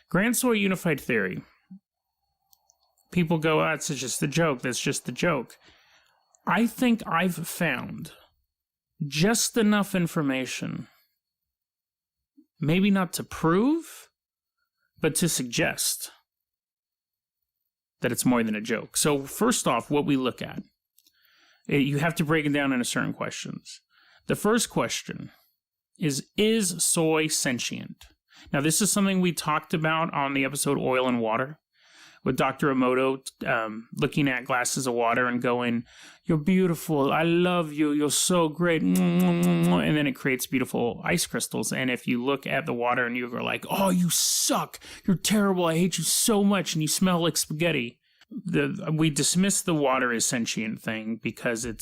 Grand Soy Unified Theory. People go, oh, it's just a joke. That's just a joke. I think I've found just enough information, maybe not to prove, but to suggest that it's more than a joke. So first off, what we look at, you have to break it down into certain questions. The first question is soy sentient? Now, this is something we talked about on the episode Oil and Water, with Dr. Emoto looking at glasses of water and going, you're beautiful, I love you, you're so great, and then it creates beautiful ice crystals. And if you look at the water and you're like, oh, you suck, you're terrible, I hate you so much, and you smell like spaghetti, we dismiss the water as sentient thing because it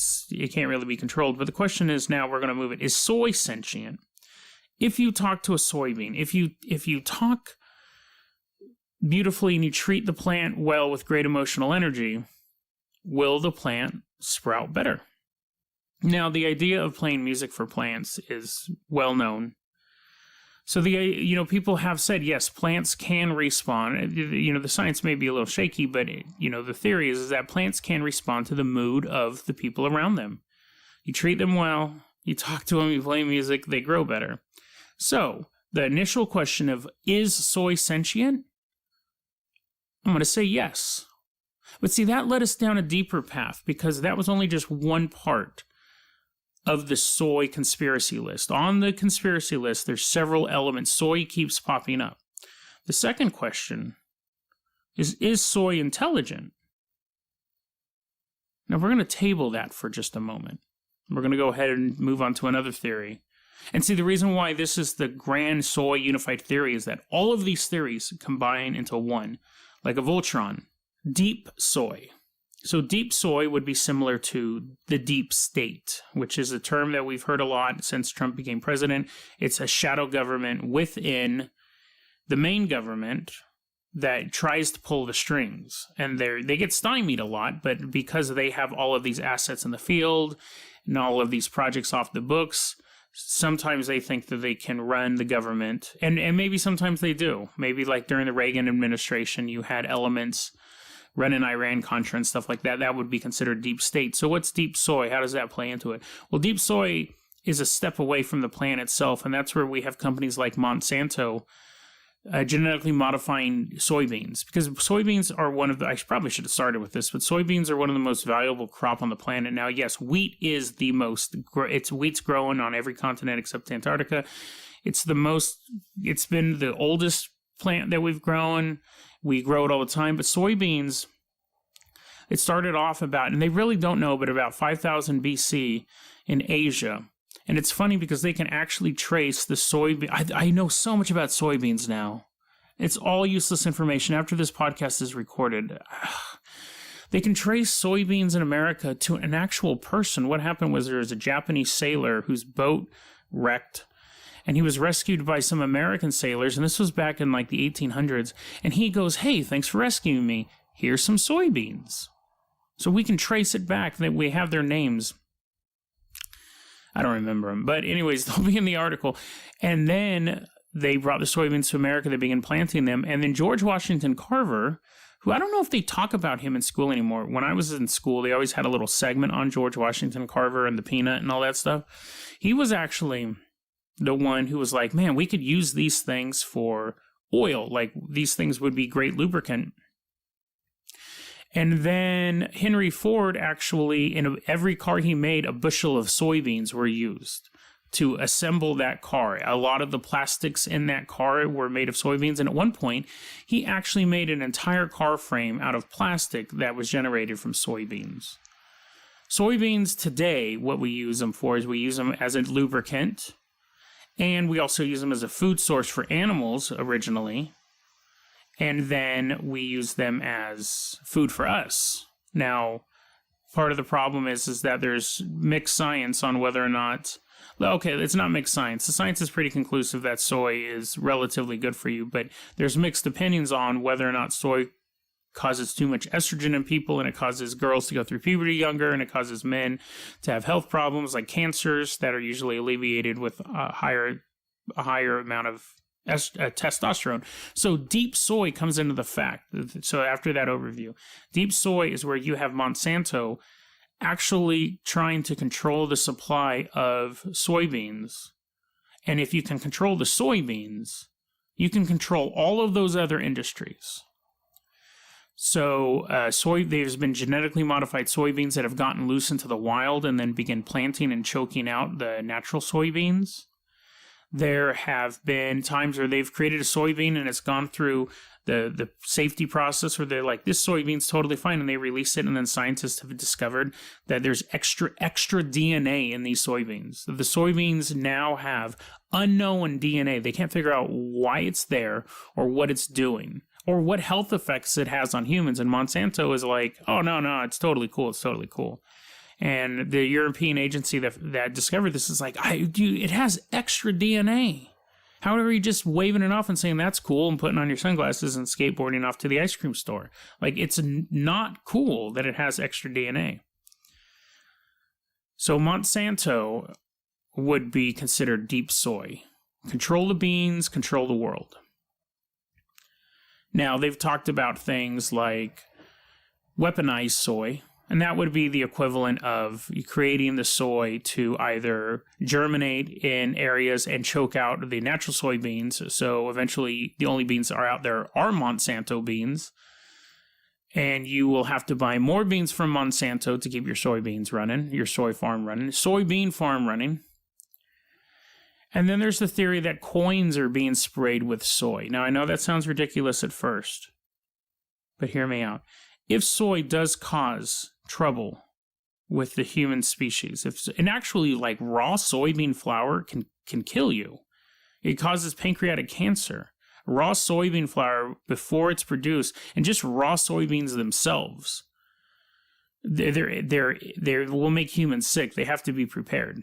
can't really be controlled. But the question is, now we're going to move it, is soy sentient? If you talk to a soybean, if you talk beautifully and you treat the plant well with great emotional energy, will the plant sprout better? Now, the idea of playing music for plants is well known. So people have said, yes, plants can respond. The science may be a little shaky, but the theory is that plants can respond to the mood of the people around them. You treat them well, you talk to them, you play music, they grow better. So the initial question of, is soy sentient? I'm going to say yes. But see, that led us down a deeper path because that was only just one part of the soy conspiracy list. On the conspiracy list, there's several elements. Soy keeps popping up. The second question is soy intelligent? Now, we're going to table that for just a moment. We're going to go ahead and move on to another theory. And see, the reason why this is the grand soy unified theory is that all of these theories combine into one, like a Voltron. Deep soy. So deep soy would be similar to the deep state, which is a term that we've heard a lot since Trump became president. It's a shadow government within the main government that tries to pull the strings. And they get stymied a lot, but because they have all of these assets in the field and all of these projects off the books, sometimes they think that they can run the government. And maybe sometimes they do. Maybe like during the Reagan administration, you had elements running Iran-Contra and stuff like that. That would be considered deep state. So what's deep soy? How does that play into it? Well, deep soy is a step away from the plant itself, and that's where we have companies like Monsanto genetically modifying soybeans. Because soybeans are one of the, I probably should have started with this, but soybeans are one of the most valuable crop on the planet. Now, yes, wheat is the most, wheat's growing on every continent except Antarctica. It's been the oldest plant that we've grown. We grow it all the time, but soybeans, it started off about, and they really don't know, but about 5,000 BC in Asia. And it's funny because they can actually trace the soybean. I know so much about soybeans now. It's all useless information after this podcast is recorded. They can trace soybeans in America to an actual person. What happened was there was a Japanese sailor whose boat wrecked, and he was rescued by some American sailors, and this was back in like the 1800s, and he goes, hey, thanks for rescuing me. Here's some soybeans. So we can trace it back, that we have their names. I don't remember them, but anyways, they'll be in the article. And then they brought the soybeans to America, they began planting them, and then George Washington Carver, who I don't know if they talk about him in school anymore. When I was in school, they always had a little segment on George Washington Carver and the peanut and all that stuff. He was actually the one who was like, man, we could use these things for oil. Like, these things would be great lubricant. And then Henry Ford actually, in every car he made, a bushel of soybeans were used to assemble that car. A lot of the plastics in that car were made of soybeans. And at one point, he actually made an entire car frame out of plastic that was generated from soybeans. Soybeans today, what we use them for is we use them as a lubricant. And we also use them as a food source for animals originally. And then we use them as food for us. Now, part of the problem is that there's mixed science on whether or not... Okay, it's not mixed science. The science is pretty conclusive that soy is relatively good for you, but there's mixed opinions on whether or not soy causes too much estrogen in people, and it causes girls to go through puberty younger, and it causes men to have health problems like cancers that are usually alleviated with a higher amount of testosterone. So deep soy comes into the fact. So after that overview, deep soy is where you have Monsanto actually trying to control the supply of soybeans. And if you can control the soybeans, you can control all of those other industries. So there's been genetically modified soybeans that have gotten loose into the wild and then begin planting and choking out the natural soybeans. There have been times where they've created a soybean and it's gone through the safety process where they're like, this soybean's totally fine, and they release it, and then scientists have discovered that there's extra DNA in these soybeans. The soybeans now have unknown DNA. They can't figure out why it's there or what it's doing or what health effects it has on humans. And Monsanto is like, oh, no, it's totally cool. It's totally cool. And the European agency that discovered this is like, it has extra DNA. How are you just waving it off and saying that's cool and putting on your sunglasses and skateboarding off to the ice cream store? Like, it's not cool that it has extra DNA. So Monsanto would be considered deep soy. Control the beans, control the world. Now, they've talked about things like weaponized soy, and that would be the equivalent of creating the soy to either germinate in areas and choke out the natural soybeans. So eventually the only beans that are out there are Monsanto beans. And you will have to buy more beans from Monsanto to keep your soybeans running, your soy farm running, soybean farm running. And then there's the theory that coins are being sprayed with soy. Now, I know that sounds ridiculous at first, but hear me out. If soy does cause trouble with the human species, and actually like raw soybean flour can kill you. It causes pancreatic cancer. Raw soybean flour, before it's produced, and just raw soybeans themselves, they will make humans sick. They have to be prepared,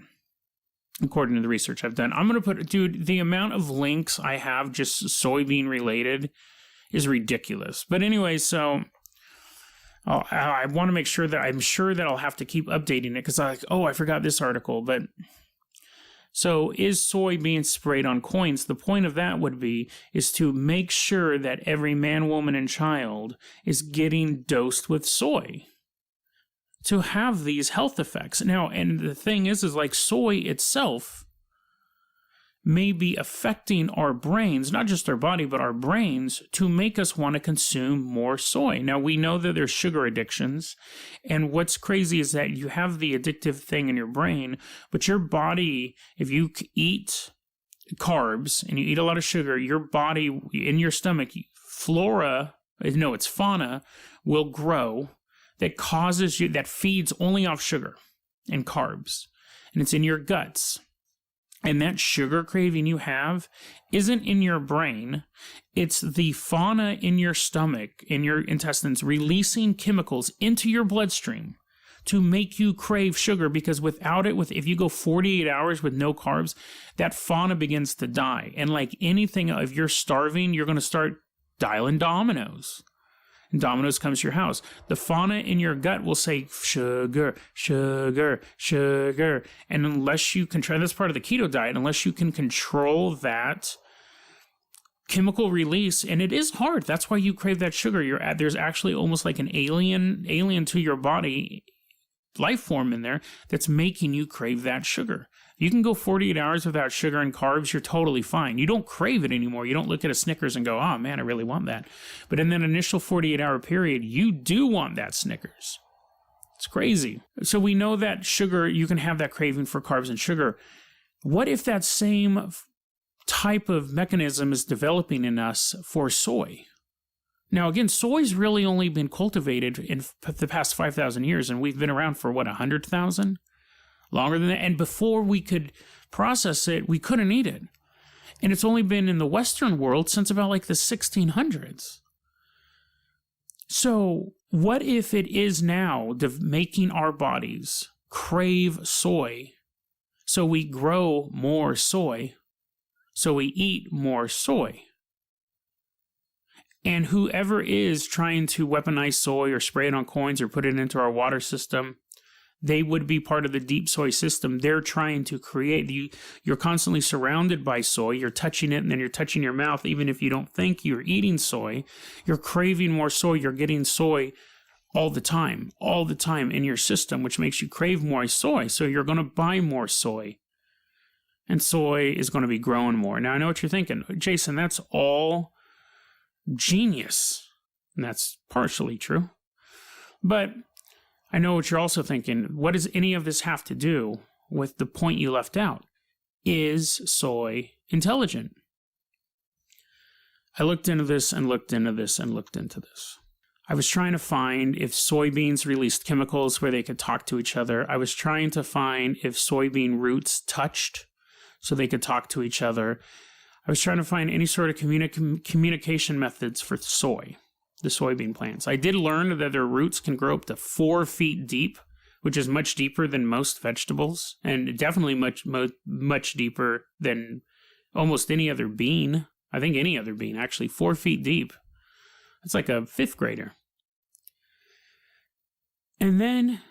according to the research I've done. I'm going to put, dude, the amount of links I have just soybean related is ridiculous. But anyway, so I want to make sure that I'm sure that I'll have to keep updating it because I'm like, oh, I forgot this article. But so is soy being sprayed on coins? The point of that is to make sure that every man, woman, and child is getting dosed with soy to have these health effects. Now, and the thing is like soy itself may be affecting our brains, not just our body, but our brains, to make us want to consume more soy. Now, we know that there's sugar addictions, and what's crazy is that you have the addictive thing in your brain, but your body, if you eat carbs and you eat a lot of sugar, your body, in your stomach, fauna will grow that feeds only off sugar and carbs, and it's in your guts. And that sugar craving you have isn't in your brain. It's the fauna in your stomach, in your intestines, releasing chemicals into your bloodstream to make you crave sugar, because without it, if you go 48 hours with no carbs, that fauna begins to die. And like anything, if you're starving, you're going to start dialing dominoes. And dominoes comes to your house. The fauna in your gut will say, sugar, sugar, sugar. And unless you control, that's part of the keto diet, unless you can control that chemical release, and it is hard. That's why you crave that sugar. There's actually almost like an alien to your body life form in there that's making you crave that sugar. You can go 48 hours without sugar and carbs, you're totally fine. You don't crave it anymore. You don't look at a Snickers and go, oh man, I really want that. But in that initial 48-hour period, you do want that Snickers. It's crazy. So we know that sugar, you can have that craving for carbs and sugar. What if that same type of mechanism is developing in us for soy? Now, again, soy's really only been cultivated in the past 5,000 years, and we've been around for, 100,000? Longer than that. And before we could process it, we couldn't eat it. And it's only been in the Western world since about like the 1600s. So what if it is now making our bodies crave soy, so we grow more soy, so we eat more soy? And whoever is trying to weaponize soy or spray it on coins or put it into our water system, They would be part of the deep soy system. They're trying to create. You're constantly surrounded by soy. You're touching it, and then you're touching your mouth. Even if you don't think you're eating soy, you're craving more soy. You're getting soy all the time in your system, which makes you crave more soy. So you're going to buy more soy. And soy is going to be growing more. Now, I know what you're thinking. Jason, that's all genius. And that's partially true. But I know what you're also thinking. What does any of this have to do with the point you left out? Is soy intelligent? I looked into this and looked into this and looked into this. I was trying to find if soybeans released chemicals where they could talk to each other. I was trying to find if soybean roots touched so they could talk to each other. I was trying to find any sort of communication methods for soy, the soybean plants. I did learn that their roots can grow up to 4 feet deep, which is much deeper than most vegetables, and definitely much deeper than almost any other bean. I think any other bean, actually, 4 feet deep. It's like a 5th grader. And then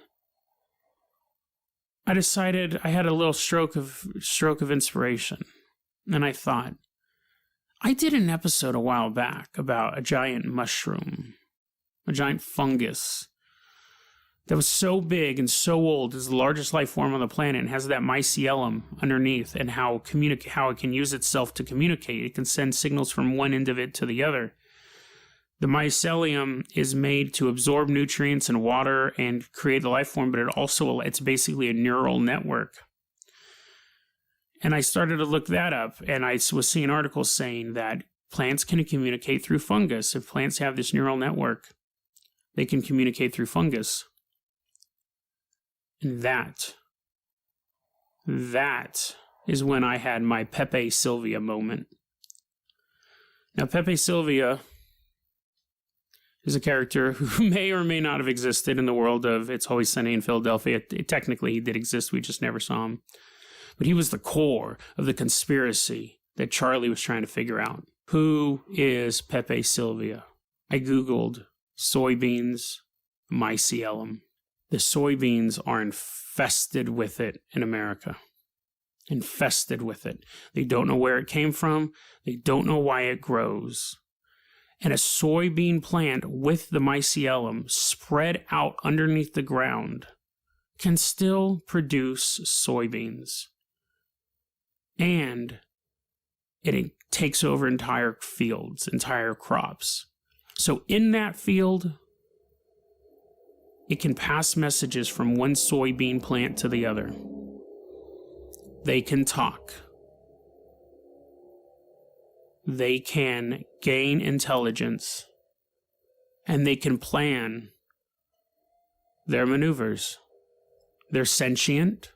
I decided, I had a little stroke of inspiration. And I thought, I did an episode a while back about a giant mushroom, a giant fungus that was so big and so old, is the largest life form on the planet, and has that mycelium underneath, and how it can use itself to communicate. It can send signals from one end of it to the other. The mycelium is made to absorb nutrients and water and create the life form, but it's basically a neural network. And I started to look that up, and I was seeing articles saying that plants can communicate through fungus. If plants have this neural network, they can communicate through fungus. And that is when I had my Pepe Sylvia moment. Now, Pepe Sylvia is a character who may or may not have existed in the world of It's Always Sunny in Philadelphia. Technically, he did exist. We just never saw him. But he was the core of the conspiracy that Charlie was trying to figure out. Who is Pepe Sylvia? I Googled soybeans mycelium. The soybeans are infested with it in America. Infested with it. They don't know where it came from. They don't know why it grows. And a soybean plant with the mycelium spread out underneath the ground can still produce soybeans. And it takes over entire fields, entire crops. So in that field, it can pass messages from one soybean plant to the other. They can talk. They can gain intelligence, and they can plan their maneuvers. They're sentient.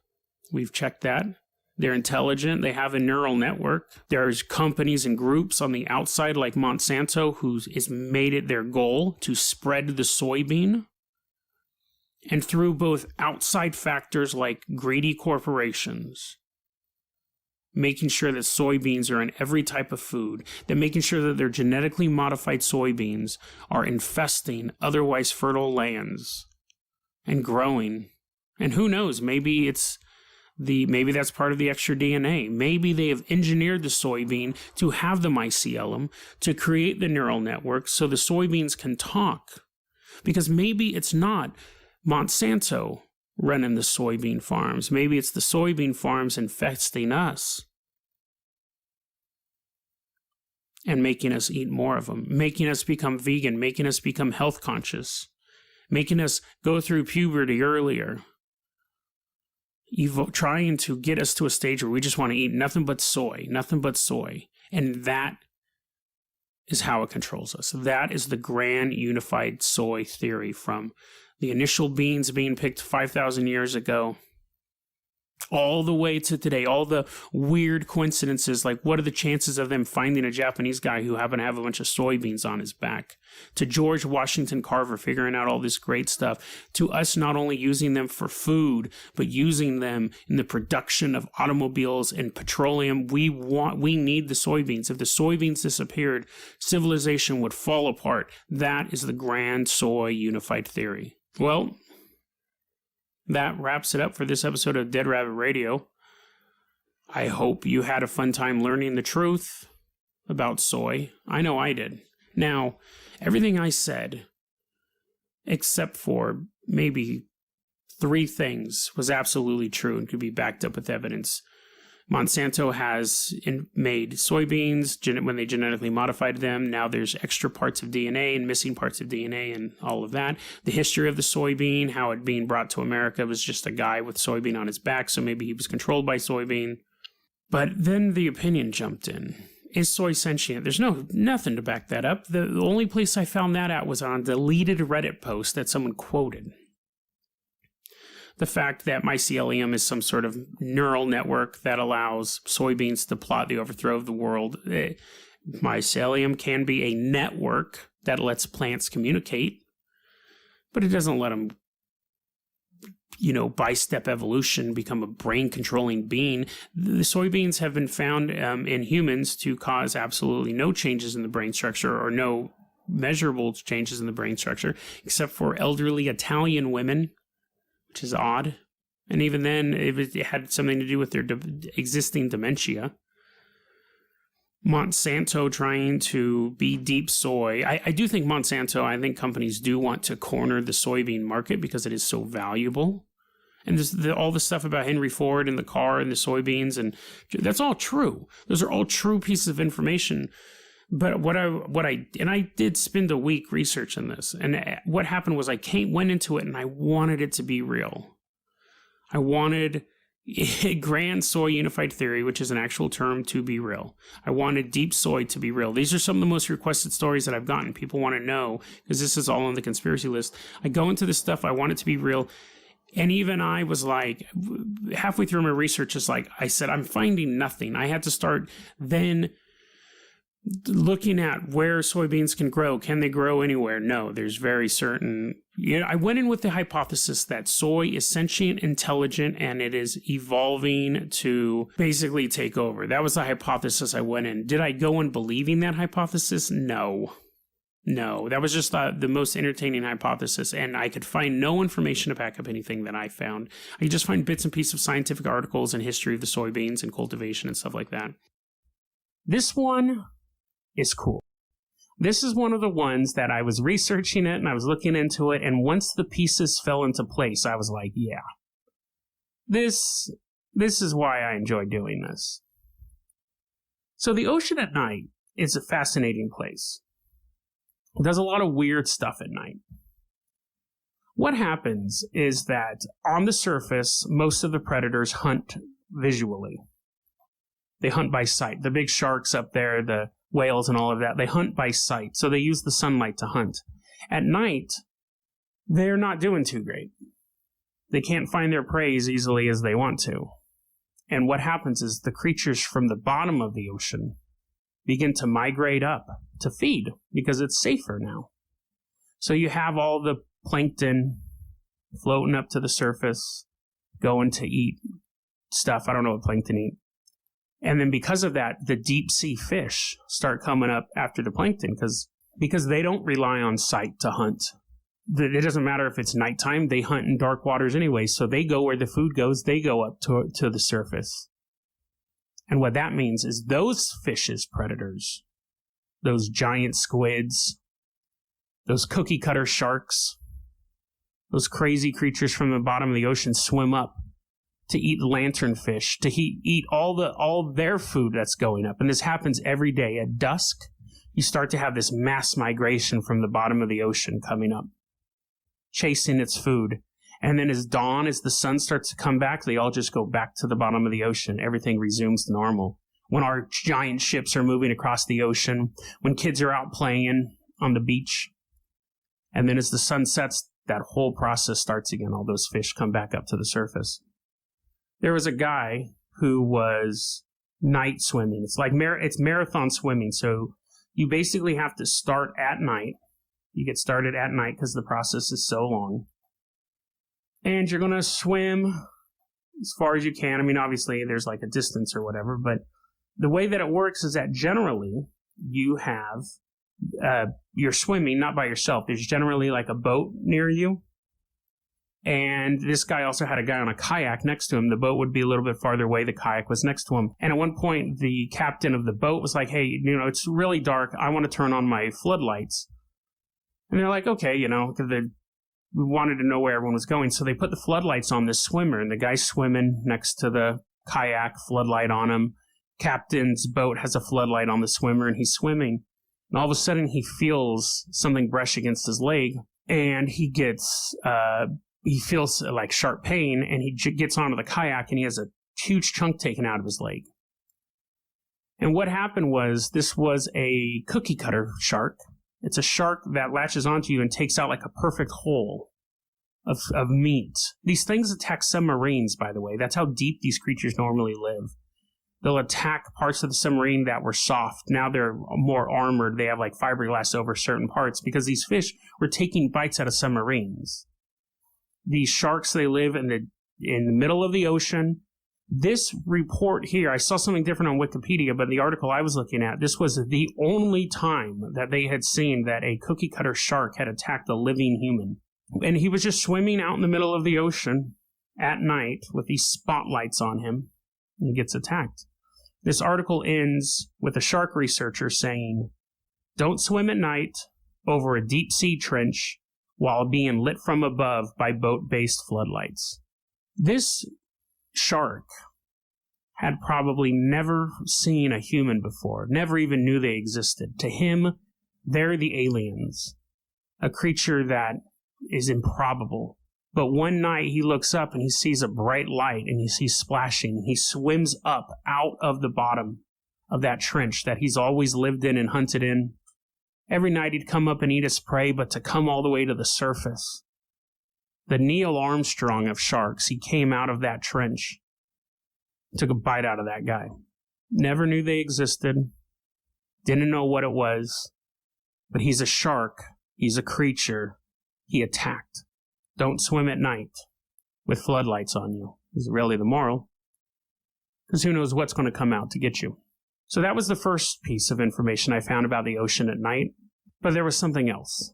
We've checked that. They're intelligent. They have a neural network. There's companies and groups on the outside like Monsanto who has made it their goal to spread the soybean. And through both outside factors like greedy corporations, making sure that soybeans are in every type of food, that making sure that their genetically modified soybeans are infesting otherwise fertile lands and growing. And who knows, maybe that's part of the extra DNA. Maybe they have engineered the soybean to have the mycelium to create the neural network so the soybeans can talk. Because maybe it's not Monsanto running the soybean farms. Maybe it's the soybean farms infesting us and making us eat more of them, making us become vegan, making us become health conscious, making us go through puberty earlier, trying to get us to a stage where we just want to eat nothing but soy. And that is how it controls us. That is the grand unified soy theory, from the initial beans being picked 5,000 years ago all the way to today. All the weird coincidences, like what are the chances of them finding a Japanese guy who happened to have a bunch of soybeans on his back, to George Washington Carver figuring out all this great stuff, to us not only using them for food, but using them in the production of automobiles and petroleum. We need the soybeans. If the soybeans disappeared, civilization would fall apart. That is the grand soy unified theory. Well, that wraps it up for this episode of Dead Rabbit Radio. I hope you had a fun time learning the truth about soy. I know I did. Now, everything I said, except for maybe 3 things, was absolutely true and could be backed up with evidence. Monsanto has made soybeans when they genetically modified them. Now there's extra parts of DNA and missing parts of DNA and all of that. The history of the soybean, how it being brought to America, was just a guy with soybean on his back, so maybe he was controlled by soybean. But then the opinion jumped in. Is soy sentient? There's nothing to back that up. The only place I found that at was on a deleted Reddit post that someone quoted. The fact that mycelium is some sort of neural network that allows soybeans to plot the overthrow of the world. Mycelium can be a network that lets plants communicate, but it doesn't let them, by step evolution, become a brain-controlling being. The soybeans have been found in humans to cause absolutely no changes in the brain structure, or no measurable changes in the brain structure, except for elderly Italian women, which is odd. And even then, it had something to do with their existing dementia. Monsanto trying to be deep soy. I do think I think companies do want to corner the soybean market because it is so valuable. And all the stuff about Henry Ford and the car and the soybeans, and that's all true. Those are all true pieces of information. But I did spend a week researching this, and what happened was I went into it and I wanted it to be real. I wanted Grand Soy Unified Theory, which is an actual term, to be real. I wanted deep soy to be real. These are some of the most requested stories that I've gotten. People want to know, because this is all on the conspiracy list. I go into this stuff, I want it to be real. And even I was like, halfway through my research, I said, I'm finding nothing. I had to start then looking at where soybeans can grow. Can they grow anywhere? No, there's very certain. I went in with the hypothesis that soy is sentient, intelligent, and it is evolving to basically take over. That was the hypothesis I went in. Did I go in believing that hypothesis? No, that was just the most entertaining hypothesis, and I could find no information to back up anything that I found. I could just find bits and pieces of scientific articles and history of the soybeans and cultivation and stuff like that. This one is cool. This is one of the ones that I was researching it and I was looking into it, and once the pieces fell into place, I was like, yeah, this is why I enjoy doing this. So the ocean at night is a fascinating place. It does a lot of weird stuff at night. What happens is that on the surface, most of the predators hunt visually. They hunt by sight. The big sharks up there, the whales and all of that, they hunt by sight. So they use the sunlight to hunt. At night, they're not doing too great. They can't find their prey as easily as they want to. And what happens is the creatures from the bottom of the ocean begin to migrate up to feed because it's safer now. So you have all the plankton floating up to the surface, going to eat stuff. I don't know what plankton eat. And then because of that, the deep sea fish start coming up after the plankton because they don't rely on sight to hunt. It doesn't matter if it's nighttime, they hunt in dark waters anyway. So they go where the food goes, they go up to the surface. And what that means is those fishes, predators, those giant squids, those cookie cutter sharks, those crazy creatures from the bottom of the ocean swim up to eat lanternfish, to eat all their food that's going up. And this happens every day. At dusk, you start to have this mass migration from the bottom of the ocean coming up, chasing its food. And then as the sun starts to come back, they all just go back to the bottom of the ocean. Everything resumes to normal. When our giant ships are moving across the ocean, when kids are out playing on the beach, and then as the sun sets, that whole process starts again. All those fish come back up to the surface. There was a guy who was night swimming. It's marathon swimming. So you basically have to start at night. You get started at night because the process is so long. And you're going to swim as far as you can. I mean, obviously there's like a distance or whatever, but the way that it works is that generally you have, you're swimming not by yourself. There's generally like a boat near you. And this guy also had a guy on a kayak next to him. The boat would be a little bit farther away. The kayak was next to him. And at one point, the captain of the boat was like, hey, it's really dark. I want to turn on my floodlights. And they're like, okay, because we wanted to know where everyone was going. So they put the floodlights on this swimmer, and the guy's swimming next to the kayak, floodlight on him. Captain's boat has a floodlight on the swimmer, and he's swimming. And all of a sudden, he feels something brush against his leg, and he feels like sharp pain, and he gets onto the kayak, and he has a huge chunk taken out of his leg. And what happened was, this was a cookie cutter shark. It's a shark that latches onto you and takes out like a perfect whole of meat. These things attack submarines, by the way. That's how deep these creatures normally live. They'll attack parts of the submarine that were soft. Now they're more armored. They have like fiberglass over certain parts because these fish were taking bites out of submarines. These sharks, they live in the middle of the ocean. This report here, I saw something different on Wikipedia, but the article I was looking at, this was the only time that they had seen that a cookie cutter shark had attacked a living human. And he was just swimming out in the middle of the ocean at night with these spotlights on him, and he gets attacked. This article ends with a shark researcher saying, don't swim at night over a deep sea trench while being lit from above by boat-based floodlights. This shark had probably never seen a human before, never even knew they existed. To him, they're the aliens, a creature that is improbable. But one night he looks up and he sees a bright light and he sees splashing. He swims up out of the bottom of that trench that he's always lived in and hunted in. Every night he'd come up and eat his prey, but to come all the way to the surface. The Neil Armstrong of sharks, he came out of that trench, took a bite out of that guy. Never knew they existed, didn't know what it was, but he's a shark, he's a creature, he attacked. Don't swim at night with floodlights on you, is really the moral. Because who knows what's going to come out to get you. So that was the first piece of information I found about the ocean at night. But there was something else.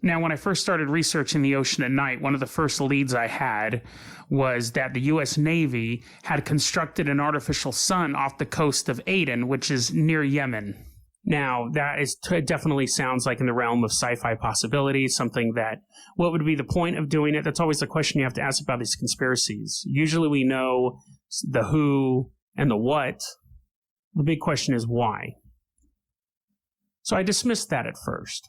Now, when I first started researching the ocean at night, one of the first leads I had was that the U.S. Navy had constructed an artificial sun off the coast of Aden, which is near Yemen. Now, that definitely sounds like in the realm of sci-fi possibilities, something that, what would be the point of doing it? That's always the question you have to ask about these conspiracies. Usually we know the who and the what. The big question is why. So I dismissed that at first.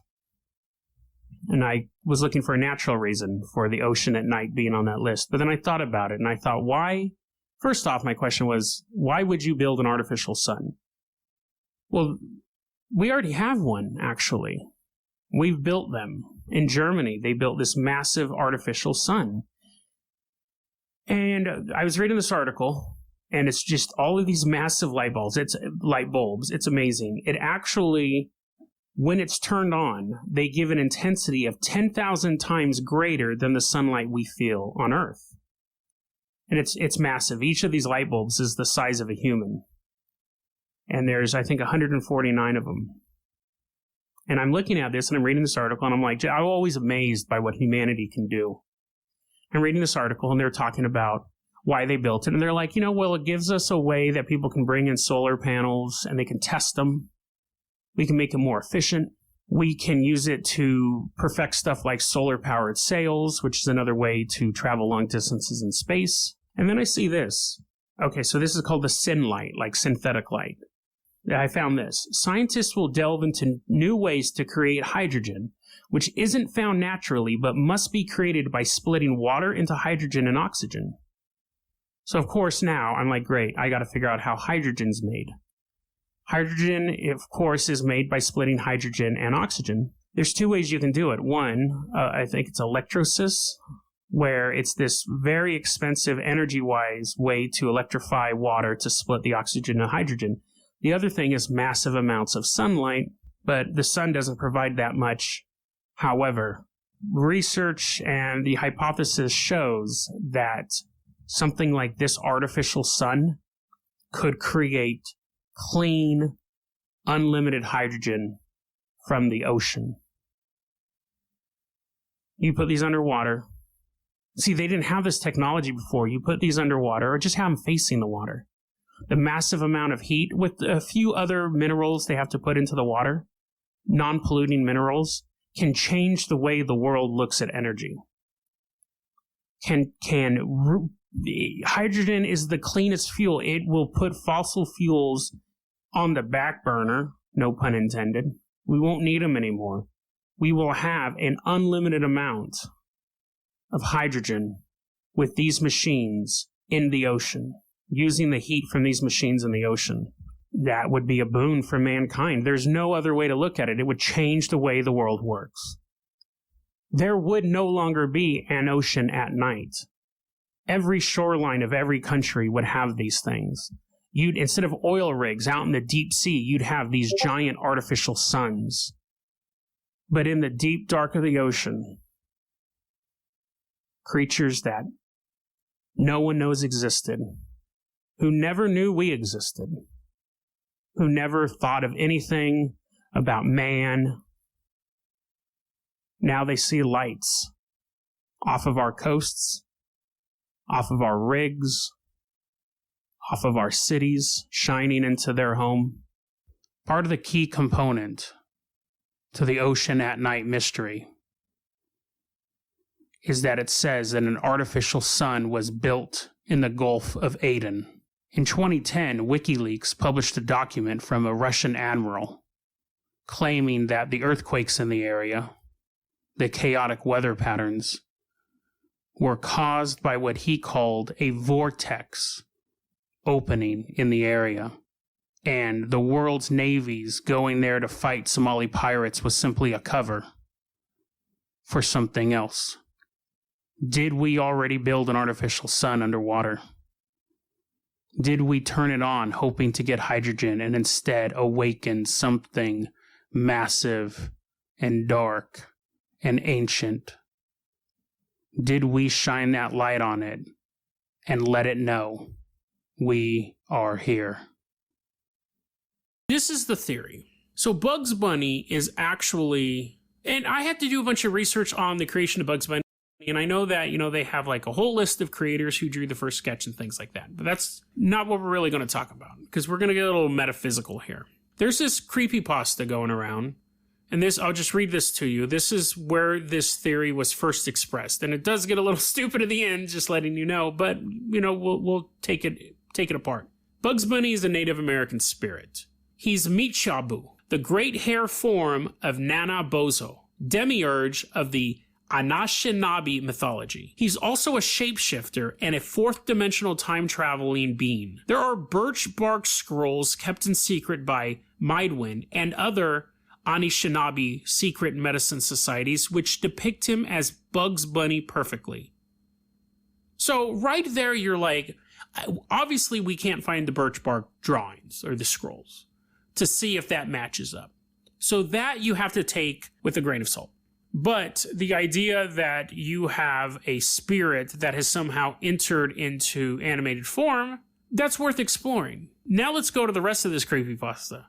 And I was looking for a natural reason for the ocean at night being on that list. But then I thought about it, and I thought, why? First off, my question was, why would you build an artificial sun? Well, we already have one, actually. We've built them. In Germany, they built this massive artificial sun. And I was reading this article, and it's just all of these massive light bulbs. It's amazing. It actually, when it's turned on, they give an intensity of 10,000 times greater than the sunlight we feel on Earth. And it's massive. Each of these light bulbs is the size of a human. And there's, I think, 149 of them. And I'm looking at this, and I'm reading this article, and I'm like, I'm always amazed by what humanity can do. I'm reading this article, and they're talking about why they built it. And they're like, well, it gives us a way that people can bring in solar panels, and they can test them. We can make it more efficient. We can use it to perfect stuff like solar-powered sails, which is another way to travel long distances in space. And then I see this. Okay, so this is called the syn light, like synthetic light. I found this. Scientists will delve into new ways to create hydrogen, which isn't found naturally, but must be created by splitting water into hydrogen and oxygen. So, of course, now I'm like, great, I got to figure out how hydrogen's made. Hydrogen, of course, is made by splitting hydrogen and oxygen. There's two ways you can do it. One, I think it's electrolysis, where it's this very expensive, energy-wise way to electrify water to split the oxygen and hydrogen. The other thing is massive amounts of sunlight, but the sun doesn't provide that much. However, research and the hypothesis shows that something like this artificial sun could create clean, unlimited hydrogen from the ocean. You put these underwater, See, they didn't have this technology before. You put these underwater or just have them facing the water. The massive amount of heat with a few other minerals they have to put into the water, non-polluting minerals, can change the way the world looks at energy. Hydrogen is the cleanest fuel. It will put fossil fuels on the back burner, no pun intended. We won't need them anymore. We will have an unlimited amount of hydrogen with these machines in the ocean, using the heat from these machines in the ocean. That would be a boon for mankind. There's no other way to look at it. It would change the way the world works. There would no longer be an ocean at night. Every shoreline of every country would have these things. Instead of oil rigs out in the deep sea, you'd have these giant artificial suns. But in the deep dark of the ocean, creatures that no one knows existed, who never knew we existed, who never thought of anything about man. Now they see lights off of our coasts, off of our rigs, off of our cities, shining into their home. Part of the key component to the ocean at night mystery is that it says that an artificial sun was built in the Gulf of Aden. In 2010, WikiLeaks published a document from a Russian admiral claiming that the earthquakes in the area, the chaotic weather patterns, were caused by what he called a vortex opening in the area. And the world's navies going there to fight Somali pirates was simply a cover for something else. Did we already build an artificial sun underwater? Did we turn it on hoping to get hydrogen and instead awaken something massive and dark and ancient? Did we shine that light on it and let it know we are here? This is the theory. So Bugs Bunny is actually, and I had to do a bunch of research on the creation of Bugs Bunny, and I know that, they have like a whole list of creators who drew the first sketch and things like that. But that's not what we're really going to talk about, because we're going to get a little metaphysical here. There's this creepypasta going around, and this, I'll just read this to you. This is where this theory was first expressed, and it does get a little stupid at the end, just letting you know, but, we'll take it apart. Bugs Bunny is a Native American spirit. He's Michabu, the great hare form of Nana Bozo, demiurge of the Anishinaabe mythology. He's also a shapeshifter and a fourth-dimensional time-traveling being. There are birch bark scrolls kept in secret by Midwin and other Anishinaabe secret medicine societies which depict him as Bugs Bunny perfectly. So right there you're like, obviously we can't find the birch bark drawings or the scrolls to see if that matches up. So that you have to take with a grain of salt. But the idea that you have a spirit that has somehow entered into animated form, that's worth exploring. Now let's go to the rest of this creepypasta.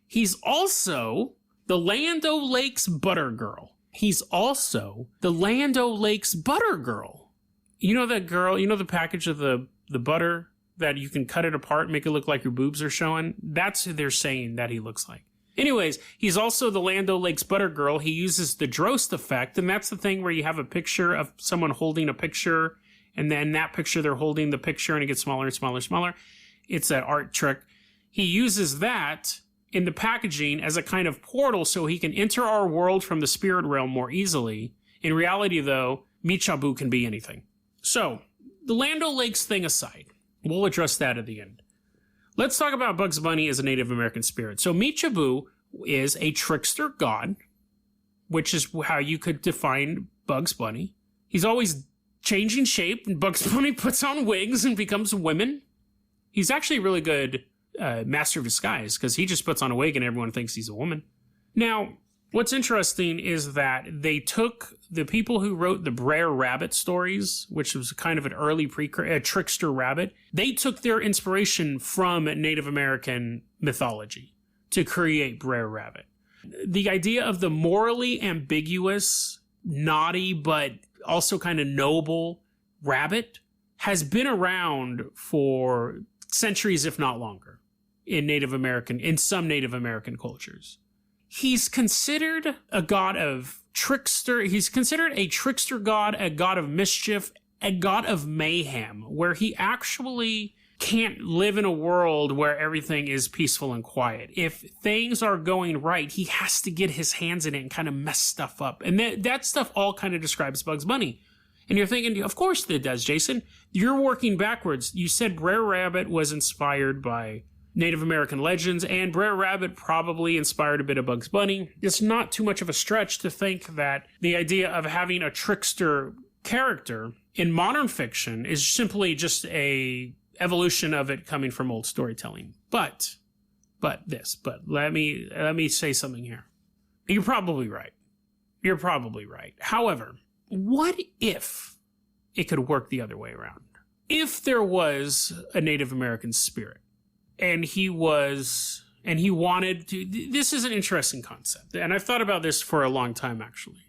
He's also the Land O'Lakes Butter Girl. He's also the Land O'Lakes Butter Girl. You know that girl, the package of the butter that you can cut it apart and make it look like your boobs are showing? That's who they're saying that he looks like. Anyways, he's also the Land O'Lakes Butter Girl. He uses the Drost effect, and that's the thing where you have a picture of someone holding a picture, and then that picture they're holding the picture, and it gets smaller and smaller and smaller. It's an art trick. He uses that in the packaging as a kind of portal so he can enter our world from the spirit realm more easily. In reality, though, Michabu can be anything. So, the Land O'Lakes thing aside, we'll address that at the end. Let's talk about Bugs Bunny as a Native American spirit. So Michabu is a trickster god, which is how you could define Bugs Bunny. He's always changing shape, and Bugs Bunny puts on wigs and becomes women. He's actually a really good master of disguise, because he just puts on a wig and everyone thinks he's a woman. Now, what's interesting is that they took the people who wrote the Brer Rabbit stories, which was kind of an early trickster rabbit. They took their inspiration from Native American mythology to create Brer Rabbit. The idea of the morally ambiguous, naughty, but also kind of noble rabbit has been around for centuries, if not longer, in some Native American cultures. He's considered a god of trickster. He's considered a trickster god, a god of mischief, a god of mayhem, where he actually can't live in a world where everything is peaceful and quiet. If things are going right, he has to get his hands in it and kind of mess stuff up. And that stuff all kind of describes Bugs Bunny. And you're thinking, of course it does, Jason. You're working backwards. You said Brer Rabbit was inspired by Native American legends, and Brer Rabbit probably inspired a bit of Bugs Bunny. It's not too much of a stretch to think that the idea of having a trickster character in modern fiction is simply just a evolution of it coming from old storytelling. But let me say something here. You're probably right. However, what if it could work the other way around? If there was a Native American spirit and he wanted to, this is an interesting concept. And I've thought about this for a long time, actually,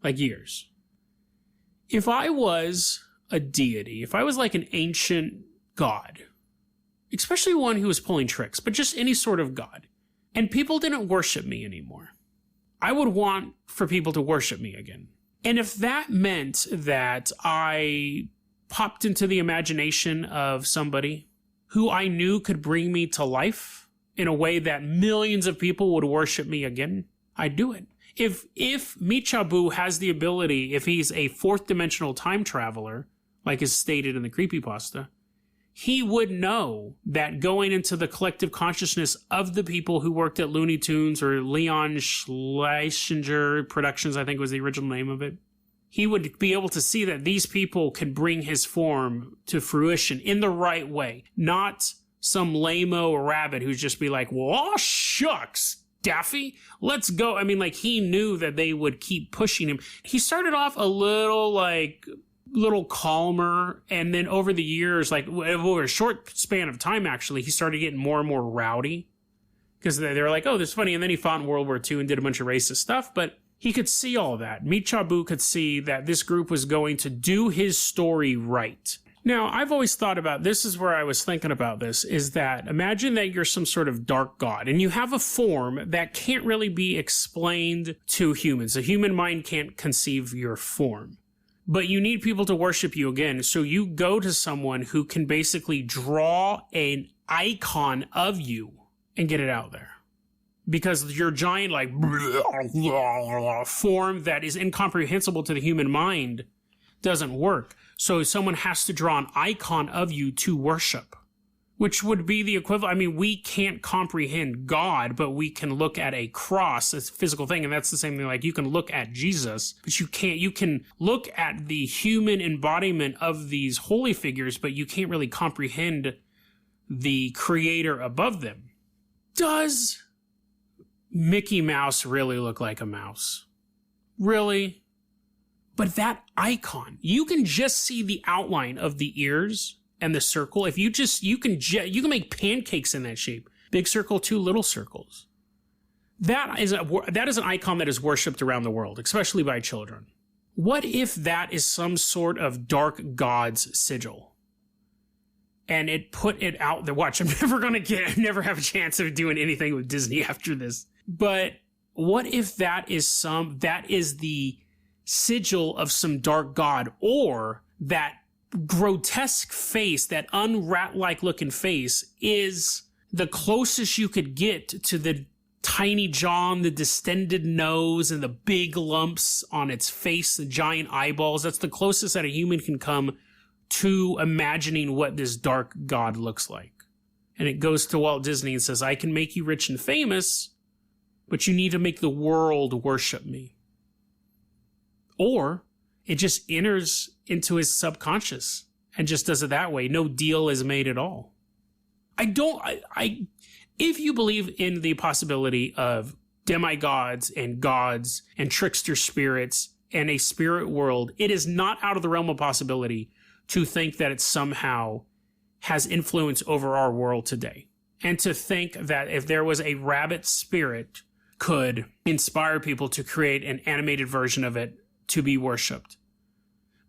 like years. If I was a deity, if I was like an ancient god, especially one who was pulling tricks, but just any sort of god, and people didn't worship me anymore, I would want for people to worship me again. And if that meant that I popped into the imagination of somebody who I knew could bring me to life in a way that millions of people would worship me again, I'd do it. If Michabu has the ability, if he's a fourth dimensional time traveler, like is stated in the creepypasta, he would know that going into the collective consciousness of the people who worked at Looney Tunes or Leon Schlesinger Productions, I think was the original name of it, he would be able to see that these people could bring his form to fruition in the right way, not some lame-o rabbit who'd just be like, well, aw, shucks, Daffy, let's go. I mean, like, he knew that they would keep pushing him. He started off a little calmer, and then over the years, like over a short span of time, actually, he started getting more and more rowdy because they were like, oh, this is funny. And then he fought in World War II and did a bunch of racist stuff, but he could see all that. Michabu could see that this group was going to do his story right. Now, I've always thought about, this is where I was thinking about this, is that imagine that you're some sort of dark god and you have a form that can't really be explained to humans. A human mind can't conceive your form. But you need people to worship you again, so you go to someone who can basically draw an icon of you and get it out there. Because your giant, like, form that is incomprehensible to the human mind doesn't work. So someone has to draw an icon of you to worship, which would be the equivalent. I mean, we can't comprehend God, but we can look at a cross, a physical thing, and that's the same thing. Like, you can look at Jesus, but you can look at the human embodiment of these holy figures, but you can't really comprehend the creator above them. Does Mickey Mouse really look like a mouse? Really? But that icon, you can just see the outline of the ears and the circle. If you can make pancakes in that shape. Big circle, two little circles. That is an icon that is worshipped around the world, especially by children. What if that is some sort of dark god's sigil? And it put it out there. Watch, I never have a chance of doing anything with Disney after this. But what if that is the sigil of some dark god, or that grotesque face, that unrat-like looking face, is the closest you could get to the tiny jaw, the distended nose, and the big lumps on its face, the giant eyeballs. That's the closest that a human can come to imagining what this dark god looks like. And it goes to Walt Disney and says, I can make you rich and famous, but you need to make the world worship me. Or it just enters into his subconscious and just does it that way. No deal is made at all. If you believe in the possibility of demigods and gods and trickster spirits and a spirit world, it is not out of the realm of possibility to think that it somehow has influence over our world today. And to think that if there was a rabbit spirit could inspire people to create an animated version of it to be worshipped.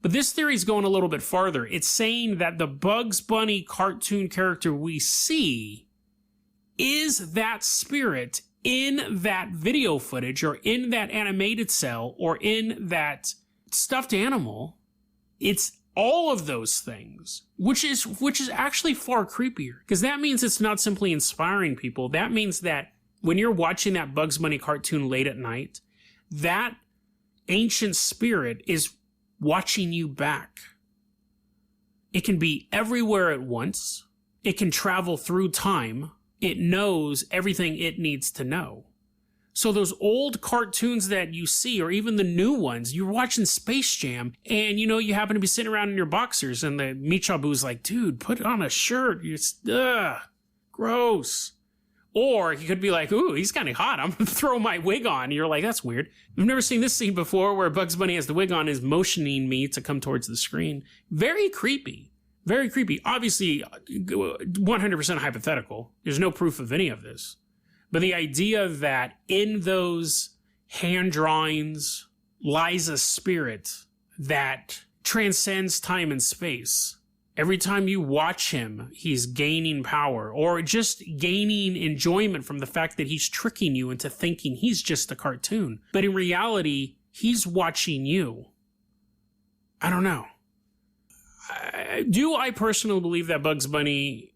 But this theory is going a little bit farther. It's saying that the Bugs Bunny cartoon character we see is that spirit in that video footage or in that animated cell or in that stuffed animal. It's all of those things, which is actually far creepier, because that means it's not simply inspiring people. That means that when you're watching that Bugs Bunny cartoon late at night, that ancient spirit is watching you back. It can be everywhere at once. It can travel through time. It knows everything it needs to know. So those old cartoons that you see, or even the new ones, you're watching Space Jam, and you happen to be sitting around in your boxers, and the Michabu's like, dude, put on a shirt. Ugh, gross. Or he could be like, ooh, he's kind of hot. I'm going to throw my wig on. And you're like, that's weird. I've never seen this scene before where Bugs Bunny has the wig on, is motioning me to come towards the screen. Very creepy. Very creepy. Obviously, 100% hypothetical. There's no proof of any of this. But the idea that in those hand drawings lies a spirit that transcends time and space. Every time you watch him, he's gaining power, or just gaining enjoyment from the fact that he's tricking you into thinking he's just a cartoon. But in reality, he's watching you. I don't know. Do I personally believe that Bugs Bunny...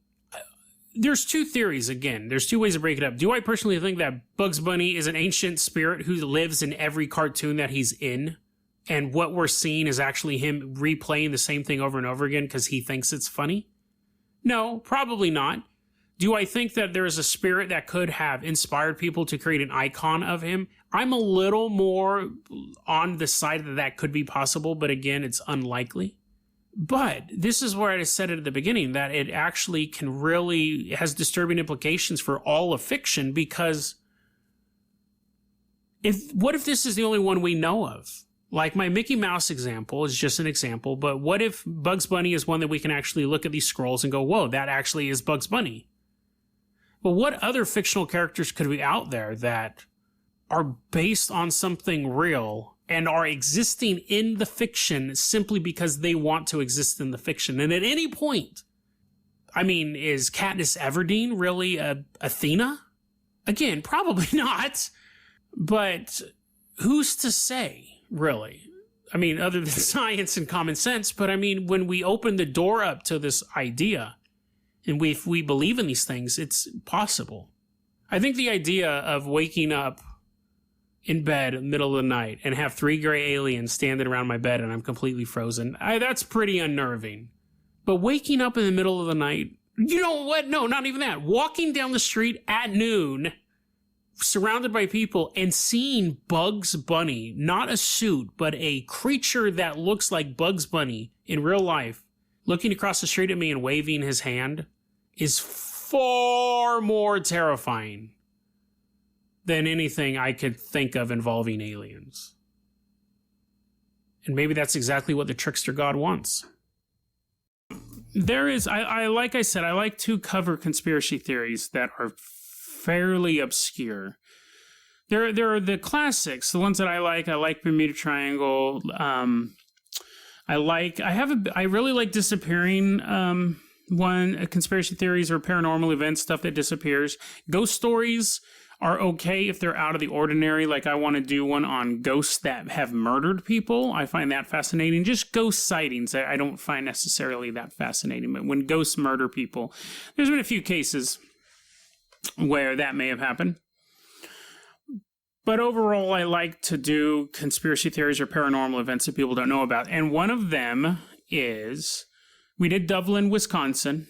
There's two theories, again. There's two ways to break it up. Do I personally think that Bugs Bunny is an ancient spirit who lives in every cartoon that he's in? And what we're seeing is actually him replaying the same thing over and over again because he thinks it's funny? No, probably not. Do I think that there is a spirit that could have inspired people to create an icon of him? I'm a little more on the side that could be possible, but again, it's unlikely. But this is where I said it at the beginning, that it actually has disturbing implications for all of fiction, because what if this is the only one we know of? Like my Mickey Mouse example is just an example, but what if Bugs Bunny is one that we can actually look at these scrolls and go, whoa, that actually is Bugs Bunny? But what other fictional characters could be out there that are based on something real and are existing in the fiction simply because they want to exist in the fiction? And at any point, is Katniss Everdeen really Athena? Again, probably not. But who's to say? Really. Other than science and common sense, but when we open the door up to this idea, and if we believe in these things, it's possible. I think the idea of waking up in bed in the middle of the night and have 3 gray aliens standing around my bed and I'm completely frozen, that's pretty unnerving. But waking up in the middle of the night, you know what? No, not even that. Walking down the street at noon, surrounded by people, and seeing Bugs Bunny, not a suit, but a creature that looks like Bugs Bunny in real life, looking across the street at me and waving his hand, is far more terrifying than anything I could think of involving aliens. And maybe that's exactly what the trickster god wants. There is, like I said, I like to cover conspiracy theories that are fairly obscure. There are the classics, the ones that I like. I like Bermuda Triangle. I really like disappearing conspiracy theories or paranormal events, stuff that disappears. Ghost stories are okay if they're out of the ordinary. Like I want to do one on ghosts that have murdered people. I find that fascinating. Just ghost sightings I don't find necessarily that fascinating. But when ghosts murder people, there's been a few cases where that may have happened. But overall, I like to do conspiracy theories or paranormal events that people don't know about. And one of them is, we did Dublin, Wisconsin.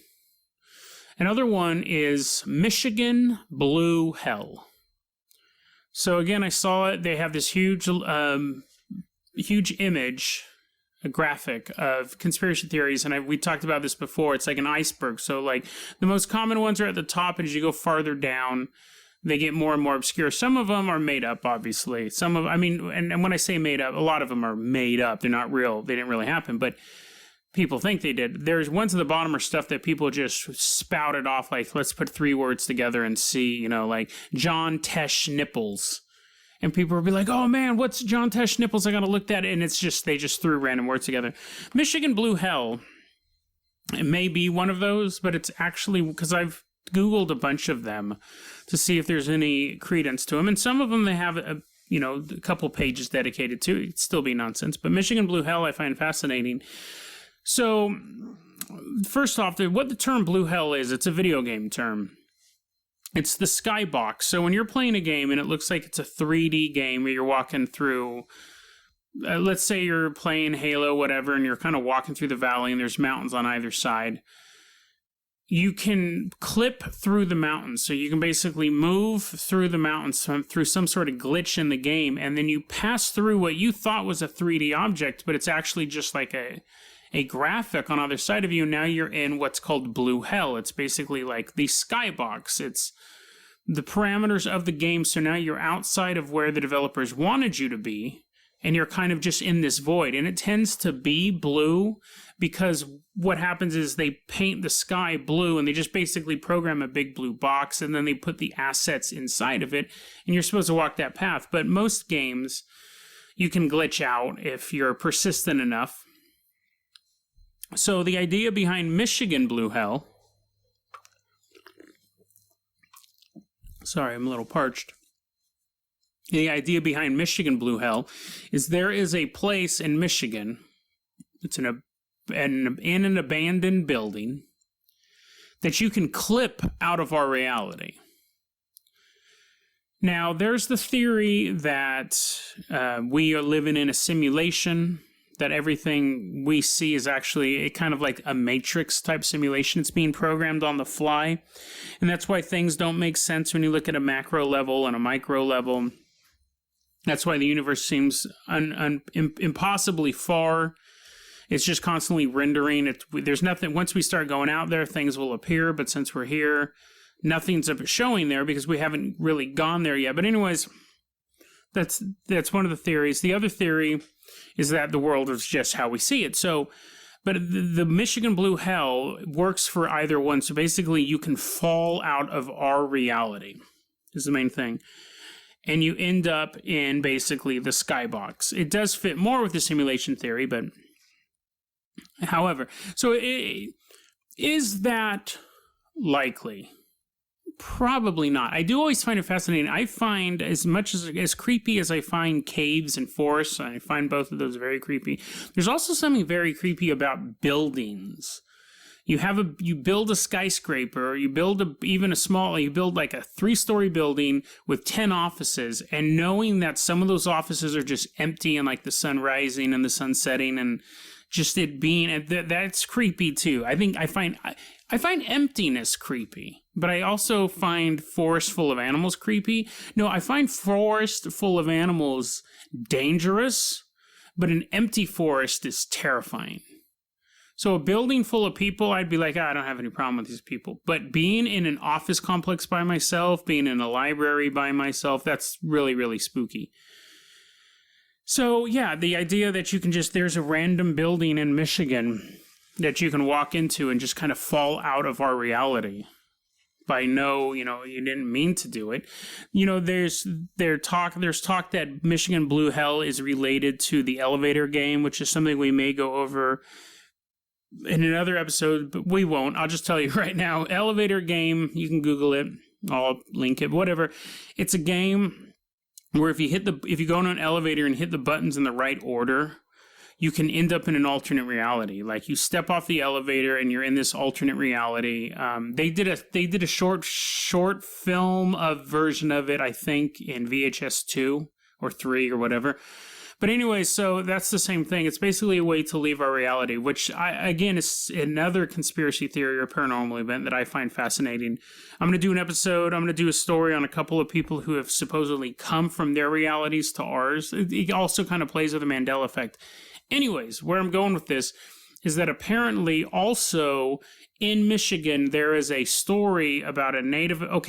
Another one is Michigan Blue Hell. So again, I saw it. They have this huge image, a graphic of conspiracy theories. And we talked about this before. It's like an iceberg. So like the most common ones are at the top, and as you go farther down, they get more and more obscure. Some of them are made up, obviously. And when I say made up, a lot of them are made up. They're not real. They didn't really happen, but people think they did. There's ones at the bottom are stuff that people just spouted off, like, let's put 3 words together and see, like John Tesh Nipples. And people will be like, oh man, what's John Tesh nipples? I gotta look at it. And it's just, they just threw random words together. Michigan Blue Hell, it may be one of those, but it's actually, because I've Googled a bunch of them to see if there's any credence to them. And some of them they have a couple pages dedicated to. It'd still be nonsense. But Michigan Blue Hell I find fascinating. So, first off, what the term Blue Hell is, it's a video game term. It's the skybox. So when you're playing a game and it looks like it's a 3D game where you're walking through, let's say you're playing Halo, whatever, and you're kind of walking through the valley and there's mountains on either side. You can clip through the mountains. So you can basically move through the mountains through some sort of glitch in the game, and then you pass through what you thought was a 3D object, but it's actually just like a graphic on either side of you. Now you're in what's called Blue Hell. It's basically like the skybox. It's the parameters of the game. So now you're outside of where the developers wanted you to be, and you're kind of just in this void. And it tends to be blue because what happens is they paint the sky blue and they just basically program a big blue box, and then they put the assets inside of it, and you're supposed to walk that path. But most games, you can glitch out if you're persistent enough. So the idea behind Michigan Blue Hell, sorry, I'm a little parched. The idea behind Michigan Blue Hell is there is a place in Michigan, it's in an abandoned building, that you can clip out of our reality. Now, there's the theory that we are living in a simulation, that everything we see is actually kind of like a Matrix type simulation. It's being programmed on the fly. And that's why things don't make sense when you look at a macro level and a micro level. That's why the universe seems impossibly far. It's just constantly rendering. There's nothing. Once we start going out there, things will appear. But since we're here, nothing's showing there because we haven't really gone there yet. But anyways, that's one of the theories. The other theory is that the world is just how we see it. So, but the Michigan Blue Hell works for either one. So basically, you can fall out of our reality is the main thing. And you end up in basically the skybox. It does fit more with the simulation theory, but however, so is that likely? Probably not. I do always find it fascinating. I find as much as creepy as I find caves and forests, I find both of those very creepy. There's also something very creepy about buildings. You build a skyscraper, or you build you build like a 3-story building with 10 offices, and knowing that some of those offices are just empty and like the sun rising and the sun setting and just it being, that's creepy too. I find emptiness creepy, but I also find forest full of animals creepy. No, I find forest full of animals dangerous, but an empty forest is terrifying. So a building full of people, I'd be like, I don't have any problem with these people. But being in an office complex by myself, being in a library by myself, that's really, really spooky. So yeah, the idea that you can there's a random building in Michigan that you can walk into and just kind of fall out of our reality by you didn't mean to do it. There's talk that Michigan Blue Hell is related to the elevator game, which is something we may go over in another episode, but we won't. I'll just tell you right now, elevator game, you can Google it. I'll link it, whatever. It's a game where if you go on an elevator and hit the buttons in the right order, you can end up in an alternate reality. Like you step off the elevator and you're in this alternate reality. They did a short film version of it, I think, in VHS 2 or 3 or whatever. But anyway, so that's the same thing. It's basically a way to leave our reality, which, again, is another conspiracy theory or paranormal event that I find fascinating. I'm going to do an episode. I'm going to do a story on a couple of people who have supposedly come from their realities to ours. It also kind of plays with the Mandela effect. Anyways, where I'm going with this is that apparently also in Michigan, there is a story about a native... No.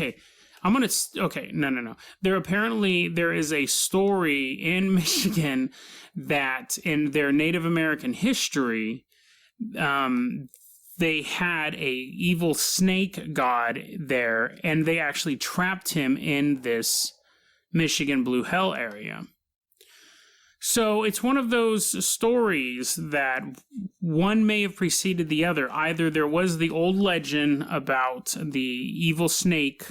There is a story in Michigan that in their Native American history, they had a evil snake god there, and they actually trapped him in this Michigan Blue Hell area. So it's one of those stories that one may have preceded the other. Either there was the old legend about the evil snake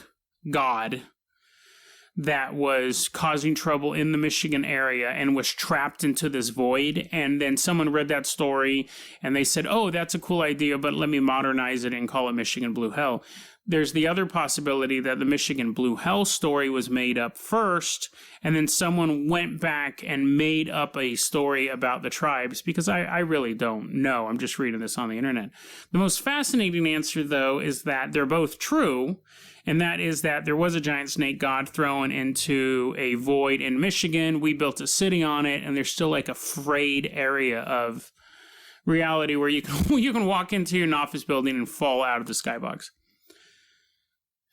god that was causing trouble in the Michigan area and was trapped into this void, and then someone read that story and they said, oh, that's a cool idea, but let me modernize it and call it Michigan Blue Hell. There's the other possibility that the Michigan Blue Hell story was made up first, and then someone went back and made up a story about the tribes, because I really don't know. I'm just reading this on the internet. The most fascinating answer, though, is that they're both true, and that is that there was a giant snake god thrown into a void in Michigan. We built a city on it, and there's still like a frayed area of reality where you can walk into an office building and fall out of the skybox.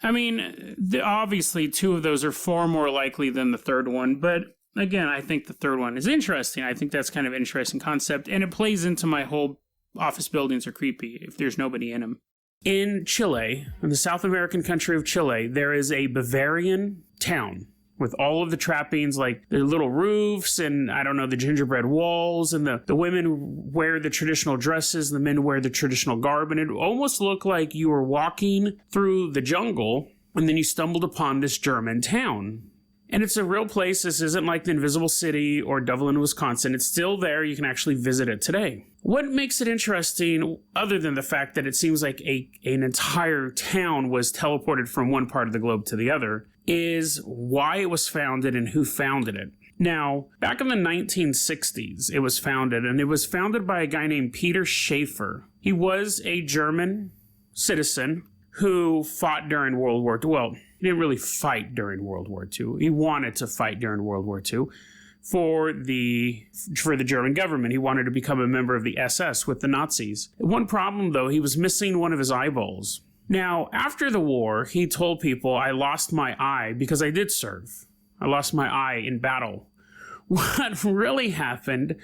I mean, obviously, two of those are far more likely than the third one, but again, I think the third one is interesting. I think that's kind of an interesting concept, and it plays into my whole office buildings are creepy if there's nobody in them. In Chile, in the South American country of Chile, there is a Bavarian town with all of the trappings, like the little roofs and, I don't know, the gingerbread walls, and the women wear the traditional dresses, the men wear the traditional garb, and it almost looked like you were walking through the jungle, and then you stumbled upon this German town. And it's a real place. This isn't like the Invisible City or Dublin, Wisconsin. It's still there. You can actually visit it today. What makes it interesting, other than the fact that it seems like an entire town was teleported from one part of the globe to the other, is why it was founded and who founded it. Now, back in the 1960s, it was founded, and it was founded by a guy named Peter Schaefer. He was a German citizen who fought during World War II. Well, he didn't really fight during World War II. He wanted to fight during World War II for the German government. He wanted to become a member of the SS with the Nazis. One problem, though, he was missing one of his eyeballs. Now, after the war, he told people, I lost my eye because I did serve. I lost my eye in battle. What really happened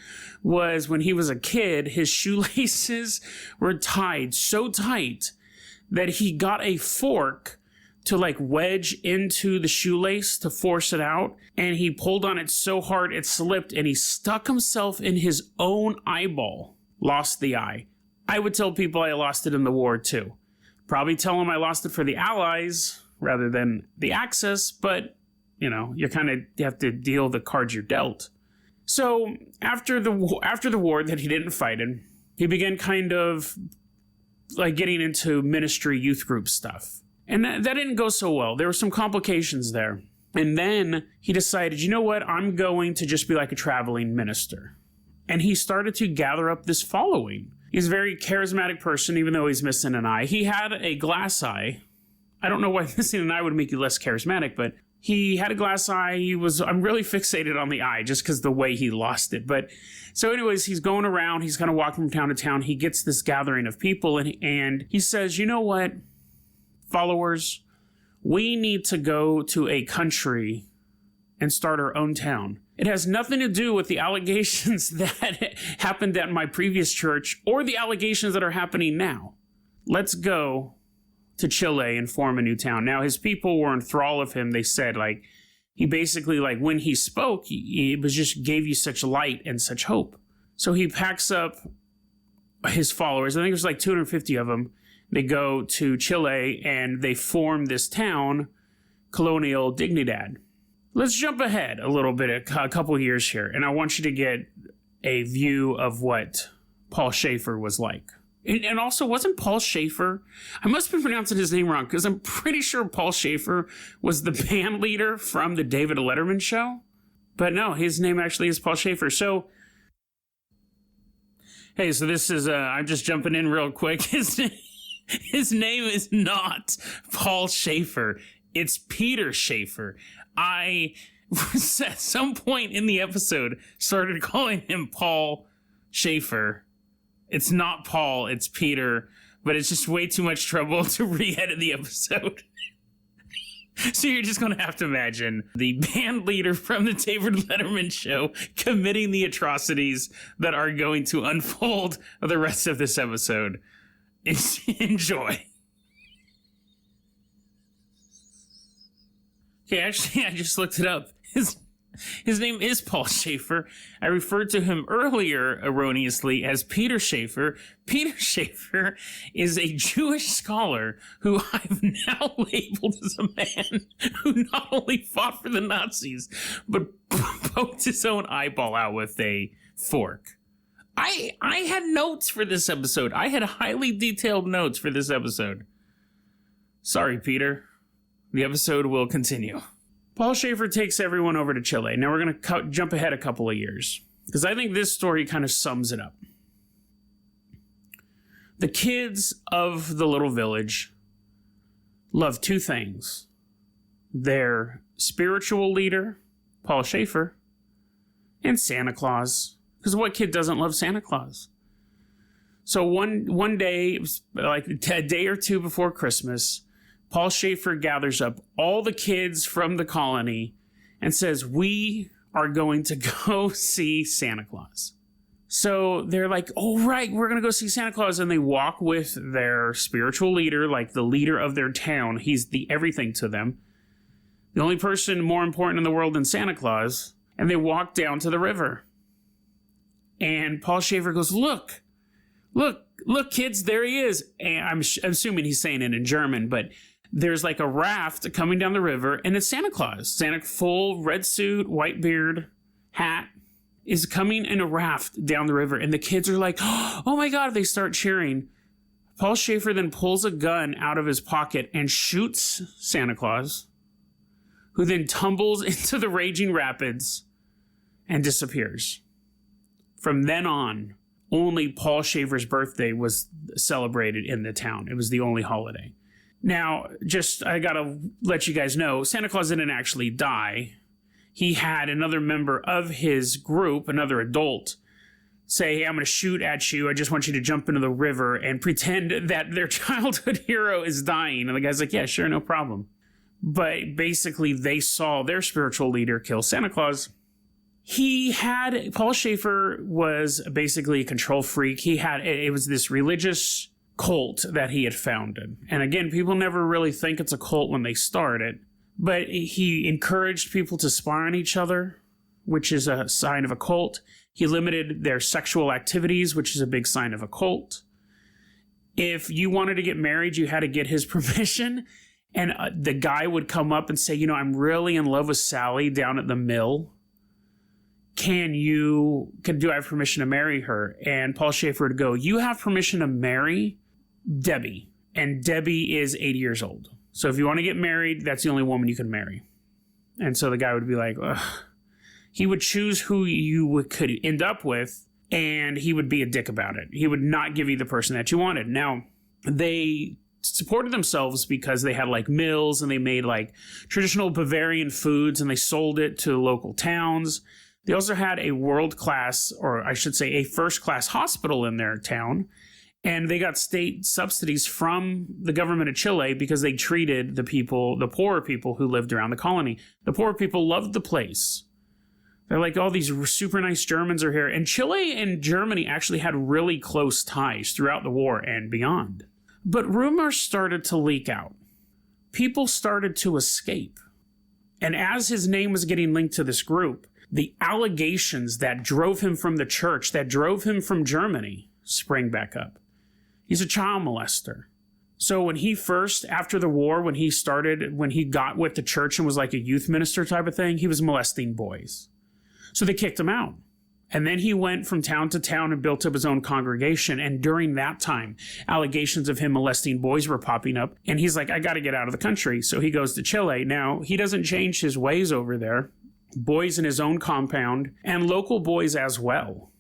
was when he was a kid, his shoelaces were tied so tight that he got a fork to like wedge into the shoelace to force it out, and he pulled on it so hard it slipped, and he stuck himself in his own eyeball. Lost the eye. I would tell people I lost it in the war too. Probably tell them I lost it for the Allies rather than the Axis, but you know, you have to deal the cards you're dealt. So after the war that he didn't fight in, he began kind of like getting into ministry youth group stuff. And that didn't go so well. There were some complications there. And then he decided, you know what? I'm going to just be like a traveling minister. And he started to gather up this following. He's a very charismatic person, even though he's missing an eye. He had a glass eye. I don't know why missing an eye would make you less charismatic, but he had a glass eye. I'm really fixated on the eye just because the way he lost it. But so anyways, he's going around. He's kind of walking from town to town. He gets this gathering of people, and he says, you know what? Followers, we need to go to a country and start our own town. It has nothing to do with the allegations that happened at my previous church or the allegations that are happening now. Let's go to Chile and form a new town. Now, his people were in thrall of him. They said, like, he basically, like, when he spoke, he was just gave you such light and such hope. So he packs up his followers. I think it was like 250 of them. They go to Chile and they form this town, Colonial Dignidad. Let's jump ahead a little bit, a couple years here, and I want you to get a view of what Paul Schaefer was like. And also, wasn't Paul Schaefer, I must be pronouncing his name wrong, because I'm pretty sure Paul Schaefer was the band leader from the David Letterman show. But no, his name actually is Paul Schaefer. So, hey, so this is, I'm just jumping in real quick. His name is not Paul Schaefer. It's Peter Schaefer. I, at some point in the episode, started calling him Paul Schaefer. It's not Paul, it's Peter, but it's just way too much trouble to re-edit the episode. So you're just going to have to imagine the band leader from the David Letterman show committing the atrocities that are going to unfold the rest of this episode. Enjoy. Okay, actually, I just looked it up. His name is Paul Schaefer. I referred to him earlier erroneously as Peter Schaefer. Peter Schaefer is a Jewish scholar who I've now labeled as a man who not only fought for the Nazis, but poked his own eyeball out with a fork. I had notes for this episode. I had highly detailed notes for this episode. Sorry, Peter. The episode will continue. Paul Schaefer takes everyone over to Chile. Now we're going to jump ahead a couple of years, because I think this story kind of sums it up. The kids of the little village love two things: their spiritual leader, Paul Schaefer, and Santa Claus. Because what kid doesn't love Santa Claus? So one day, it was like a day or two before Christmas, Paul Schaefer gathers up all the kids from the colony and says, we are going to go see Santa Claus. So they're like, oh, right, we're going to go see Santa Claus. And they walk with their spiritual leader, like the leader of their town. He's the everything to them. The only person more important in the world than Santa Claus. And they walk down to the river. And Paul Schaefer goes, look, kids, there he is. And I'm assuming he's saying it in German, but there's like a raft coming down the river, and it's Santa Claus. Santa, full red suit, white beard, hat, is coming in a raft down the river, and the kids are like, oh my God, they start cheering. Paul Schaefer then pulls a gun out of his pocket and shoots Santa Claus, who then tumbles into the raging rapids and disappears. From then on, only Paul Schaefer's birthday was celebrated in the town. It was the only holiday. Now, I gotta let you guys know, Santa Claus didn't actually die. He had another member of his group, another adult, say, hey, I'm gonna shoot at you. I just want you to jump into the river and pretend that their childhood hero is dying. And the guy's like, yeah, sure, no problem. But basically, they saw their spiritual leader kill Santa Claus. Paul Schaefer was basically a control freak. It was this religious cult that he had founded. And again, people never really think it's a cult when they start it, but he encouraged people to spy on each other, which is a sign of a cult. He limited their sexual activities, which is a big sign of a cult. If you wanted to get married, you had to get his permission. And the guy would come up and say, I'm really in love with Sally down at the mill. Do I have permission to marry her? And Paul Schaefer would go, you have permission to marry Debbie. And Debbie is 80 years old. So if you want to get married, that's the only woman you can marry. And so the guy would be like, ugh. He would choose who you could end up with, and he would be a dick about it. He would not give you the person that you wanted. Now, they supported themselves because they had like mills, and they made like traditional Bavarian foods, and they sold it to local towns. They also had a world-class, or I should say a first-class hospital in their town. And they got state subsidies from the government of Chile because they treated the poorer people who lived around the colony. The poor people loved the place. They're like, oh, these super nice Germans are here. And Chile and Germany actually had really close ties throughout the war and beyond. But rumors started to leak out. People started to escape. And as his name was getting linked to this group, the allegations that drove him from the church, that drove him from Germany, sprang back up. He's a child molester. So when he first, after the war, when he got with the church and was like a youth minister type of thing, he was molesting boys. So they kicked him out. And then he went from town to town and built up his own congregation. And during that time, allegations of him molesting boys were popping up. And he's like, I got to get out of the country. So he goes to Chile. Now, he doesn't change his ways over there. Boys in his own compound, and local boys as well,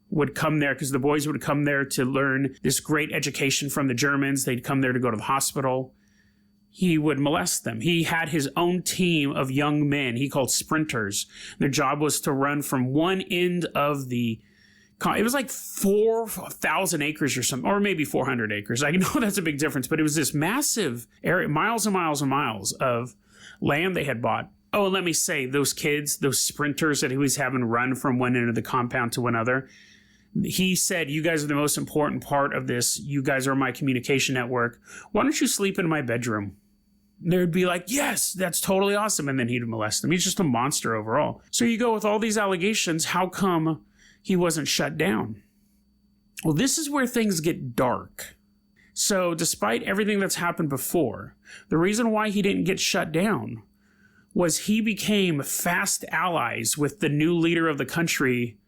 would come there because the boys would come there to learn this great education from the Germans. They'd come there to go to the hospital. He would molest them. He had his own team of young men he called sprinters. Their job was to run from one end of it was like 4,000 acres or something, or maybe 400 acres. I know that's a big difference, but it was this massive area, miles and miles and miles of land they had bought. Oh, and let me say, those kids, those sprinters that he was having run from one end of the compound to another, he said, you guys are the most important part of this. You guys are my communication network. Why don't you sleep in my bedroom? They'd be like, yes, that's totally awesome. And then he'd molest them. He's just a monster overall. So you go with all these allegations. How come he wasn't shut down? Well, this is where things get dark. So despite everything that's happened before, the reason why he didn't get shut down was he became fast allies with the new leader of the country,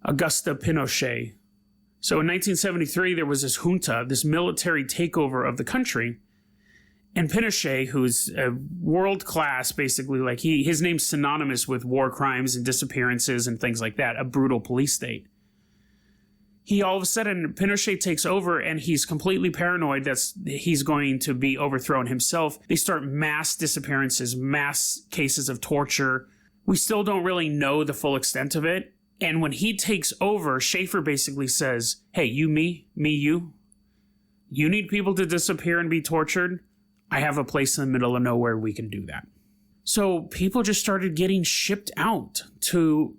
Augusto Pinochet. So in 1973, there was this junta, this military takeover of the country. And Pinochet, who's a world class, basically, like his name's synonymous with war crimes and disappearances and things like that, a brutal police state. He all of a sudden, Pinochet takes over and he's completely paranoid that he's going to be overthrown himself. They start mass disappearances, mass cases of torture. We still don't really know the full extent of it. And when he takes over, Schaefer basically says, hey, you, me, you. You need people to disappear and be tortured? I have a place in the middle of nowhere we can do that. So people just started getting shipped out to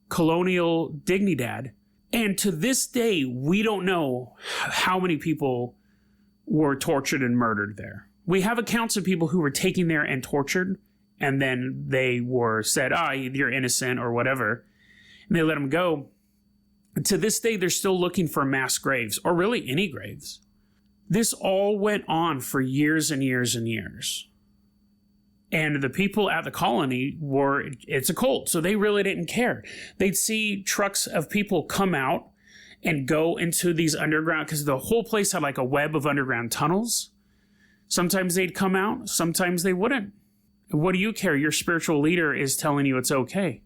colonial Dignidad. And to this day, we don't know how many people were tortured and murdered there. We have accounts of people who were taken there and tortured, and then they were said, you're innocent or whatever, and they let them go. And to this day, they're still looking for mass graves, or really any graves. This all went on for years and years and years. And the people at the colony it's a cult, so they really didn't care. They'd see trucks of people come out and go into these underground, because the whole place had like a web of underground tunnels. Sometimes they'd come out, sometimes they wouldn't. What do you care? Your spiritual leader is telling you it's okay.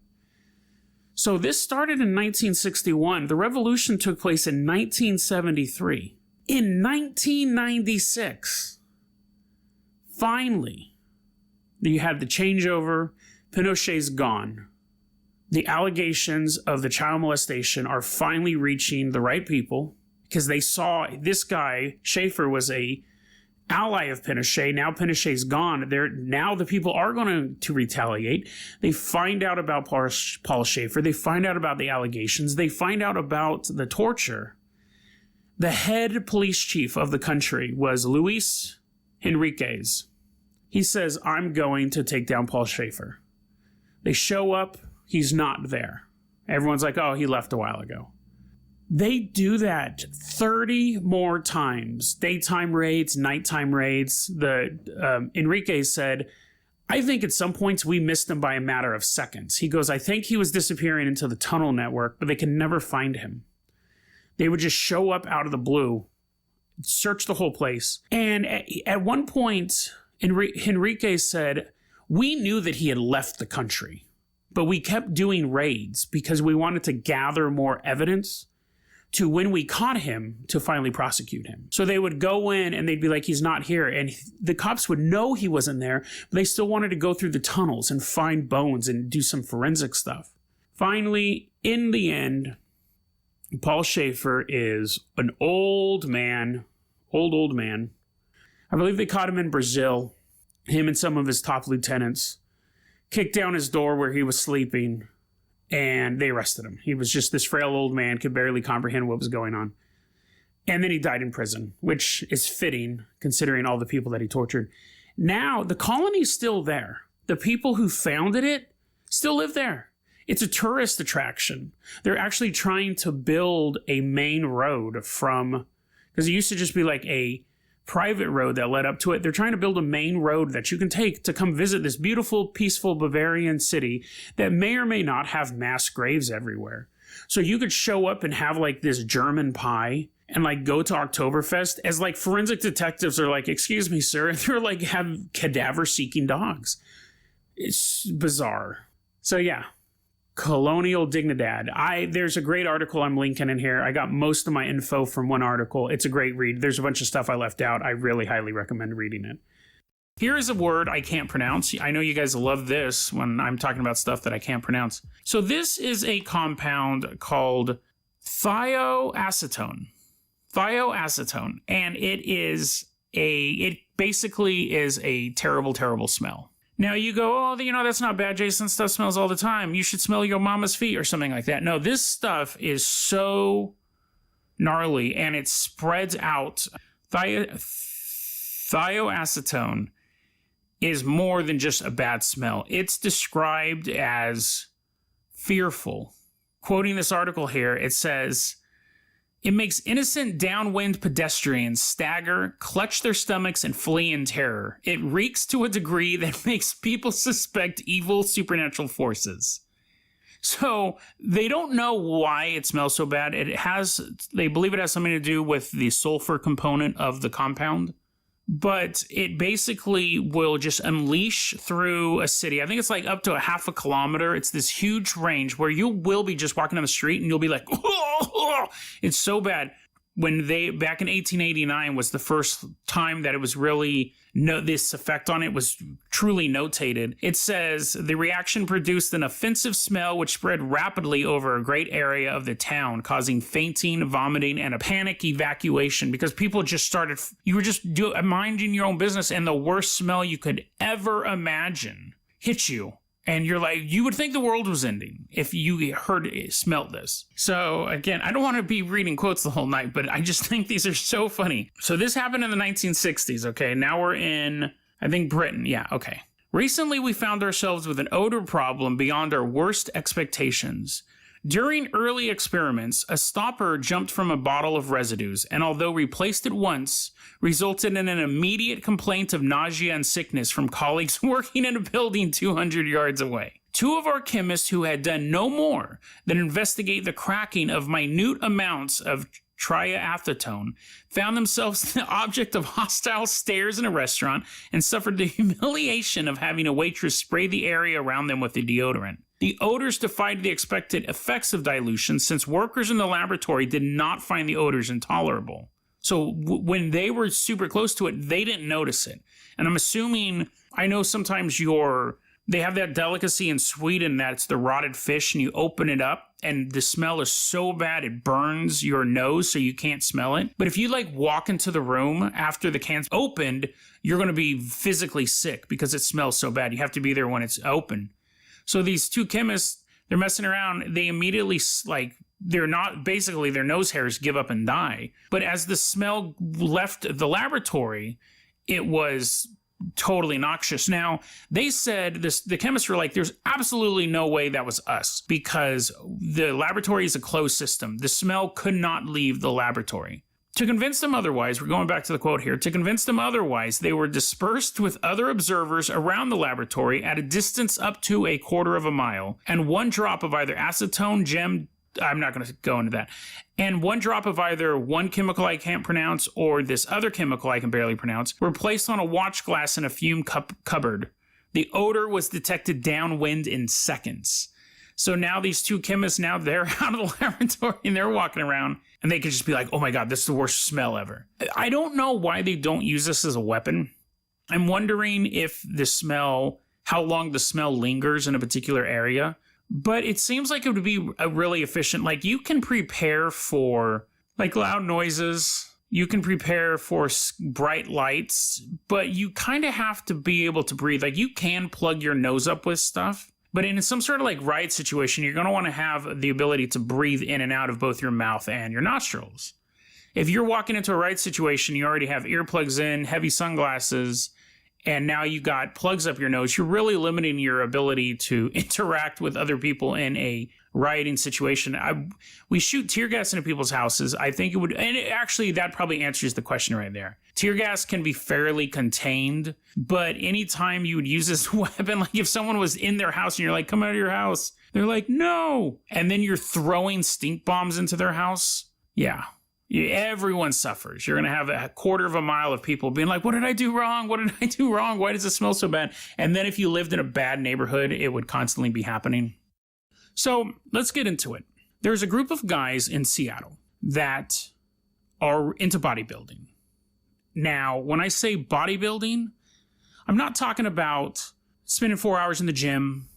So this started in 1961. The revolution took place in 1973. In 1996, finally, you had the changeover. Pinochet's gone. The allegations of the child molestation are finally reaching the right people, because they saw this guy, Schaefer, was a ally of Pinochet. Now Pinochet's gone. Now the people are going to retaliate. They find out about Paul Schaefer. They find out about the allegations. They find out about the torture. The head police chief of the country was Luis Henriquez. He says, I'm going to take down Paul Schaefer. They show up. He's not there. Everyone's like, oh, he left a while ago. They do that 30 more times. Daytime raids, nighttime raids. Enriquez said, I think at some points we missed him by a matter of seconds. He goes, I think he was disappearing into the tunnel network, but they could never find him. They would just show up out of the blue, search the whole place. And at one point, Henriquez said, we knew that he had left the country, but we kept doing raids because we wanted to gather more evidence to, when we caught him, to finally prosecute him. So they would go in and they'd be like, he's not here. And the cops would know he wasn't there, but they still wanted to go through the tunnels and find bones and do some forensic stuff. Finally, in the end, Paul Schaefer is an old man. I believe they caught him in Brazil. Him and some of his top lieutenants kicked down his door where he was sleeping, and they arrested him. He was just this frail old man, could barely comprehend what was going on. And then he died in prison, which is fitting considering all the people that he tortured. Now, the colony's still there. The people who founded it still live there. It's a tourist attraction. They're actually trying to build a main road from, because it used to just be like a private road that led up to it. They're trying to build a main road that you can take to come visit this beautiful, peaceful Bavarian city that may or may not have mass graves everywhere. So you could show up and have like this German pie and like go to Oktoberfest as like forensic detectives are like, excuse me, sir. And they're like, have cadaver-seeking dogs. It's bizarre. So yeah. Colonial Dignidad. There's a great article I'm linking in here. I got most of my info from one article. It's a great read. There's a bunch of stuff I left out. I really highly recommend reading it. Here is a word I can't pronounce. I know you guys love this when I'm talking about stuff that I can't pronounce. So this is a compound called thioacetone. Thioacetone. And it basically is a terrible, terrible smell. Now you go, that's not bad, Jason. Stuff smells all the time. You should smell your mama's feet or something like that. No, this stuff is so gnarly and it spreads out. Thioacetone is more than just a bad smell. It's described as fearful. Quoting this article here, it says, it makes innocent downwind pedestrians stagger, clutch their stomachs, and flee in terror. It reeks to a degree that makes people suspect evil supernatural forces. So they don't know why it smells so bad. They believe it has something to do with the sulfur component of the compound. But it basically will just unleash through a city. I think it's like up to a half a kilometer. It's this huge range where you will be just walking down the street and you'll be like, oh, it's so bad. When back in 1889 was the first time that it was really, this effect on it was truly notated. It says, the reaction produced an offensive smell which spread rapidly over a great area of the town, causing fainting, vomiting, and a panic evacuation because people just started, you were just minding your own business and the worst smell you could ever imagine hit you. And you're like, you would think the world was ending if you smelled this. So again, I don't want to be reading quotes the whole night, but I just think these are so funny. So this happened in the 1960s, okay? Now we're in, I think, Britain. Yeah, okay. Recently, we found ourselves with an odor problem beyond our worst expectations. During early experiments, a stopper jumped from a bottle of residues, and although replaced it once, resulted in an immediate complaint of nausea and sickness from colleagues working in a building 200 yards away. Two of our chemists who had done no more than investigate the cracking of minute amounts of triacetone found themselves the object of hostile stares in a restaurant and suffered the humiliation of having a waitress spray the area around them with the deodorant. The odors defied the expected effects of dilution since workers in the laboratory did not find the odors intolerable. So when they were super close to it, they didn't notice it. And I'm assuming, I know sometimes they have that delicacy in Sweden that's the rotted fish and you open it up and the smell is so bad it burns your nose so you can't smell it. But if you like walk into the room after the can's opened, you're going to be physically sick because it smells so bad. You have to be there when it's open. So these two chemists, they're messing around. They immediately, their nose hairs give up and die. But as the smell left the laboratory, it was totally noxious. Now, they said, the chemists were like, there's absolutely no way that was us because the laboratory is a closed system. The smell could not leave the laboratory. To convince them otherwise, we're going back to the quote here, to convince them otherwise, they were dispersed with other observers around the laboratory at a distance up to a quarter of a mile, and one drop of either acetone, I'm not going to go into that, and one drop of either one chemical I can't pronounce or this other chemical I can barely pronounce were placed on a watch glass in a fume cupboard. The odor was detected downwind in seconds. So now these two chemists, now they're out of the laboratory and they're walking around and they could just be like, oh my God, this is the worst smell ever. I don't know why they don't use this as a weapon. I'm wondering if how long the smell lingers in a particular area. But it seems like it would be a really efficient, like you can prepare for like loud noises. You can prepare for bright lights, but you kind of have to be able to breathe. Like you can plug your nose up with stuff. But in some sort of like riot situation, you're going to want to have the ability to breathe in and out of both your mouth and your nostrils. If you're walking into a riot situation, you already have earplugs in, heavy sunglasses, and now you got plugs up your nose, you're really limiting your ability to interact with other people in a rioting situation. We shoot tear gas into people's houses. I think it would, and actually that probably answers the question right there. Tear gas can be fairly contained, but anytime you would use this weapon, like if someone was in their house and you're like, come out of your house, they're like, no. And then you're throwing stink bombs into their house. Yeah. Everyone suffers. You're going to have a quarter of a mile of people being like, what did I do wrong? What did I do wrong? Why does it smell so bad? And then if you lived in a bad neighborhood, it would constantly be happening. So let's get into it. There's a group of guys in Seattle that are into bodybuilding. Now, when I say bodybuilding, I'm not talking about spending 4 hours in the gym,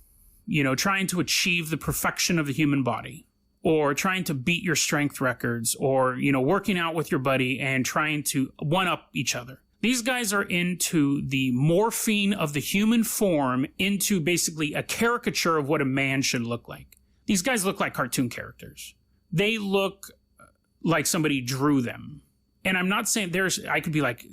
trying to achieve the perfection of the human body, or trying to beat your strength records, or, working out with your buddy and trying to one-up each other. These guys are into the morphing of the human form into basically a caricature of what a man should look like. These guys look like cartoon characters. They look like somebody drew them. And I'm not saying I could be like,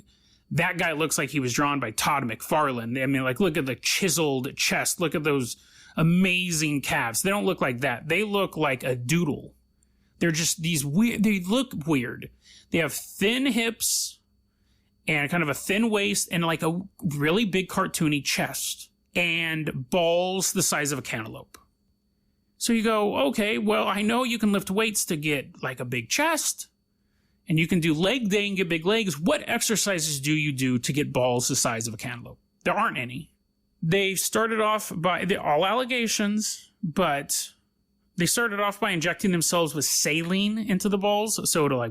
that guy looks like he was drawn by Todd McFarlane. I mean, like, look at the chiseled chest. Look at those amazing calves. They don't look like that. They look like a doodle. They're just these weird, they look weird. They have thin hips and kind of a thin waist and like a really big cartoony chest and balls the size of a cantaloupe. So you go, okay, well, I know you can lift weights to get like a big chest and you can do leg day and get big legs. What exercises do you do to get balls the size of a cantaloupe? There aren't any. They started off by, all allegations, but they started off by injecting themselves with saline into the balls so it'll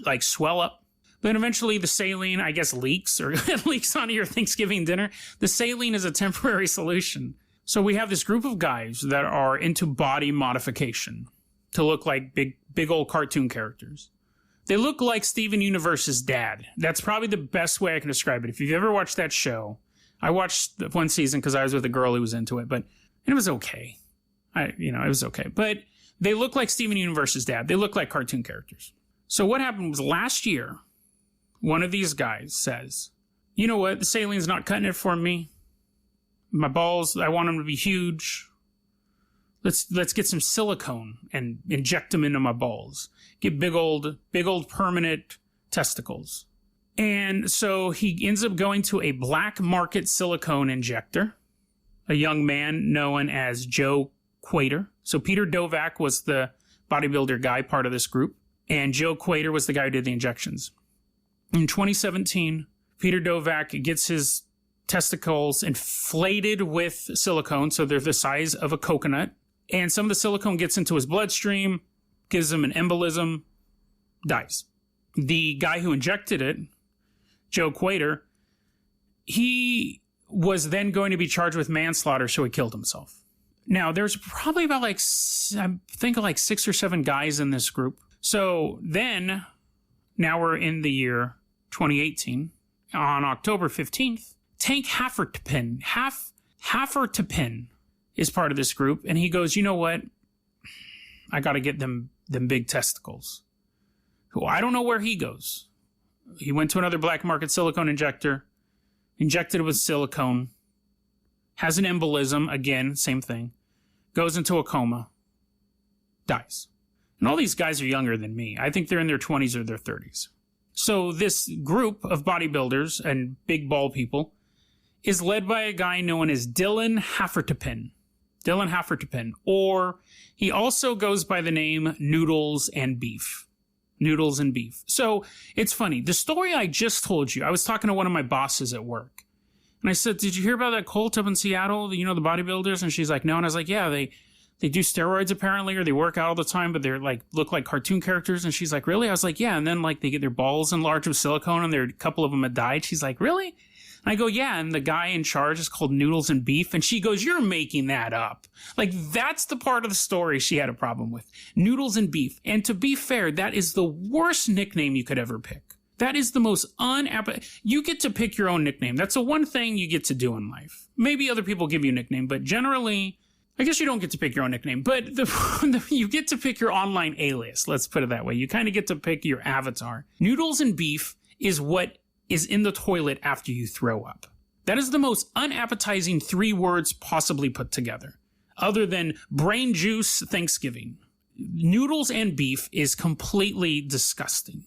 like swell up. Then eventually the saline, I guess, leaks or it leaks onto your Thanksgiving dinner. The saline is a temporary solution. So we have this group of guys that are into body modification to look like big old cartoon characters. They look like Steven Universe's dad. That's probably the best way I can describe it. If you've ever watched that show, I watched one season because I was with a girl who was into it, but it was okay. It was okay. But they look like Steven Universe's dad. They look like cartoon characters. So what happened was last year, one of these guys says, you know what? The saline's not cutting it for me. My balls, I want them to be huge. Let's get some silicone and inject them into my balls. Get big old permanent testicles. And so he ends up going to a black market silicone injector, a young man known as Joe Quater. So Peter Dovak was the bodybuilder guy, part of this group, and Joe Quater was the guy who did the injections. In 2017, Peter Dovak gets his testicles inflated with silicone, so they're the size of a coconut, and some of the silicone gets into his bloodstream, gives him an embolism, dies. The guy who injected it, Joe Quater, he was then going to be charged with manslaughter, so he killed himself. Now, there's probably about like 6 or 7 guys in this group. So then, now we're in the year 2018. On October 15th, Tank Hafertepen is part of this group, and he goes, you know what? I got to get them big testicles. Well, I don't know where he goes. He went to another black market silicone injector, injected it with silicone, has an embolism, again, same thing, goes into a coma, dies. And all these guys are younger than me. I think they're in their 20s or their 30s. So this group of bodybuilders and big ball people is led by a guy known as Dylan Hafertepen. Dylan Hafertepen. Or he also goes by the name Noodles and Beef. Noodles and Beef. So it's funny. The story I just told you, I was talking to one of my bosses at work. And I said, did you hear about that cult up in Seattle? You know, the bodybuilders? And she's like, no. And I was like, yeah, they do steroids apparently, or they work out all the time, but they're like, look like cartoon characters. And she's like, really? I was like, yeah. And then like they get their balls enlarged with silicone and a couple of them had died. She's like, really? And I go, yeah. And the guy in charge is called Noodles and Beef. And she goes, you're making that up. Like, that's the part of the story she had a problem with. Noodles and Beef. And to be fair, that is the worst nickname you could ever pick. That is the most you get to pick your own nickname. That's the one thing you get to do in life. Maybe other people give you a nickname, but generally, I guess you don't get to pick your own nickname, but you get to pick your online alias. Let's put it that way. You kind of get to pick your avatar. Noodles and Beef is what is in the toilet after you throw up. That is the most unappetizing 3 words possibly put together, other than brain juice Thanksgiving. Noodles and Beef is completely disgusting.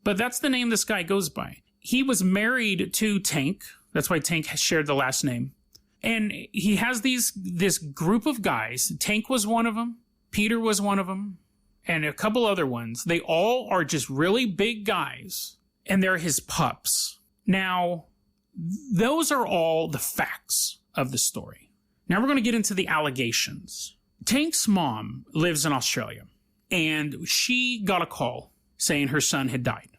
But that's the name this guy goes by. He was married to Tank. That's why Tank shared the last name. And he has this group of guys. Tank was one of them. Peter was one of them. And a couple other ones. They all are just really big guys. And they're his pups. Now, those are all the facts of the story. Now we're going to get into the allegations. Tank's mom lives in Australia. And she got a call saying her son had died.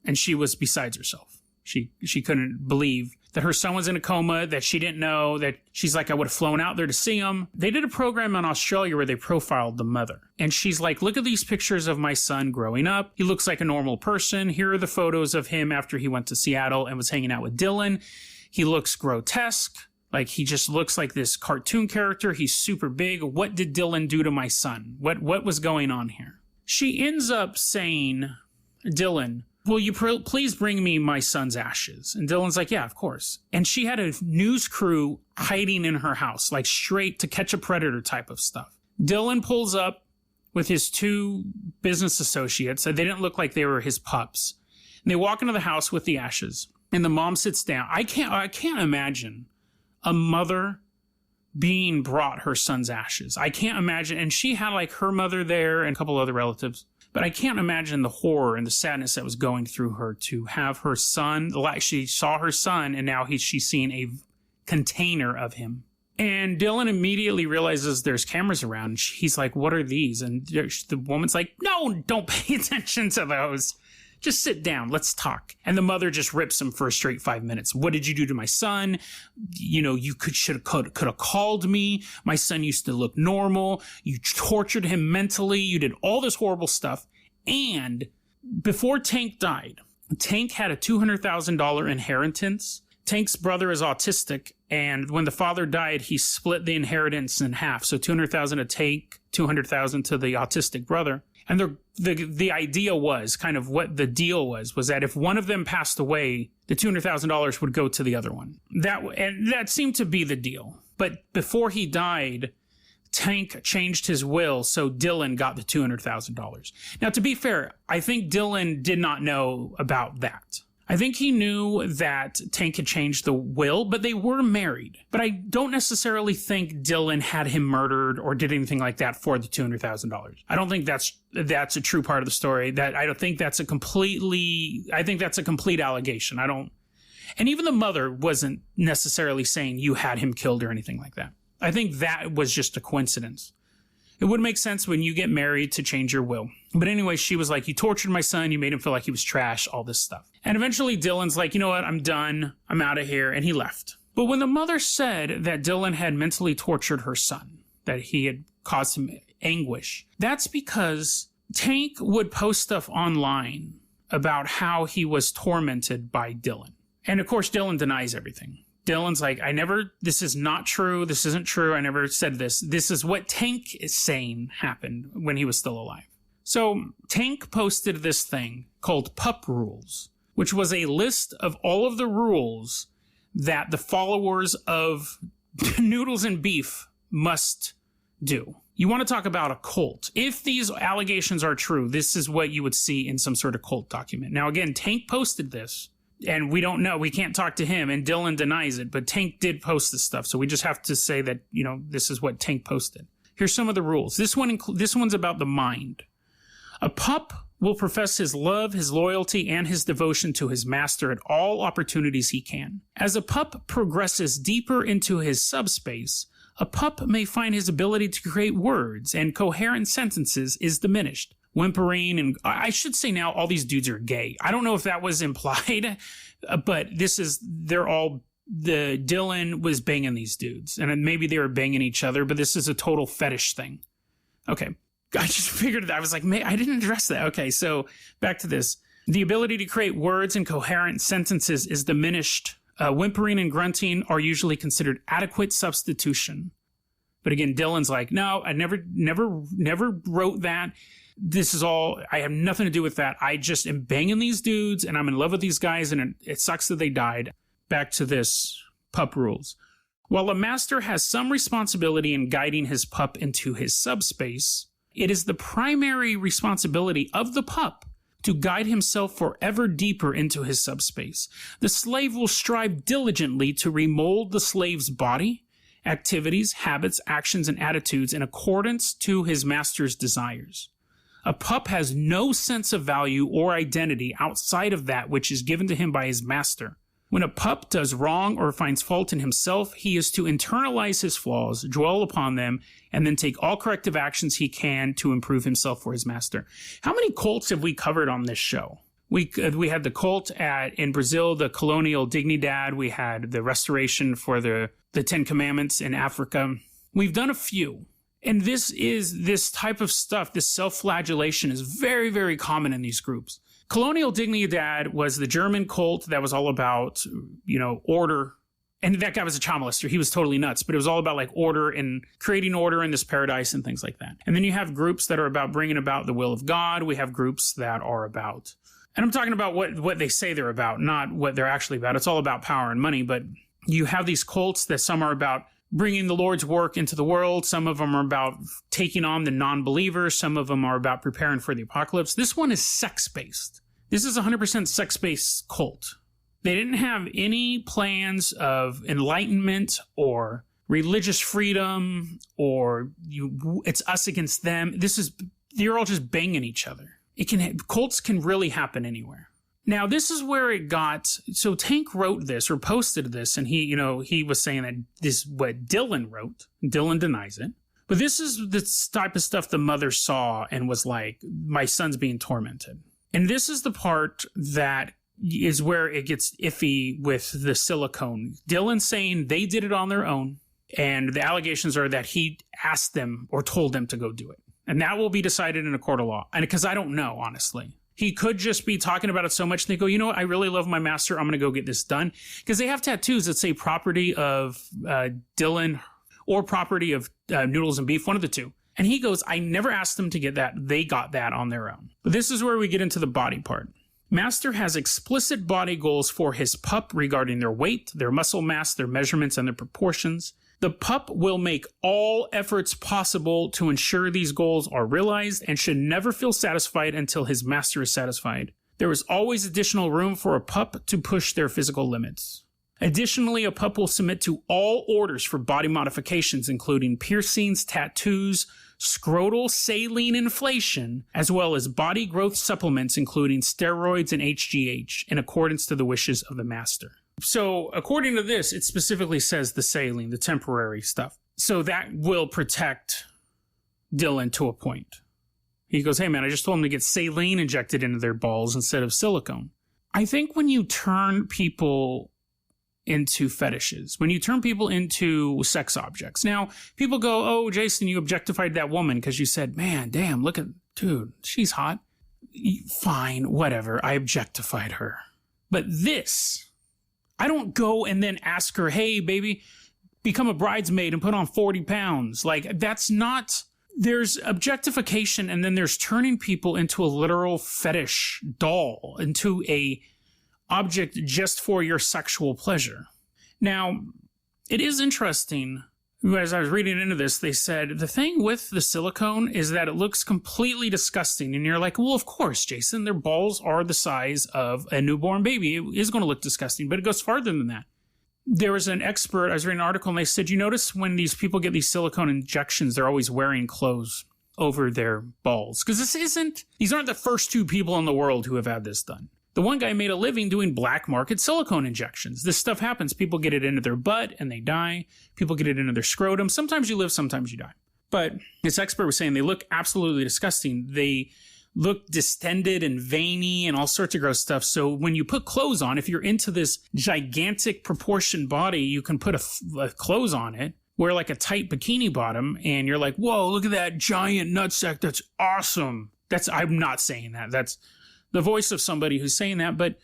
And she was besides herself. She couldn't believe that her son was in a coma, that she didn't know, that she's like, I would have flown out there to see him. They did a program in Australia where they profiled the mother. And she's like, look at these pictures of my son growing up. He looks like a normal person. Here are the photos of him after he went to Seattle and was hanging out with Dylan. He looks grotesque. Like, he just looks like this cartoon character. He's super big. What did Dylan do to my son? What was going on here? She ends up saying, Dylan, will you please bring me my son's ashes? And Dylan's like, yeah, of course. And she had a news crew hiding in her house, like straight to catch a predator type of stuff. Dylan pulls up with his 2 business associates. They didn't look like they were his pups. And they walk into the house with the ashes. And the mom sits down. I can't imagine a mother being brought her son's ashes. I can't imagine. And she had like her mother there and a couple other relatives. But I can't imagine the horror and the sadness that was going through her to have her son. She saw her son, and now she's seeing a container of him. And Dylan immediately realizes there's cameras around. He's like, what are these? And the woman's like, no, don't pay attention to those. Just sit down. Let's talk. And the mother just rips him for a straight 5 minutes. What did you do to my son? You know, you could have called me. My son used to look normal. You tortured him mentally. You did all this horrible stuff. And before Tank died, Tank had a $200,000 inheritance. Tank's brother is autistic. And when the father died, he split the inheritance in half. So $200,000 to Tank, $200,000 to the autistic brother. And the idea was, kind of what the deal was that if one of them passed away, the $200,000 would go to the other one. That seemed to be the deal. But before he died, Tank changed his will, so Dylan got the $200,000. Now, to be fair, I think Dylan did not know about that. I think he knew that Tank had changed the will, but they were married. But I don't necessarily think Dylan had him murdered or did anything like that for the $200,000. I don't think that's a true part of the story. I think that's a complete allegation. And even the mother wasn't necessarily saying you had him killed or anything like that. I think that was just a coincidence. It would make sense when you get married to change your will. But anyway, she was like, you tortured my son. You made him feel like he was trash, all this stuff. And eventually Dylan's like, you know what? I'm done. I'm out of here. And he left. But when the mother said that Dylan had mentally tortured her son, that he had caused him anguish, that's because Tank would post stuff online about how he was tormented by Dylan. And of course, Dylan denies everything. Dylan's like, this is not true. This isn't true. I never said this. This is what Tank is saying happened when he was still alive. So Tank posted this thing called Pup Rules, which was a list of all of the rules that the followers of Noodles and Beef must do. You want to talk about a cult. If these allegations are true, this is what you would see in some sort of cult document. Now, again, Tank posted this. And we don't know. We can't talk to him. And Dylan denies it. But Tank did post this stuff. So we just have to say that, this is what Tank posted. Here's some of the rules. This one's about the mind. A pup will profess his love, his loyalty, and his devotion to his master at all opportunities he can. As a pup progresses deeper into his subspace, a pup may find his ability to create words and coherent sentences is diminished. Whimpering, and I should say now all these dudes are gay. I don't know if that was implied, but Dylan was banging these dudes, and maybe they were banging each other, but this is a total fetish thing. Okay, I just figured it out. I was like, man, I didn't address that. Okay, so back to this. The ability to create words and coherent sentences is diminished. Whimpering and grunting are usually considered adequate substitution. But again, Dylan's like, no, I never wrote that. This is all, I have nothing to do with that. I just am banging these dudes and I'm in love with these guys and it sucks that they died. Back to this Pup Rules. While a master has some responsibility in guiding his pup into his subspace, it is the primary responsibility of the pup to guide himself forever deeper into his subspace. The slave will strive diligently to remold the slave's body, activities, habits, actions, and attitudes in accordance to his master's desires. A pup has no sense of value or identity outside of that which is given to him by his master. When a pup does wrong or finds fault in himself, he is to internalize his flaws, dwell upon them, and then take all corrective actions he can to improve himself for his master. How many cults have we covered on this show? We had the cult in Brazil, the Colonial Dignidad. We had the restoration for the Ten Commandments in Africa. We've done a few. And this type of stuff, this self-flagellation is very, very common in these groups. Colonial Dignidad was the German cult that was all about, order. And that guy was a child molester. He was totally nuts, but it was all about like order and creating order in this paradise and things like that. And then you have groups that are about bringing about the will of God. We have groups that are about And I'm talking about what they say they're about, not what they're actually about. It's all about power and money. But you have these cults that some are about bringing the Lord's work into the world. Some of them are about taking on the non-believers. Some of them are about preparing for the apocalypse. This one is sex-based. This is a 100% sex-based cult. They didn't have any plans of enlightenment or religious freedom or it's us against them. You're all just banging each other. Cults can really happen anywhere. Now, this is where it got, so Tank wrote this or posted this, and he was saying that this is what Dylan wrote. Dylan denies it. But this is the type of stuff the mother saw and was like, my son's being tormented. And this is the part that is where it gets iffy with the silicone. Dylan's saying they did it on their own, and the allegations are that he asked them or told them to go do it. And that will be decided in a court of law. And because I don't know, honestly. He could just be talking about it so much, they go, you know what, I really love my master, I'm going to go get this done. Because they have tattoos that say property of Dylan or property of Noodles and Beef, one of the two. And he goes, I never asked them to get that. They got that on their own. But this is where we get into the body part. Master has explicit body goals for his pup regarding their weight, their muscle mass, their measurements, and their proportions. The pup will make all efforts possible to ensure these goals are realized and should never feel satisfied until his master is satisfied. There is always additional room for a pup to push their physical limits. Additionally, a pup will submit to all orders for body modifications, including piercings, tattoos, scrotal saline inflation, as well as body growth supplements, including steroids and HGH, in accordance to the wishes of the master. So, according to this, it specifically says the saline, the temporary stuff. So that will protect Dylan to a point. He goes, hey man, I just told him to get saline injected into their balls instead of silicone. I think when you turn people into fetishes, when you turn people into sex objects. Now, people go, oh, Jason, you objectified that woman because you said, man, damn, look at, dude, she's hot. Fine, whatever, I objectified her. But this, I don't go and then ask her, hey, baby, become a bridesmaid and put on 40 pounds. Like, that's not, there's objectification and then there's turning people into a literal fetish doll, into a object just for your sexual pleasure. Now, it is interesting, as I was reading into this, they said the thing with the silicone is that it looks completely disgusting. And you're like, well, of course, Jason, their balls are the size of a newborn baby. It is going to look disgusting, but it goes farther than that. There was an expert, I was reading an article, and they said, you notice when these people get these silicone injections, they're always wearing clothes over their balls. Because these aren't the first two people in the world who have had this done. The one guy made a living doing black market silicone injections. This stuff happens. People get it into their butt and they die. People get it into their scrotum. Sometimes you live, sometimes you die. But this expert was saying they look absolutely disgusting. They look distended and veiny and all sorts of gross stuff. So when you put clothes on, if you're into this gigantic proportion body, you can put a clothes on it, wear like a tight bikini bottom, and you're like, whoa, look at that giant nutsack. That's awesome. I'm not saying that. That's the voice of somebody who's saying that, but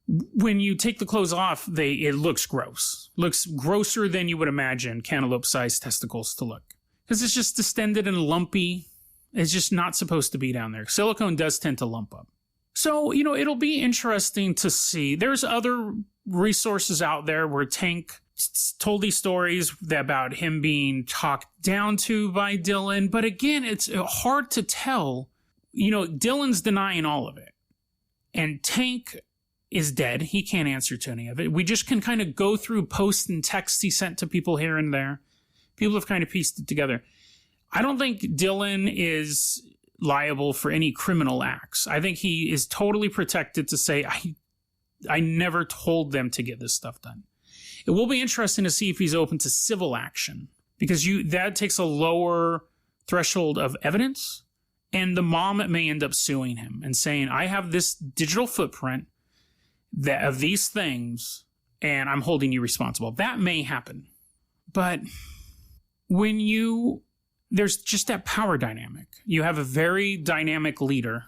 when you take the clothes off, it looks gross. Looks grosser than you would imagine cantaloupe-sized testicles to look. Because it's just distended and lumpy. It's just not supposed to be down there. Silicone does tend to lump up. So, it'll be interesting to see. There's other resources out there where Tank told these stories about him being talked down to by Dylan. But again, it's hard to tell. Dylan's denying all of it. And Tank is dead. He can't answer to any of it. We just can kind of go through posts and texts he sent to people here and there. People have kind of pieced it together. I don't think Dylan is liable for any criminal acts. I think he is totally protected to say, I never told them to get this stuff done. It will be interesting to see if he's open to civil action, because that takes a lower threshold of evidence. And the mom may end up suing him and saying, I have this digital footprint of these things, and I'm holding you responsible. That may happen. But there's just that power dynamic. You have a very dynamic leader,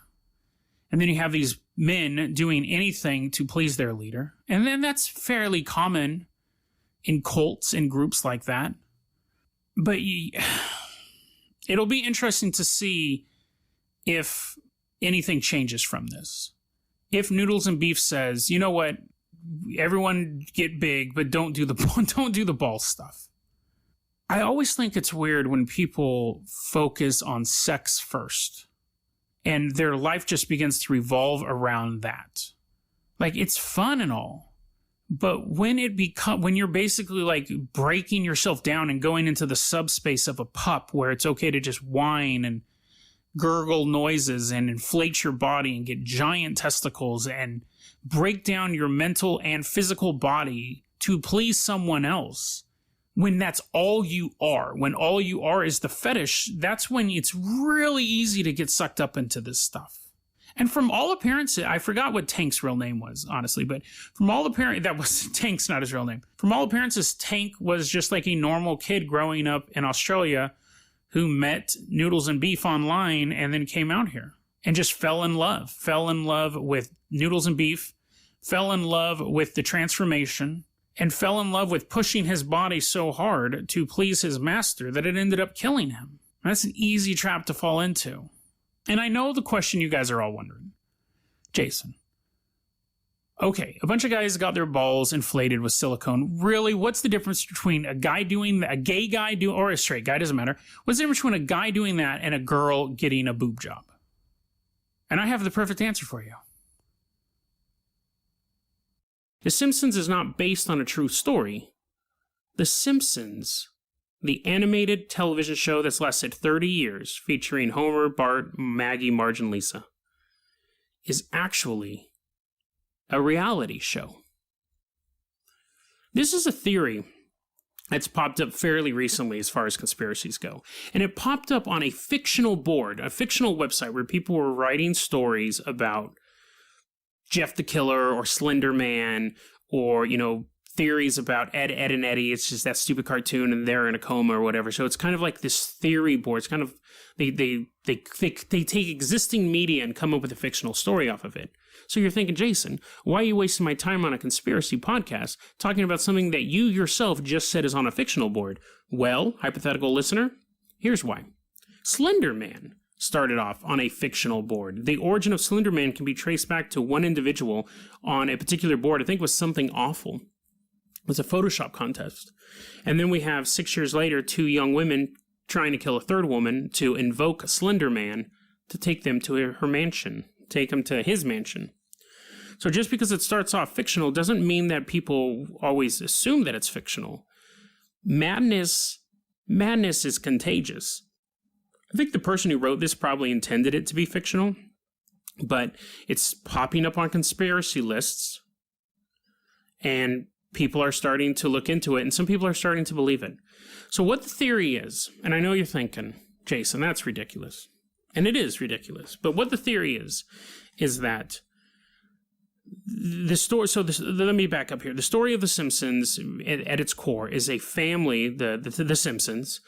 and then you have these men doing anything to please their leader. And then that's fairly common in cults and groups like that. But it'll be interesting to see if anything changes from this. if Noodles and Beef says, you know what, everyone get big, but don't do the ball stuff. I always think it's weird when people focus on sex first and their life just begins to revolve around that. Like, it's fun and all, but when you're basically like breaking yourself down and going into the subspace of a pup where it's okay to just whine and gurgle noises and inflate your body and get giant testicles and break down your mental and physical body to please someone else, when that's all you are, when all you are is the fetish, that's when it's really easy to get sucked up into this stuff. And from all appearances, I forgot what Tank's real name was, honestly, but from all appearances, that was Tank's not his real name. From all appearances, Tank was just like a normal kid growing up in Australia who met Noodles and Beef online and then came out here and just fell in love with Noodles and Beef, fell in love with the transformation, and fell in love with pushing his body so hard to please his master that it ended up killing him. That's an easy trap to fall into. And I know the question you guys are all wondering. Jason, okay, a bunch of guys got their balls inflated with silicone. Really, what's the difference between a gay guy doing, or a straight guy, doesn't matter. What's the difference between a guy doing that and a girl getting a boob job? And I have the perfect answer for you. The Simpsons is not based on a true story. The Simpsons, the animated television show that's lasted 30 years, featuring Homer, Bart, Maggie, Marge, and Lisa, is actually a reality show. This is a theory that's popped up fairly recently as far as conspiracies go. And it popped up on a fictional board, a fictional website where people were writing stories about Jeff the Killer or Slender Man or, theories about Ed, Ed and Eddie. It's just that stupid cartoon and they're in a coma or whatever. So it's kind of like this theory board. It's kind of, they take existing media and come up with a fictional story off of it. So you're thinking, Jason, why are you wasting my time on a conspiracy podcast talking about something that you yourself just said is on a fictional board? Well, hypothetical listener, here's why. Slender Man started off on a fictional board. The origin of Slender Man can be traced back to one individual on a particular board. I think it was Something Awful. It was a Photoshop contest. And then we have 6 years later, 2 young women trying to kill a third woman to invoke Slender Man to take them to her mansion, take them to his mansion. So just because it starts off fictional doesn't mean that people always assume that it's fictional. Madness is contagious. I think the person who wrote this probably intended it to be fictional, but it's popping up on conspiracy lists, and people are starting to look into it, and some people are starting to believe it. So what the theory is, and I know you're thinking, Jason, that's ridiculous. And it is ridiculous. But what the theory is that the story, let me back up here. The story of The Simpsons, at its core, is a family, the Simpsons,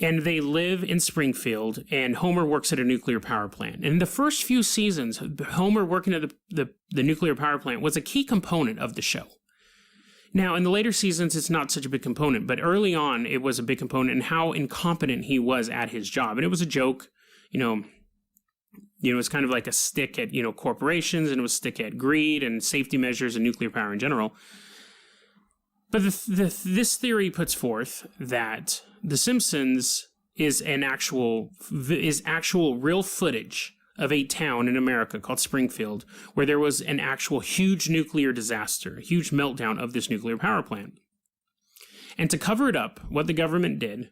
and they live in Springfield, and Homer works at a nuclear power plant. And in the first few seasons, Homer working at the nuclear power plant was a key component of the show. Now, in the later seasons, it's not such a big component, but early on, it was a big component in how incompetent he was at his job. And it was a joke, it's kind of like a stick at, corporations, and it was a stick at greed and safety measures and nuclear power in general. But this theory puts forth that The Simpsons is actual real footage of a town in America called Springfield, where there was an actual huge nuclear disaster, a huge meltdown of this nuclear power plant. And to cover it up, what the government did,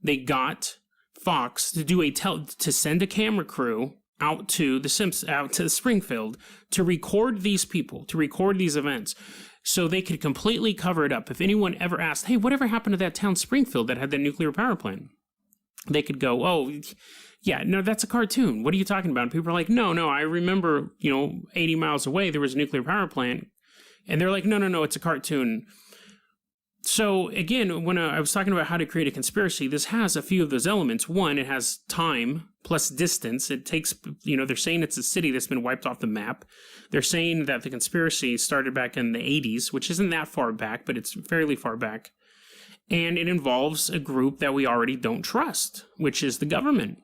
they got Fox to send a camera crew out to Springfield to record these people, to record these events, so they could completely cover it up. If anyone ever asked, hey, whatever happened to that town Springfield that had that nuclear power plant? They could go, oh, yeah, no, that's a cartoon. What are you talking about? And people are like, no, I remember, 80 miles away, there was a nuclear power plant. And they're like, no, it's a cartoon. So again, when I was talking about how to create a conspiracy, this has a few of those elements. One, it has time plus distance. It takes, they're saying it's a city that's been wiped off the map. They're saying that the conspiracy started back in the 80s, which isn't that far back, but it's fairly far back. And it involves a group that we already don't trust, which is the government.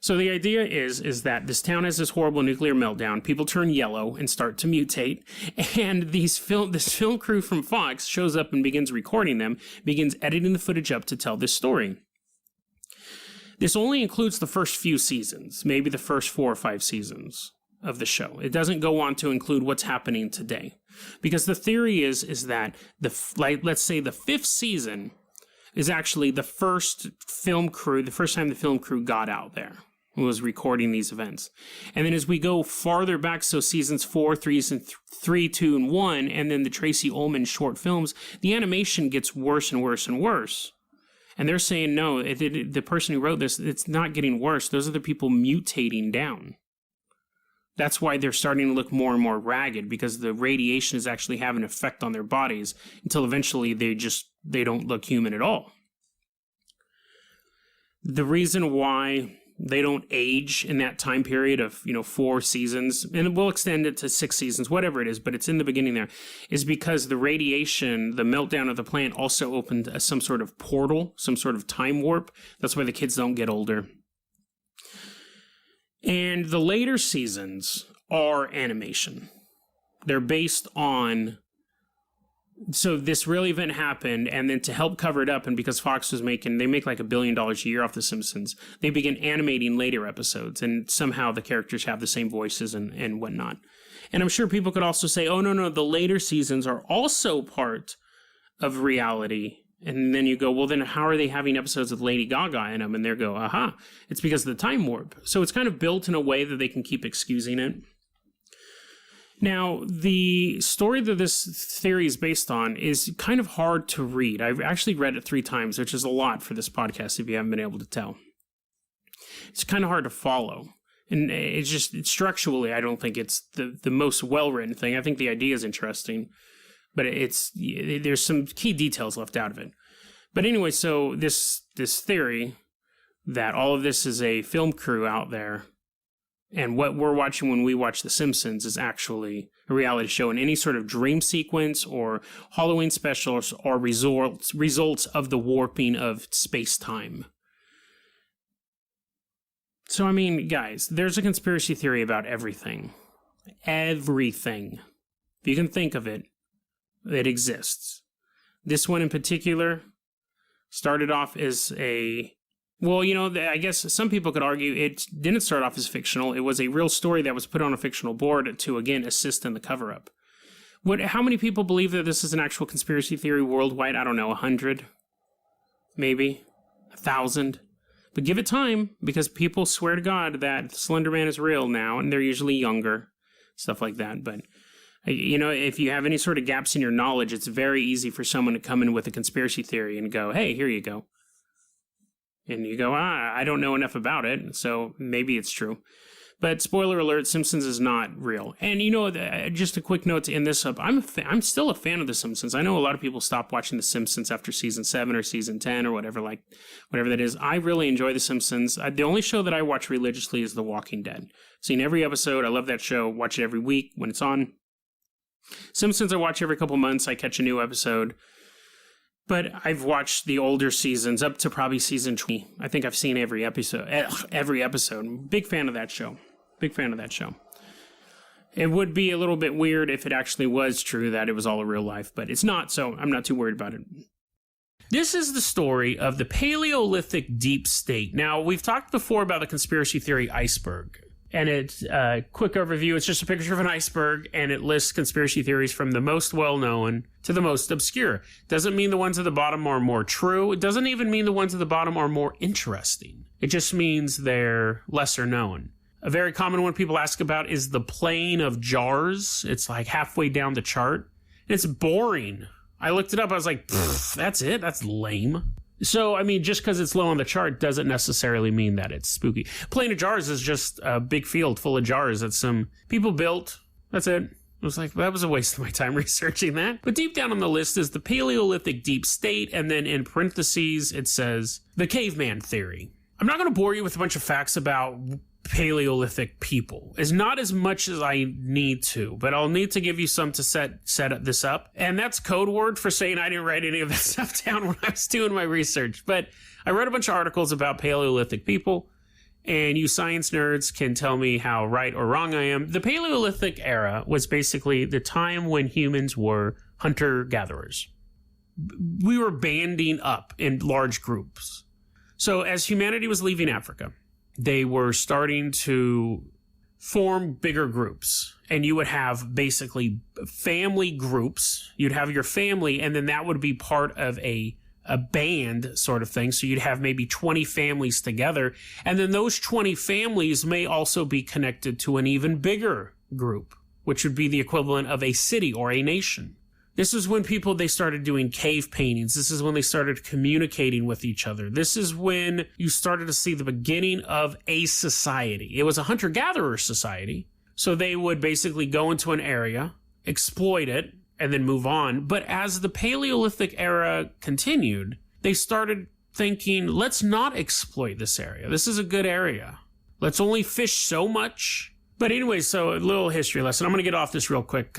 So the idea is that this town has this horrible nuclear meltdown. People turn yellow and start to mutate. And this film crew from Fox shows up and begins recording them, begins editing the footage up to tell this story. This only includes the first few seasons, maybe the first 4 or 5 seasons of the show. It doesn't go on to include what's happening today. Because the theory is that, let's say the 5th season is actually the first time the film crew got out there, was recording these events. And then as we go farther back, so seasons 4, 3, 2, and 1, and then the Tracy Ullman short films, the animation gets worse and worse and worse. And they're saying, no, the person who wrote this, it's not getting worse. Those are the people mutating down. That's why they're starting to look more and more ragged, because the radiation is actually having an effect on their bodies until eventually they don't look human at all. The reason why they don't age in that time period of 4 seasons, and we'll extend it to 6 seasons, whatever it is, but it's in the beginning there, is because the radiation, the meltdown of the plant, also opened some sort of portal, some sort of time warp. That's why the kids don't get older. And the later seasons are animation. They're based on... So this real event happened, and then to help cover it up, and because Fox was they make like $1 billion a year off The Simpsons, they began animating later episodes, and somehow the characters have the same voices and whatnot. And I'm sure people could also say, oh, no, the later seasons are also part of reality. And then you go, well, then how are they having episodes with Lady Gaga in them? And they go, aha, it's because of the time warp. So it's kind of built in a way that they can keep excusing it. Now, the story that this theory is based on is kind of hard to read. I've actually read it 3 times, which is a lot for this podcast if you haven't been able to tell. It's kind of hard to follow. And it's just, structurally, I don't think it's the most well-written thing. I think the idea is interesting, but there's some key details left out of it. But anyway, so this theory that all of this is a film crew out there, and what we're watching when we watch The Simpsons is actually a reality show, and any sort of dream sequence or Halloween specials are results of the warping of space-time. So, I mean, guys, there's a conspiracy theory about everything. Everything. If you can think of it, it exists. This one in particular started off as I guess some people could argue it didn't start off as fictional. It was a real story that was put on a fictional board to, again, assist in the cover-up. How many people believe that this is an actual conspiracy theory worldwide? I don't know, 100? Maybe? 1,000? But give it time, because people swear to God that Slender Man is real now, and they're usually younger, stuff like that. But, if you have any sort of gaps in your knowledge, it's very easy for someone to come in with a conspiracy theory and go, hey, here you go. And you go, I don't know enough about it, so maybe it's true. But spoiler alert, Simpsons is not real. And just a quick note to end this up, I'm still a fan of The Simpsons. I know a lot of people stop watching The Simpsons after season 7 or season 10 or whatever that is. I really enjoy The Simpsons. The only show that I watch religiously is The Walking Dead. Seen every episode. I love that show. Watch it every week when it's on. Simpsons I watch every couple months. I catch a new episode. But I've watched the older seasons up to probably season 20. I think I've seen every episode. Big fan of that show. It would be a little bit weird if it actually was true that it was all a real life, but it's not, so I'm not too worried about it. This is the story of the Paleolithic deep state. Now, we've talked before about the conspiracy theory iceberg. And it's a quick overview. It's just a picture of an iceberg, and it lists conspiracy theories from the most well-known to the most obscure. Doesn't mean the ones at the bottom are more true. It doesn't even mean the ones at the bottom are more interesting. It just means they're lesser known. A very common one people ask about is the plane of jars. It's like halfway down the chart. It's boring. I looked it up. I was like, that's it? That's lame. So, I mean, just because it's low on the chart doesn't necessarily mean that it's spooky. Plane of Jars is just a big field full of jars that some people built. That's it. I was like, that was a waste of my time researching that. But deep down on the list is the Paleolithic deep state, and then in parentheses it says the caveman theory. I'm not going to bore you with a bunch of facts about Paleolithic people. It's not as much as I need to, but I'll need to give you some to set this up. And that's code word for saying I didn't write any of that stuff down when I was doing my research. But I read a bunch of articles about Paleolithic people, and you science nerds can tell me how right or wrong I am. The Paleolithic era was basically the time when humans were hunter-gatherers. We were banding up in large groups. So as humanity was leaving Africa, they were starting to form bigger groups. And you would have basically family groups. You'd have your family, and then that would be part of a band sort of thing. So you'd have maybe 20 families together. And then those 20 families may also be connected to an even bigger group, which would be the equivalent of a city or a nation. This is when they started doing cave paintings. This is when they started communicating with each other. This is when you started to see the beginning of a society. It was a hunter-gatherer society. So they would basically go into an area, exploit it, and then move on. But as the Paleolithic era continued, they started thinking, let's not exploit this area. This is a good area. Let's only fish so much. But anyway, so a little history lesson. I'm going to get off this real quick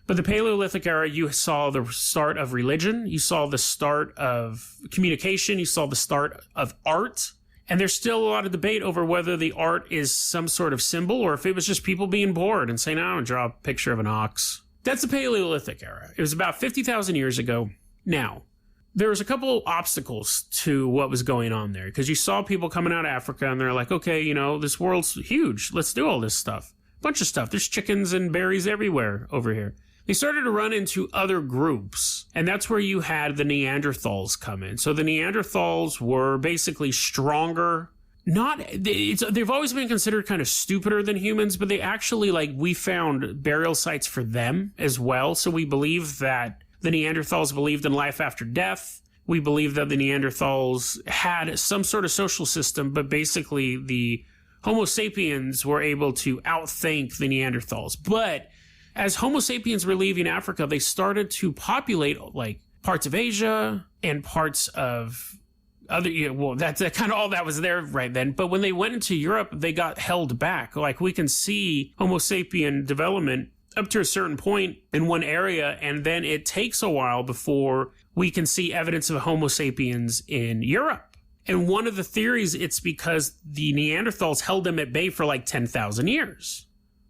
but the Paleolithic era, you saw the start of religion. You saw the start of communication. You saw the start of art. And there's still a lot of debate over whether the art is some sort of symbol or if it was just people being bored and saying, I'm going to draw a picture of an ox. That's the Paleolithic era. It was about 50,000 years ago. Now, there was a couple obstacles to what was going on there because you saw people coming out of Africa and they're like, okay, this world's huge. Let's do all this stuff. Bunch of stuff. There's chickens and berries everywhere over here. They started to run into other groups, and that's where you had the Neanderthals come in. So the Neanderthals were basically stronger. They've always been considered kind of stupider than humans, but they actually, we found burial sites for them as well. So we believe that the Neanderthals believed in life after death. We believe that the Neanderthals had some sort of social system, but basically the Homo sapiens were able to outthink the Neanderthals. But as Homo sapiens were leaving Africa, they started to populate parts of Asia and parts of that's kind of all that was there right then. But when they went into Europe, they got held back. We can see Homo sapien development up to a certain point in one area, and then it takes a while before we can see evidence of Homo sapiens in Europe. And one of the theories, it's because the Neanderthals held them at bay for 10,000 years.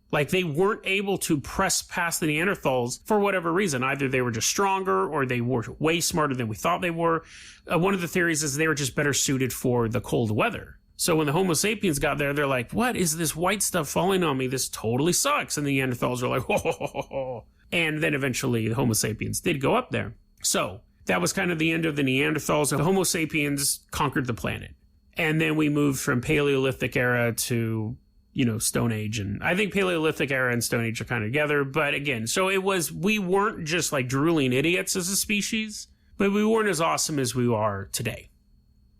They weren't able to press past the Neanderthals for whatever reason. Either they were just stronger or they were way smarter than we thought they were. One of the theories is they were just better suited for the cold weather. So when the Homo sapiens got there, they're like, what is this white stuff falling on me? This totally sucks. And the Neanderthals are like, ho, ho, ho, ho, ho. And then eventually the Homo sapiens did go up there. So that was kind of the end of the Neanderthals. The Homo sapiens conquered the planet. And then we moved from Paleolithic era to Stone Age. And I think Paleolithic era and Stone Age are kind of together. But again, so we weren't just drooling idiots as a species, but we weren't as awesome as we are today.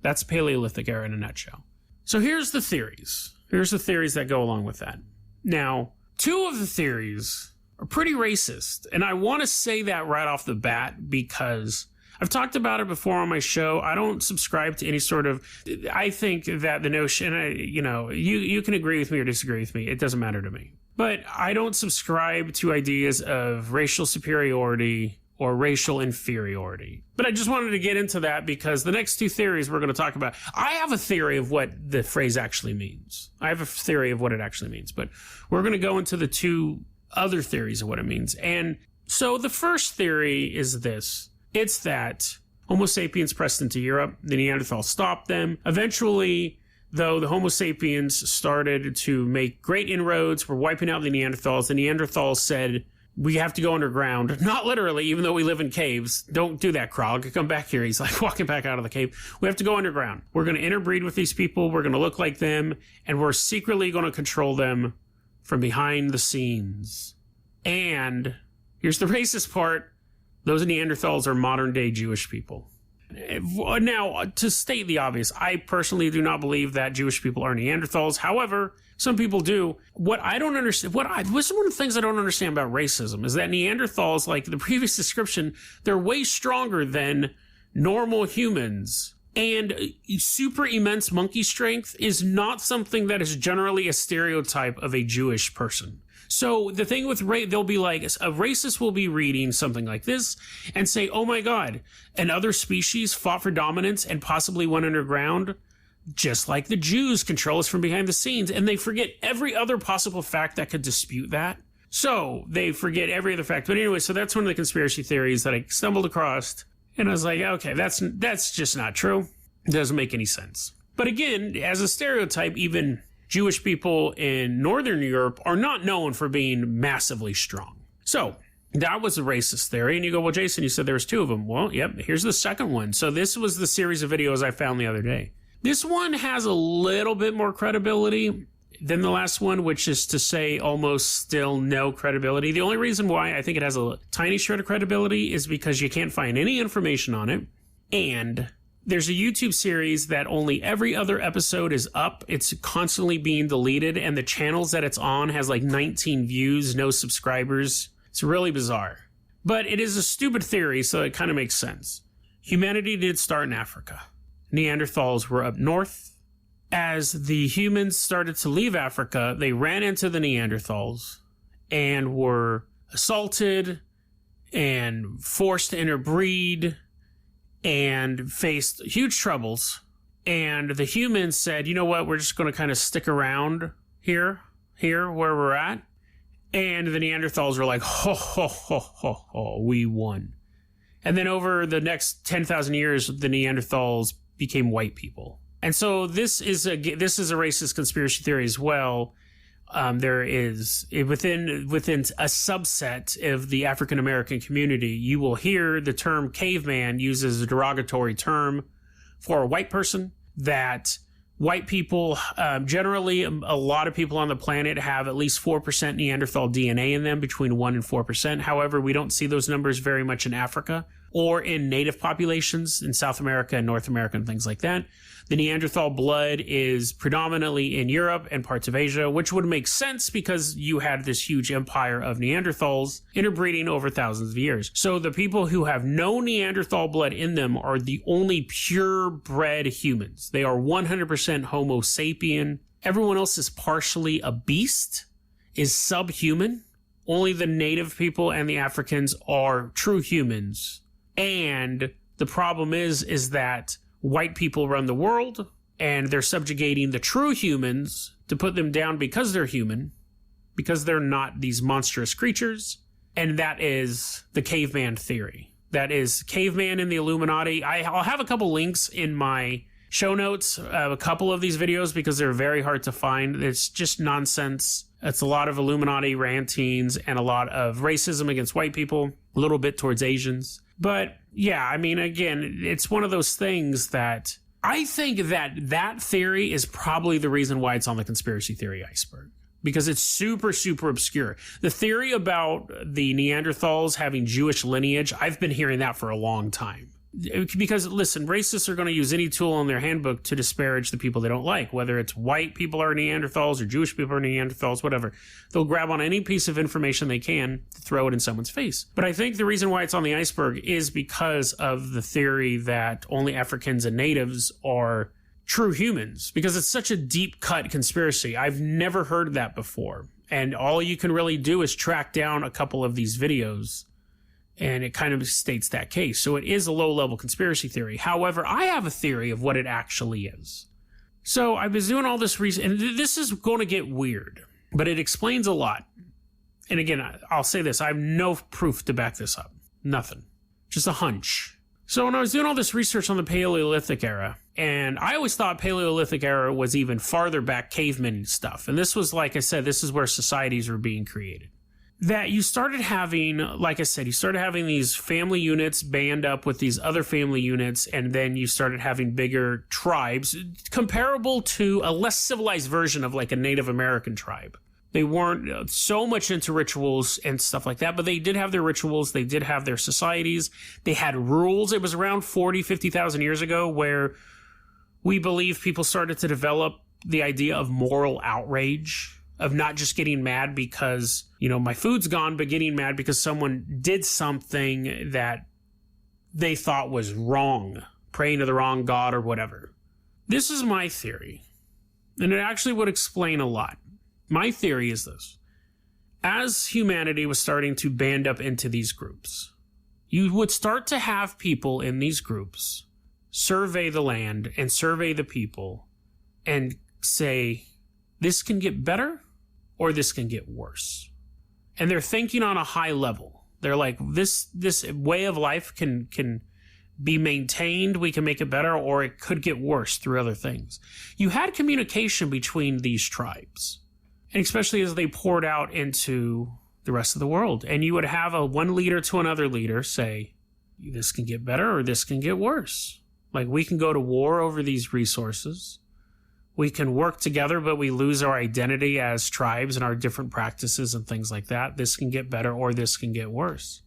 That's Paleolithic era in a nutshell. So here's the theories. Here's the theories that go along with that. Now, two of the theories are pretty racist. And I want to say that right off the bat because I've talked about it before on my show. I don't subscribe to any sort of, I think that the notion, you can agree with me or disagree with me. It doesn't matter to me. But I don't subscribe to ideas of racial superiority or racial inferiority. But I just wanted to get into that because the next two theories we're going to talk about, I have a theory of what the phrase actually means. I have a theory of what it actually means, but we're going to go into the two other theories of what it means. And so the first theory is this. It's that Homo sapiens pressed into Europe, the Neanderthals stopped them. Eventually, though, the Homo sapiens started to make great inroads. We're wiping out the Neanderthals. The Neanderthals said, we have to go underground. Not literally, even though we live in caves. Don't do that, Krog. Come back here. He's walking back out of the cave. We have to go underground. We're going to interbreed with these people. We're going to look like them. And we're secretly going to control them from behind the scenes. And here's the racist part. Those Neanderthals are modern-day Jewish people. Now, to state the obvious, I personally do not believe that Jewish people are Neanderthals. However, some people do. What I don't understand, what's one of the things I don't understand about racism is that Neanderthals, like the previous description, they're way stronger than normal humans. And super immense monkey strength is not something that is generally a stereotype of a Jewish person. So the thing with they'll be like, a racist will be reading something like this and say, oh my God, another species fought for dominance and possibly went underground. just like the Jews control us from behind the scenes, and they forget every other possible fact that could dispute that. So they forget every other fact. But anyway, so that's one of the conspiracy theories that I stumbled across, and I was like, okay, that's just not true. It doesn't make any sense. But again, as a stereotype, even Jewish people in Northern Europe are not known for being massively strong. So that was a racist theory. And you go, well, Jason, you said there was 2 of them. Well, yep, here's the second one. So this was the series of videos I found the other day. This one has a little bit more credibility than the last one, which is to say almost still no credibility. The only reason why I think it has a tiny shred of credibility is because you can't find any information on it. And there's a YouTube series that only every other episode is up. It's constantly being deleted, and the channels that it's on has like 19 views, no subscribers. It's really bizarre. But it is a stupid theory, so it kind of makes sense. Humanity did start in Africa. Neanderthals were up north. As the humans started to leave Africa, they ran into the Neanderthals and were assaulted and forced to interbreed and faced huge troubles. And the humans said, you know what, we're just going to kind of stick around here where we're at. And the Neanderthals were like, ho, ho, ho, ho, ho, we won. And then over the next 10,000 years, the Neanderthals became white people. And so this is a racist conspiracy theory as well. There is within a subset of the African American community, you will hear the term caveman used as a derogatory term for a white person. That white people, generally, a lot of people on the planet have at least 4% Neanderthal DNA in them, between 1% and 4%. However, we don't see those numbers very much in Africa or in native populations in South America and North America and things like that. The Neanderthal blood is predominantly in Europe and parts of Asia, which would make sense because you had this huge empire of Neanderthals interbreeding over thousands of years. So the people who have no Neanderthal blood in them are the only purebred humans. They are 100% Homo sapien. Everyone else is partially a beast, is subhuman. Only the native people and the Africans are true humans. And the problem is that white people run the world, and they're subjugating the true humans to put them down because they're human, because they're not these monstrous creatures. And that is the caveman theory. That is caveman in the Illuminati. I'll have a couple links in my show notes, a couple of these videos, because they're very hard to find. It's just nonsense. It's a lot of Illuminati rantings and a lot of racism against white people, a little bit towards Asians. But yeah, I mean, again, it's one of those things that I think that theory is probably the reason why it's on the conspiracy theory iceberg, because it's super, super obscure. The theory about the Neanderthals having Jewish lineage, I've been hearing that for a long time. Because, listen, racists are going to use any tool in their handbook to disparage the people they don't like, whether it's white people are Neanderthals or Jewish people are Neanderthals, whatever. They'll grab on any piece of information they can to throw it in someone's face. But I think the reason why it's on the iceberg is because of the theory that only Africans and natives are true humans, because it's such a deep-cut conspiracy. I've never heard that before. And all you can really do is track down a couple of these videos, and it kind of states that case. So it is a low-level conspiracy theory. However, I have a theory of what it actually is. So I was doing all this research, and this is going to get weird, but it explains a lot. And again, I'll say this. I have no proof to back this up. Nothing. Just a hunch. So when I was doing all this research on the Paleolithic era, and I always thought Paleolithic era was even farther back, caveman stuff. And this was, like I said, this is where societies were being created. That you started having, like I said, you started having these family units band up with these other family units, and then you started having bigger tribes, comparable to a less civilized version of like a Native American tribe. They weren't so much into rituals and stuff like that, but they did have their rituals. They did have their societies. They had rules. It was around 40, 50,000 years ago where we believe people started to develop the idea of moral outrage, of not just getting mad because, you know, my food's gone, but getting mad because someone did something that they thought was wrong, praying to the wrong god or whatever. This is my theory, and it actually would explain a lot. My theory is this. As humanity was starting to band up into these groups, you would start to have people in these groups survey the land and survey the people and say, this can get better or this can get worse. And they're thinking on a high level. They're like, this way of life can be maintained, we can make it better, or it could get worse through other things. You had communication between these tribes, and especially as they poured out into the rest of the world. And you would have one leader to another leader say, this can get better or this can get worse. Like, we can go to war over these resources. We can work together, but we lose our identity as tribes and our different practices and things like that. This can get better or this can get worse.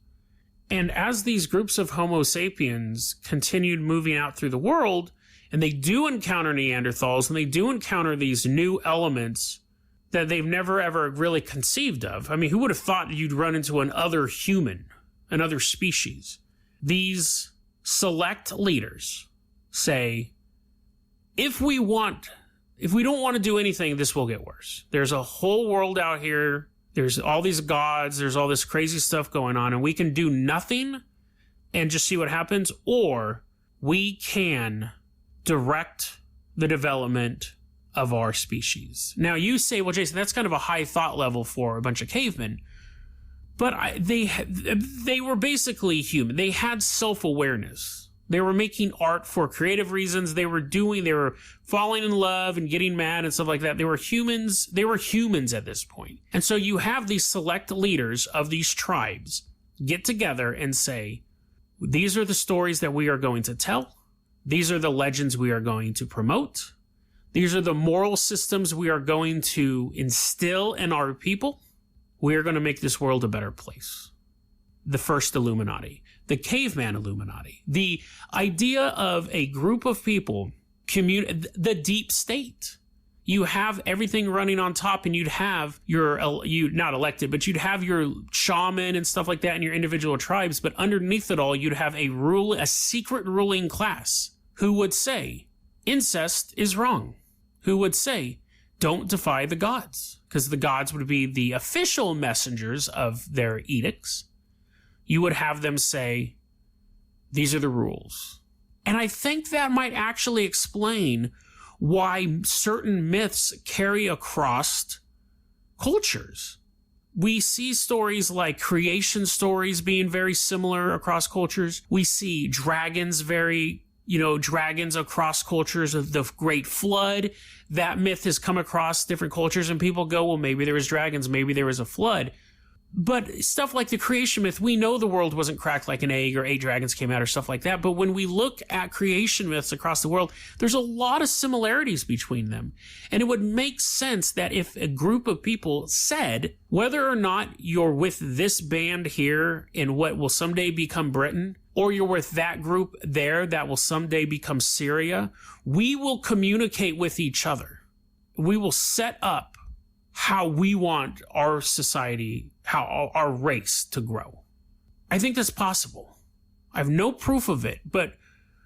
And as these groups of Homo sapiens continued moving out through the world, and they do encounter Neanderthals, and they do encounter these new elements that they've never ever really conceived of. I mean, who would have thought you'd run into another human, another species? These select leaders say, if we don't want to do anything, this will get worse. There's a whole world out here. There's all these gods. There's all this crazy stuff going on, and we can do nothing and just see what happens, or we can direct the development of our species. Now, you say, well, Jason, that's kind of a high thought level for a bunch of cavemen, but they were basically human. They had self-awareness. They were making art for creative reasons. They were falling in love and getting mad and stuff like that. They were humans. They were humans at this point. And so you have these select leaders of these tribes get together and say, these are the stories that we are going to tell. These are the legends we are going to promote. These are the moral systems we are going to instill in our people. We are going to make this world a better place. The first Illuminati. The caveman Illuminati, the idea of a group of people, the deep state. You have everything running on top, and you'd have not elected, but you'd have your shaman and stuff like that in your individual tribes. But underneath it all, you'd have a secret ruling class who would say incest is wrong, who would say don't defy the gods, because the gods would be the official messengers of their edicts. You would have them say, these are the rules. And I think that might actually explain why certain myths carry across cultures. We see stories like creation stories being very similar across cultures. We see dragons dragons across cultures of the Great Flood. That myth has come across different cultures, and people go, well, maybe there was dragons, maybe there was a flood. But stuff like the creation myth, we know the world wasn't cracked like an egg or 8 dragons came out or stuff like that. But when we look at creation myths across the world, there's a lot of similarities between them. And it would make sense that if a group of people said, whether or not you're with this band here in what will someday become Britain, or you're with that group there that will someday become Syria, we will communicate with each other. We will set up how we want our society, how our race to grow. I think that's possible. I have no proof of it, but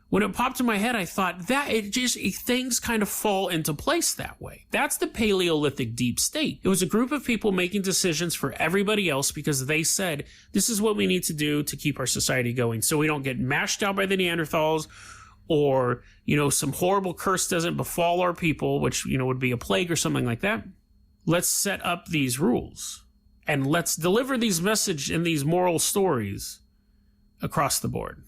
when it popped in my head, I thought things kind of fall into place that way. That's the Paleolithic deep state. It was a group of people making decisions for everybody else because they said, this is what we need to do to keep our society going so we don't get mashed out by the Neanderthals, or, some horrible curse doesn't befall our people, which, would be a plague or something like that. Let's set up these rules and let's deliver these messages and these moral stories across the board.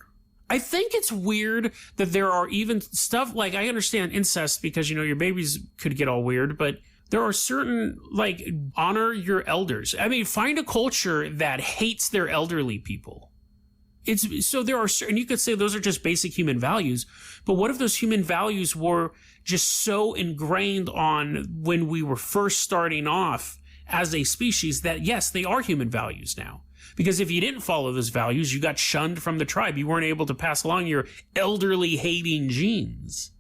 I think it's weird that there are even stuff like, I understand incest because, your babies could get all weird, but there are certain, honor your elders. I mean, find a culture that hates their elderly people. So there are certain, you could say those are just basic human values, but what if those human values were just so ingrained on when we were first starting off as a species that, yes, they are human values now. Because if you didn't follow those values, you got shunned from the tribe. You weren't able to pass along your elderly hating genes.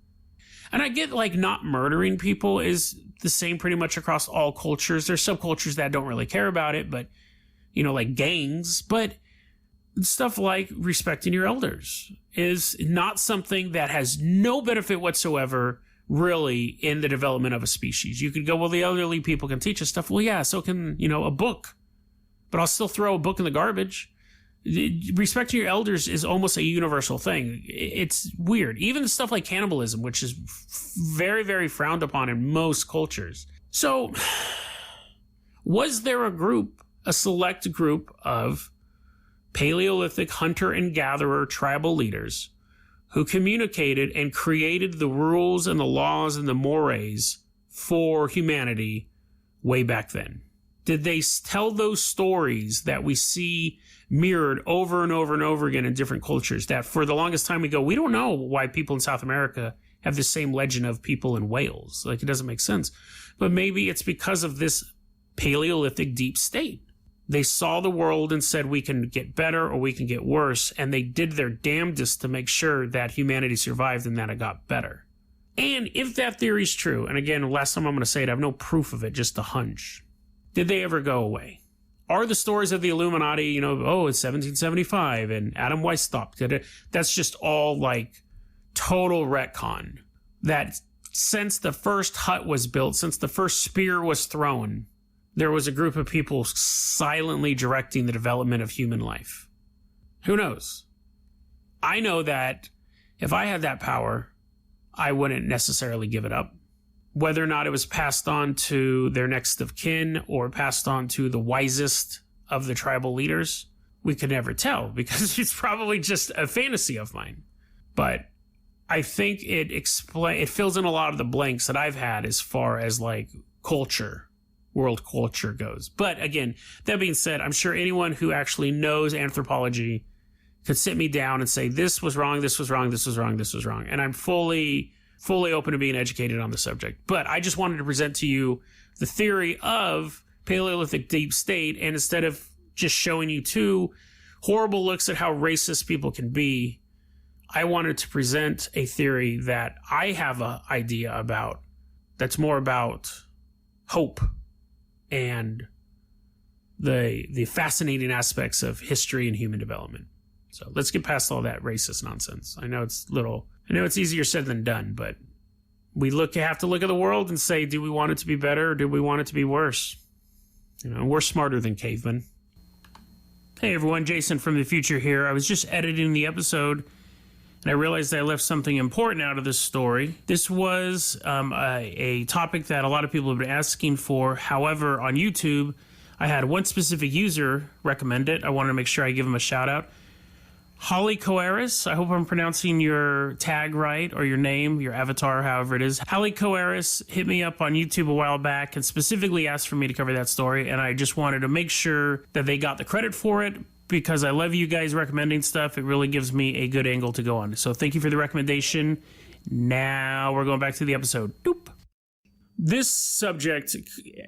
And I get not murdering people is the same pretty much across all cultures. There's subcultures that don't really care about it, but, like gangs. But stuff like respecting your elders is not something that has no benefit whatsoever really in the development of a species. You could go, well, the elderly people can teach us stuff. Well, yeah, so can, a book. But I'll still throw a book in the garbage. respecting your elders is almost a universal thing. It's weird. Even stuff like cannibalism, which is very, very frowned upon in most cultures. So, was there a select group of Paleolithic hunter and gatherer tribal leaders who communicated and created the rules and the laws and the mores for humanity way back then? Did they tell those stories that we see mirrored over and over and over again in different cultures, that for the longest time we go, we don't know why people in South America have the same legend of people in Wales? Like, it doesn't make sense. But maybe it's because of this Paleolithic deep state. They saw the world and said, we can get better or we can get worse. And they did their damnedest to make sure that humanity survived and that it got better. And if that theory is true, and again, last time I'm going to say it, I have no proof of it, just a hunch. Did they ever go away? Are the stories of the Illuminati, it's 1775 and Adam Weishaupt did it? That's just all like total retcon. That since the first hut was built, since the first spear was thrown, there was a group of people silently directing the development of human life. Who knows? I know that if I had that power, I wouldn't necessarily give it up. Whether or not it was passed on to their next of kin or passed on to the wisest of the tribal leaders, we could never tell because it's probably just a fantasy of mine. But I think it fills in a lot of the blanks that I've had as far as like culture, world culture goes. But again, that being said, I'm sure anyone who actually knows anthropology could sit me down and say, this was wrong, this was wrong, this was wrong, this was wrong. And I'm fully open to being educated on the subject. But I just wanted to present to you the theory of Paleolithic deep state, and instead of just showing you two horrible looks at how racist people can be, I wanted to present a theory that I have an idea about that's more about hope and the fascinating aspects of history and human development. So let's get past all that racist nonsense. I know it's easier said than done, but we have to look at the world and say, do we want it to be better or do we want it to be worse? We're smarter than cavemen. Hey everyone, Jason from the future here. I was just editing the episode and I realized I left something important out of this story. This was a topic that a lot of people have been asking for. However, on YouTube, I had one specific user recommend it. I wanted to make sure I give him a shout out. Holly Coaris, I hope I'm pronouncing your tag right, or your name, your avatar, however it is. Holly Coaris hit me up on YouTube a while back and specifically asked for me to cover that story, and I just wanted to make sure that they got the credit for it because I love you guys recommending stuff. It really gives me a good angle to go on. So thank you for the recommendation. Now we're going back to the episode. Doop. This subject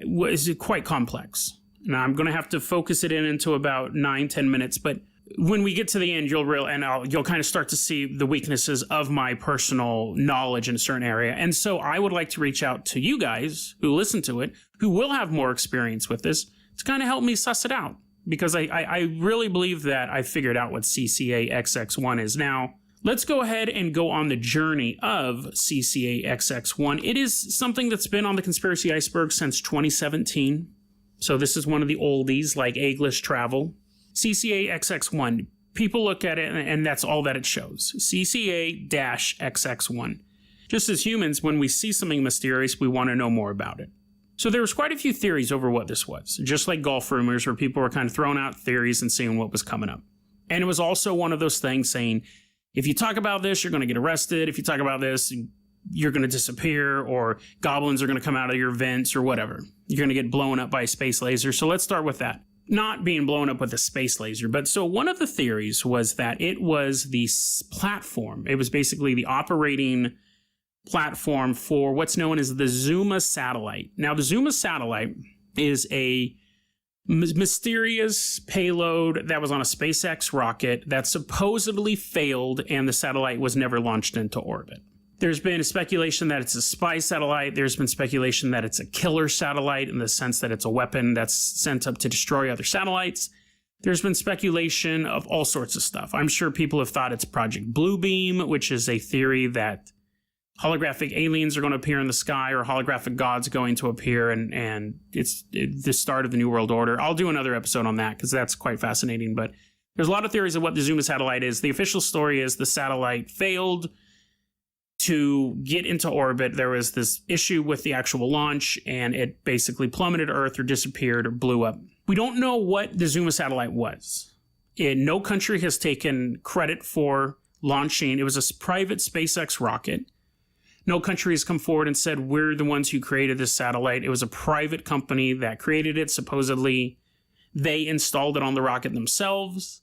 is quite complex. Now I'm going to have to focus it into about 9-10 minutes, but when we get to the end, you'll kind of start to see the weaknesses of my personal knowledge in a certain area. And so I would like to reach out to you guys who listen to it, who will have more experience with this, to kind of help me suss it out. Because I really believe that I figured out what CCA-XX1 is now. Let's go ahead and go on the journey of CCA-XX1. It is something that's been on the conspiracy iceberg since 2017. So this is one of the oldies, like English travel. CCA-XX1. People look at it and that's all that it shows. CCA-XX1. Just as humans, when we see something mysterious, we want to know more about it. So there was quite a few theories over what this was, just like golf rumors where people were kind of throwing out theories and seeing what was coming up. And it was also one of those things saying, if you talk about this, you're going to get arrested. If you talk about this, you're going to disappear, or goblins are going to come out of your vents or whatever. You're going to get blown up by a space laser. So let's start with that. Not being blown up with a space laser, but so one of the theories was that it was the platform. It was basically the operating platform for what's known as the Zuma satellite. Now, the Zuma satellite is a mysterious payload that was on a SpaceX rocket that supposedly failed and the satellite was never launched into orbit. There's been speculation that it's a spy satellite. There's been speculation that it's a killer satellite in the sense that it's a weapon that's sent up to destroy other satellites. There's been speculation of all sorts of stuff. I'm sure people have thought it's Project Bluebeam, which is a theory that holographic aliens are going to appear in the sky or holographic gods going to appear, and it's the start of the New World Order. I'll do another episode on that because that's quite fascinating. But There's a lot of theories of what the Zuma satellite is. The official story is the satellite failed to get into orbit. There was this issue with the actual launch, and it basically plummeted Earth or disappeared or blew up. We don't know what the Zuma satellite was. No country has taken credit for launching. It was a private SpaceX rocket. No country has come forward and said, we're the ones who created this satellite. It was a private company that created it. Supposedly, they installed it on the rocket themselves.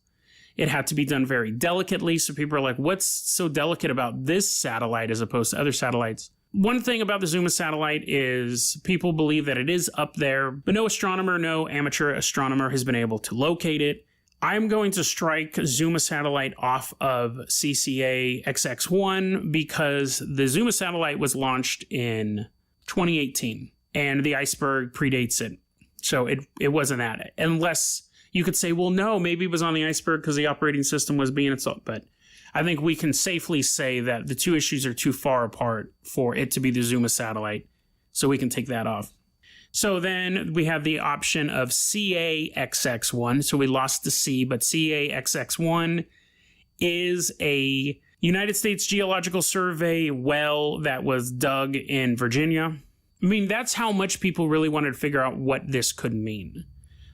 It had to be done very delicately. So people are like, what's so delicate about this satellite as opposed to other satellites? One thing about the Zuma satellite is people believe that it is up there, but no astronomer, no amateur astronomer has been able to locate it. I'm going to strike Zuma satellite off of CCA XX1 because the Zuma satellite was launched in 2018 and the iceberg predates it. So it wasn't that. Unless you could say, well, no, maybe it was on the iceberg because the operating system was being installed. But I think we can safely say that the two issues are too far apart for it to be the Zuma satellite. So we can take that off. So then we have the option of CAXX1. So we lost the C, but CAXX1 is a United States Geological Survey well that was dug in Virginia. I mean, that's how much people really wanted to figure out what this could mean.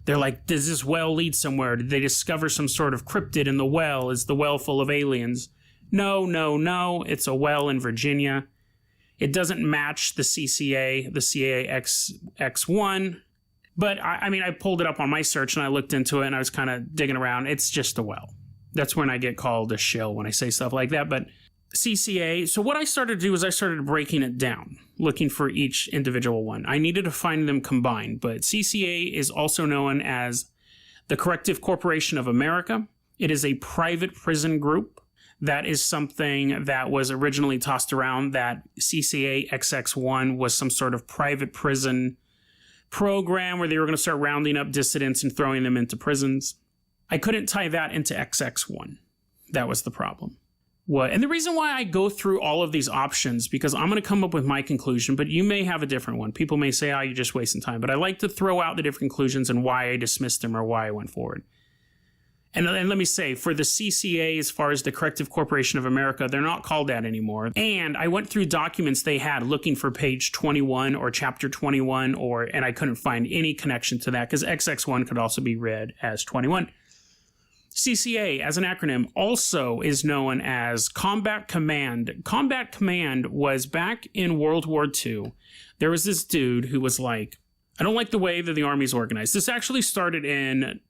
They're like, does this well lead somewhere? Did they discover some sort of cryptid in the well? Is the well full of aliens? No. It's a well in Virginia. It doesn't match the CCA, the CAXX1. But I pulled it up on my search and I looked into it and I was kind of digging around. It's just a well. That's when I get called a shill when I say stuff like that. But CCA, so what I started to do is I started breaking it down, looking for each individual one. I needed to find them combined, but CCA is also known as the Corrective Corporation of America. It is a private prison group. That is something that was originally tossed around, that CCA XX1 was some sort of private prison program where they were going to start rounding up dissidents and throwing them into prisons. I couldn't tie that into XX1. That was the problem. And the reason why I go through all of these options, because I'm going to come up with my conclusion, but you may have a different one. People may say, you're just wasting time. But I like to throw out the different conclusions and why I dismissed them or why I went forward. And let me say, for the CCA, as far as the Corrective Corporation of America, they're not called that anymore. And I went through documents they had looking for page 21 or chapter 21, and I couldn't find any connection to that because XX1 could also be read as 21. CCA, as an acronym, also is known as Combat Command. Combat Command was back in World War II. There was this dude who was like, I don't like the way that the Army's organized. This actually started in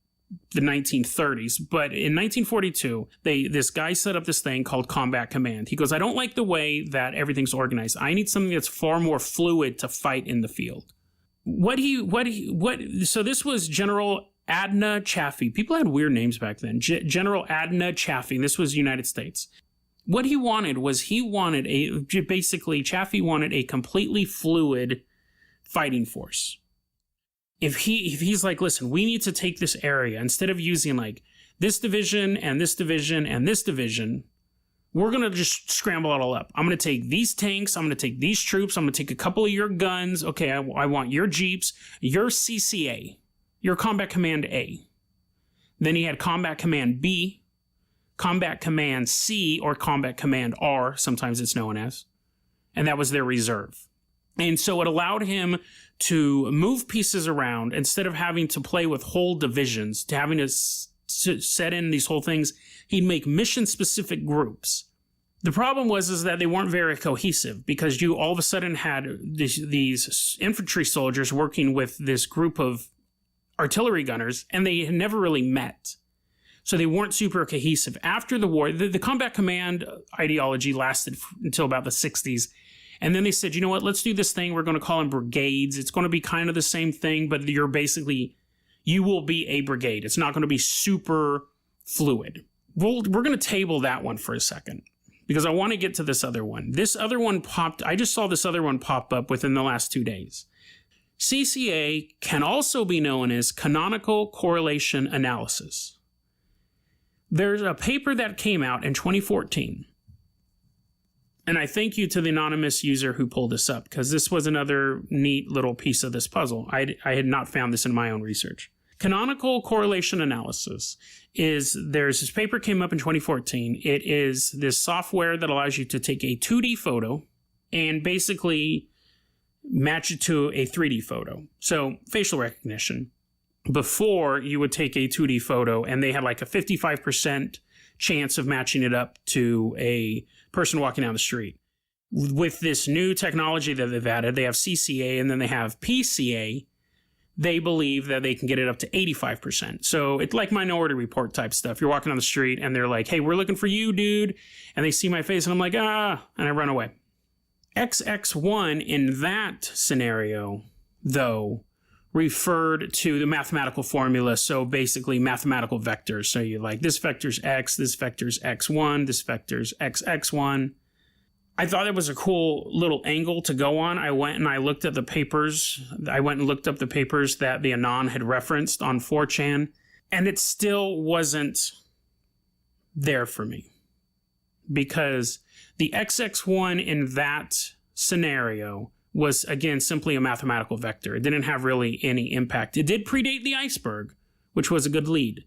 the 1930s, but in 1942, this guy set up this thing called Combat Command. He goes, I don't like the way that everything's organized. I need something that's far more fluid to fight in the field. So this was General Adna Chaffee. People had weird names back then. General Adna Chaffee. This was the United States. What he wanted was Chaffee wanted a completely fluid fighting force. If he's like, listen, we need to take this area, instead of using like this division and this division and this division, we're going to just scramble it all up. I'm going to take these tanks. I'm going to take these troops. I'm going to take a couple of your guns. Okay, I want your Jeeps, your CCA, your Combat Command A. Then he had Combat Command B, Combat Command C, or Combat Command R, sometimes it's known as. And that was their reserve. And so it allowed him to move pieces around instead of having to play with whole divisions, to having to set in these whole things. He'd make mission-specific groups. The problem was that they weren't very cohesive because you all of a sudden had these infantry soldiers working with this group of artillery gunners, and they had never really met. So they weren't super cohesive. After the war, the Combat Command ideology lasted until about the 60s. And then they said, you know what, let's do this thing. We're going to call them brigades. It's going to be kind of the same thing, but you will be a brigade. It's not going to be super fluid. We're going to table that one for a second because I want to get to this other one. I just saw this other one pop up within the last 2 days. CCA can also be known as canonical correlation analysis. There's a paper that came out in 2014. And I thank you to the anonymous user who pulled this up because this was another neat little piece of this puzzle. I had not found this in my own research. Canonical correlation analysis is there's this paper came up in 2014. It is this software that allows you to take a 2D photo and basically match it to a 3D photo. So facial recognition. Before, you would take a 2D photo and they had like a 55% chance of matching it up to a person walking down the street. With this new technology that they've added, they have CCA and then they have PCA. They believe that they can get it up to 85%. So it's like Minority Report type stuff. You're walking on the street and they're like, hey, we're looking for you, dude. And they see my face and I'm like, and I run away. XX1 in that scenario, though, referred to the mathematical formula. So basically mathematical vectors. So you're like, this vector's X, this vector's X1, this vector's XX1. I thought it was a cool little angle to go on. I went and I looked at the papers. I went and looked up the papers that the Anon had referenced on 4chan, and it still wasn't there for me. Because the XX1 in that scenario was, again, simply a mathematical vector. It didn't have really any impact. It did predate the iceberg, which was a good lead.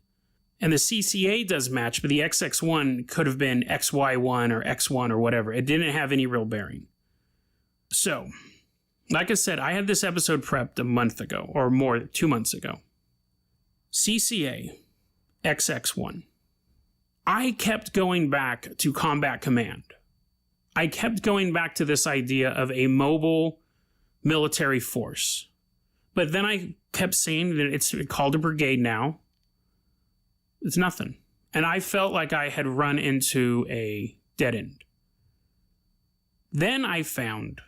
And the CCA does match, but the XX1 could have been XY1 or X1 or whatever. It didn't have any real bearing. So, like I said, I had this episode prepped a month ago, or more, 2 months ago. CCA, XX1. I kept going back to Combat Command. I kept going back to this idea of a mobile military force. But then I kept saying that it's called a brigade now. It's nothing. And I felt like I had run into a dead end. Then I found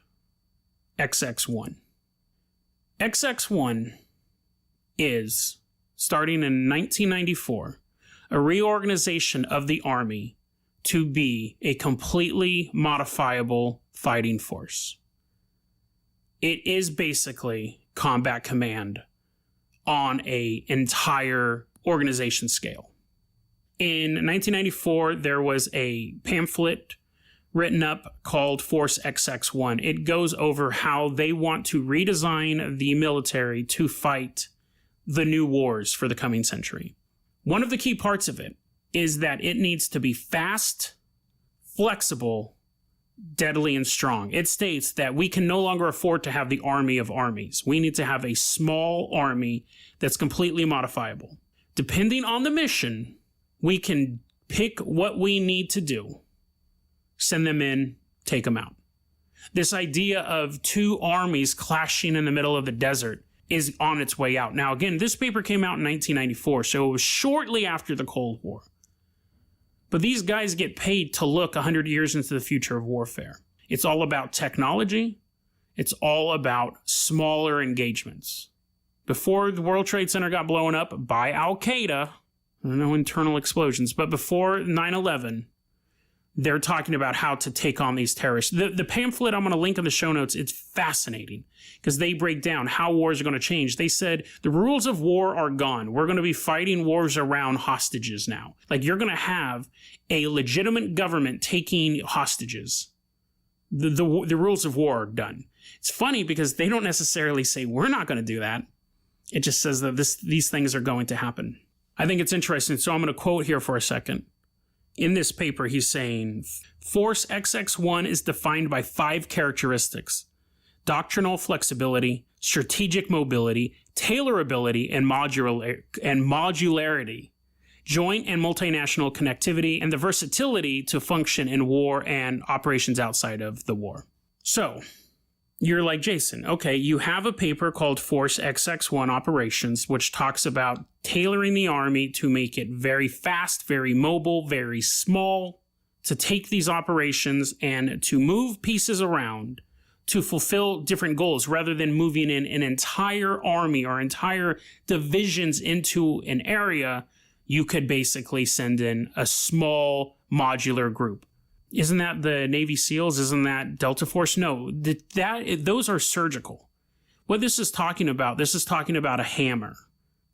XX1. XX1 is, starting in 1994, a reorganization of the Army to be a completely modifiable fighting force. It is basically Combat Command on an entire organization scale. In 1994, there was a pamphlet written up called Force XX1. It goes over how they want to redesign the military to fight the new wars for the coming century. One of the key parts of it is that it needs to be fast, flexible, deadly, and strong. It states that we can no longer afford to have the army of armies. We need to have a small army that's completely modifiable. Depending on the mission, we can pick what we need to do, send them in, take them out. This idea of two armies clashing in the middle of the desert is on its way out. Now, again, this paper came out in 1994, so it was shortly after the Cold War. But these guys get paid to look 100 years into the future of warfare. It's all about technology. It's all about smaller engagements. Before the World Trade Center got blown up by Al-Qaeda, no internal explosions, but before 9/11, they're talking about how to take on these terrorists. The pamphlet I'm going to link in the show notes, it's fascinating because they break down how wars are going to change. They said the rules of war are gone. We're going to be fighting wars around hostages now. Like, you're going to have a legitimate government taking hostages. The rules of war are done. It's funny because they don't necessarily say we're not going to do that. It just says that these things are going to happen. I think it's interesting. So I'm going to quote here for a second. In this paper, he's saying, Force XX1 is defined by 5 characteristics: doctrinal flexibility, strategic mobility, tailorability, and modularity, joint and multinational connectivity, and the versatility to function in war and operations outside of the war. So, you're like, Jason, okay, you have a paper called Force XX1 Operations, which talks about tailoring the army to make it very fast, very mobile, very small, to take these operations and to move pieces around to fulfill different goals rather than moving in an entire army or entire divisions into an area. You could basically send in a small modular group. Isn't that the Navy SEALs? Isn't that Delta Force? No, those are surgical. What this is talking about a hammer.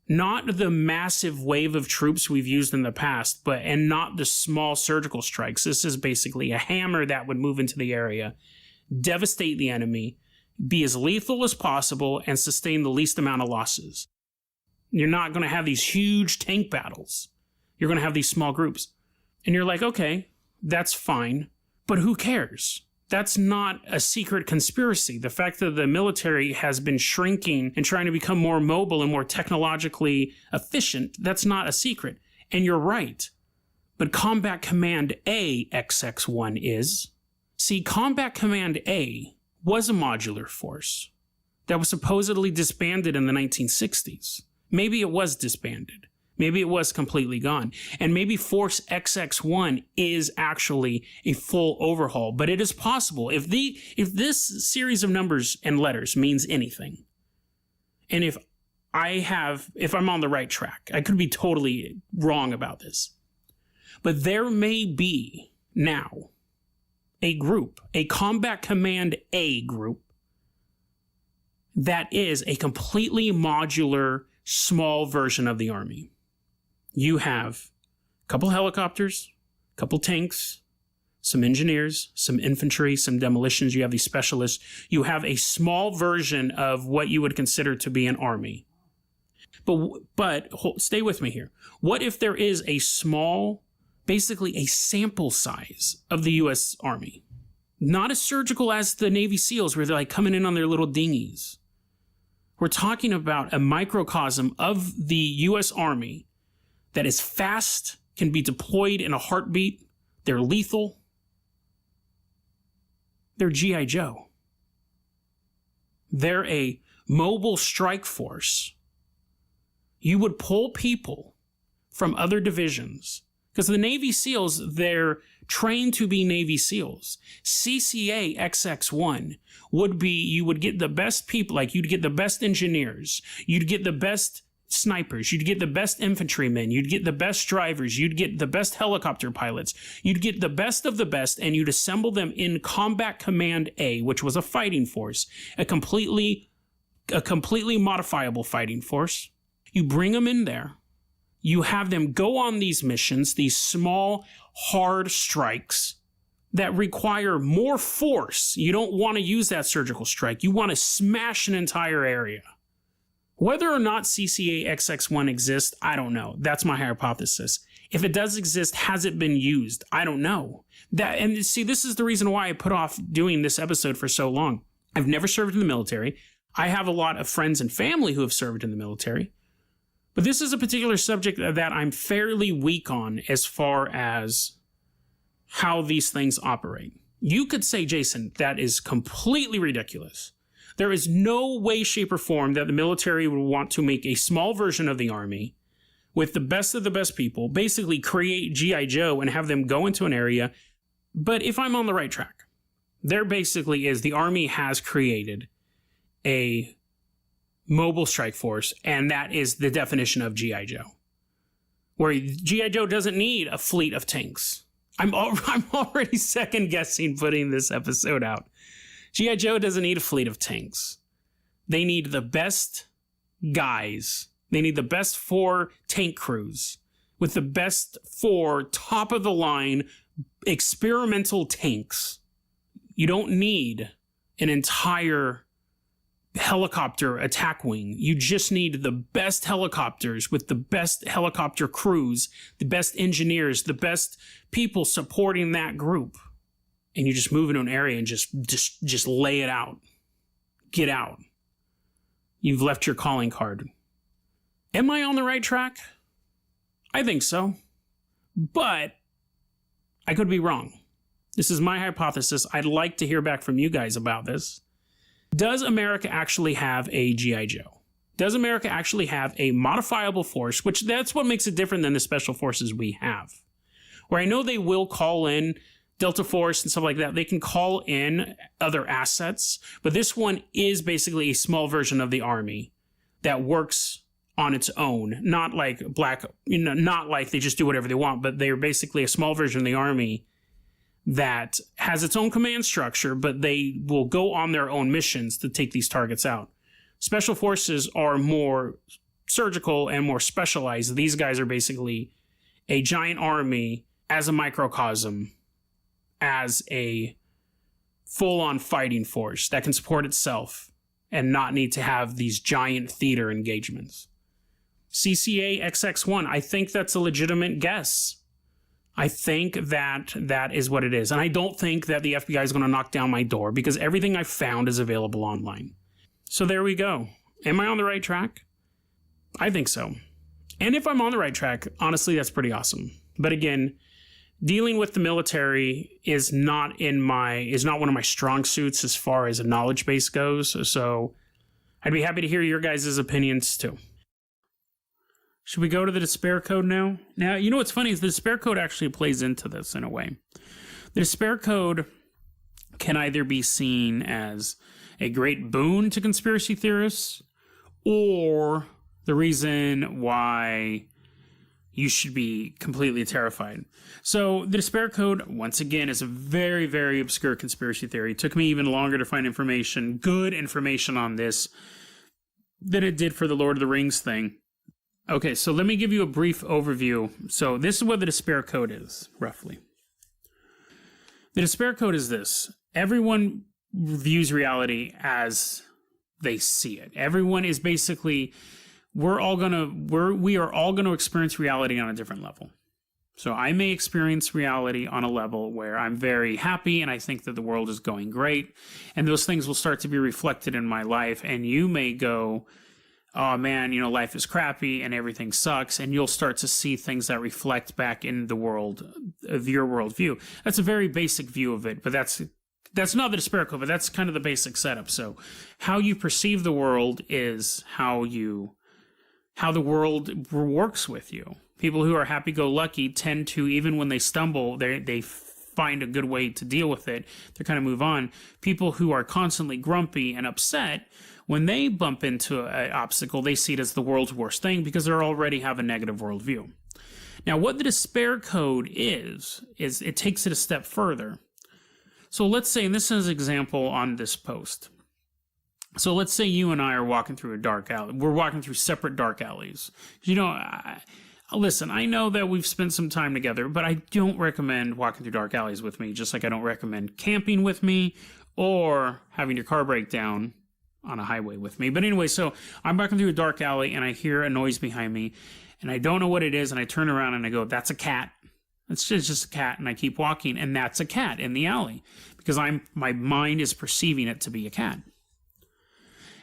Not the massive wave of troops we've used in the past, and not the small surgical strikes. This is basically a hammer that would move into the area, devastate the enemy, be as lethal as possible, and sustain the least amount of losses. You're not going to have these huge tank battles. You're going to have these small groups. And you're like, okay, that's fine, but who cares? That's not a secret conspiracy. The fact that the military has been shrinking and trying to become more mobile and more technologically efficient, that's not a secret. And you're right. But Combat Command A XX1 is. See, Combat Command A was a modular force that was supposedly disbanded in the 1960s. Maybe it was disbanded. Maybe it was completely gone. And maybe Force XX1 is actually a full overhaul. But it is possible. If this series of numbers and letters means anything, and if I'm on the right track, I could be totally wrong about this. But there may be now a group, a Combat Command A group, that is a completely modular, small version of the Army. You have a couple helicopters, a couple tanks, some engineers, some infantry, some demolitions. You have these specialists. You have a small version of what you would consider to be an army. But stay with me here. What if there is a small, basically a sample size of the U.S. Army? Not as surgical as the Navy SEALs, where they're like coming in on their little dinghies. We're talking about a microcosm of the U.S. Army that is fast, can be deployed in a heartbeat. They're lethal. They're G.I. Joe. They're a mobile strike force. You would pull people from other divisions, because the Navy SEALs, they're trained to be Navy SEALs. CCA XX1 would be, you would get the best people, like you'd get the best engineers, you'd get the best snipers, you'd get the best infantrymen, you'd get the best drivers, you'd get the best helicopter pilots, you'd get the best of the best, and you'd assemble them in Combat Command A, which was a fighting force, a completely modifiable fighting force. You bring them in there. You have them go on these missions, these small, hard strikes that require more force. You don't want to use that surgical strike. You want to smash an entire area. Whether or not CCA XX1 exists, I don't know. That's my hypothesis. If it does exist, has it been used? I don't know. And see, this is the reason why I put off doing this episode for so long. I've never served in the military. I have a lot of friends and family who have served in the military. But this is a particular subject that I'm fairly weak on as far as how these things operate. You could say, Jason, that is completely ridiculous. There is no way, shape, or form that the military would want to make a small version of the Army with the best of the best people, basically create G.I. Joe and have them go into an area. But if I'm on the right track, there basically is, the Army has created a mobile strike force, and that is the definition of G.I. Joe. Where G.I. Joe doesn't need a fleet of tanks. I'm already second guessing putting this episode out. G.I. Joe doesn't need a fleet of tanks. They need the best guys. They need the best 4 tank crews with the best 4 top-of-the-line experimental tanks. You don't need an entire helicopter attack wing. You just need the best helicopters with the best helicopter crews, the best engineers, the best people supporting that group. And you just move into an area and just lay it out. Get out. You've left your calling card. Am I on the right track? I think so. But I could be wrong. This is my hypothesis. I'd like to hear back from you guys about this. Does America actually have a G.I. Joe? Does America actually have a modifiable force, which that's what makes it different than the special forces we have? Where I know they will call in Delta Force and stuff like that. They can call in other assets, but this one is basically a small version of the Army that works on its own. Not like not like they just do whatever they want, but they're basically a small version of the Army that has its own command structure, but they will go on their own missions to take these targets out. Special forces are more surgical and more specialized. These guys are basically a giant army as a microcosm, as a full-on fighting force that can support itself and not need to have these giant theater engagements. CCA XX1. I think that's a legitimate guess. I think that is what it is. And I don't think that the FBI is going to knock down my door because everything I've found is available online. So there we go. Am I on the right track? I think so. And if I'm on the right track, honestly, that's pretty awesome. But again, dealing with the military is not one of my strong suits as far as a knowledge base goes. So I'd be happy to hear your guys' opinions too. Should we go to the despair code now? Now, you know what's funny is the despair code actually plays into this in a way. The despair code can either be seen as a great boon to conspiracy theorists or the reason why you should be completely terrified. So the despair code, once again, is a very, very obscure conspiracy theory. It took me even longer to find good information on this than it did for the Lord of the Rings thing. Okay, so let me give you a brief overview. So this is what the despair code is, roughly. The despair code is this. Everyone views reality as they see it. Everyone is basically, we are all going to experience reality on a different level. So I may experience reality on a level where I'm very happy and I think that the world is going great. And those things will start to be reflected in my life. And you may go, oh man, life is crappy and everything sucks. And you'll start to see things that reflect back in the world of your worldview. That's a very basic view of it, but that's not the despair code, but that's kind of the basic setup. So how you perceive the world is how the world works with you. People who are happy-go-lucky tend to, even when they stumble, they find a good way to deal with it. They kind of move on. People who are constantly grumpy and upset, when they bump into an obstacle, they see it as the world's worst thing because they already have a negative worldview. Now, what the despair code is it takes it a step further. So let's say, and this is an example on this post. So let's say you and I are walking through a dark alley. We're walking through separate dark alleys. Listen, I know that we've spent some time together, but I don't recommend walking through dark alleys with me, just like I don't recommend camping with me or having your car break down on a highway with me. But anyway, so I'm walking through a dark alley and I hear a noise behind me and I don't know what it is. And I turn around and I go, that's a cat. It's just a cat. And I keep walking and that's a cat in the alley because my mind is perceiving it to be a cat.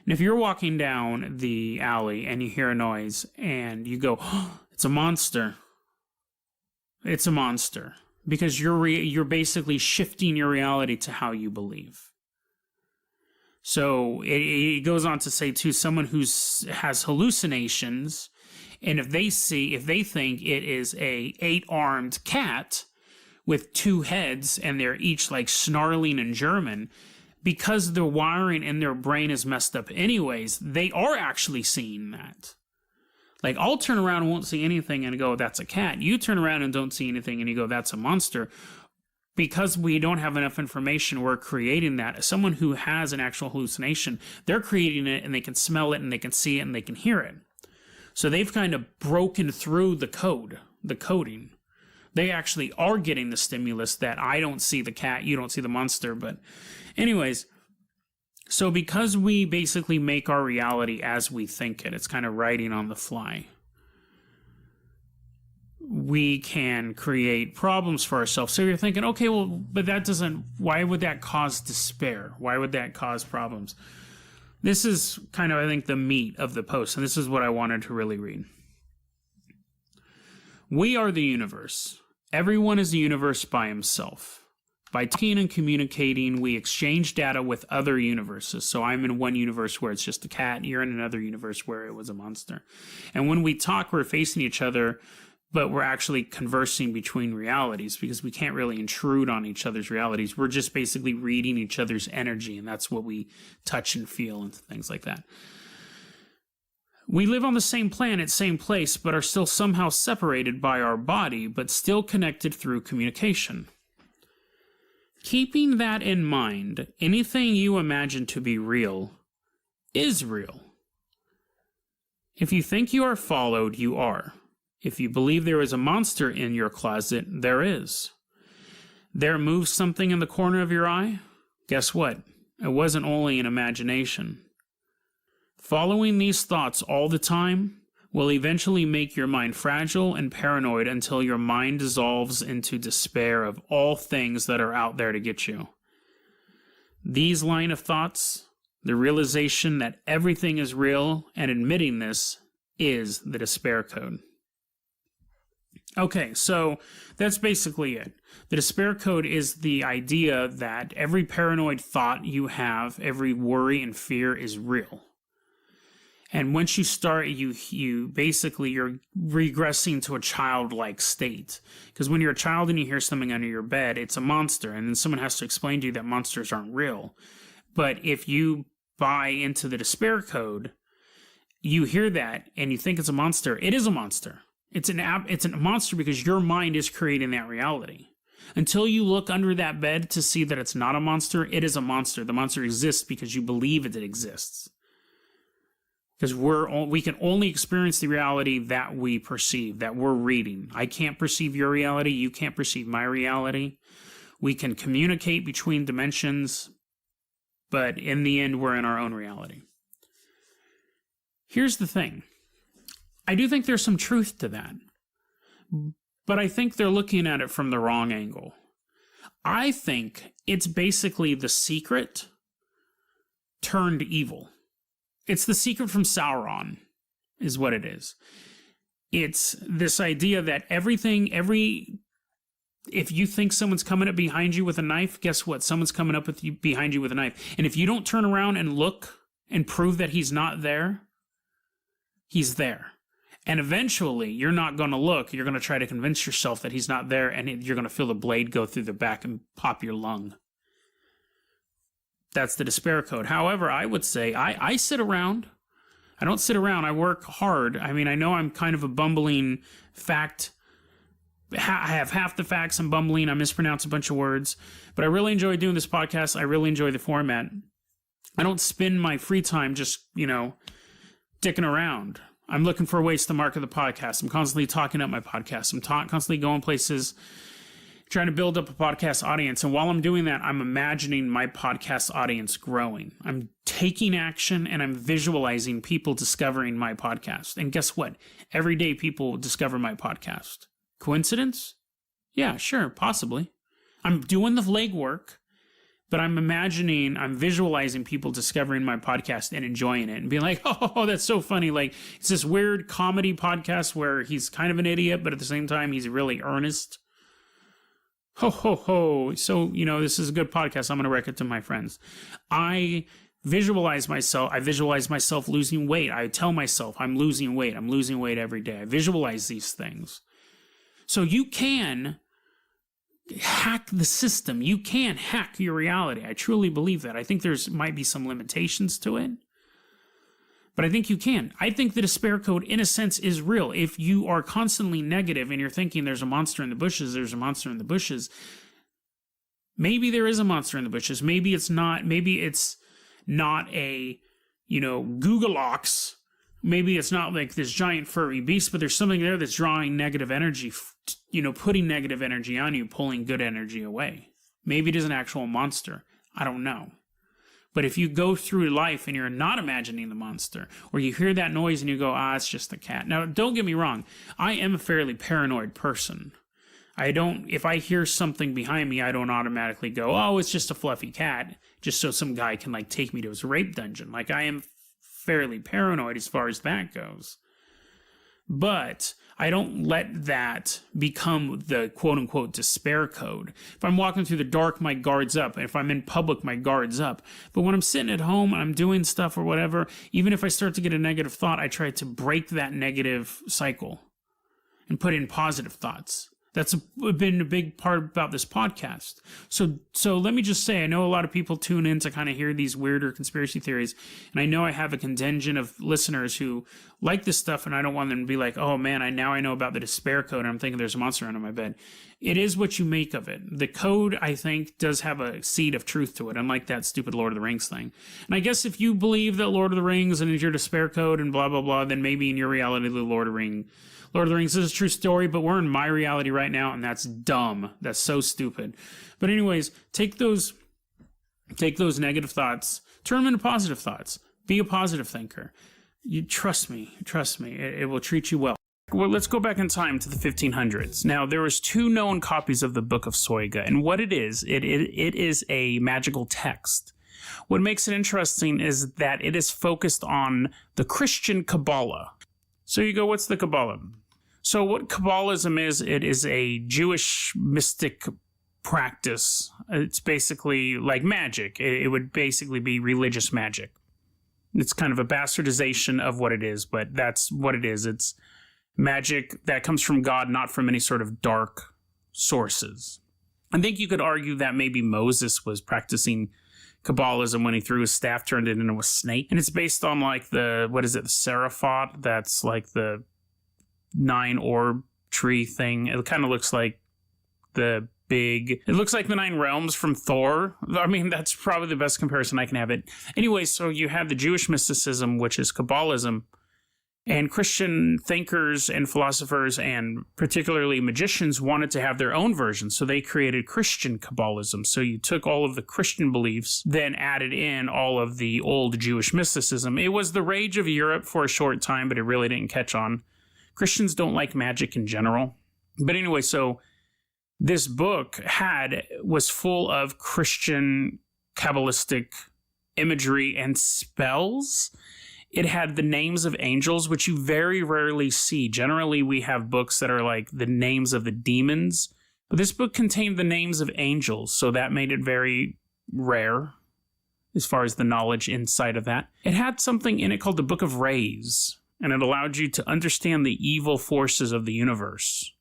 And if you're walking down the alley and you hear a noise and you go, oh, it's a monster. It's a monster. Because you're basically shifting your reality to how you believe. So it goes on to say, too, someone who has hallucinations, and if they think it is a 8-armed cat with 2 heads and they're each like snarling in German, because the wiring in their brain is messed up anyways, they are actually seeing that. Like, I'll turn around and won't see anything and go, that's a cat. You turn around and don't see anything and you go, that's a monster. Because we don't have enough information, we're creating that. Someone who has an actual hallucination, they're creating it and they can smell it and they can see it and they can hear it. So they've kind of broken through the coding. They actually are getting the stimulus that I don't see the cat, you don't see the monster. But anyways, so because we basically make our reality as we think it, it's kind of writing on the fly, we can create problems for ourselves. So you're thinking, okay, well, but why would that cause despair? Why would that cause problems? This is kind of, I think, the meat of the post, and this is what I wanted to really read. We are the universe. Everyone is the universe by himself. By talking and communicating, we exchange data with other universes. So I'm in one universe where it's just a cat, you're in another universe where it was a monster. And when we talk, we're facing each other, but we're actually conversing between realities because we can't really intrude on each other's realities. We're just basically reading each other's energy, and that's what we touch and feel and things like that. We live on the same planet, same place, but are still somehow separated by our body, but still connected through communication. Keeping that in mind, anything you imagine to be real is real. If you think you are followed, you are. If you believe there is a monster in your closet, there is. There moves something in the corner of your eye? Guess what? It wasn't only an imagination. Following these thoughts all the time will eventually make your mind fragile and paranoid until your mind dissolves into despair of all things that are out there to get you. These line of thoughts, the realization that everything is real and admitting this, is the despair code. Okay, so that's basically it. The despair code is the idea that every paranoid thought you have, every worry and fear is real. And once you start, you basically, you're regressing to a childlike state. Because when you're a child and you hear something under your bed, it's a monster. And then someone has to explain to you that monsters aren't real. But if you buy into the despair code, you hear that and you think it's a monster. It is a monster. It's a monster because your mind is creating that reality. Until you look under that bed to see that it's not a monster, it is a monster. The monster exists because you believe it exists. Because we can only experience the reality that we perceive, that we're reading. I can't perceive your reality. You can't perceive my reality. We can communicate between dimensions, but in the end, we're in our own reality. Here's the thing. I do think there's some truth to that, but I think they're looking at it from the wrong angle. I think it's basically The Secret turned evil. It's The Secret from Sauron, is what it is. It's this idea that if you think someone's coming up behind you with a knife, guess what? Someone's coming up behind you with a knife. And if you don't turn around and look and prove that he's not there, he's there. And eventually, you're not going to look. You're going to try to convince yourself that he's not there, and you're going to feel the blade go through the back and pop your lung. That's the despair code. However, I would say I sit around. I don't sit around. I work hard. I mean, I know I'm kind of a bumbling fact. I have half the facts. I'm bumbling. I mispronounce a bunch of words. But I really enjoy doing this podcast. I really enjoy the format. I don't spend my free time just, dicking around. I'm looking for ways to market the podcast. I'm constantly talking up my podcast. I'm constantly going places, trying to build up a podcast audience. And while I'm doing that, I'm imagining my podcast audience growing. I'm taking action and I'm visualizing people discovering my podcast. And guess what? Every day people discover my podcast. Coincidence? Yeah, sure, possibly. I'm doing the legwork, but I'm visualizing people discovering my podcast and enjoying it and being like, oh, that's so funny. Like, it's this weird comedy podcast where he's kind of an idiot, but at the same time, he's really earnest. Ho, ho, ho. So, this is a good podcast. I'm going to rec it to my friends. I visualize myself losing weight. I tell myself I'm losing weight. I'm losing weight every day. I visualize these things. So you can hack the system. You can hack your reality. I truly believe that. I think might be some limitations to it, but I think you can. I think the despair code, in a sense, is real. If you are constantly negative and you're thinking there's a monster in the bushes, there's a monster in the bushes, maybe there is a monster in the bushes. Maybe it's not a, Googleox. Maybe it's not like this giant furry beast, but there's something there that's drawing negative energy, putting negative energy on you, pulling good energy away. Maybe it is an actual monster. I don't know. But if you go through life and you're not imagining the monster, or you hear that noise and you go, it's just a cat. Now, don't get me wrong. I am a fairly paranoid person. If I hear something behind me, I don't automatically go, it's just a fluffy cat, just so some guy can take me to his rape dungeon. I am fairly paranoid as far as that goes. But I don't let that become the quote-unquote despair code. If I'm walking through the dark, my guard's up. If I'm in public, my guard's up. But when I'm sitting at home and I'm doing stuff or whatever, even if I start to get a negative thought, I try to break that negative cycle and put in positive thoughts. That's been a big part about this podcast. So let me just say, I know a lot of people tune in to kind of hear these weirder conspiracy theories, and I know I have a contingent of listeners who like this stuff, and I don't want them to be like, oh man, I know about the despair code, and I'm thinking there's a monster under my bed. It is what you make of it. The code, I think, does have a seed of truth to it, unlike that stupid Lord of the Rings thing. And I guess if you believe that Lord of the Rings and is your despair code and blah, blah, blah, then maybe in your reality, the Lord of the Rings is a true story, but we're in my reality right now, and that's dumb. That's so stupid. But anyways, take those negative thoughts, turn them into positive thoughts. Be a positive thinker. You trust me. It will treat you well. Well, let's go back in time to the 1500s. Now, there was 2 known copies of the Book of Soiga, and what it is a magical text. What makes it interesting is that it is focused on the Christian Kabbalah. So you go, what's the Kabbalah? So what Kabbalism is, it is a Jewish mystic practice. It's basically like magic. It would basically be religious magic. It's kind of a bastardization of what it is, but that's what it is. It's magic that comes from God, not from any sort of dark sources. I think you could argue that maybe Moses was practicing Kabbalism when he threw his staff, turned it into a snake. And it's based on like the Seraphot? That's like the 9 orb tree thing. It kind of looks like it looks like the 9 realms from Thor. I mean, that's probably the best comparison I can have it. Anyway, so you have the Jewish mysticism, which is Kabbalism, and Christian thinkers and philosophers and particularly magicians wanted to have their own version. So they created Christian Kabbalism. So you took all of the Christian beliefs, then added in all of the old Jewish mysticism. It was the rage of Europe for a short time, but it really didn't catch on. Christians don't like magic in general. But anyway, so this book was full of Christian Kabbalistic imagery and spells. It had the names of angels, which you very rarely see. Generally, we have books that are like the names of the demons. But this book contained the names of angels, so that made it very rare as far as the knowledge inside of that. It had something in it called the Book of Rays, and it allowed you to understand the evil forces of the universe.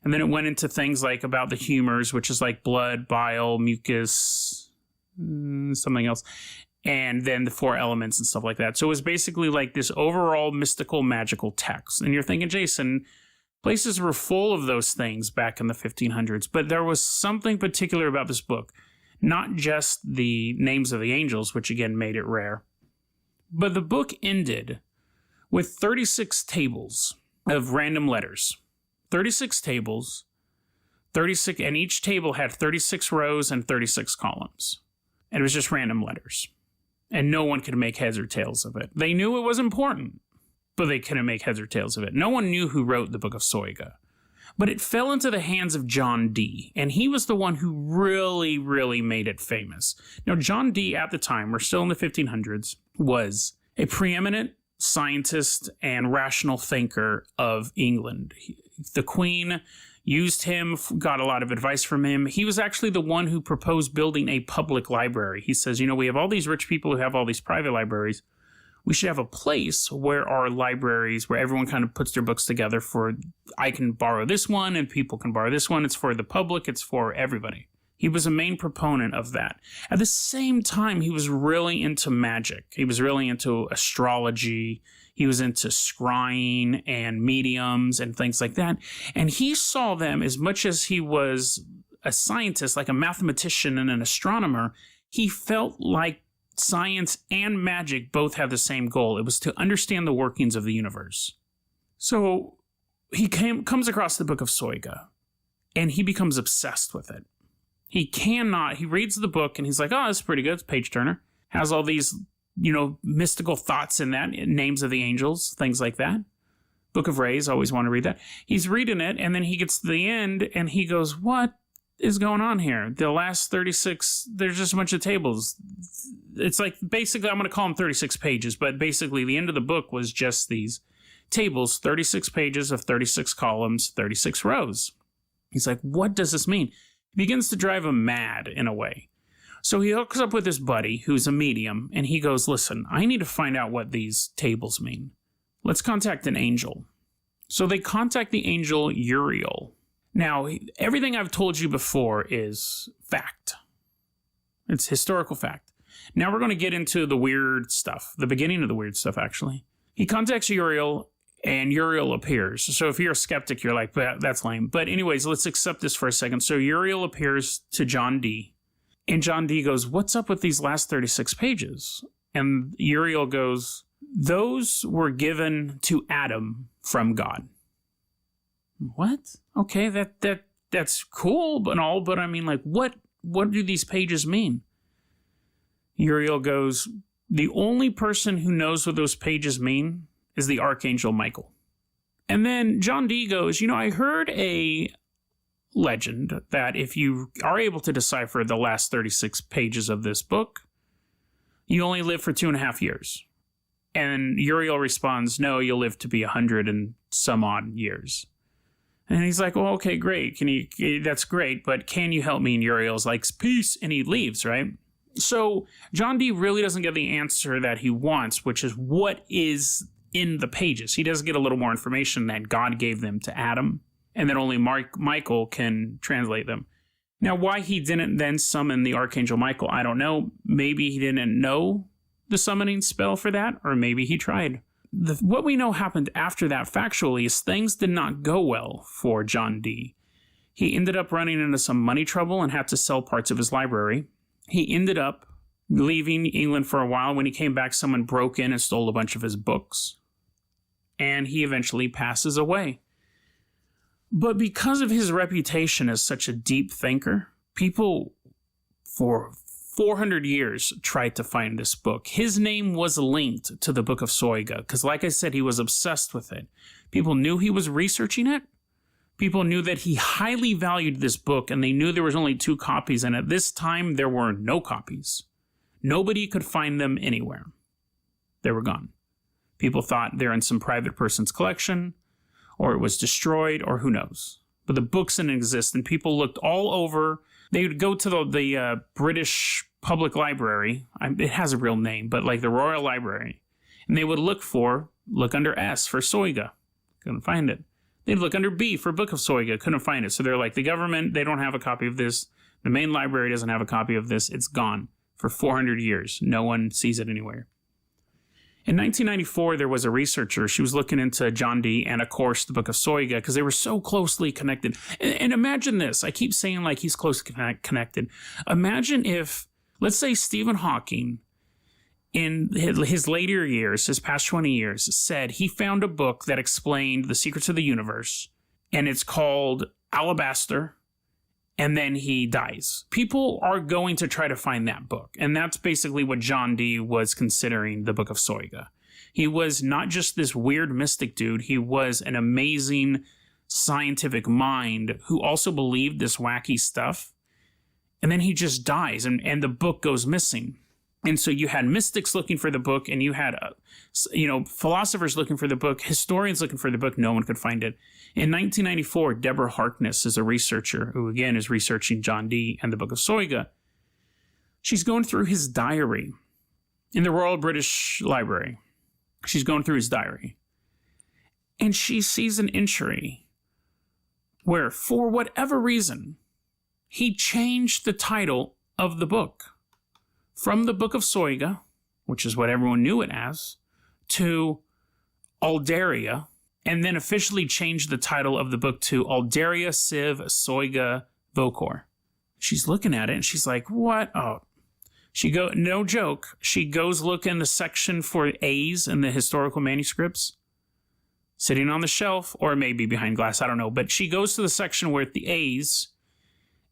And then it went into things like about the humors, which is like blood, bile, mucus, something else. And then the 4 elements and stuff like that. So it was basically like this overall mystical, magical text. And you're thinking, Jason, places were full of those things back in the 1500s. But there was something particular about this book. Not just the names of the angels, which again made it rare. But the book ended with 36 tables of random letters. 36 tables, 36, and each table had 36 rows and 36 columns. And it was just random letters. And no one could make heads or tails of it. They knew it was important, but they couldn't make heads or tails of it. No one knew who wrote the Book of Soiga. But it fell into the hands of John Dee, and he was the one who really, really made it famous. Now, John Dee at the time, we're still in the 1500s, was a preeminent scientist and rational thinker of England. The Queen used him, got a lot of advice from him. He was actually the one who proposed building a public library. He says, we have all these rich people who have all these private libraries. We should have a place where our libraries, where everyone kind of puts their books together I can borrow this one and people can borrow this one. It's for the public. It's for everybody. He was a main proponent of that. At the same time, he was really into magic. He was really into astrology. He was into scrying and mediums and things like that. And he saw them as much as he was a scientist, like a mathematician and an astronomer. He felt like science and magic both had the same goal. It was to understand the workings of the universe. So he comes across the Book of Soiga, and he becomes obsessed with it. He reads the book, and he's like, oh, that's pretty good. It's page turner. Has all these, mystical thoughts in that, names of the angels, things like that. Book of Rays, always want to read that. He's reading it, and then he gets to the end, and he goes, what is going on here? The last 36, there's just a bunch of tables. It's like, basically, I'm going to call them 36 pages, but basically the end of the book was just these tables, 36 pages of 36 columns, 36 rows. He's like, what does this mean? It begins to drive him mad in a way. So he hooks up with his buddy, who's a medium, and he goes, listen, I need to find out what these tables mean. Let's contact an angel. So they contact the angel Uriel. Now, everything I've told you before is fact. It's historical fact. Now we're going to get into the weird stuff, the beginning of the weird stuff, actually. He contacts Uriel, and Uriel appears. So if you're a skeptic, you're like, that's lame. But anyways, let's accept this for a second. So Uriel appears to John Dee, and John Dee goes, what's up with these last 36 pages? And Uriel goes, those were given to Adam from God. What? Okay, that's cool and all, but I mean, like, what do these pages mean? Uriel goes, The only person who knows what those pages mean is the Archangel Michael. And then John Dee goes, I heard a legend that if you are able to decipher the last 36 pages of this book, you only live for 2.5 years. And Uriel responds, no, you'll live to be 100 and some odd years. And he's like, well, okay, great. That's great, but can you help me? And Uriel's like, peace. And he leaves, right? So John Dee really doesn't get the answer that he wants, which is what is in the pages. He does get a little more information that God gave them to Adam, and that only Michael can translate them. Now, why he didn't then summon the Archangel Michael, I don't know. Maybe he didn't know the summoning spell for that, or maybe he tried. What we know happened after that factually is things did not go well for John Dee. He ended up running into some money trouble and had to sell parts of his library. He ended up leaving England for a while. When he came back, someone broke in and stole a bunch of his books. And he eventually passes away. But because of his reputation as such a deep thinker, people for 400 years tried to find this book. His name was linked to the Book of Soiga because, like I said, he was obsessed with it. People knew he was researching it. People knew that he highly valued this book, and they knew there was only 2 copies, and at this time, there were no copies. Nobody could find them anywhere. They were gone. People thought they're in some private person's collection, or it was destroyed, or who knows. But the books didn't exist, and people looked all over. They would go to the British Public Library. It has a real name, but like the Royal Library. And they would look under S for Soiga. Couldn't find it. They'd look under B for Book of Soiga. Couldn't find it. So they're like, the government, they don't have a copy of this. The main library doesn't have a copy of this. It's gone for 400 years. No one sees it anywhere. In 1994, there was a researcher. She was looking into John Dee and, of course, the Book of Soiga because they were so closely connected. And imagine this. I keep saying like he's closely connected. Imagine if, let's say, Stephen Hawking, in his later years, his past 20 years, said he found a book that explained the secrets of the universe, and it's called Alabaster, and then he dies. People are going to try to find that book, and that's basically what John Dee was considering the Book of Soiga. He was not just this weird mystic dude, he was an amazing scientific mind who also believed this wacky stuff, and then he just dies, and the book goes missing. And so you had mystics looking for the book, and you had, philosophers looking for the book, historians looking for the book. No one could find it. In 1994, Deborah Harkness is a researcher who, again, is researching John Dee and the Book of Soiga. She's going through his diary in the Royal British Library. She's going through his diary. And she sees an entry where, for whatever reason, he changed the title of the book from the Book of Soiga, which is what everyone knew it as, to Aldaria, and then officially changed the title of the book to Aldaria Civ Soiga Vocor. She's looking at it and she's like, what? Oh, no joke. She goes look in the section for A's in the historical manuscripts, sitting on the shelf, or maybe behind glass, I don't know. But she goes to the section where the A's,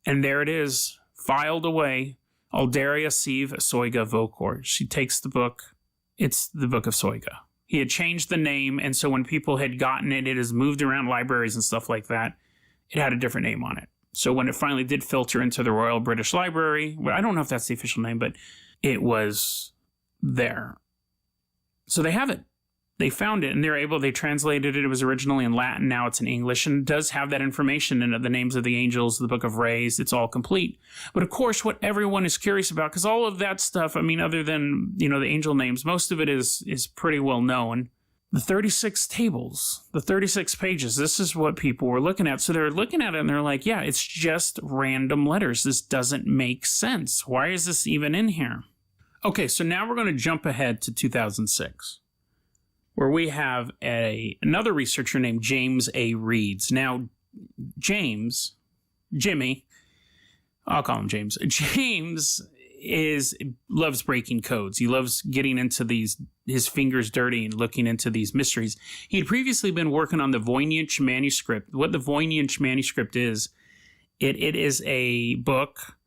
and there it is, filed away, Aldaria Civ Soiga Vocor. She takes the book. It's the Book of Soiga. He had changed the name, and so when people had gotten it, it has moved around libraries and stuff like that. It had a different name on it. So when it finally did filter into the Royal British Library, well, I don't know if that's the official name, but it was there. So they have it. They found it, and they translated it. It was originally in Latin. Now it's in English, and it does have that information in it, the names of the angels, the Book of Rays. It's all complete. But of course, what everyone is curious about, because all of that stuff, other than, the angel names, most of it is pretty well known. The 36 tables, the 36 pages, this is what people were looking at. So they're looking at it, and they're like, yeah, it's just random letters. This doesn't make sense. Why is this even in here? Okay, so now we're going to jump ahead to 2006. Where we have another researcher named James A. Reeds. Now, Jimmy, I'll call him James. James loves breaking codes. He loves getting into his fingers dirty and looking into these mysteries. He had previously been working on the Voynich manuscript. What the Voynich manuscript is, it is a book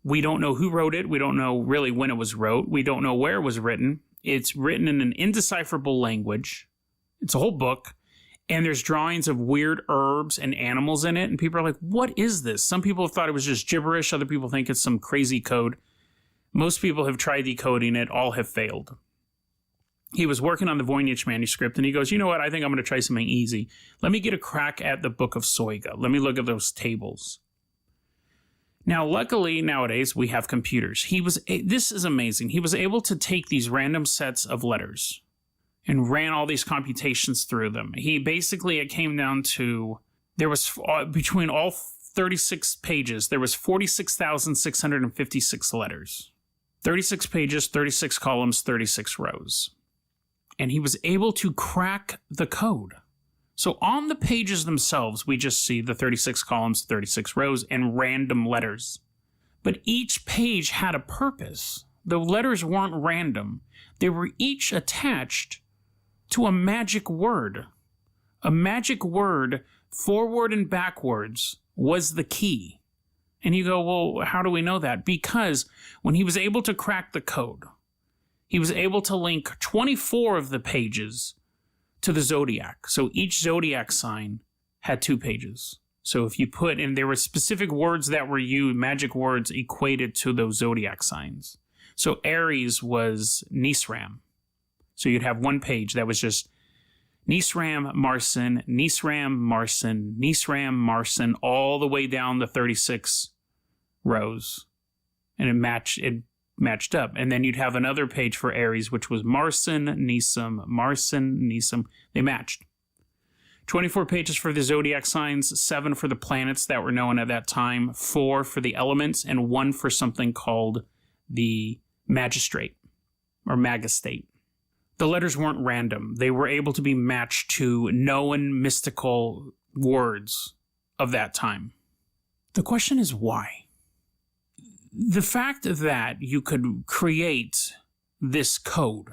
We don't know who wrote it. We don't know really when it was wrote. We don't know where it was written. It's written in an indecipherable language. It's a whole book. And there's drawings of weird herbs and animals in it. And people are like, what is this? Some people have thought it was just gibberish. Other people think it's some crazy code. Most people have tried decoding it. All have failed. He was working on the Voynich manuscript, and he goes, you know what? I think I'm going to try something easy. Let me get a crack at the Book of Soiga. Let me look at those tables. Now, luckily, nowadays, we have computers. This is amazing. He was able to take these random sets of letters and ran all these computations through them. It came down to, there was, between all 36 pages, there was 46,656 letters. 36 pages, 36 columns, 36 rows. And he was able to crack the code. So on the pages themselves, we just see the 36 columns, 36 rows, and random letters. But each page had a purpose. The letters weren't random. They were each attached to a magic word. A magic word, forward and backwards, was the key. And you go, well, how do we know that? Because when he was able to crack the code, he was able to link 24 of the pages to the zodiac. So each zodiac sign had 2 pages. So if you put in, there were specific words that were used, magic words equated to those zodiac signs. So Aries was Nisram. So you'd have one page that was just Nisram, Marson, Nisram, Marson, Nisram, Marson, all the way down the 36 rows. And it matched up. And then you'd have another page for Aries, which was Marson, Nisam, Marson, Nisam. They matched. 24 pages for the zodiac signs, 7 for the planets that were known at that time, 4 for the elements, and 1 for something called the magistrate or magistate. The letters weren't random. They were able to be matched to known mystical words of that time. The question is why? The fact that you could create this code,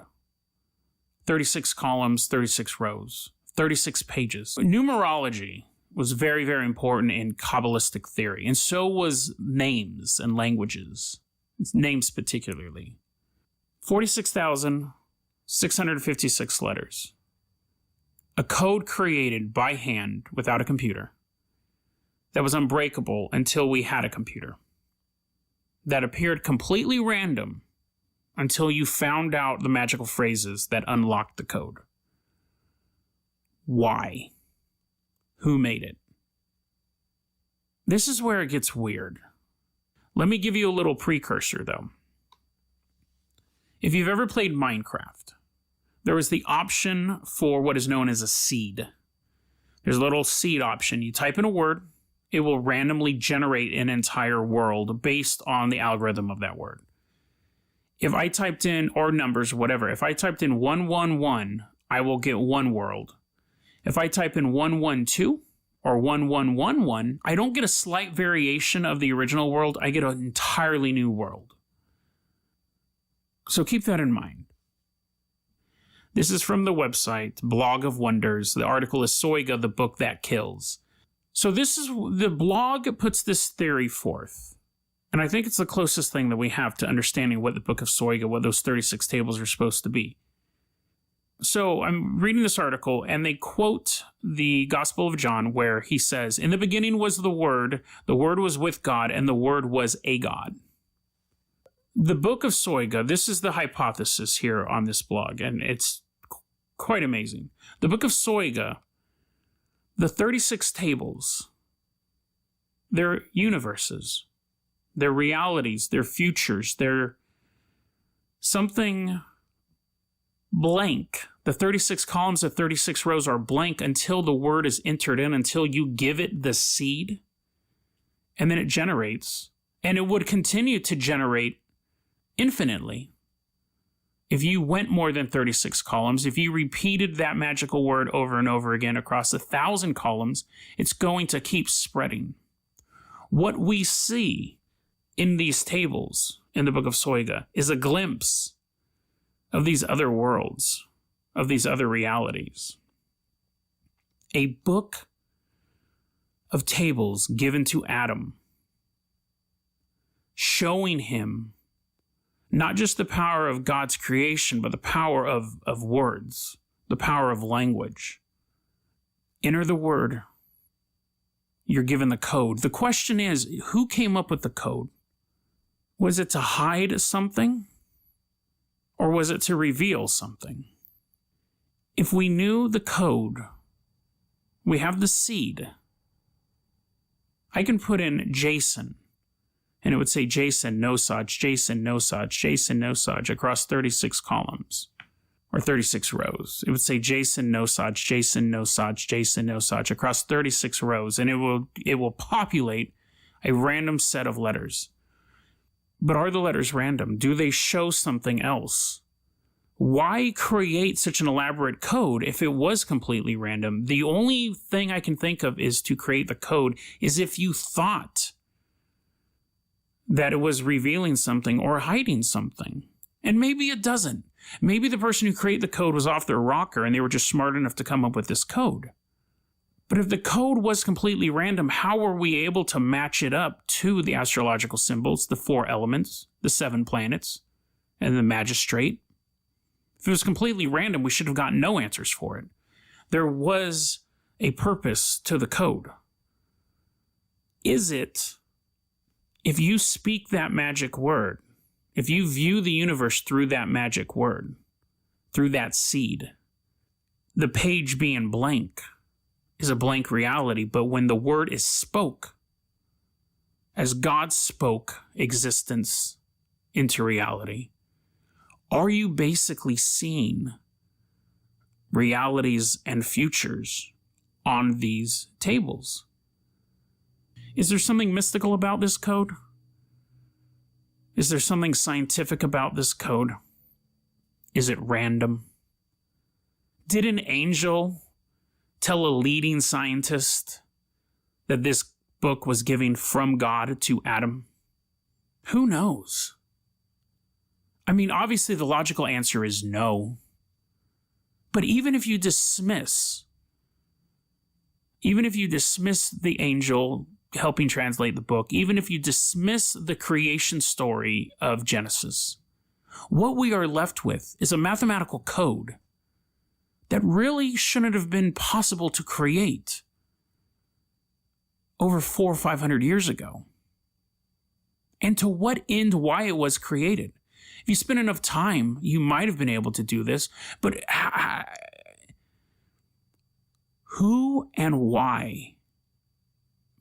36 columns, 36 rows, 36 pages. Numerology was very, very important in Kabbalistic theory, and so was names and languages, names particularly. 46,656 letters. A code created by hand without a computer that was unbreakable until we had a computer. That appeared completely random until you found out the magical phrases that unlocked the code. Why? Who made it? This is where it gets weird. Let me give you a little precursor, though. If you've ever played Minecraft, there was the option for what is known as a seed. There's a little seed option. You type in a word, it will randomly generate an entire world based on the algorithm of that word. If I typed in, or numbers, whatever, if I typed in 111, I will get one world. If I type in 112 or 1111, I don't get a slight variation of the original world. I get an entirely new world. So keep that in mind. This is from the website, Blog of Wonders. The article is Soiga, the Book That Kills. So the blog puts this theory forth. And I think it's the closest thing that we have to understanding what the Book of Soiga, what those 36 tables are supposed to be. So I'm reading this article, and they quote the Gospel of John, where he says, "In the beginning was the Word was with God, and the Word was a God." The Book of Soiga, this is the hypothesis here on this blog, and it's quite amazing. The Book of Soiga, the 36 tables, they're universes, they're realities, they're futures, they're something blank. The 36 columns, the 36 rows are blank until the word is entered in, until you give it the seed, and then it generates. And it would continue to generate infinitely. If you went more than 36 columns, if you repeated that magical word over and over again across 1,000 columns, it's going to keep spreading. What we see in these tables in the Book of Soiga is a glimpse of these other worlds, of these other realities. A book of tables given to Adam showing him not just the power of God's creation, but the power of words, the power of language. Enter the word. You're given the code. The question is, who came up with the code? Was it to hide something? Or was it to reveal something? If we knew the code, we have the seed. I can put in Jason, and it would say Jason, Nosage, Jason, Nosage, Jason, Nosage across 36 columns, or 36 rows. It would say Jason, Nosage, Jason, Nosage, Jason, Nosage across 36 rows, and it will populate a random set of letters. But are the letters random? Do they show something else? Why create such an elaborate code if it was completely random? The only thing I can think of is to create the code is if you thought that it was revealing something or hiding something. And maybe it doesn't. Maybe the person who created the code was off their rocker and they were just smart enough to come up with this code. But if the code was completely random, how were we able to match it up to the astrological symbols, the 4 elements, the 7 planets, and the magistrate? If it was completely random, we should have gotten no answers for it. There was a purpose to the code. Is it, if you speak that magic word, if you view the universe through that magic word, through that seed, the page being blank is a blank reality, but when the word is spoke, as God spoke existence into reality, are you basically seeing realities and futures on these tables? Is there something mystical about this code? Is there something scientific about this code? Is it random? Did an angel tell a leading scientist that this book was given from God to Adam? Who knows? I mean, obviously the logical answer is no. But even if you dismiss the angel helping translate the book, even if you dismiss the creation story of Genesis, what we are left with is a mathematical code that really shouldn't have been possible to create over 400 or 500 years ago. And to what end, why it was created. If you spend enough time, you might have been able to do this, but who and why?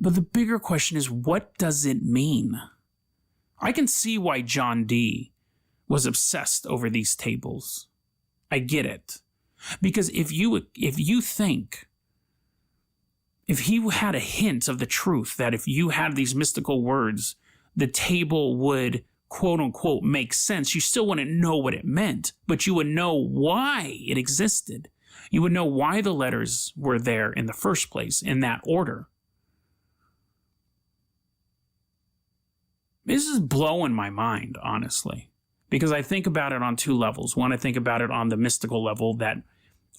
But the bigger question is, what does it mean? I can see why John Dee was obsessed over these tables. I get it. Because if he had a hint of the truth that if you had these mystical words, the table would quote unquote make sense, you still wouldn't know what it meant, but you would know why it existed. You would know why the letters were there in the first place, in that order. This is blowing my mind, honestly, because I think about it on 2 levels. One, I think about it on the mystical level, that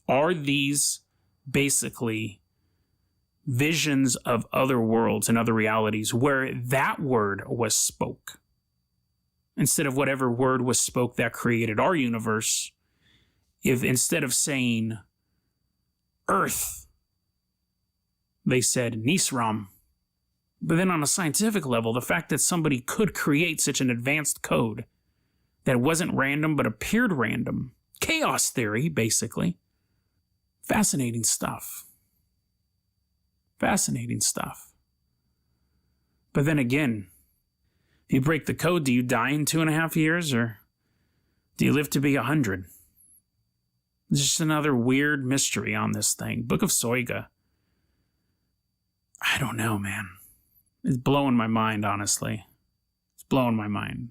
are these basically visions of other worlds and other realities where that word was spoke, instead of whatever word was spoke that created our universe. If instead of saying Earth, they said Nisram. But then on a scientific level, the fact that somebody could create such an advanced code that wasn't random but appeared random, chaos theory, basically. Fascinating stuff. Fascinating stuff. But then again, if you break the code, do you die in 2.5 years, or do you live to be 100? It's just another weird mystery on this thing. Book of Soiga. I don't know, man. It's blowing my mind, honestly. It's blowing my mind.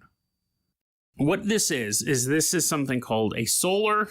What this is something called a solar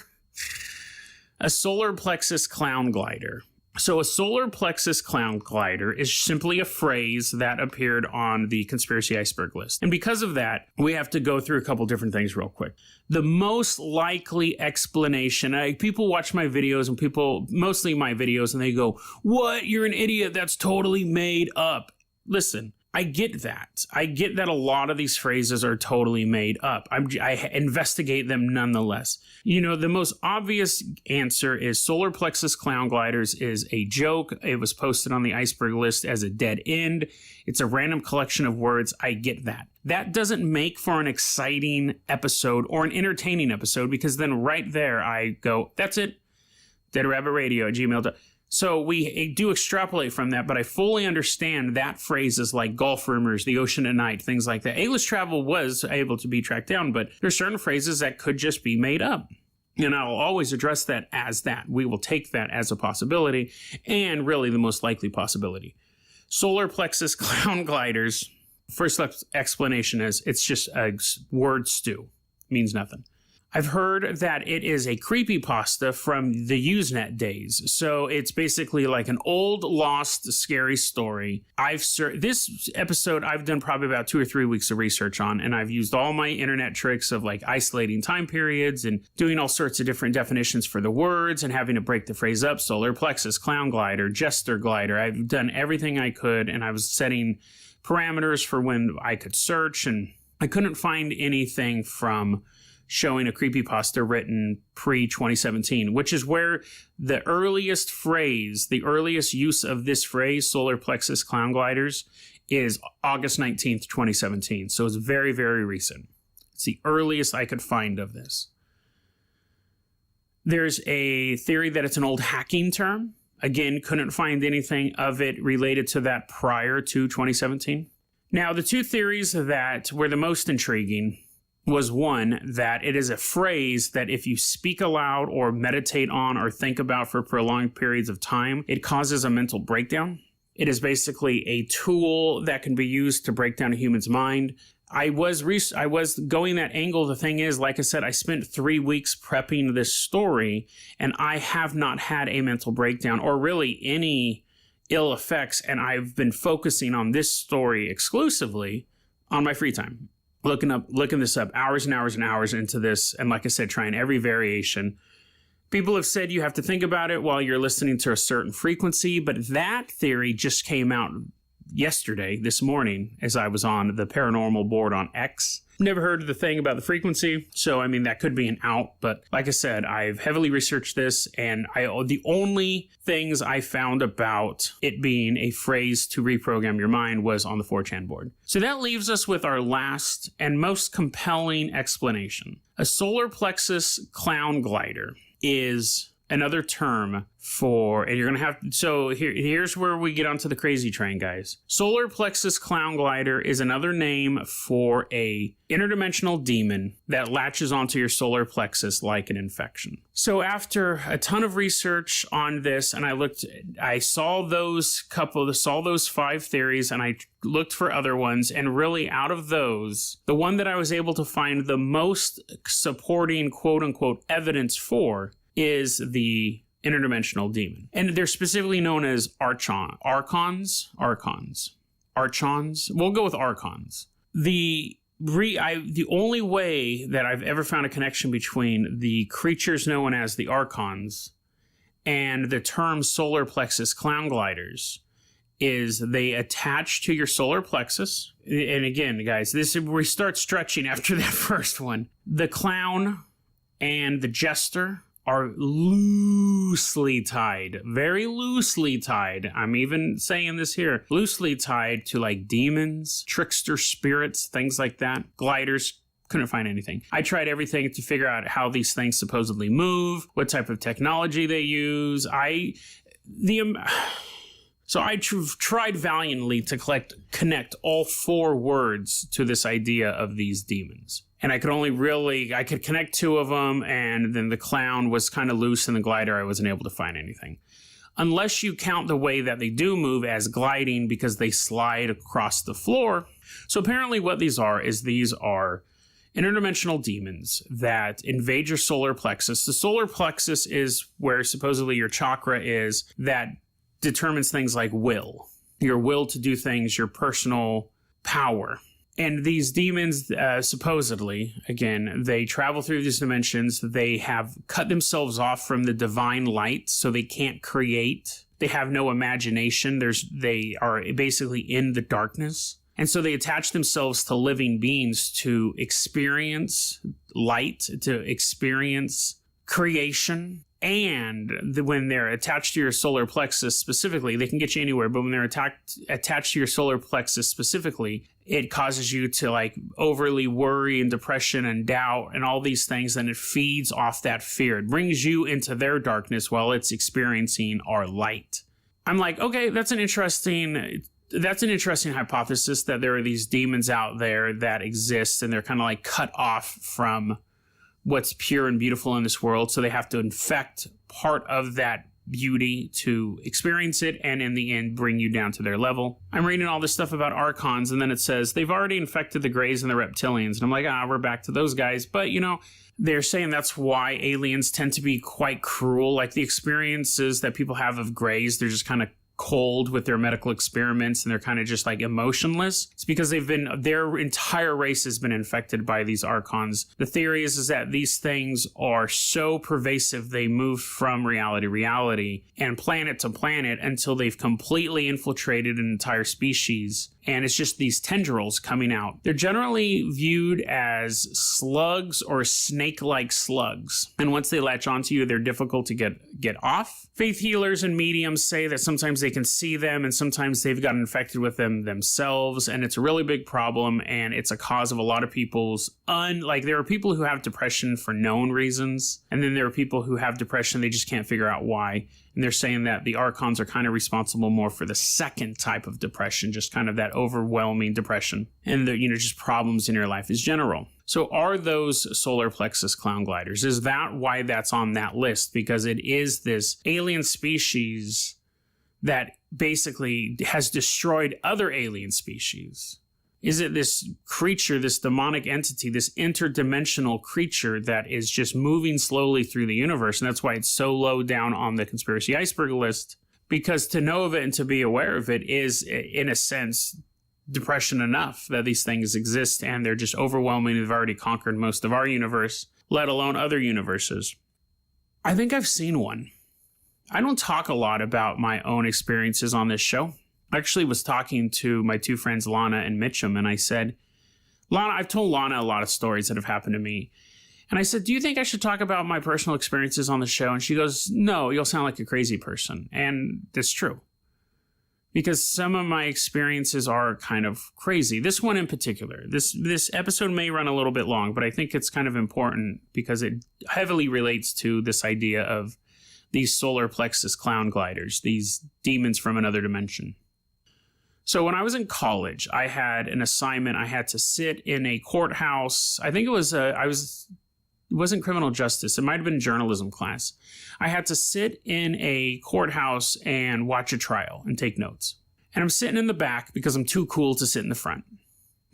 plexus clown glider. So a solar plexus clown glider is simply a phrase that appeared on the conspiracy iceberg list. And because of that, we have to go through a couple different things real quick. The most likely explanation, people watch my videos, and mostly my videos, and they go, "What? You're an idiot. That's totally made up." Listen, I get that. I get that a lot of these phrases are totally made up. I investigate them nonetheless. The most obvious answer is solar plexus clown gliders is a joke. It was posted on the iceberg list as a dead end. It's a random collection of words. I get that. That doesn't make for an exciting episode or an entertaining episode, because then right there I go, that's it. deadrabbitradio@gmail.com. So we do extrapolate from that, but I fully understand that phrases like golf rumors, the ocean at night, things like that. A-list travel was able to be tracked down, but there's certain phrases that could just be made up. And I'll always address that as that. We will take that as a possibility, and really the most likely possibility. Solar plexus clown gliders, first explanation is it's just a word stew. Means nothing. I've heard that it is a creepypasta from the Usenet days. So it's basically like an old, lost, scary story. This episode I've done probably about 2 or 3 weeks of research on, and I've used all my internet tricks of like isolating time periods and doing all sorts of different definitions for the words and having to break the phrase up. Solar plexus, clown glider, jester glider. I've done everything I could, and I was setting parameters for when I could search, and I couldn't find anything from showing a creepypasta written pre-2017, which is where the earliest phrase, the earliest use of this phrase, solar plexus clown gliders, is August 19th, 2017. So it's very, very recent. It's the earliest I could find of this. There's a theory that it's an old hacking term. Again, couldn't find anything of it related to that prior to 2017. Now, the two theories that were the most intriguing was one, that it is a phrase that if you speak aloud or meditate on or think about for prolonged periods of time, it causes a mental breakdown. It is basically a tool that can be used to break down a human's mind. I was going that angle. The thing is, like I said, I spent 3 weeks prepping this story, and I have not had a mental breakdown or really any ill effects, and I've been focusing on this story exclusively on my free time. Looking this up, hours and hours and hours into this, and like I said, trying every variation. People have said you have to think about it while you're listening to a certain frequency, but that theory just came out yesterday, this morning, as I was on the paranormal board on X. Never heard of the thing about the frequency, so I mean, that could be an out, but like I said, I've heavily researched this, and the only things I found about it being a phrase to reprogram your mind was on the 4chan board. So that leaves us with our last and most compelling explanation. A solar plexus clown glider is another term for, and you're going to have, so here's where we get onto the crazy train, guys. Solar plexus clown glider is another name for a interdimensional demon that latches onto your solar plexus like an infection. So after a ton of research on this, and I saw those 5 theories, and I looked for other ones, and really out of those, the one that I was able to find the most supporting quote unquote evidence for is the interdimensional demon. And they're specifically known as archons. We'll go with archons. The only way that I've ever found a connection between the creatures known as the archons and the term solar plexus clown gliders is they attach to your solar plexus. And again, guys, we start stretching after that first one. The clown and the jester are loosely tied, very loosely tied. I'm even saying this here, loosely tied to like demons, trickster spirits, things like that. Gliders, couldn't find anything. I tried everything to figure out how these things supposedly move, what type of technology they use. So I tried valiantly to connect all 4 words to this idea of these demons. And I could connect 2 of them, and then the clown was kind of loose, and the glider, I wasn't able to find anything. Unless you count the way that they do move as gliding, because they slide across the floor. So apparently what these are interdimensional demons that invade your solar plexus. The solar plexus is where supposedly your chakra is that determines things like your will to do things, your personal power. And these demons, supposedly, again, they travel through these dimensions. They have cut themselves off from the divine light, so they can't create. They have no imagination. They are basically in the darkness. And so they attach themselves to living beings to experience light, to experience creation. And when they're attached to your solar plexus specifically, they can get you anywhere, but when they're attached to your solar plexus specifically, it causes you to like overly worry and depression and doubt and all these things, and it feeds off that fear. It brings you into their darkness while it's experiencing our light. I'm like, okay, that's an interesting hypothesis, that there are these demons out there that exist and they're kind of like cut off from what's pure and beautiful in this world. So they have to infect part of that beauty to experience it, and in the end bring you down to their level. I'm reading all this stuff about archons, and then it says they've already infected the Greys and the reptilians, and I'm like, we're back to those guys. But they're saying that's why aliens tend to be quite cruel. Like the experiences that people have of Greys, they're just kind of cold with their medical experiments, and they're kind of just like emotionless. It's because their entire race has been infected by these archons. The theory is that these things are so pervasive, they move from reality to reality and planet to planet until they've completely infiltrated an entire species. And it's just these tendrils coming out. They're generally viewed as slugs or snake-like slugs. And once they latch onto you, they're difficult to get off. Faith healers and mediums say that sometimes they can see them, and sometimes they've gotten infected with them themselves. And it's a really big problem, and it's a cause of a lot of people's there are people who have depression for known reasons. And then there are people who have depression, they just can't figure out why. And they're saying that the archons are kind of responsible more for the second type of depression, just kind of that overwhelming depression, and just problems in your life as general. So are those solar plexus clown gliders? Is that why that's on that list? Because it is this alien species that basically has destroyed other alien species. Is it this creature, this demonic entity, this interdimensional creature that is just moving slowly through the universe? And that's why it's so low down on the conspiracy iceberg list, because to know of it and to be aware of it is, in a sense, depression enough that these things exist, and they're just overwhelming. They've already conquered most of our universe, let alone other universes. I think I've seen one. I don't talk a lot about my own experiences on this show. I actually was talking to my two friends, Lana and Mitchum, and I said, I've told Lana a lot of stories that have happened to me. And I said, do you think I should talk about my personal experiences on the show? And she goes, no, you'll sound like a crazy person. And that's true, because some of my experiences are kind of crazy. This one in particular, this episode may run a little bit long, but I think it's kind of important because it heavily relates to this idea of these solar plexus clown gliders, these demons from another dimension. So when I was in college, I had an assignment. I had to sit in a courthouse. I think it wasn't criminal justice. It might have been a journalism class. I had to sit in a courthouse and watch a trial and take notes. And I'm sitting in the back because I'm too cool to sit in the front.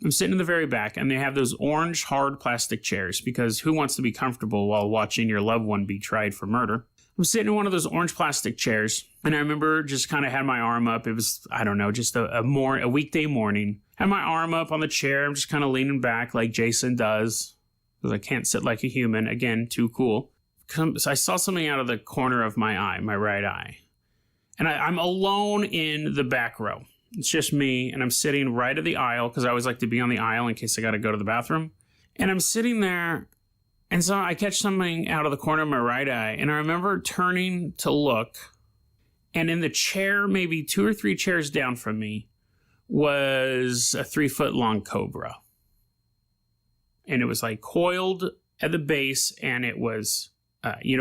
I'm sitting in the very back, and they have those orange hard plastic chairs, because who wants to be comfortable while watching your loved one be tried for murder? I'm sitting in one of those orange plastic chairs, and I remember just kind of had my arm up. It was, I don't know, just a weekday morning. Had my arm up on the chair. I'm just kind of leaning back like Jason does, because I can't sit like a human. Again, too cool. So I saw something out of the corner of my eye, my right eye. And I'm alone in the back row. It's just me, and I'm sitting right at the aisle, because I always like to be on the aisle in case I got to go to the bathroom. And I'm sitting there, and so I catch something out of the corner of my right eye, and I remember turning to look, and in the chair, maybe 2 or 3 chairs down from me, was a 3-foot-long cobra. And it was like coiled at the base, and it was,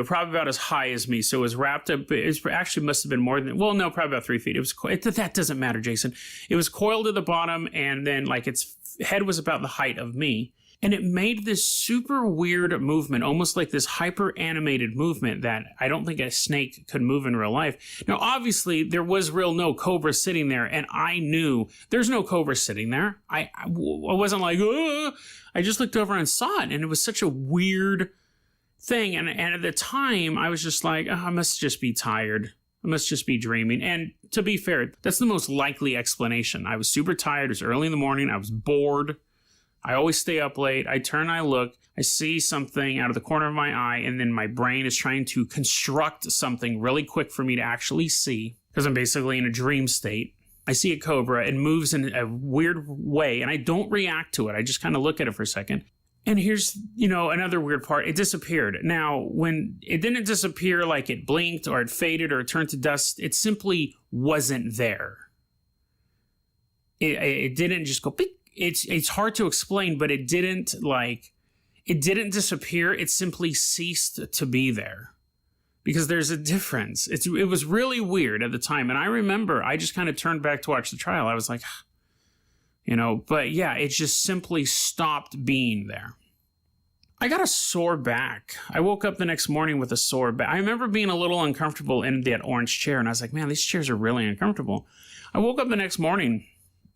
probably about as high as me. So it was wrapped up. It actually must have been more than, probably about 3 feet. That doesn't matter, Jason. It was coiled at the bottom, and then like its head was about the height of me. And it made this super weird movement, almost like this hyper-animated movement that I don't think a snake could move in real life. Now, obviously, there was no cobra sitting there, and I knew there's no cobra sitting there. I wasn't like, ugh. I just looked over and saw it, and it was such a weird thing. And at the time, I was just like, I must just be tired. I must just be dreaming. And to be fair, that's the most likely explanation. I was super tired. It was early in the morning. I was bored. I always stay up late. I turn, I look, I see something out of the corner of my eye, and then my brain is trying to construct something really quick for me to actually see, because I'm basically in a dream state. I see a cobra. It moves in a weird way, and I don't react to it. I just kind of look at it for a second. And here's, another weird part. It disappeared. Now, when it didn't disappear like it blinked or it faded or it turned to dust, it simply wasn't there. It didn't just go, beep. It's hard to explain, but it didn't disappear. It simply ceased to be there. Because there's a difference. It was really weird at the time. And I remember I just kind of turned back to watch the trial. I was like, but yeah, it just simply stopped being there. I got a sore back. I woke up the next morning with a sore back. I remember being a little uncomfortable in that orange chair. And I was like, man, these chairs are really uncomfortable. I woke up the next morning.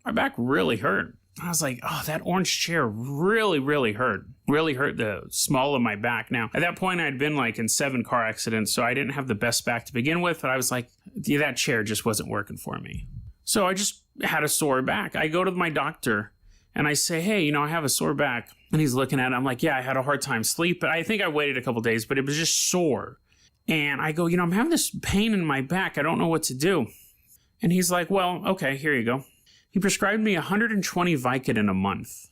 My back really hurt. I was like, oh, that orange chair really, really hurt. Really hurt the small of my back. Now, at that point, I'd been like in 7 car accidents, so I didn't have the best back to begin with. But I was like, yeah, that chair just wasn't working for me. So I just had a sore back. I go to my doctor and I say, hey, I have a sore back. And he's looking at it. I'm like, yeah, I had a hard time sleeping. I think I waited a couple days, but it was just sore. And I go, I'm having this pain in my back. I don't know what to do. And he's like, well, okay, here you go. He prescribed me 120 Vicodin a month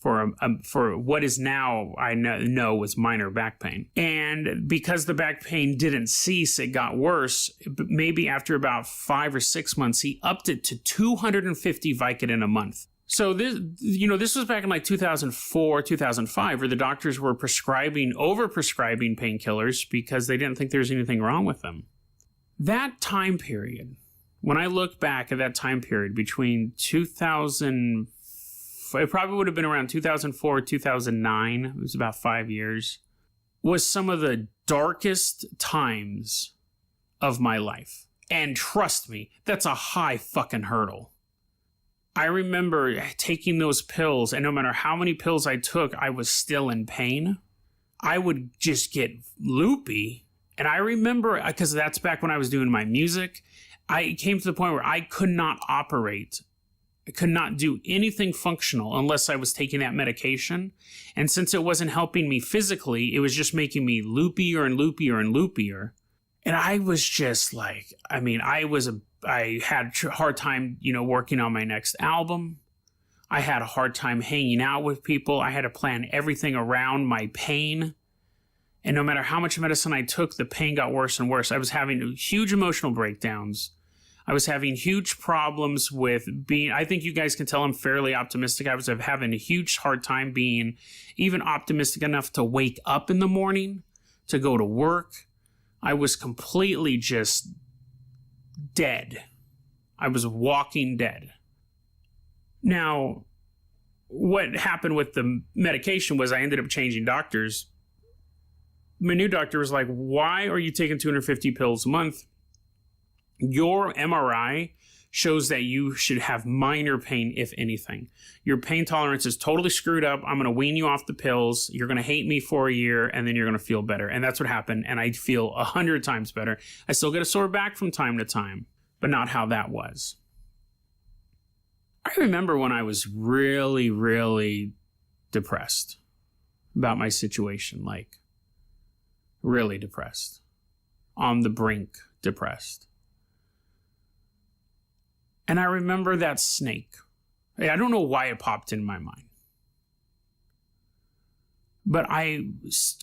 for what is now I know was minor back pain. And because the back pain didn't cease, it got worse. Maybe after about 5 or 6 months, he upped it to 250 Vicodin a month. So this was back in like 2004, 2005, where the doctors were over-prescribing painkillers because they didn't think there was anything wrong with them. That time period, when I look back at that time period between 2000, it probably would have been around 2004, 2009, it was about 5 years, was some of the darkest times of my life. And trust me, that's a high fucking hurdle. I remember taking those pills, and no matter how many pills I took, I was still in pain. I would just get loopy. And I remember, because that's back when I was doing my music, I came to the point where I could not operate. I could not do anything functional unless I was taking that medication. And since it wasn't helping me physically, it was just making me loopier and loopier and loopier. And I was just like, I had a hard time, working on my next album. I had a hard time hanging out with people. I had to plan everything around my pain. And no matter how much medicine I took, the pain got worse and worse. I was having huge emotional breakdowns. I was having huge problems with I think you guys can tell I'm fairly optimistic. I was having a huge hard time being even optimistic enough to wake up in the morning, to go to work. I was completely just dead. I was walking dead. Now, what happened with the medication was I ended up changing doctors. My new doctor was like, why are you taking 250 pills a month? Your MRI shows that you should have minor pain, if anything. Your pain tolerance is totally screwed up. I'm going to wean you off the pills. You're going to hate me for a year, and then you're going to feel better. And that's what happened, and I feel 100 times better. I still get a sore back from time to time, but not how that was. I remember when I was really, really depressed about my situation, like really depressed, on the brink depressed. And I remember that snake. I don't know why it popped in my mind. But I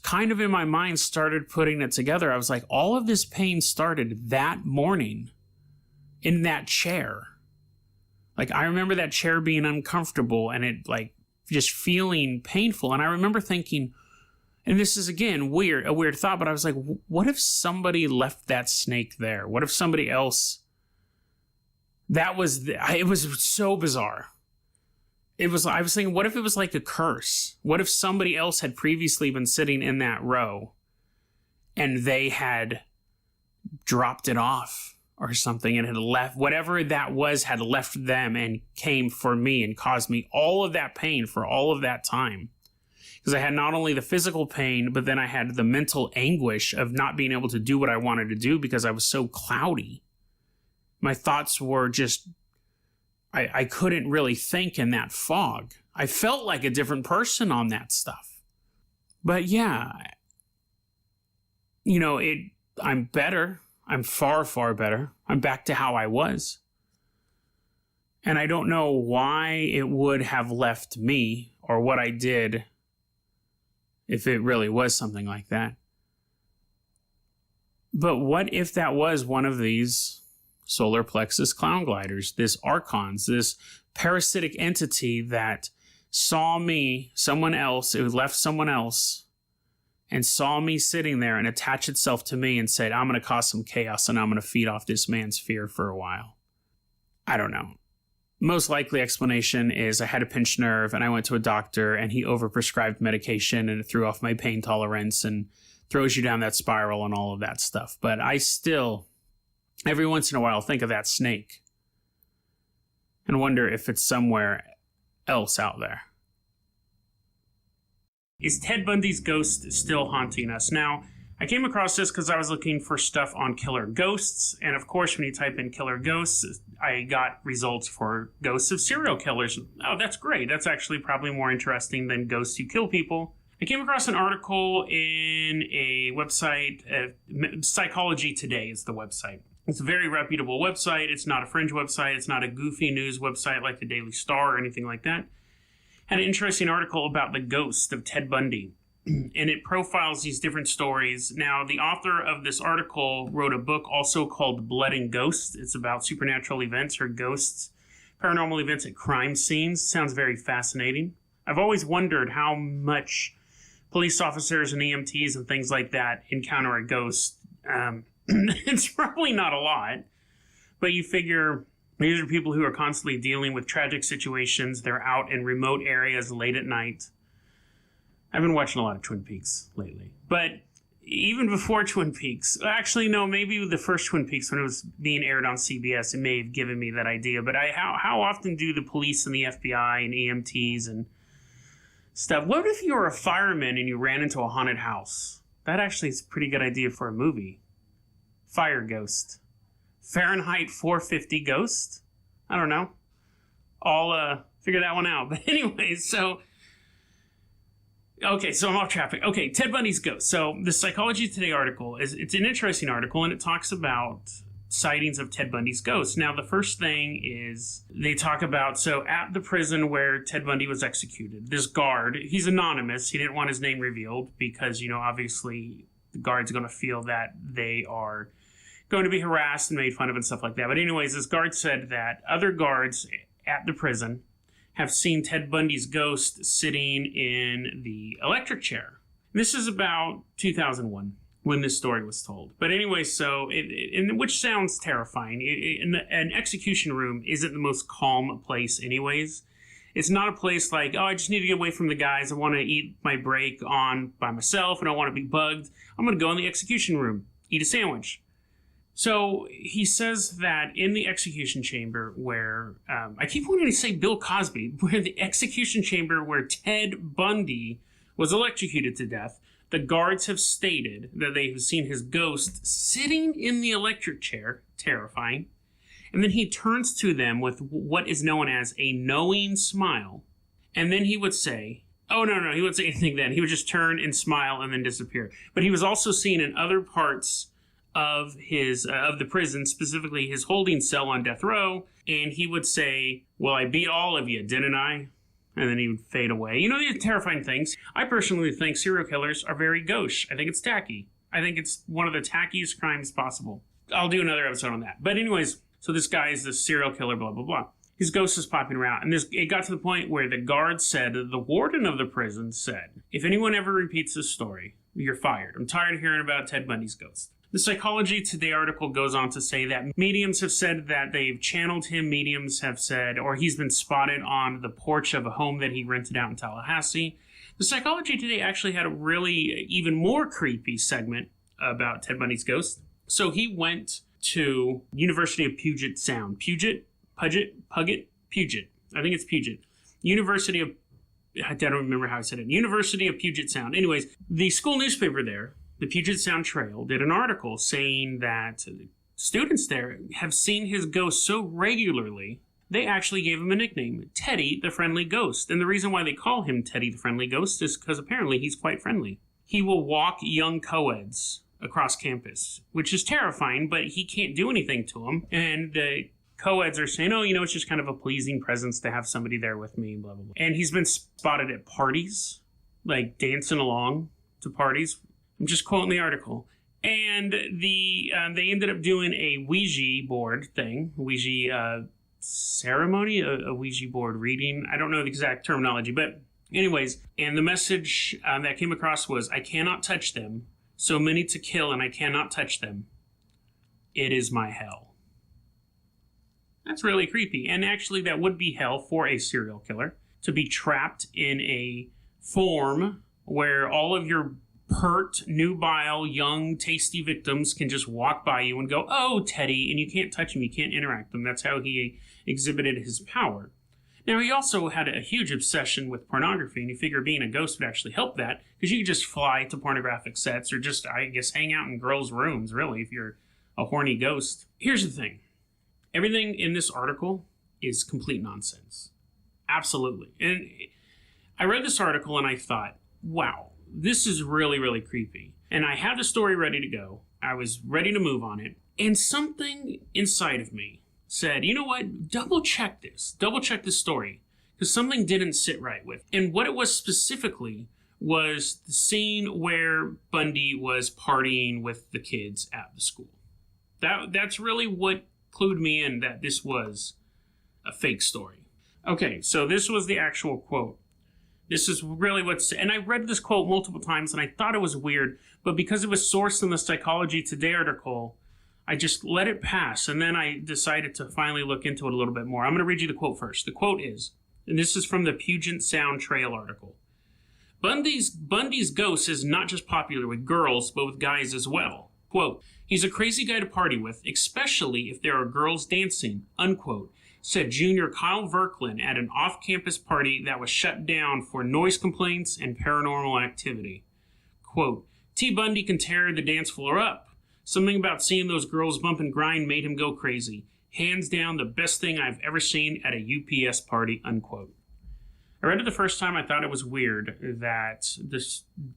kind of in my mind started putting it together. I was like, all of this pain started that morning in that chair. Like, I remember that chair being uncomfortable and it like just feeling painful. And I remember thinking, and this is again a weird thought, but I was like, what if somebody left that snake there? What if somebody else... it was so bizarre. I was thinking, what if it was like a curse? What if somebody else had previously been sitting in that row and they had dropped it off or something and had left, whatever that was, had left them and came for me and caused me all of that pain for all of that time. Because I had not only the physical pain, but then I had the mental anguish of not being able to do what I wanted to do because I was so cloudy. My thoughts were just, I couldn't really think in that fog. I felt like a different person on that stuff. But yeah, I'm better. I'm far, far better. I'm back to how I was. And I don't know why it would have left me or what I did if it really was something like that. But what if that was one of these solar plexus clown gliders, this archons, this parasitic entity that saw me, someone else, it left someone else, and saw me sitting there and attached itself to me and said, I'm going to cause some chaos and I'm going to feed off this man's fear for a while. I don't know. Most likely explanation is I had a pinched nerve and I went to a doctor and he overprescribed medication and it threw off my pain tolerance and throws you down that spiral and all of that stuff. But I still, every once in a while, think of that snake and wonder if it's somewhere else out there. Is Ted Bundy's ghost still haunting us? Now, I came across this because I was looking for stuff on killer ghosts, and of course, when you type in killer ghosts, I got results for ghosts of serial killers. Oh, that's great. That's actually probably more interesting than ghosts who kill people. I came across an article in a website, Psychology Today is the website. It's a very reputable website. It's not a fringe website. It's not a goofy news website like the Daily Star or anything like that. Had an interesting article about the ghost of Ted Bundy. And it profiles these different stories. Now, the author of this article wrote a book also called Blood and Ghosts. It's about supernatural events or ghosts, paranormal events at crime scenes. Sounds very fascinating. I've always wondered how much police officers and EMTs and things like that encounter a ghost. It's probably not a lot, but you figure these are people who are constantly dealing with tragic situations. They're out in remote areas late at night. I've been watching a lot of Twin Peaks lately. But even before Twin Peaks, actually, no, maybe the first Twin Peaks when it was being aired on CBS, it may have given me that idea. But how often do the police and the FBI and EMTs and stuff, what if you were a fireman and you ran into a haunted house? That actually is a pretty good idea for a movie. Fire Ghost. Fahrenheit 450 Ghost? I don't know. I'll figure that one out. But anyway, so... Okay, so I'm off topic. Okay, Ted Bundy's ghost. So the Psychology Today article, it's an interesting article, and it talks about sightings of Ted Bundy's ghost. Now, the first thing is they talk about, so at the prison where Ted Bundy was executed, this guard, he's anonymous. He didn't want his name revealed because, obviously the guard's going to feel that they are going to be harassed and made fun of and stuff like that. But anyways, this guard said that other guards at the prison have seen Ted Bundy's ghost sitting in the electric chair. This is about 2001 when this story was told. But anyway, so, which sounds terrifying. An execution room isn't the most calm place anyways. It's not a place like, I just need to get away from the guys. I want to eat my break on by myself. I don't want to be bugged. I'm going to go in the execution room, eat a sandwich. So he says that in the execution chamber where, I keep wanting to say Bill Cosby, where the execution chamber where Ted Bundy was electrocuted to death, the guards have stated that they have seen his ghost sitting in the electric chair, terrifying, and then he turns to them with what is known as a knowing smile, and then he would say, oh, no, he wouldn't say anything then. He would just turn and smile and then disappear. But he was also seen in other parts of the prison, specifically his holding cell on death row, and he would say, well, I beat all of you, didn't I? And then he would fade away. These terrifying things. I personally think serial killers are very gauche. I think it's tacky. I think it's one of the tackiest crimes possible. I'll do another episode on that. But anyways, so this guy is the serial killer, blah, blah, blah. His ghost is popping around. And it got to the point where the guard said, the warden of the prison said, if anyone ever repeats this story, you're fired. I'm tired of hearing about Ted Bundy's ghost. The Psychology Today article goes on to say that mediums have said that they've channeled him. Mediums have said, or he's been spotted on the porch of a home that he rented out in Tallahassee. The Psychology Today actually had a really even more creepy segment about Ted Bundy's ghost. So he went to University of Puget Sound. Puget? I think it's Puget. I don't remember how I said it. University of Puget Sound. Anyways, the school newspaper there, the Puget Sound Trail, did an article saying that students there have seen his ghost so regularly, they actually gave him a nickname, Teddy the Friendly Ghost. And the reason why they call him Teddy the Friendly Ghost is because apparently he's quite friendly. He will walk young co-eds across campus, which is terrifying, but he can't do anything to them. And the co-eds are saying, oh, it's just kind of a pleasing presence to have somebody there with me, blah, blah, blah. And he's been spotted at parties, like dancing along to parties. I'm just quoting the article. And they ended up doing a Ouija board thing, Ouija ceremony, a Ouija board reading. I don't know the exact terminology, but anyways, and the message that came across was, I cannot touch them, so many to kill, and I cannot touch them. It is my hell. That's really creepy. And actually, that would be hell for a serial killer, to be trapped in a form where all of your pert, nubile, young, tasty victims can just walk by you and go, oh, Teddy, and you can't touch him, you can't interact with them. That's how he exhibited his power. Now, he also had a huge obsession with pornography, and you figure being a ghost would actually help that, because you could just fly to pornographic sets, or just, I guess, hang out in girls' rooms, really, if you're a horny ghost. Here's the thing. Everything in this article is complete nonsense. Absolutely. And I read this article, and I thought, wow, this is really, really creepy. And I had the story ready to go. I was ready to move on it. And something inside of me said, you know what? Double check this. Double check this story. Because something didn't sit right with it. And what it was specifically was the scene where Bundy was partying with the kids at the school. That's really what clued me in that this was a fake story. Okay, so this was the actual quote. This is really and I read this quote multiple times and I thought it was weird, but because it was sourced in the Psychology Today article, I just let it pass, and then I decided to finally look into it a little bit more. I'm going to read you the quote first. The quote is, and this is from the Puget Sound Trail article, Bundy's ghost is not just popular with girls, but with guys as well. Quote, he's a crazy guy to party with, especially if there are girls dancing, unquote, said junior Kyle Verklin at an off-campus party that was shut down for noise complaints and paranormal activity. Quote, T. Bundy can tear the dance floor up. Something about seeing those girls bump and grind made him go crazy. Hands down, the best thing I've ever seen at a UPS party, unquote. I read it the first time. I thought it was weird that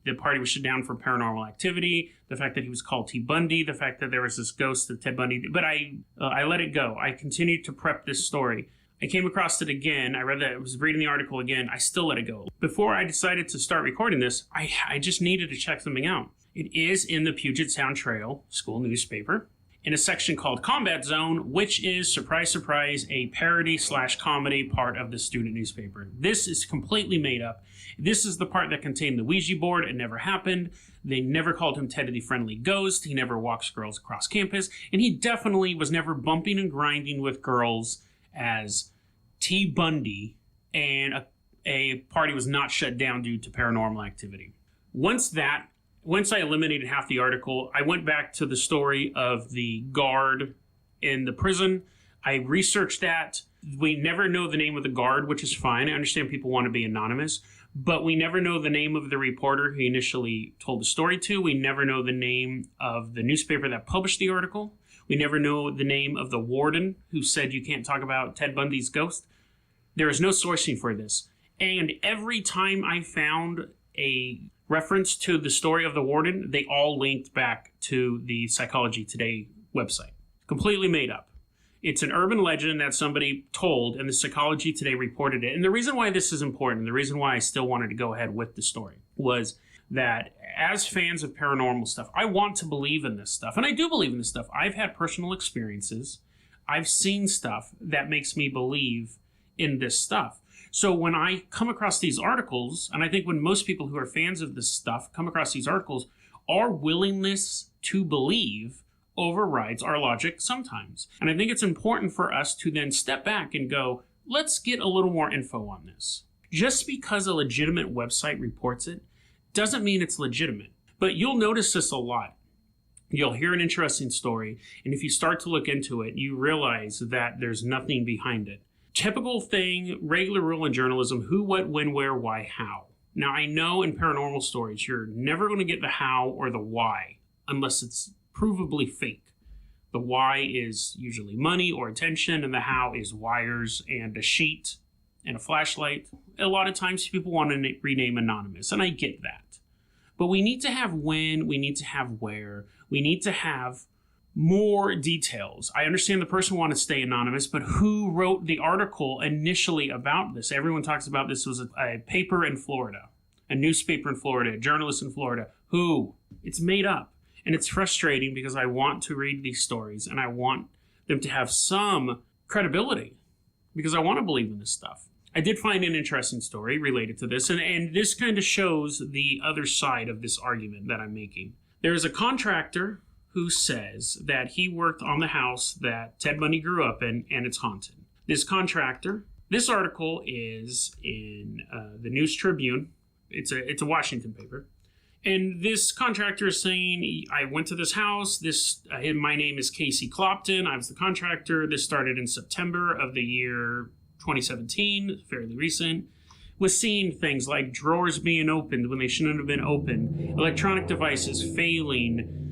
the party was shut down for paranormal activity, the fact that he was called T. Bundy, the fact that there was this ghost of Ted Bundy. But I let it go. I continued to prep this story. I came across it again. I was reading the article again. I still let it go. Before I decided to start recording this, I just needed to check something out. It is in the Puget Sound Trail school newspaper in a section called Combat Zone, which is, surprise, surprise, a parody/comedy part of the student newspaper. This is completely made up. This is the part that contained the Ouija board. It never happened. They never called him Ted the Friendly Ghost. He never walks girls across campus. And he definitely was never bumping and grinding with girls as T. Bundy, and a party was not shut down due to paranormal activity. Once I eliminated half the article, I went back to the story of the guard in the prison. I researched that. We never know the name of the guard, which is fine. I understand people want to be anonymous, but we never know the name of the reporter who initially told the story to. We never know the name of the newspaper that published the article. We never know the name of the warden who said you can't talk about Ted Bundy's ghost. There is no sourcing for this. And every time I found a reference to the story of the warden, they all linked back to the Psychology Today website. Completely made up. It's an urban legend that somebody told, and the Psychology Today reported it. And the reason why this is important, the reason why I still wanted to go ahead with the story, was that as fans of paranormal stuff, I want to believe in this stuff. And I do believe in this stuff. I've had personal experiences. I've seen stuff that makes me believe in this stuff. So when I come across these articles, and I think when most people who are fans of this stuff come across these articles, our willingness to believe overrides our logic sometimes. And I think it's important for us to then step back and go, let's get a little more info on this. Just because a legitimate website reports it doesn't mean it's legitimate. But you'll notice this a lot. You'll hear an interesting story, and if you start to look into it, you realize that there's nothing behind it. Typical thing, regular rule in journalism, who, what, when, where, why, how. Now, I know in paranormal stories, you're never going to get the how or the why unless it's provably fake. The why is usually money or attention, and the how is wires and a sheet and a flashlight. A lot of times people want to rename anonymous, and I get that. But we need to have when, we need to have where, we need to have more details. I understand the person wanted to stay anonymous, but who wrote the article initially about this? Everyone talks about this was a paper in Florida, a newspaper in Florida, a journalist in Florida. Who? It's made up. And it's frustrating because I want to read these stories and I want them to have some credibility because I want to believe in this stuff. I did find an interesting story related to this, and this kind of shows the other side of this argument that I'm making. There's a contractor who says that he worked on the house that Ted Bundy grew up in, and it's haunted. This contractor, this article is in the News Tribune. It's a Washington paper. And this contractor is saying, I went to this house. My name is Casey Clopton. I was the contractor. This started in September of the year 2017, fairly recent. Was seeing things like drawers being opened when they shouldn't have been opened, electronic devices failing,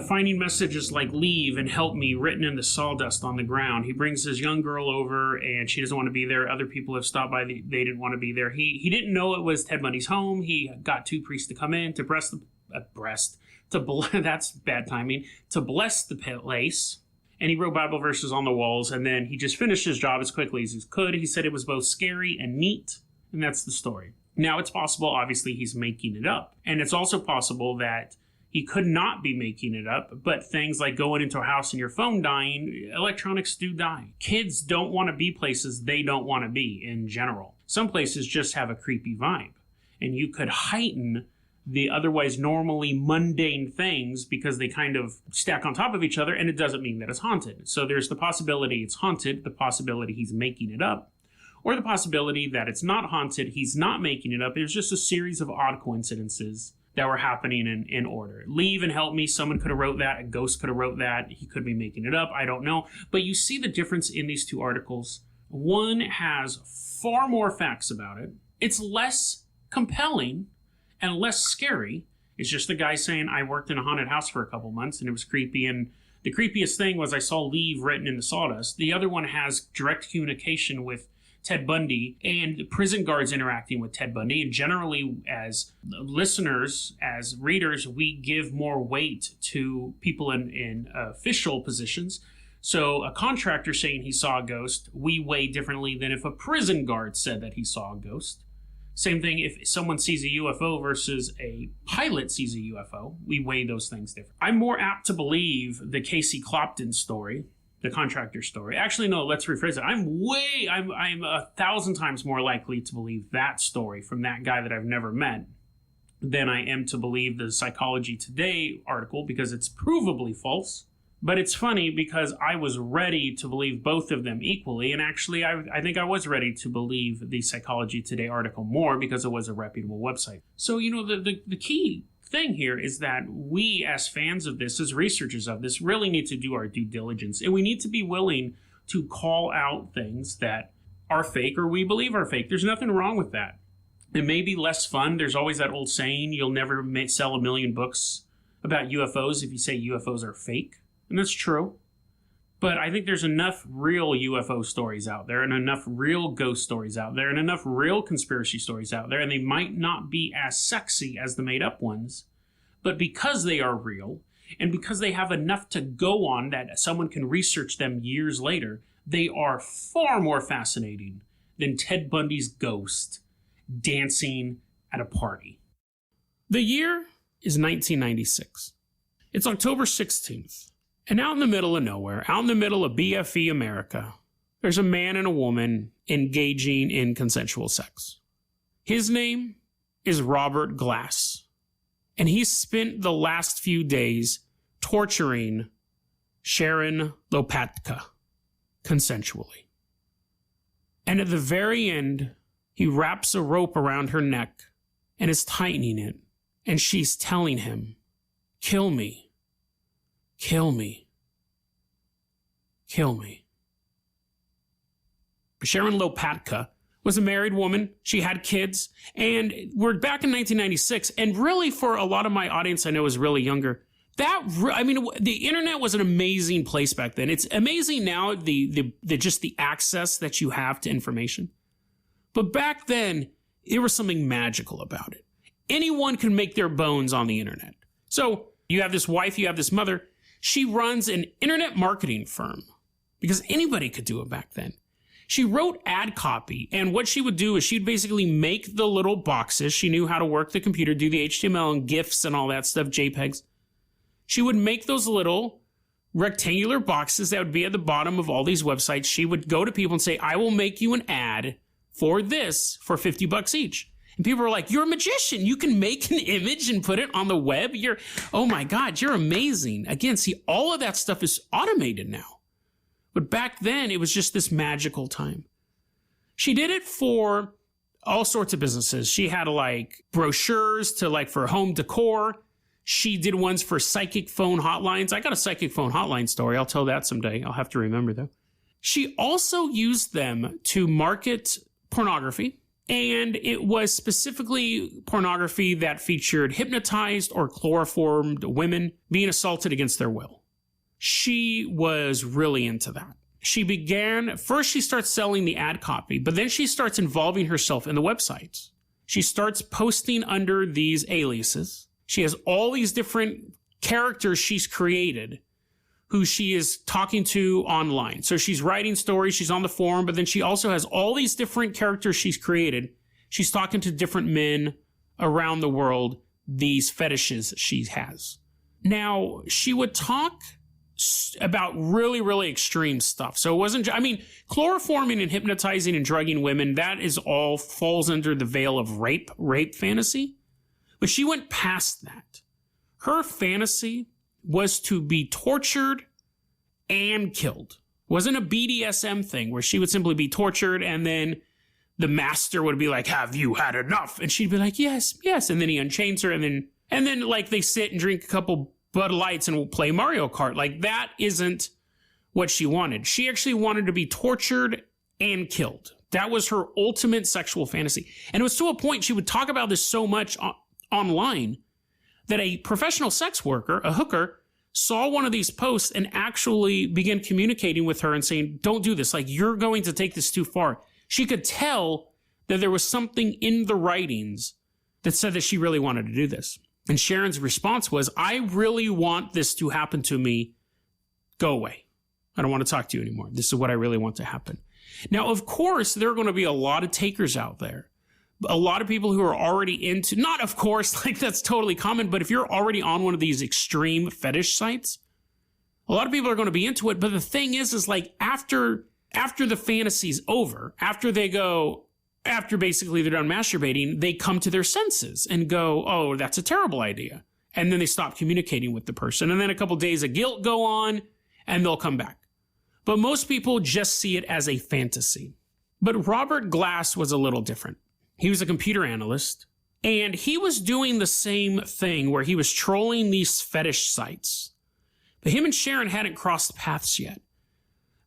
finding messages like leave and help me written in the sawdust on the ground. He brings his young girl over and she doesn't want to be there. Other people have stopped by. They didn't want to be there. He didn't know it was Ted Bundy's home. He got two priests to come in to that's bad timing, to bless the place. And he wrote Bible verses on the walls, and then he just finished his job as quickly as he could. He said it was both scary and neat, and that's the story. Now, it's possible, obviously, he's making it up. And it's also possible that he could not be making it up, but things like going into a house and your phone dying, electronics do die. Kids don't want to be places they don't want to be in general. Some places just have a creepy vibe, and you could heighten the otherwise normally mundane things because they kind of stack on top of each other, and it doesn't mean that it's haunted. So there's the possibility it's haunted, the possibility he's making it up, or the possibility that it's not haunted, he's not making it up. It was just a series of odd coincidences that were happening in order. Leave and help me, someone could have wrote that, a ghost could have wrote that, he could be making it up, I don't know. But you see the difference in these two articles. One has far more facts about it. It's less compelling and less scary. It's just the guy saying, I worked in a haunted house for a couple months and it was creepy. And the creepiest thing was I saw leave written in the sawdust. The other one has direct communication with Ted Bundy and prison guards interacting with Ted Bundy. And generally, as listeners, as readers, we give more weight to people in official positions. So a contractor saying he saw a ghost, we weigh differently than if a prison guard said that he saw a ghost. Same thing if someone sees a UFO versus a pilot sees a UFO, we weigh those things different. I'm more apt to believe the Casey Clopton story, the contractor story. Actually, no, let's rephrase it. I'm 1,000 times more likely to believe that story from that guy that I've never met than I am to believe the Psychology Today article because it's provably false. But it's funny because I was ready to believe both of them equally. And actually, I think I was ready to believe the Psychology Today article more because it was a reputable website. So, the key thing here is that we as fans of this, as researchers of this, really need to do our due diligence. And we need to be willing to call out things that are fake or we believe are fake. There's nothing wrong with that. It may be less fun. There's always that old saying, you'll never sell 1 million books about UFOs if you say UFOs are fake. And that's true. But I think there's enough real UFO stories out there and enough real ghost stories out there and enough real conspiracy stories out there. And they might not be as sexy as the made up ones. But because they are real and because they have enough to go on that someone can research them years later, they are far more fascinating than Ted Bundy's ghost dancing at a party. The year is 1996. It's October 16th. And out in the middle of nowhere, out in the middle of BFE America, there's a man and a woman engaging in consensual sex. His name is Robert Glass. And he spent the last few days torturing Sharon Lopatka consensually. And at the very end, he wraps a rope around her neck and is tightening it. And she's telling him, "Kill me. Kill me. Kill me." Sharon Lopatka was a married woman. She had kids. And we're back in 1996. And really, for a lot of my audience I know is really younger, the internet was an amazing place back then. It's amazing now, the just the access that you have to information. But back then, there was something magical about it. Anyone can make their bones on the internet. So you have this wife, you have this mother. She runs an internet marketing firm because anybody could do it back then. She wrote ad copy, and what she would do is she'd basically make the little boxes. She knew how to work the computer, do the HTML and GIFs and all that stuff, JPEGs. She would make those little rectangular boxes that would be at the bottom of all these websites. She would go to people and say, I will make you an ad for this for $50 each. And people were like, you're a magician. You can make an image and put it on the web. Oh my God, you're amazing. Again, see, all of that stuff is automated now. But back then, it was just this magical time. She did it for all sorts of businesses. She had like brochures to like for home decor. She did ones for psychic phone hotlines. I got a psychic phone hotline story. I'll tell that someday. I'll have to remember though. She also used them to market pornography. And it was specifically pornography that featured hypnotized or chloroformed women being assaulted against their will. She was really into that. First she starts selling the ad copy, but then she starts involving herself in the websites. She starts posting under these aliases. She has all these different characters she's created who she is talking to online. So she's writing stories, she's on the forum, but then she also has all these different characters she's created. She's talking to different men around the world, these fetishes she has. Now, she would talk about really, really extreme stuff. So it wasn't, chloroforming and hypnotizing and drugging women, that is all falls under the veil of rape fantasy. But she went past that. Her fantasy was to be tortured and killed. It wasn't a BDSM thing where she would simply be tortured and then the master would be like, have you had enough? And she'd be like, yes, yes. And then he unchains her and then like they sit and drink a couple Bud Lights and will play Mario Kart. Like that isn't what she wanted. She actually wanted to be tortured and killed. That was her ultimate sexual fantasy. And it was to a point she would talk about this so much online that a professional sex worker, a hooker, saw one of these posts and actually began communicating with her and saying, don't do this. Like you're going to take this too far. She could tell that there was something in the writings that said that she really wanted to do this. And Sharon's response was, I really want this to happen to me. Go away. I don't want to talk to you anymore. This is what I really want to happen. Now, of course, there are going to be a lot of takers out there. A lot of people who are already into, not of course, like that's totally common, but if you're already on one of these extreme fetish sites, a lot of people are going to be into it. But the thing is like after the fantasy's over, after basically they're done masturbating, they come to their senses and go, oh, that's a terrible idea. And then they stop communicating with the person. And then a couple of days of guilt go on and they'll come back. But most people just see it as a fantasy. But Robert Glass was a little different. He was a computer analyst and he was doing the same thing where he was trolling these fetish sites. But him and Sharon hadn't crossed paths yet.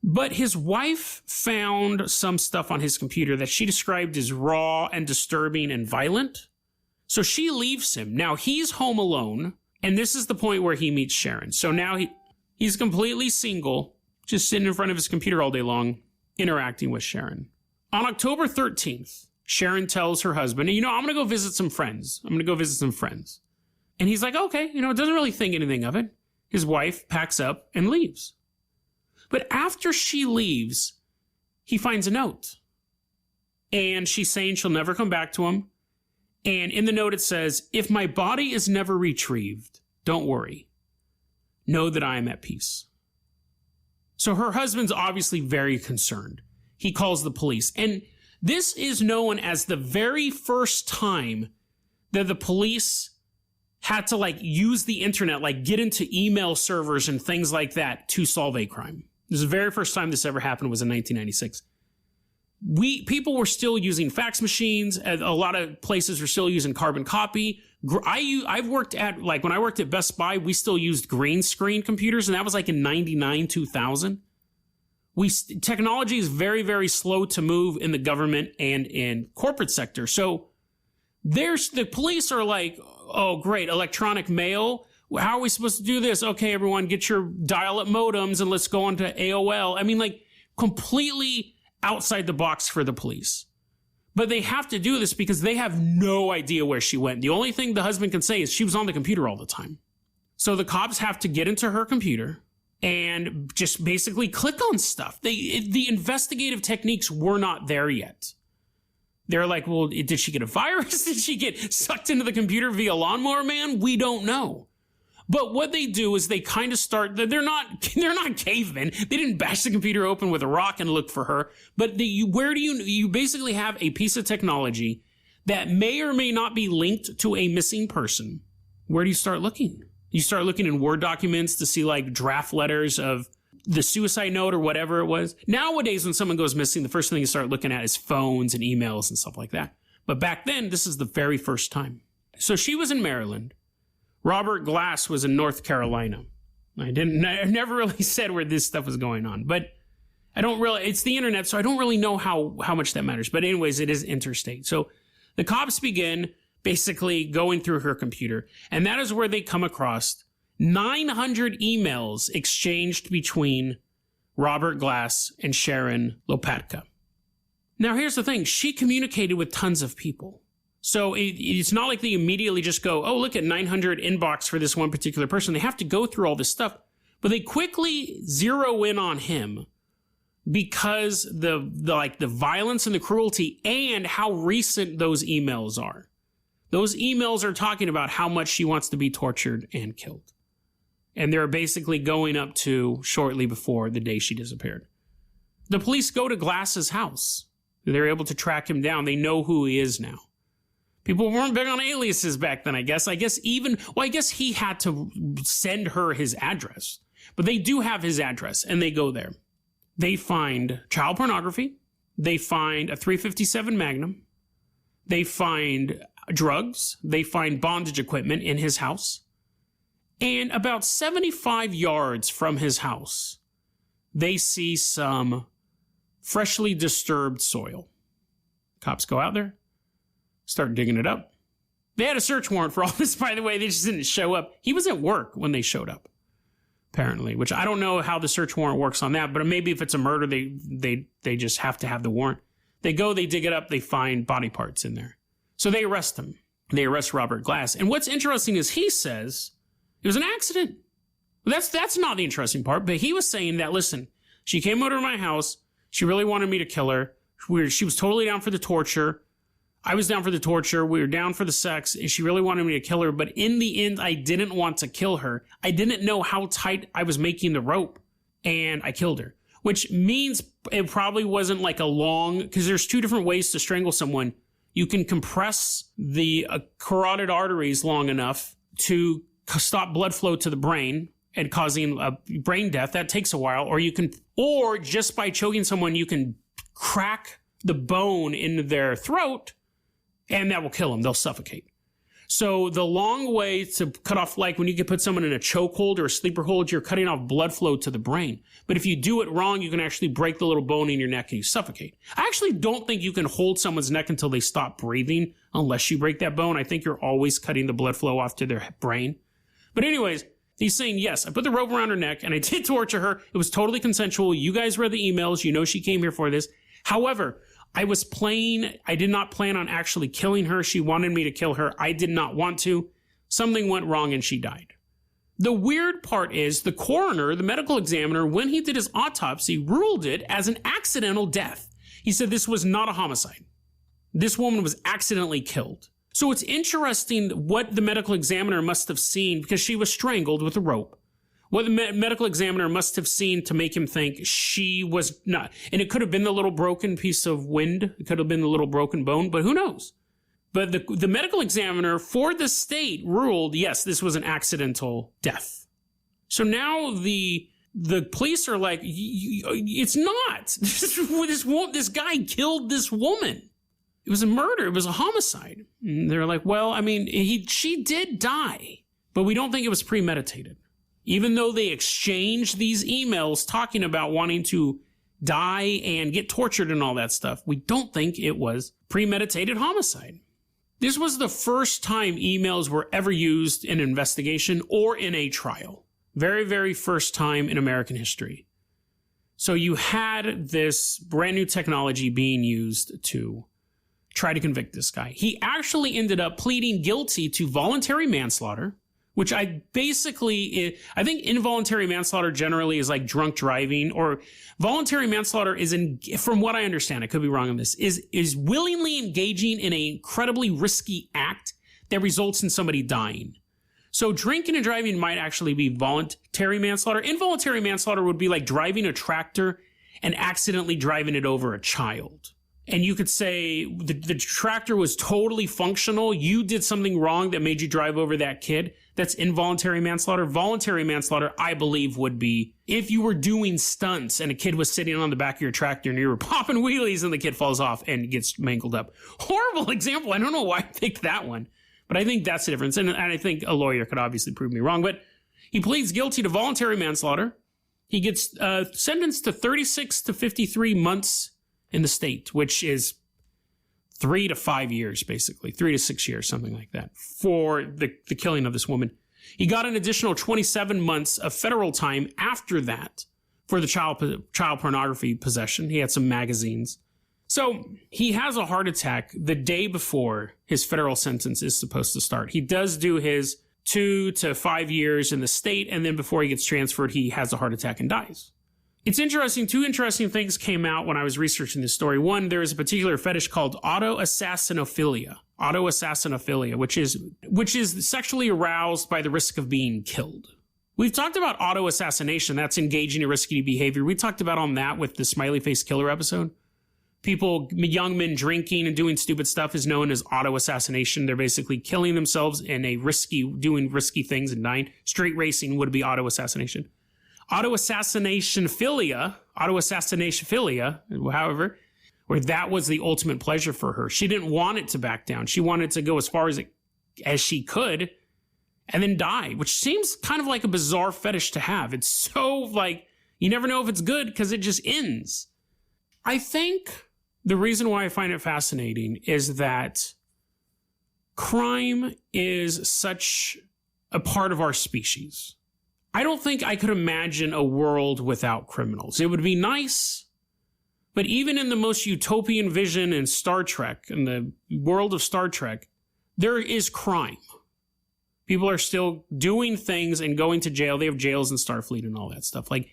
But his wife found some stuff on his computer that she described as raw and disturbing and violent. So she leaves him. Now he's home alone. And this is the point where he meets Sharon. So now he's completely single, just sitting in front of his computer all day long, interacting with Sharon. On October 13th, Sharon tells her husband, I'm going to go visit some friends. And he's like, okay, doesn't really think anything of it. His wife packs up and leaves. But after she leaves, he finds a note. And she's saying she'll never come back to him. And in the note it says, if my body is never retrieved, don't worry. Know that I am at peace. So her husband's obviously very concerned. He calls the police. And this is known as the very first time that the police had to use the internet, get into email servers and things like that to solve a crime. This is the very first time this ever happened was in 1996. People were still using fax machines. A lot of places were still using carbon copy. I've worked at, when I worked at Best Buy, we still used green screen computers, and that was in 99, 2000. Technology is very, very slow to move in the government and in corporate sector. So the police are like, oh, great, electronic mail. How are we supposed to do this? Okay, everyone, get your dial-up modems and let's go on to AOL. Completely outside the box for the police. But they have to do this because they have no idea where she went. The only thing the husband can say is she was on the computer all the time. So the cops have to get into her computer and just basically click on stuff. The investigative techniques were not there yet. They're like, well, did she get a virus? Did she get sucked into the computer via Lawnmower Man? We don't know. But what they do is they kind of start, they're not cavemen. They didn't bash the computer open with a rock and look for her. But you basically have a piece of technology that may or may not be linked to a missing person. Where do you start looking? You start looking in Word documents to see like draft letters of the suicide note or whatever it was. Nowadays, when someone goes missing, the first thing you start looking at is phones and emails and stuff like that. But back then, this is the very first time. So she was in Maryland. Robert Glass was in North Carolina. I never really said where this stuff was going on, but it's the internet, so I don't really know how much that matters. But anyways, it is interstate. So the cops begin basically going through her computer, and that is where they come across 900 emails exchanged between Robert Glass and Sharon Lopatka. Now, here's the thing. She communicated with tons of people. So it's not like they immediately just go, oh, look at 900 inbox for this one particular person. They have to go through all this stuff. But they quickly zero in on him because the violence and the cruelty and how recent those emails are. Those emails are talking about how much she wants to be tortured and killed. And they're basically going up to shortly before the day she disappeared. The police go to Glass's house. They're able to track him down. They know who he is now. People weren't big on aliases back then, I guess. I guess he had to send her his address. But they do have his address, and they go there. They find child pornography. They find a .357 Magnum. They find drugs. They find bondage equipment in his house. And about 75 yards from his house, they see some freshly disturbed soil. Cops go out there, start digging it up. They had a search warrant for all this, by the way. They just didn't show up. He was at work when they showed up, apparently, which I don't know how the search warrant works on that, but maybe if it's a murder, they just have to have the warrant. They go, they dig it up, they find body parts in there. So they arrest him. They arrest Robert Glass. And what's interesting is he says it was an accident. That's not the interesting part, but he was saying that, listen, she came over to my house. She really wanted me to kill her. She was totally down for the torture. I was down for the torture. We were down for the sex, and she really wanted me to kill her. But in the end, I didn't want to kill her. I didn't know how tight I was making the rope, and I killed her. Which means it probably wasn't like a long, because there's two different ways to strangle someone. You can compress the carotid arteries long enough to stop blood flow to the brain and causing a brain death. That takes a while. Or just by choking someone, you can crack the bone in their throat, and that will kill them. They'll suffocate. So the long way to cut off, like when you can put someone in a chokehold or a sleeper hold, you're cutting off blood flow to the brain. But if you do it wrong, you can actually break the little bone in your neck and you suffocate. I actually don't think you can hold someone's neck until they stop breathing unless you break that bone. I think you're always cutting the blood flow off to their brain. But anyways, he's saying, yes, I put the rope around her neck and I did torture her. It was totally consensual. You guys read the emails. You know she came here for this. However, I did not plan on actually killing her. She wanted me to kill her. I did not want to. Something went wrong and she died. The weird part is the coroner, the medical examiner, when he did his autopsy, ruled it as an accidental death. He said this was not a homicide. This woman was accidentally killed. So it's interesting what the medical examiner must have seen, because she was strangled with a rope. What the medical examiner must have seen to make him think she was not. And it could have been the little broken piece of wind. It could have been the little broken bone, but who knows? But the medical examiner for the state ruled, yes, this was an accidental death. So now the police are like, it's not. This guy killed this woman. It was a murder. It was a homicide. And they're like, well, I mean, she did die, but we don't think it was premeditated. Even though they exchanged these emails talking about wanting to die and get tortured and all that stuff, we don't think it was premeditated homicide. This was the first time emails were ever used in an investigation or in a trial. Very, very first time in American history. So you had this brand new technology being used to try to convict this guy. He actually ended up pleading guilty to voluntary manslaughter, which I think involuntary manslaughter generally is like drunk driving, or voluntary manslaughter is, from what I understand, I could be wrong on this, is willingly engaging in an incredibly risky act that results in somebody dying. So drinking and driving might actually be voluntary manslaughter. Involuntary manslaughter would be like driving a tractor and accidentally driving it over a child. And you could say the tractor was totally functional. You did something wrong that made you drive over that kid. That's involuntary manslaughter. Voluntary manslaughter, I believe, would be if you were doing stunts and a kid was sitting on the back of your tractor and you were popping wheelies and the kid falls off and gets mangled up. Horrible example. I don't know why I picked that one, but I think that's the difference. And I think a lawyer could obviously prove me wrong, but he pleads guilty to voluntary manslaughter. He gets sentenced to 36 to 53 months in the state, which is 3 to 5 years, basically 3 to 6 years, something like that, for the killing of this woman. He got an additional 27 months of federal time after that for the child pornography possession. He had some magazines. So he has a heart attack the day before his federal sentence is supposed to start. He does do his 2 to 5 years in the state, and then before he gets transferred, he has a heart attack and dies. It's interesting. 2 interesting things came out when I was researching this story. One, there is a particular fetish called autoassassinophilia, which is sexually aroused by the risk of being killed. We've talked about auto-assassination. That's engaging in risky behavior. We talked about on that with the smiley face killer episode. Young men drinking and doing stupid stuff is known as auto-assassination. They're basically killing themselves in doing risky things and dying. Straight racing would be auto-assassination. Autoassassination philia, however, where that was the ultimate pleasure for her. She didn't want it to back down. She wanted to go as far as she could and then die, which seems kind of like a bizarre fetish to have. It's so like, you never know if it's good because it just ends. I think the reason why I find it fascinating is that crime is such a part of our species. I don't think I could imagine a world without criminals. It would be nice, but even in the most utopian vision in Star Trek, in the world of Star Trek, there is crime. People are still doing things and going to jail. They have jails in Starfleet and all that stuff. Like,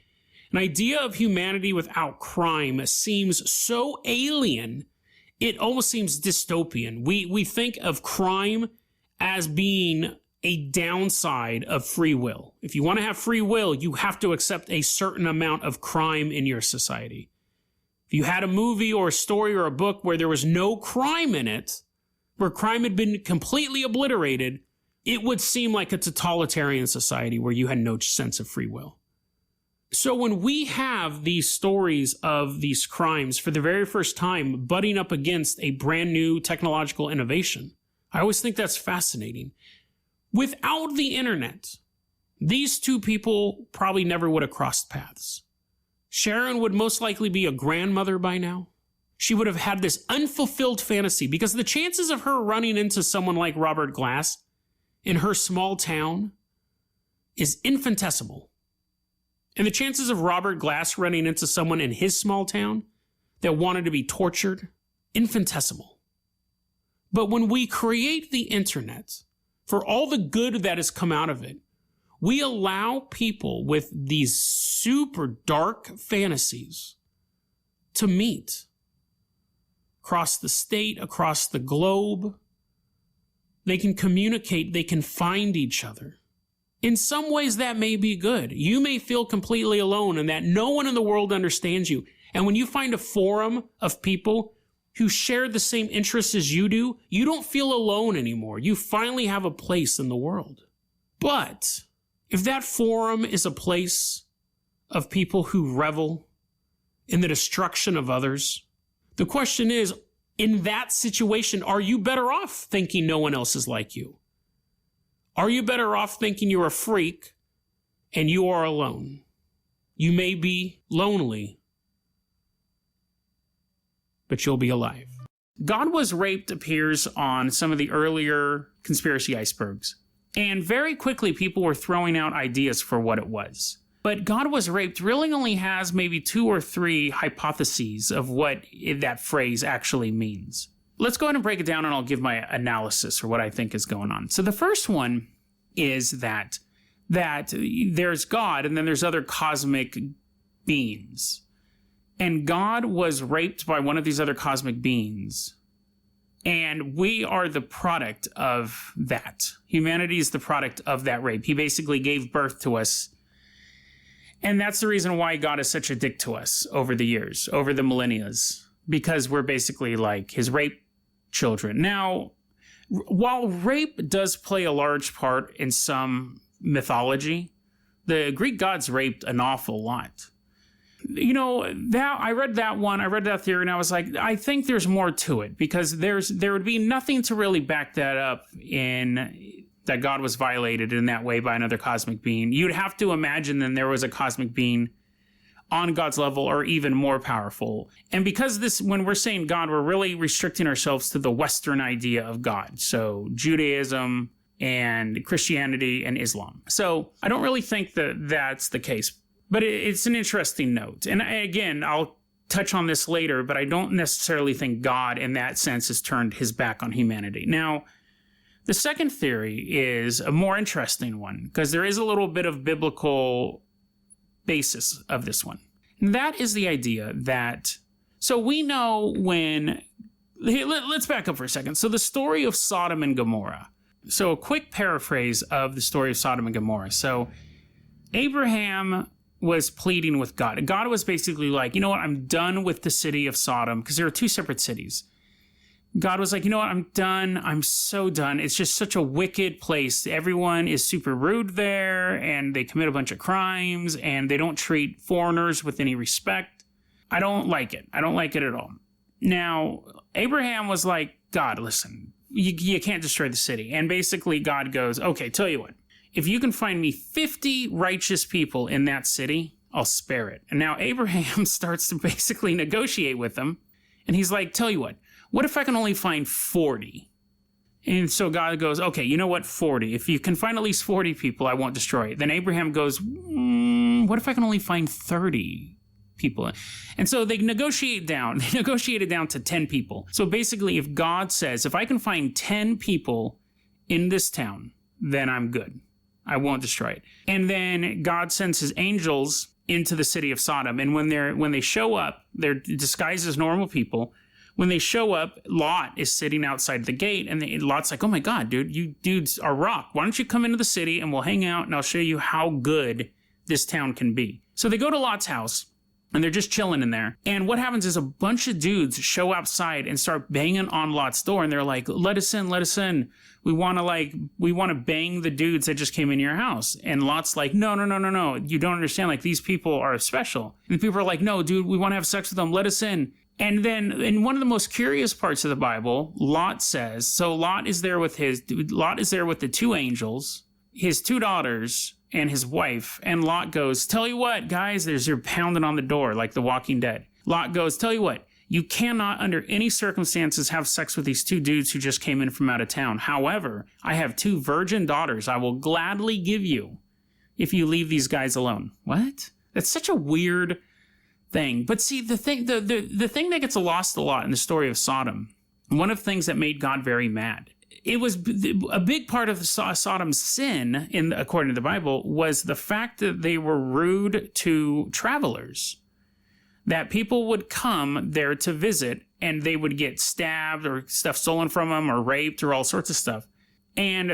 an idea of humanity without crime seems so alien, it almost seems dystopian. We think of crime as being a downside of free will. If you want to have free will, you have to accept a certain amount of crime in your society. If you had a movie or a story or a book where there was no crime in it, where crime had been completely obliterated, it would seem like a totalitarian society where you had no sense of free will. So when we have these stories of these crimes for the very first time butting up against a brand new technological innovation, I always think that's fascinating. Without the internet, these two people probably never would have crossed paths. Sharon would most likely be a grandmother by now. She would have had this unfulfilled fantasy because the chances of her running into someone like Robert Glass in her small town is infinitesimal. And the chances of Robert Glass running into someone in his small town that wanted to be tortured, infinitesimal. But when we create the internet, for all the good that has come out of it, we allow people with these super dark fantasies to meet across the state, across the globe. They can communicate, they can find each other. In some ways, that may be good. You may feel completely alone and that no one in the world understands you. And when you find a forum of people who share the same interests as you do, you don't feel alone anymore. You finally have a place in the world. But if that forum is a place of people who revel in the destruction of others, the question is, in that situation, are you better off thinking no one else is like you? Are you better off thinking you're a freak and you are alone? You may be lonely, but you'll be alive. God Was Raped appears on some of the earlier conspiracy icebergs. And very quickly, people were throwing out ideas for what it was. But God Was Raped really only has maybe 2 or 3 hypotheses of what that phrase actually means. Let's go ahead and break it down and I'll give my analysis for what I think is going on. So the first one is that there's God and then there's other cosmic beings. And God was raped by one of these other cosmic beings. And we are the product of that. Humanity is the product of that rape. He basically gave birth to us. And that's the reason why God is such a dick to us over the years, over the millennia, because we're basically like his rape children. Now, while rape does play a large part in some mythology, the Greek gods raped an awful lot. You know, that I read that theory, and I was like, I think there's more to it, because there would be nothing to really back that up in that God was violated in that way by another cosmic being. You'd have to imagine then there was a cosmic being on God's level or even more powerful. And because when we're saying God, we're really restricting ourselves to the Western idea of God. So Judaism and Christianity and Islam. So I don't really think that that's the case. But it's an interesting note. And again, I'll touch on this later, but I don't necessarily think God in that sense has turned his back on humanity. Now, the second theory is a more interesting one, because there is a little bit of biblical basis of this one. And that is the idea that, so we know let's back up for a second. So the story of Sodom and Gomorrah. So a quick paraphrase of the story of Sodom and Gomorrah. So Abraham was pleading with God. God was basically like, you know what, I'm done with the city of Sodom, because there are two separate cities. God was like, you know what, I'm done. I'm so done. It's just such a wicked place. Everyone is super rude there, and they commit a bunch of crimes, and they don't treat foreigners with any respect. I don't like it. I don't like it at all. Now, Abraham was like, God, listen, you can't destroy the city. And basically God goes, okay, tell you what, if you can find me 50 righteous people in that city, I'll spare it. And now Abraham starts to basically negotiate with them. And he's like, tell you what if I can only find 40? And so God goes, okay, you know what, 40. If you can find at least 40 people, I won't destroy it. Then Abraham goes, what if I can only find 30 people? And so they negotiated down to 10 people. So basically, if God says, if I can find 10 people in this town, then I'm good. I won't destroy it. And then God sends his angels into the city of Sodom. And when they show up, they're disguised as normal people. When they show up, Lot is sitting outside the gate, and Lot's like, oh my God, dude, you dudes are rock. Why don't you come into the city and we'll hang out and I'll show you how good this town can be. So they go to Lot's house, and they're just chilling in there. And what happens is a bunch of dudes show outside and start banging on Lot's door. And they're like, let us in, let us in. We want to bang the dudes that just came in your house. And Lot's like, no. You don't understand. Like, these people are special. And the people are like, no, dude, we want to have sex with them. Let us in. And then in one of the most curious parts of the Bible, Lot says, so Lot is there with the two angels, his two daughters, and his wife. And Lot goes, tell you what, guys, they're pounding on the door like The Walking Dead. Lot goes, tell you what, you cannot under any circumstances have sex with these two dudes who just came in from out of town. However, I have two virgin daughters I will gladly give you if you leave these guys alone. What? That's such a weird thing. But see, the thing that gets lost a lot in the story of Sodom, one of the things that made God very mad, it was a big part of Sodom's sin, according to the Bible, was the fact that they were rude to travelers. That people would come there to visit, and they would get stabbed or stuff stolen from them or raped or all sorts of stuff. And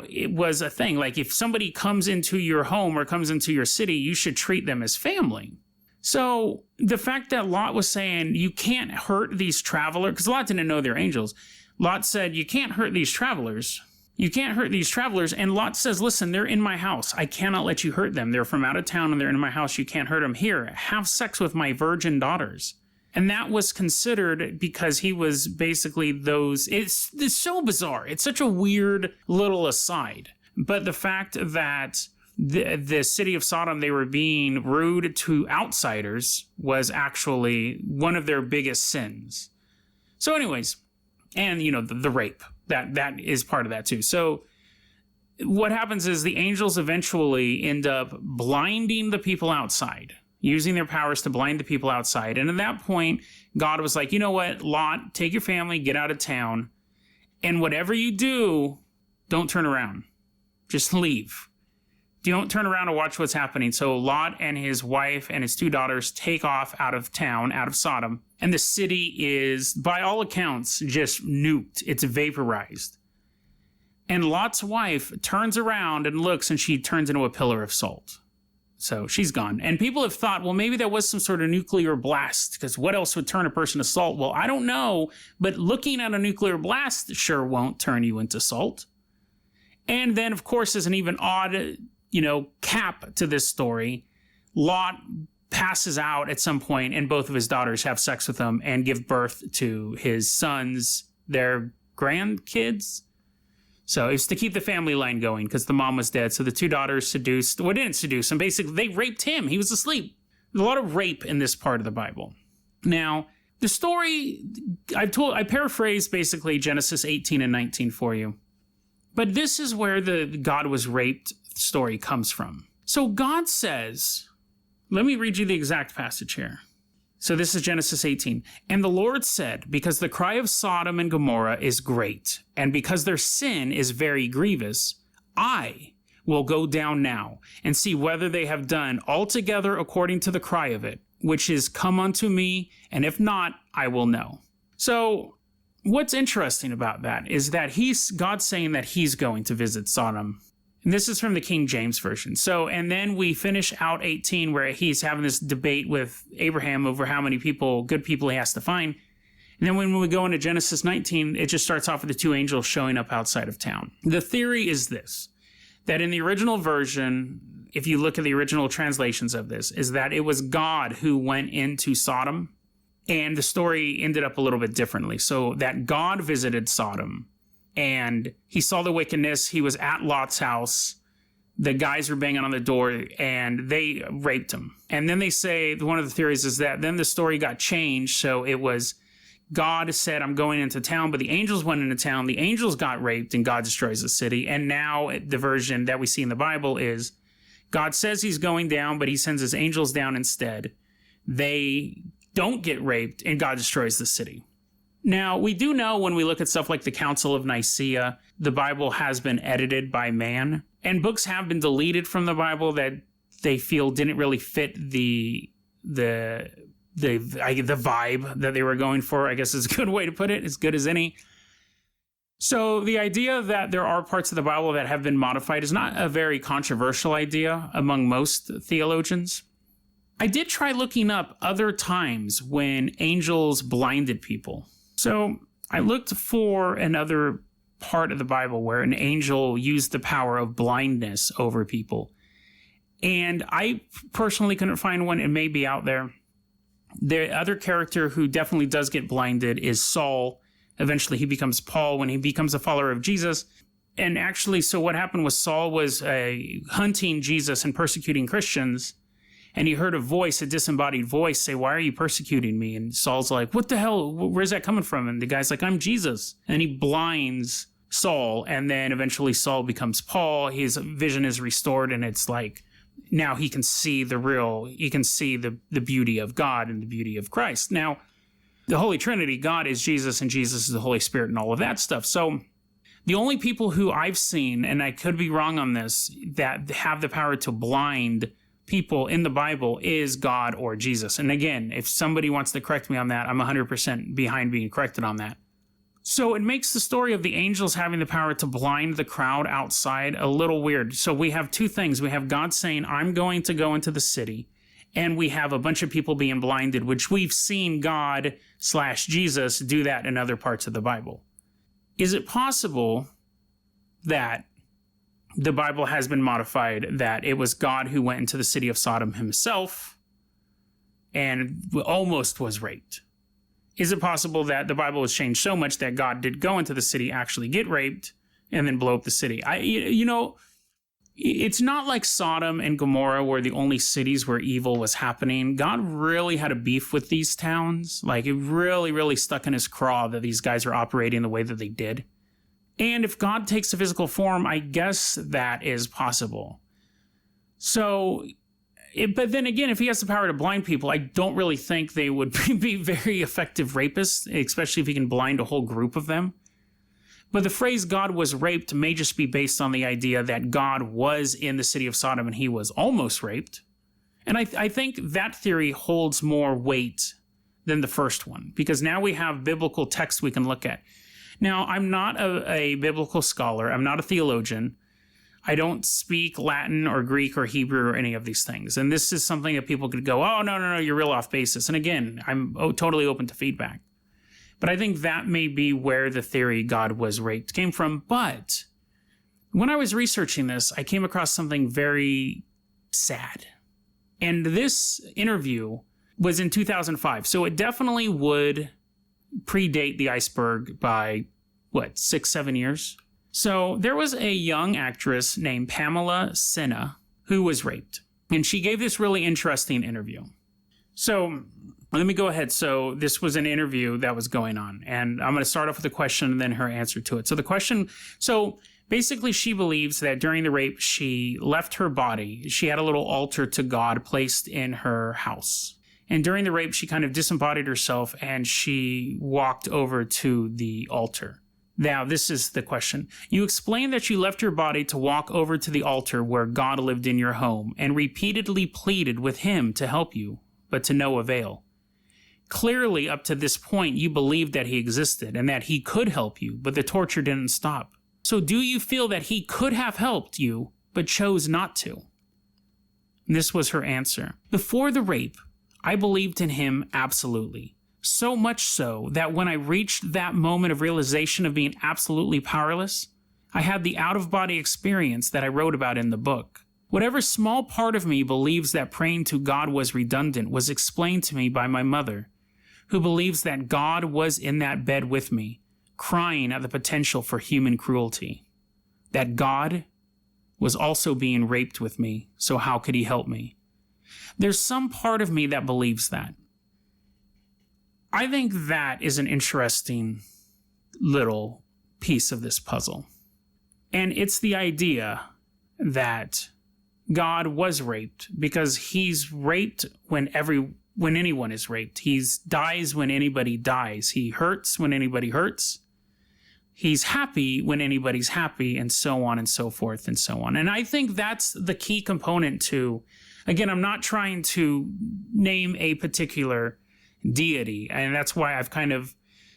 it was a thing. Like, if somebody comes into your home or comes into your city, you should treat them as family. So the fact that Lot was saying, you can't hurt these travelers, because Lot didn't know they're angels. Lot said, you can't hurt these travelers. You can't hurt these travelers. And Lot says, listen, they're in my house. I cannot let you hurt them. They're from out of town and they're in my house. You can't hurt them. Here, have sex with my virgin daughters. And that was considered because he was basically those. It's so bizarre. It's such a weird little aside. But the fact that the city of Sodom, they were being rude to outsiders, was actually one of their biggest sins. So anyways, and, you know, the rape, that is part of that too. So what happens is the angels eventually end up blinding the people outside, using their powers to blind the people outside. And at that point, God was like, you know what, Lot, take your family, get out of town. And whatever you do, don't turn around. Just leave. Don't turn around and watch what's happening. So Lot and his wife and his 2 daughters take off out of town, out of Sodom. And the city is, by all accounts, just nuked. It's vaporized. And Lot's wife turns around and looks, and she turns into a pillar of salt. So she's gone. And people have thought, well, maybe there was some sort of nuclear blast, because what else would turn a person to salt? Well, I don't know, but looking at a nuclear blast sure won't turn you into salt. And then, of course, there's an even odd, cap to this story. Lot passes out at some point, and both of his daughters have sex with him and give birth to his sons, their grandkids. So it's to keep the family line going because the mom was dead. So the 2 daughters didn't seduce him. Basically, they raped him. He was asleep. There's a lot of rape in this part of the Bible. Now, the story, I paraphrased basically Genesis 18 and 19 for you. But this is where the God was raped story comes from. So God says, let me read you the exact passage here. So this is Genesis 18. And the Lord said, because the cry of Sodom and Gomorrah is great, and because their sin is very grievous, I will go down now and see whether they have done altogether according to the cry of it, which is come unto me, and if not, I will know. So what's interesting about that is that God's saying that he's going to visit Sodom. And this is from the King James Version. So, and then we finish out 18 where he's having this debate with Abraham over how many good people he has to find. And then when we go into Genesis 19, it just starts off with the 2 angels showing up outside of town. The theory is this, that in the original version, if you look at the original translations of this, is that it was God who went into Sodom, and the story ended up a little bit differently. So that God visited Sodom, and he saw the wickedness. He was at Lot's house. The guys were banging on the door, and they raped him. And then they say, one of the theories is that then the story got changed. So it was God said, I'm going into town, but the angels went into town. The angels got raped, and God destroys the city. And now the version that we see in the Bible is God says he's going down, but he sends his angels down instead. They don't get raped, and God destroys the city. Now, we do know when we look at stuff like the Council of Nicaea, the Bible has been edited by man, and books have been deleted from the Bible that they feel didn't really fit the vibe that they were going for, I guess is a good way to put it, as good as any. So the idea that there are parts of the Bible that have been modified is not a very controversial idea among most theologians. I did try looking up other times when angels blinded people. So I looked for another part of the Bible where an angel used the power of blindness over people. And I personally couldn't find one. It may be out there. The other character who definitely does get blinded is Saul. Eventually he becomes Paul when he becomes a follower of Jesus. And actually, so what happened was Saul was hunting Jesus and persecuting Christians. And he heard a voice, a disembodied voice, say, why are you persecuting me? And Saul's like, what the hell? Where's that coming from? And the guy's like, I'm Jesus. And he blinds Saul. And then eventually Saul becomes Paul. His vision is restored. And it's like, now he can see he can see the beauty of God and the beauty of Christ. Now, the Holy Trinity, God is Jesus and Jesus is the Holy Spirit and all of that stuff. So the only people who I've seen, and I could be wrong on this, that have the power to blind people in the Bible is God or Jesus. And again, if somebody wants to correct me on that, I'm 100% behind being corrected on that. So it makes the story of the angels having the power to blind the crowd outside a little weird. So we have 2 things. We have God saying, I'm going to go into the city. And we have a bunch of people being blinded, which we've seen God/Jesus do that in other parts of the Bible. Is it possible that the Bible has been modified, that it was God who went into the city of Sodom himself and almost was raped? Is it possible that the Bible was changed so much that God did go into the city, actually get raped, and then blow up the city? It's not like Sodom and Gomorrah were the only cities where evil was happening. God really had a beef with these towns. Like, it really, really stuck in his craw that these guys are operating the way that they did. And if God takes a physical form, I guess that is possible. So, but then again, if he has the power to blind people, I don't really think they would be very effective rapists, especially if he can blind a whole group of them. But the phrase God was raped may just be based on the idea that God was in the city of Sodom and he was almost raped. And I think that theory holds more weight than the first one, because now we have biblical text we can look at. Now, I'm not a biblical scholar. I'm not a theologian. I don't speak Latin or Greek or Hebrew or any of these things. And this is something that people could go, oh, no, you're real off basis. And again, I'm totally open to feedback. But I think that may be where the theory God was raped came from. But when I was researching this, I came across something very sad. And this interview was in 2005. So it definitely would predate the iceberg by, 6-7 years? So there was a young actress named Pamela Senna who was raped. And she gave this really interesting interview. So let me go ahead. So this was an interview that was going on. And I'm going to start off with a question and then her answer to it. So the question, basically she believes that during the rape, she left her body. She had a little altar to God placed in her house. And during the rape, she kind of disembodied herself and she walked over to the altar. Now, this is the question. You explained that you left your body to walk over to the altar where God lived in your home and repeatedly pleaded with him to help you, but to no avail. Clearly, up to this point, you believed that he existed and that he could help you, but the torture didn't stop. So do you feel that he could have helped you, but chose not to? And this was her answer. Before the rape, I believed in him absolutely. So much so that when I reached that moment of realization of being absolutely powerless, I had the out-of-body experience that I wrote about in the book. Whatever small part of me believes that praying to God was redundant was explained to me by my mother, who believes that God was in that bed with me, crying at the potential for human cruelty. That God was also being raped with me, so how could he help me? There's some part of me that believes that. I think that is an interesting little piece of this puzzle. And it's the idea that God was raped because he's raped when anyone is raped. He dies when anybody dies. He hurts when anybody hurts. He's happy when anybody's happy, and so on and so forth and so on. And I think that's the key component to, again, I'm not trying to name a particular deity, and that's why I've kind of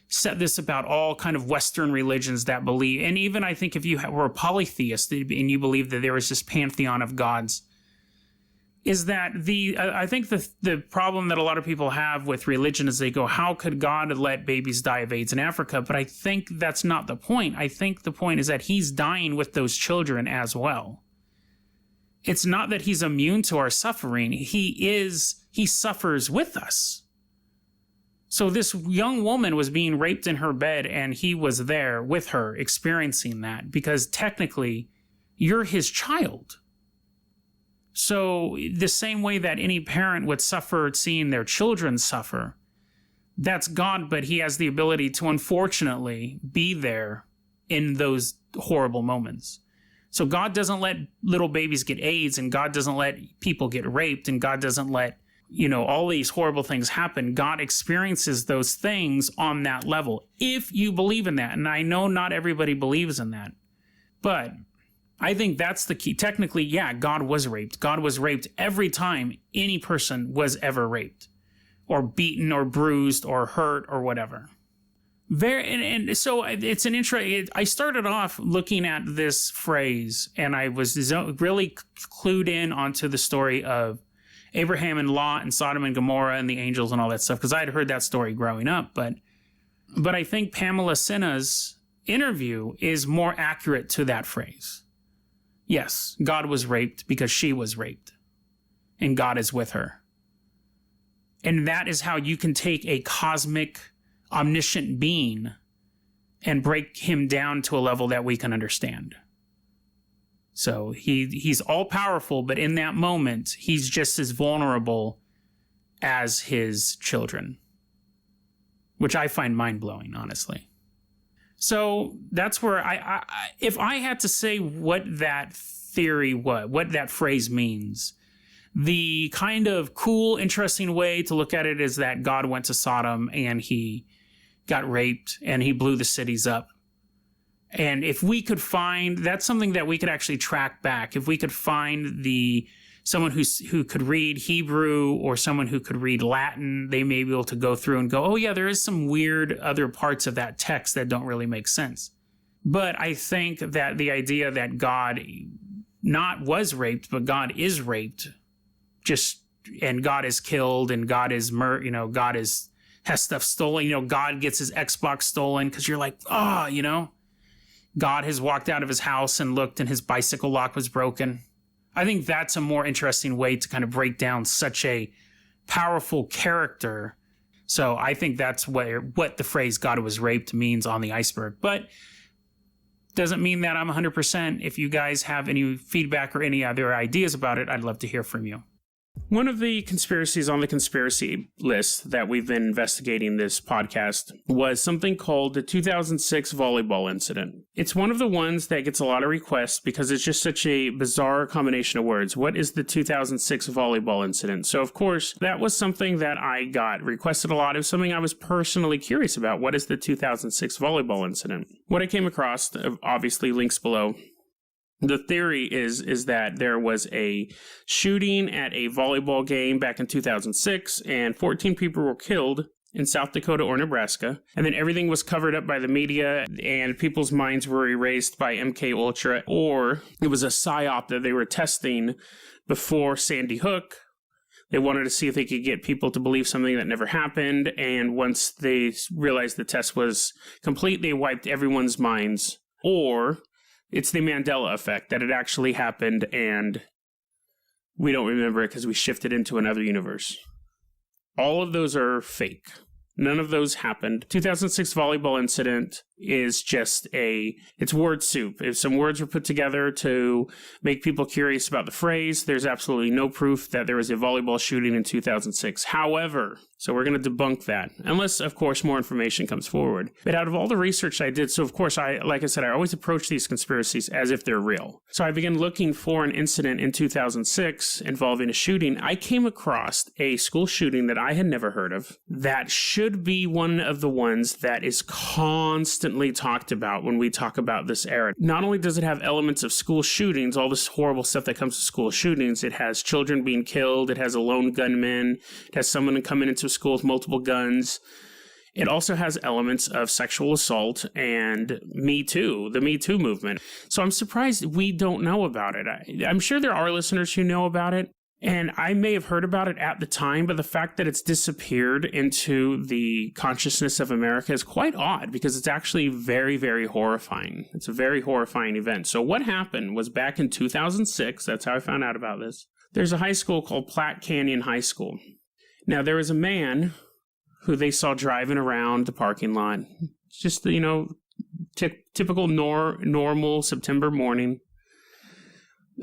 said this about all kind of Western religions that believe, and even I think if you were a polytheist and you believe that there was this pantheon of gods, is that I think the problem that a lot of people have with religion is they go, how could God let babies die of AIDS in Africa? But I think that's not the point. I think the point is that he's dying with those children as well. It's not that he's immune to our suffering. He suffers with us. So this young woman was being raped in her bed and he was there with her experiencing that because technically you're his child. So the same way that any parent would suffer seeing their children suffer, that's God, but he has the ability to unfortunately be there in those horrible moments. So God doesn't let little babies get AIDS, and God doesn't let people get raped, and God doesn't let, all these horrible things happen. God experiences those things on that level, if you believe in that. And I know not everybody believes in that, but I think that's the key. Technically, yeah, God was raped. God was raped every time any person was ever raped or beaten or bruised or hurt or whatever. And so it's an intro. I started off looking at this phrase and I was really clued in onto the story of Abraham and Lot and Sodom and Gomorrah and the angels and all that stuff, because I had heard that story growing up. But I think Pamela Senna's interview is more accurate to that phrase. Yes, God was raped because she was raped, and God is with her. And that is how you can take a cosmic, omniscient being and break him down to a level that we can understand. So he's all-powerful, but in that moment, he's just as vulnerable as his children, which I find mind-blowing, honestly. So that's where if I had to say what that theory was, what that phrase means, the kind of cool, interesting way to look at it is that God went to Sodom and he got raped and he blew the cities up. And if we could find, that's something that we could actually track back. If we could find someone who could read Hebrew or someone who could read Latin, they may be able to go through and go, oh yeah, there is some weird other parts of that text that don't really make sense. But I think that the idea that God not was raped, but God is raped, and God is killed, and God is God has stuff stolen. God gets his Xbox stolen because you're like, God has walked out of his house and looked, and his bicycle lock was broken. I think that's a more interesting way to kind of break down such a powerful character. So I think that's what the phrase "God was raped" means on the iceberg. But doesn't mean that I'm 100%. If you guys have any feedback or any other ideas about it, I'd love to hear from you. One of the conspiracies on the conspiracy list that we've been investigating this podcast was something called the 2006 volleyball incident. It's one of the ones that gets a lot of requests because it's just such a bizarre combination of words. What is the 2006 volleyball incident? So, of course, that was something that I got requested a lot. It was something I was personally curious about. What is the 2006 volleyball incident? What I came across, obviously links below. The theory is that there was a shooting at a volleyball game back in 2006, and 14 people were killed in South Dakota or Nebraska, and then everything was covered up by the media, and people's minds were erased by MK Ultra, or it was a psyop that they were testing before Sandy Hook. They wanted to see if they could get people to believe something that never happened, and once they realized the test was complete, they wiped everyone's minds. Or it's the Mandela effect, that it actually happened and we don't remember it because we shifted into another universe. All of those are fake. None of those happened. 2006 volleyball incident is just it's word soup. If some words were put together to make people curious about the phrase, there's absolutely no proof that there was a volleyball shooting in 2006. However, so we're going to debunk that, unless, of course, more information comes forward. But out of all the research I did, so of course, like I said, I always approach these conspiracies as if they're real. So I began looking for an incident in 2006 involving a shooting. I came across a school shooting that I had never heard of that should be one of the ones that is constantly talked about when we talk about this era. Not only does it have elements of school shootings, all this horrible stuff that comes to school shootings, it has children being killed, it has a lone gunman, it has someone coming into a school with multiple guns. It also has elements of sexual assault and Me Too, the Me Too movement. So I'm surprised we don't know about it. I'm sure there are listeners who know about it, and I may have heard about it at the time, but the fact that it's disappeared into the consciousness of America is quite odd because it's actually very, very horrifying. It's a very horrifying event. So what happened was back in 2006, that's how I found out about this, there's a high school called Platte Canyon High School. Now, there was a man who they saw driving around the parking lot. Just, typical normal September morning.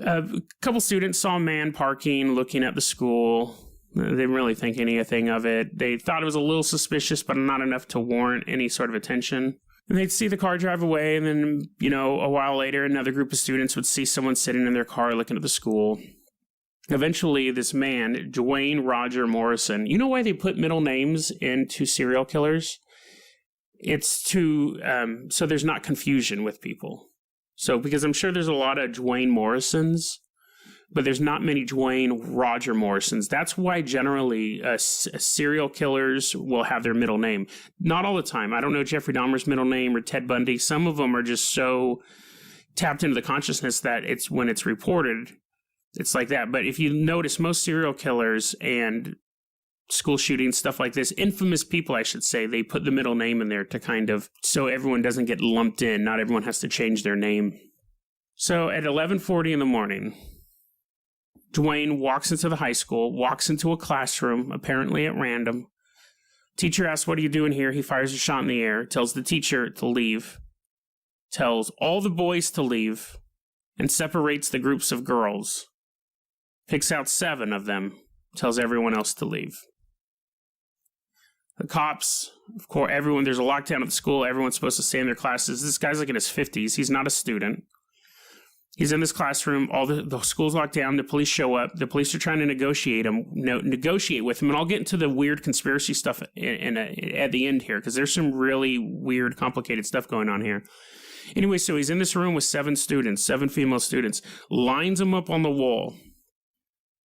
A couple students saw a man parking, looking at the school. They didn't really think anything of it. They thought it was a little suspicious, but not enough to warrant any sort of attention. And they'd see the car drive away, and then, a while later, another group of students would see someone sitting in their car looking at the school. Eventually, this man, Dwayne Roger Morrison, you know why they put middle names into serial killers? It's so there's not confusion with people. So, because I'm sure there's a lot of Dwayne Morrisons, but there's not many Dwayne Roger Morrisons. That's why generally serial killers will have their middle name. Not all the time. I don't know Jeffrey Dahmer's middle name or Ted Bundy. Some of them are just so tapped into the consciousness that when it's reported, it's like that. But if you notice, most serial killers and school shootings, stuff like this, infamous people, I should say, they put the middle name in there to kind of, so everyone doesn't get lumped in. Not everyone has to change their name. So at 11:40 in the morning, Dwayne walks into the high school, walks into a classroom, apparently at random. Teacher asks, "What are you doing here?" He fires a shot in the air, tells the teacher to leave, tells all the boys to leave, and separates the groups of girls. Picks out 7 of them, tells everyone else to leave. The cops, of course, there's a lockdown at the school. Everyone's supposed to stay in their classes. This guy's like in his 50s. He's not a student. He's in this classroom. All the school's locked down. The police show up. The police are trying to negotiate with him. And I'll get into the weird conspiracy stuff at the end here, because there's some really weird, complicated stuff going on here. Anyway, so he's in this room with 7 students, 7 female students, lines them up on the wall,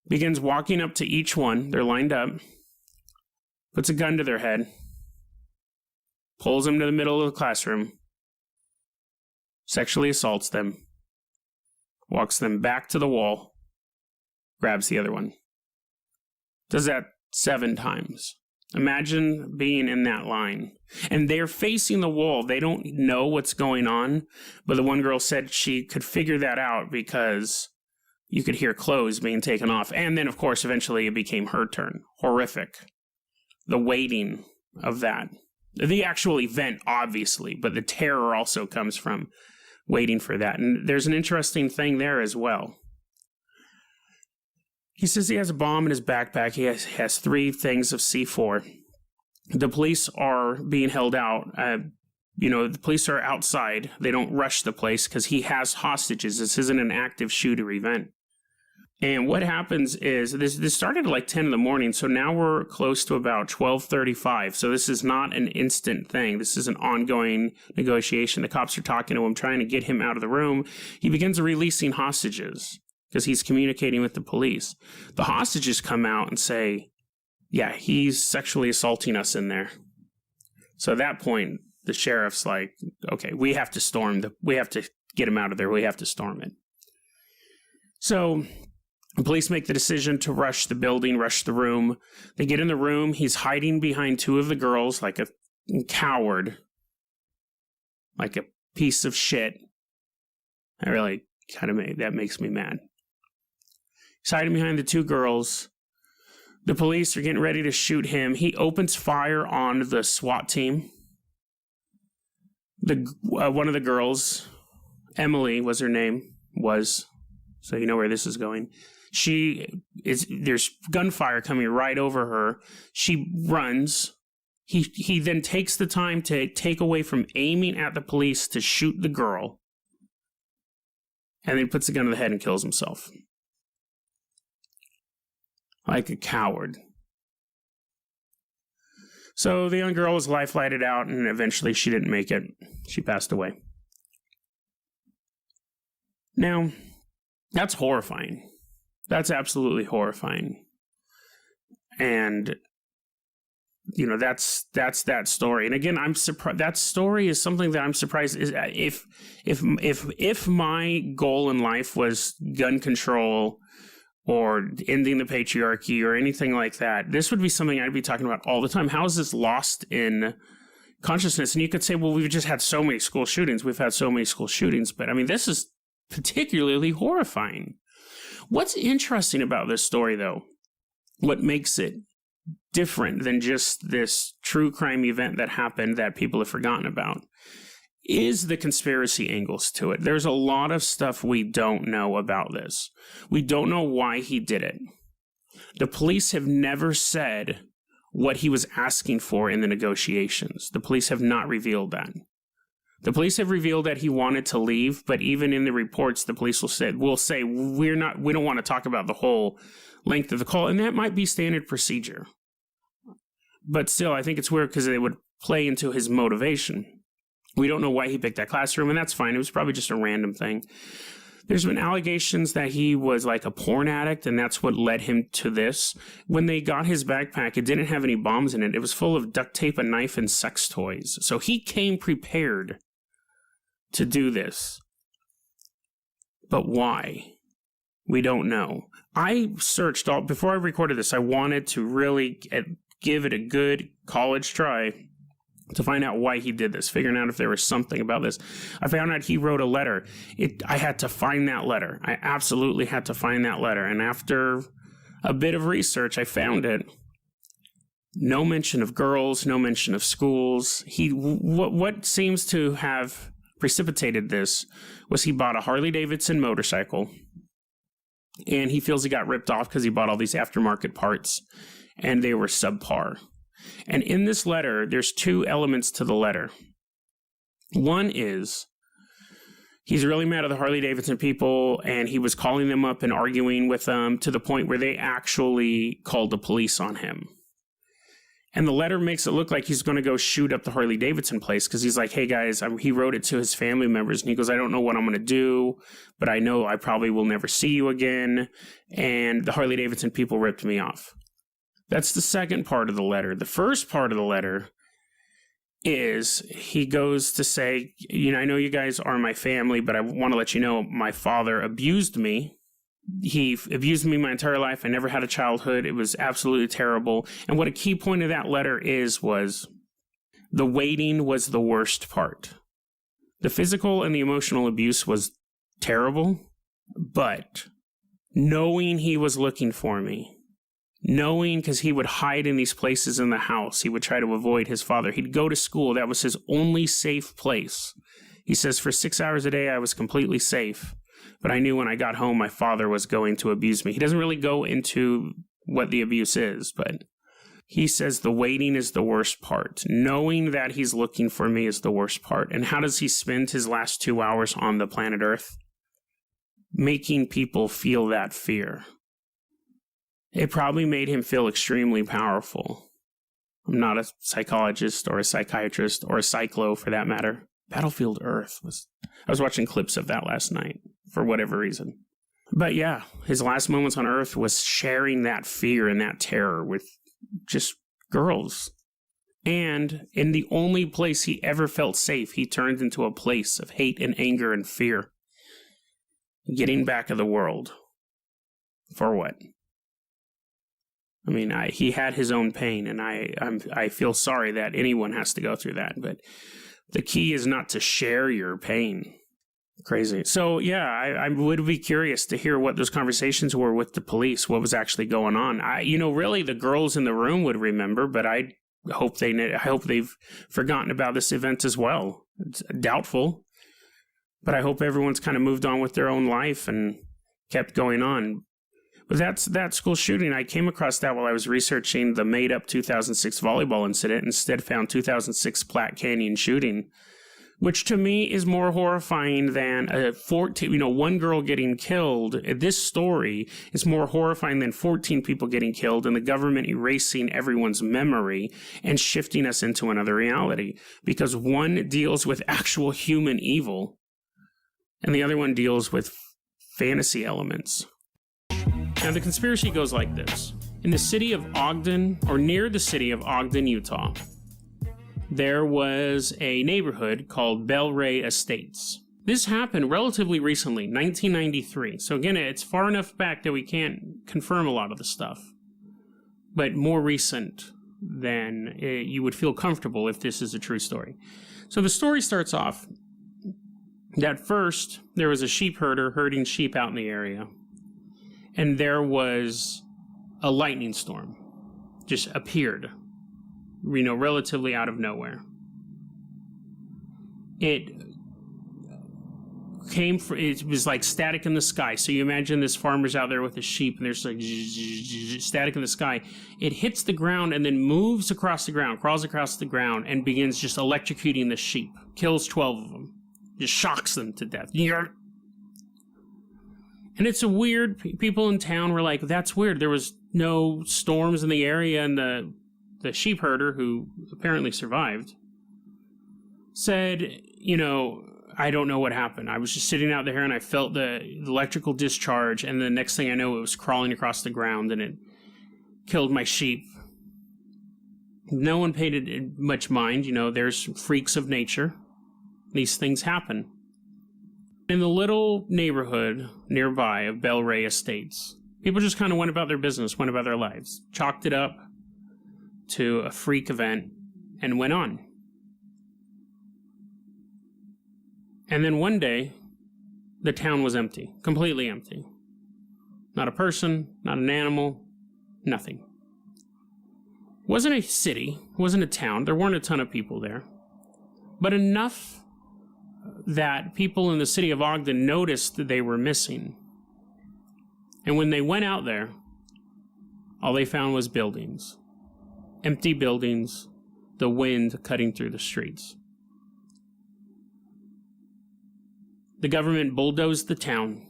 begins walking up to each one. They're lined up, puts a gun to their head, pulls them to the middle of the classroom, sexually assaults them, walks them back to the wall, grabs the other one. Does that 7 times. Imagine being in that line. And they're facing the wall. They don't know what's going on. But the one girl said she could figure that out because you could hear clothes being taken off. And then, of course, eventually it became her turn. Horrific. The waiting of that. The actual event, obviously, but the terror also comes from waiting for that. And there's an interesting thing there as well. He says he has a bomb in his backpack. He has 3 things of C4. The police are being held out. The police are outside. They don't rush the place because he has hostages. This isn't an active shooter event. And what happens is, this started at like 10 in the morning, so now we're close to about 12:35. So this is not an instant thing. This is an ongoing negotiation. The cops are talking to him, trying to get him out of the room. He begins releasing hostages because he's communicating with the police. The hostages come out and say, yeah, he's sexually assaulting us in there. So at that point, the sheriff's like, okay, we have to we have to get him out of there. We have to storm it. So the police make the decision to rush the building, rush the room. They get in the room. He's hiding behind 2 of the girls like a coward, like a piece of shit. I really that makes me mad. He's hiding behind the 2 girls. The police are getting ready to shoot him. He opens fire on the SWAT team. One of the girls, Emily was her name, so you know where this is going. There's gunfire coming right over her. She runs. He then takes the time to take away from aiming at the police to shoot the girl. And then puts the gun to the head and kills himself. Like a coward. So the young girl was life flighted out, and eventually she didn't make it. She passed away. Now, that's horrifying. That's absolutely horrifying. And that's that story. And again, I'm surprised. That story is something that I'm surprised is if my goal in life was gun control or ending the patriarchy or anything like that, this would be something I'd be talking about all the time. How is this lost in consciousness? And you could say, well, we've just had so many school shootings. We've had so many school shootings. But I mean, this is particularly horrifying. What's interesting about this story, though, what makes it different than just this true crime event that happened that people have forgotten about, is the conspiracy angles to it. There's a lot of stuff we don't know about this. We don't know why he did it. The police have never said what he was asking for in the negotiations. The police have not revealed that. The police have revealed that he wanted to leave, but even in the reports, the police will say we don't want to talk about the whole length of the call, and that might be standard procedure. But still, I think it's weird because they would play into his motivation. We don't know why he picked that classroom, and that's fine. It was probably just a random thing. There's been allegations that he was like a porn addict, and that's what led him to this. When they got his backpack, it didn't have any bombs in it. It was full of duct tape, a knife, and sex toys. So he came prepared to do this. But why? We don't know. I searched before I recorded this, I wanted to really give it a good college try to find out why he did this, figuring out if there was something about this. I found out he wrote a letter. I had to find that letter. I absolutely had to find that letter. And after a bit of research, I found it. No mention of girls, no mention of schools. What seems to have precipitated this was he bought a Harley-Davidson motorcycle, and he feels he got ripped off because he bought all these aftermarket parts, and they were subpar. And in this letter, there's 2 elements to the letter. One is he's really mad at the Harley-Davidson people, and he was calling them up and arguing with them to the point where they actually called the police on him. And the letter makes it look like he's going to go shoot up the Harley Davidson place because he's like, hey guys, he wrote it to his family members and he goes, I don't know what I'm going to do, but I know I probably will never see you again. And the Harley Davidson people ripped me off. That's the second part of the letter. The first part of the letter is he goes to say, I know you guys are my family, but I want to let you know my father abused me. He abused me my entire life. I never had a childhood. It was absolutely terrible. And what a key point of that letter was the waiting was the worst part. The physical and the emotional abuse was terrible, but knowing he was looking for me, knowing because he would hide in these places in the house, he would try to avoid his father. He'd go to school. That was his only safe place. He says, for 6 hours a day, I was completely safe. But I knew when I got home, my father was going to abuse me. He doesn't really go into what the abuse is, but he says the waiting is the worst part. Knowing that he's looking for me is the worst part. And how does he spend his last 2 hours on the planet Earth? Making people feel that fear. It probably made him feel extremely powerful. I'm not a psychologist or a psychiatrist or a cyclo for that matter. Battlefield Earth I was watching clips of that last night for whatever reason. But yeah, his last moments on Earth was sharing that fear and that terror with just girls. And in the only place he ever felt safe, he turned into a place of hate and anger and fear. Getting back of the world. For what? I mean, he had his own pain, and I feel sorry that anyone has to go through that, but the key is not to share your pain. Crazy. So, yeah, I would be curious to hear what those conversations were with the police, what was actually going on. Really, the girls in the room would remember, but I hope they've forgotten about this event as well. It's doubtful, but I hope everyone's kind of moved on with their own life and kept going on. But that's that school shooting. I came across that while I was researching the made-up 2006 volleyball incident. Instead, found 2006 Platte Canyon shooting, which to me is more horrifying than one girl getting killed. This story is more horrifying than 14 people getting killed and the government erasing everyone's memory and shifting us into another reality. Because one deals with actual human evil and the other one deals with fantasy elements. Now, the conspiracy goes like this. In the city of Ogden, or near the city of Ogden, Utah, there was a neighborhood called Bel Ray Estates. This happened relatively recently, 1993. So again, it's far enough back that we can't confirm a lot of the stuff, but more recent than you would feel comfortable if this is a true story. So the story starts off that first there was a sheep herder herding sheep out in the area, and there was a lightning storm just appeared, relatively out of nowhere. It was like static in the sky. So you imagine this farmer's out there with his sheep and there's like static in the sky. It hits the ground and then moves across the ground, crawls across the ground and begins just electrocuting the sheep. Kills 12 of them. Just shocks them to death. And it's a weird, people in town were like, that's weird. There was no storms in the area, and the sheep herder, who apparently survived, said, I don't know what happened. I was just sitting out there and I felt the electrical discharge, and the next thing I know, it was crawling across the ground and it killed my sheep. No one paid it much mind. There's freaks of nature. These things happen. In the little neighborhood nearby of Bel Ray Estates, people just kind of went about their business, went about their lives, chalked it up to a freak event, and went on. And then one day, the town was empty, completely empty. Not a person, not an animal, nothing. It wasn't a city, it wasn't a town, there weren't a ton of people there, but enough that people in the city of Ogden noticed that they were missing. And when they went out there, all they found was buildings. Empty buildings, the wind cutting through the streets. The government bulldozed the town,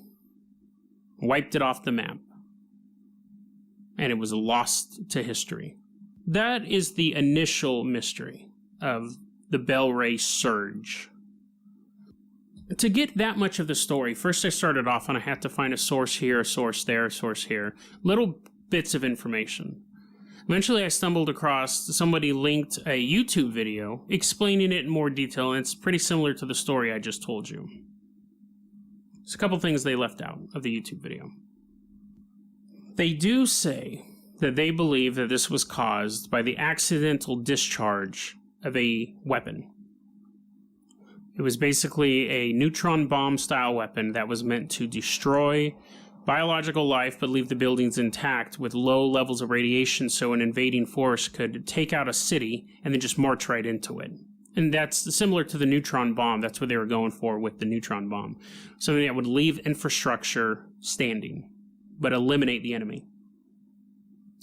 wiped it off the map, and it was lost to history. that is the initial mystery of the Bell Ray surge. To get that much of the story, first I started off and I had to find a source here, a source there, a source here. Little bits of information. Eventually I stumbled across, somebody linked a YouTube video explaining it in more detail, and it's pretty similar to the story I just told you. There's a couple things they left out of the YouTube video. They do say that they believe that this was caused by the accidental discharge of a weapon. It was basically a neutron bomb style weapon that was meant to destroy biological life but leave the buildings intact with low levels of radiation so an invading force could take out a city and then just march right into it. And that's similar to the neutron bomb. That's what they were going for with the neutron bomb. Something that would leave infrastructure standing but eliminate the enemy.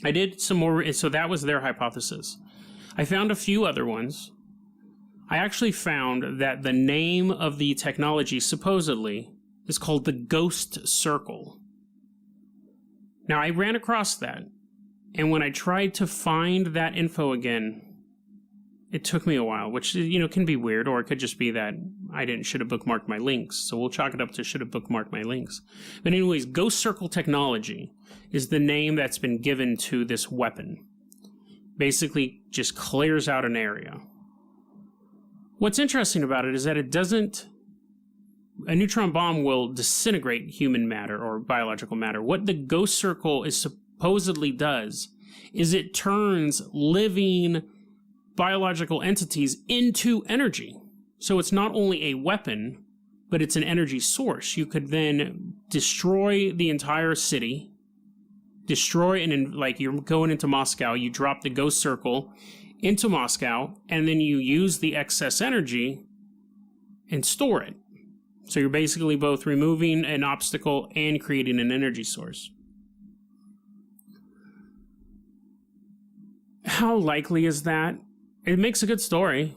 I did some more, so that was their hypothesis. I found a few other ones. I actually found that the name of the technology supposedly is called the Ghost Circle. Now, I ran across that, and when I tried to find that info again, it took me a while, which, can be weird, or it could just be that I should have bookmarked my links, so we'll chalk it up to should have bookmarked my links. But anyways, Ghost Circle technology is the name that's been given to this weapon. Basically, just clears out an area. What's interesting about it is that a neutron bomb will disintegrate human matter or biological matter. What the Ghost Circle is supposedly does is it turns living biological entities into energy. So it's not only a weapon, but it's an energy source. You could then destroy the entire city, like you're going into Moscow, you drop the Ghost Circle into Moscow, and then you use the excess energy and store it. So you're basically both removing an obstacle and creating an energy source. How likely is that? It makes a good story.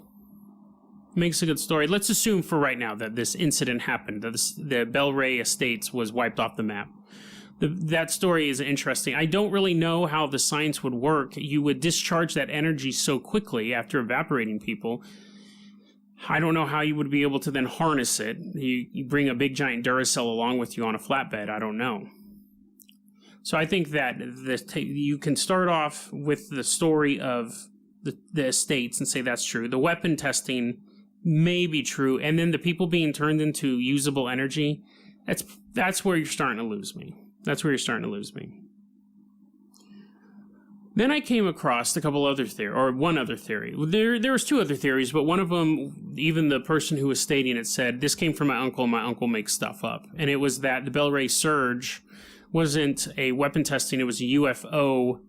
Let's assume for right now that this incident happened, that the Bell Ray Estates was wiped off the map. That story is interesting. I don't really know how the science would work. You would discharge that energy so quickly after evaporating people. I don't know how you would be able to then harness it. You bring a big giant Duracell along with you on a flatbed. I don't know. So I think that you can start off with the story of the estates and say that's true. The weapon testing may be true. And then the people being turned into usable energy, that's where you're starting to lose me. Then I came across one other theory. There was two other theories, but one of them, even the person who was stating it said, this came from my uncle, and my uncle makes stuff up. And it was that the Bell Ray surge wasn't a weapon testing, it was a UFO.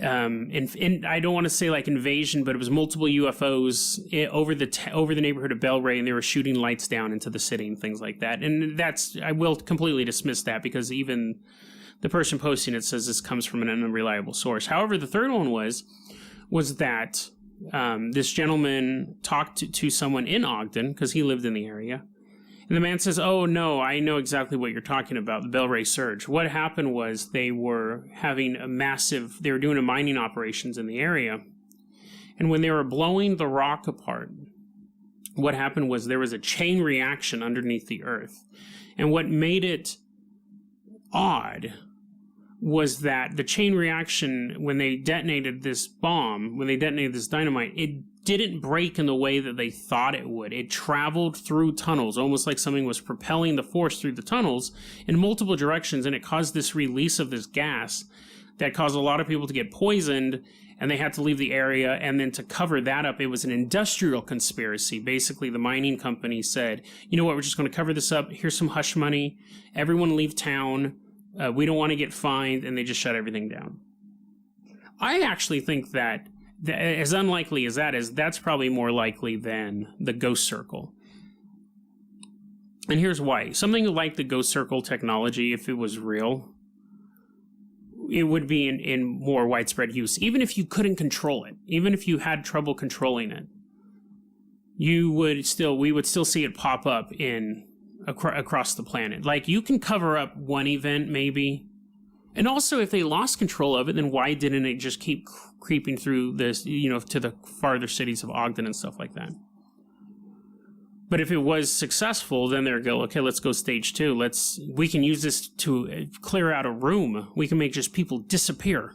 I don't want to say like invasion, but it was multiple UFOs over the neighborhood of Bell Ray, and they were shooting lights down into the city and things like that. And I will completely dismiss that because even the person posting it says this comes from an unreliable source. However, the third one was that this gentleman talked to someone in Ogden because he lived in the area. And the man says, oh, no, I know exactly what you're talking about, the Bell Ray surge. What happened was they were doing mining operations in the area. And when they were blowing the rock apart, what happened was there was a chain reaction underneath the earth. And what made it odd was that the chain reaction, when they detonated this dynamite, it didn't break in the way that they thought it would. It traveled through tunnels, almost like something was propelling the force through the tunnels in multiple directions, and it caused this release of this gas that caused a lot of people to get poisoned, and they had to leave the area. And then to cover that up, it was an industrial conspiracy. Basically, the mining company said, you know what, we're just going to cover this up. Here's some hush money. Everyone leave town. We don't want to get fined, and they just shut everything down. I actually think that as unlikely as that is, that's probably more likely than the Ghost Circle. And here's why. Something like the Ghost Circle technology, if it was real, it would be in more widespread use. Even if you couldn't control it, even if you had trouble controlling it, we would still see it pop up across the planet. Like, you can cover up one event maybe, And also, if they lost control of it, then why didn't it just keep creeping through this, to the farther cities of Ogden and stuff like that? But if it was successful, then they're go, okay, let's go stage 2. We can use this to clear out a room. We can make just people disappear.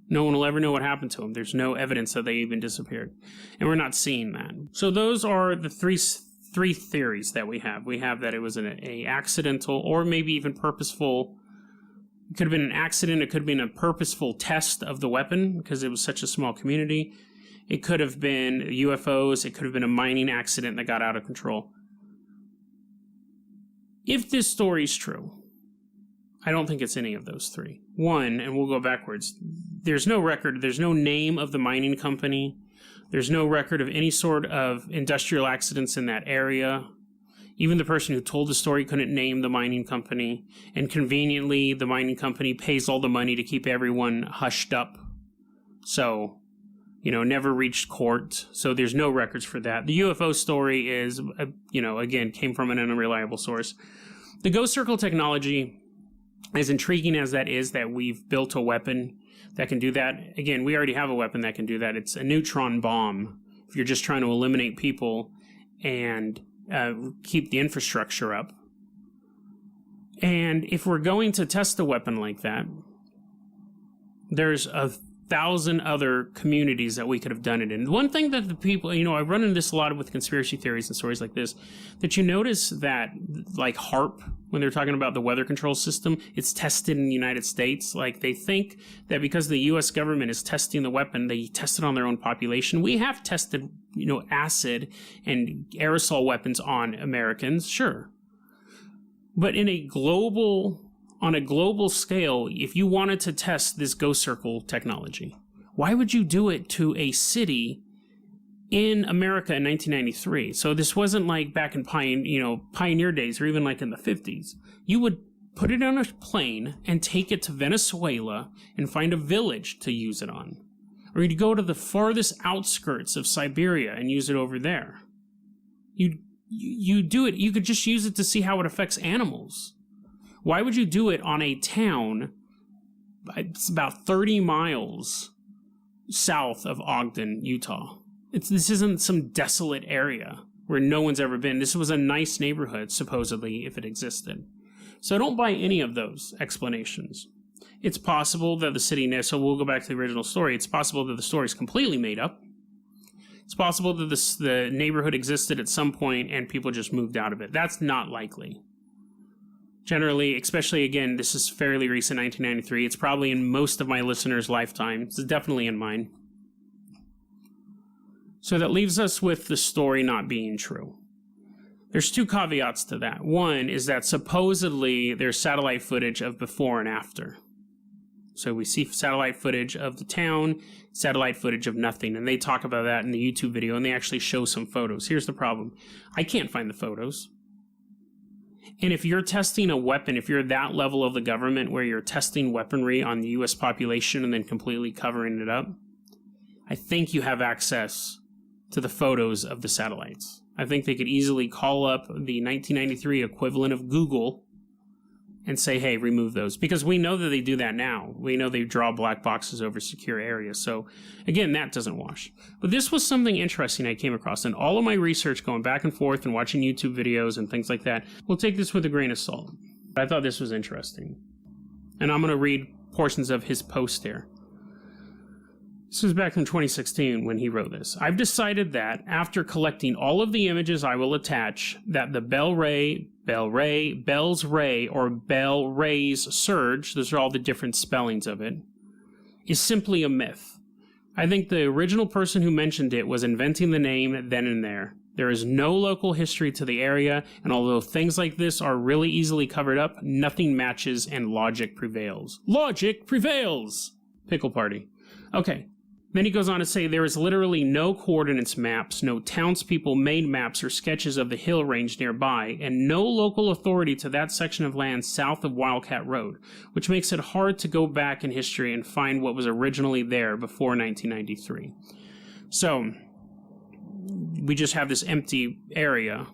No one will ever know what happened to them. There's no evidence that they even disappeared. And we're not seeing that. So those are the three theories that we have. We have that it was an accidental or maybe even purposeful. It could have been an accident. It could have been a purposeful test of the weapon because it was such a small community. It could have been UFOs. It could have been a mining accident that got out of control. If this story is true, I don't think it's any of those three. One, and we'll go backwards, there's no record, there's no name of the mining company. There's no record of any sort of industrial accidents in that area. Even the person who told the story couldn't name the mining company. And conveniently, the mining company pays all the money to keep everyone hushed up. So, never reached court. So there's no records for that. The UFO story is, again, came from an unreliable source. The ghost circle technology, as intriguing as that is, that we've built a weapon that can do that. Again, we already have a weapon that can do that. It's a neutron bomb. If you're just trying to eliminate people and keep the infrastructure up. And if we're going to test a weapon like that, there's 1,000 other communities that we could have done it in. One thing that the people, I run into this a lot with conspiracy theories and stories like this, that you notice that, like HARP, when they're talking about the weather control system, it's tested in the United States. Like, they think that because the U.S. government is testing the weapon, they test it on their own population. We have tested, acid and aerosol weapons on Americans, sure. But on a global scale, if you wanted to test this ghost circle technology, why would you do it to a city in America in 1993? So this wasn't like back in pioneer days, or even like in the 50s. You would put it on a plane and take it to Venezuela and find a village to use it on. Or you'd go to the farthest outskirts of Siberia and use it over there. You do it, you could just use it to see how it affects animals. Why would you do it on a town? It's about 30 miles south of Ogden, Utah. This isn't some desolate area where no one's ever been. This was a nice neighborhood, supposedly, if it existed. So I don't buy any of those explanations. It's possible that the city, so we'll go back to the original story. It's possible that the story is completely made up. It's possible that the neighborhood existed at some point and people just moved out of it. That's not likely. Generally, especially, again, this is fairly recent, 1993. It's probably in most of my listeners' lifetime. It's definitely in mine. So that leaves us with the story not being true. There's two caveats to that. One is that supposedly there's satellite footage of before and after. So we see satellite footage of the town, satellite footage of nothing, and they talk about that in the YouTube video, and they actually show some photos. Here's the problem. I can't find the photos. And if you're testing a weapon, if you're that level of the government where you're testing weaponry on the U.S. population and then completely covering it up, I think you have access to the photos of the satellites. I think they could easily call up the 1993 equivalent of Google and say, hey, remove those. Because we know that they do that now. We know they draw black boxes over secure areas. So, again, that doesn't wash. But this was something interesting I came across. In all of my research, going back and forth and watching YouTube videos and things like that, we'll take this with a grain of salt. I thought this was interesting. And I'm going to read portions of his post here. This was back in 2016 when he wrote this. I've decided that after collecting all of the images I will attach, that the Bell's Ray, or Bell Ray's surge, those are all the different spellings of it, is simply a myth. I think the original person who mentioned it was inventing the name then and there. There is no local history to the area, and although things like this are really easily covered up, nothing matches and logic prevails. Logic prevails! Pickle party. Okay. Then he goes on to say there is literally no coordinates maps, no townspeople made maps or sketches of the hill range nearby, and no local authority to that section of land south of Wildcat Road, which makes it hard to go back in history and find what was originally there before 1993. So, we just have this empty area,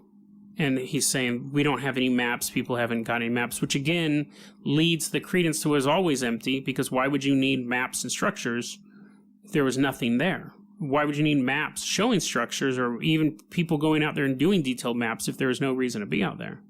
And he's saying, we don't have any maps. People haven't got any maps, which again leads the credence to it was always empty, because why would you need maps and structures if there was nothing there? Why would you need maps showing structures, or even people going out there and doing detailed maps if there was no reason to be out there?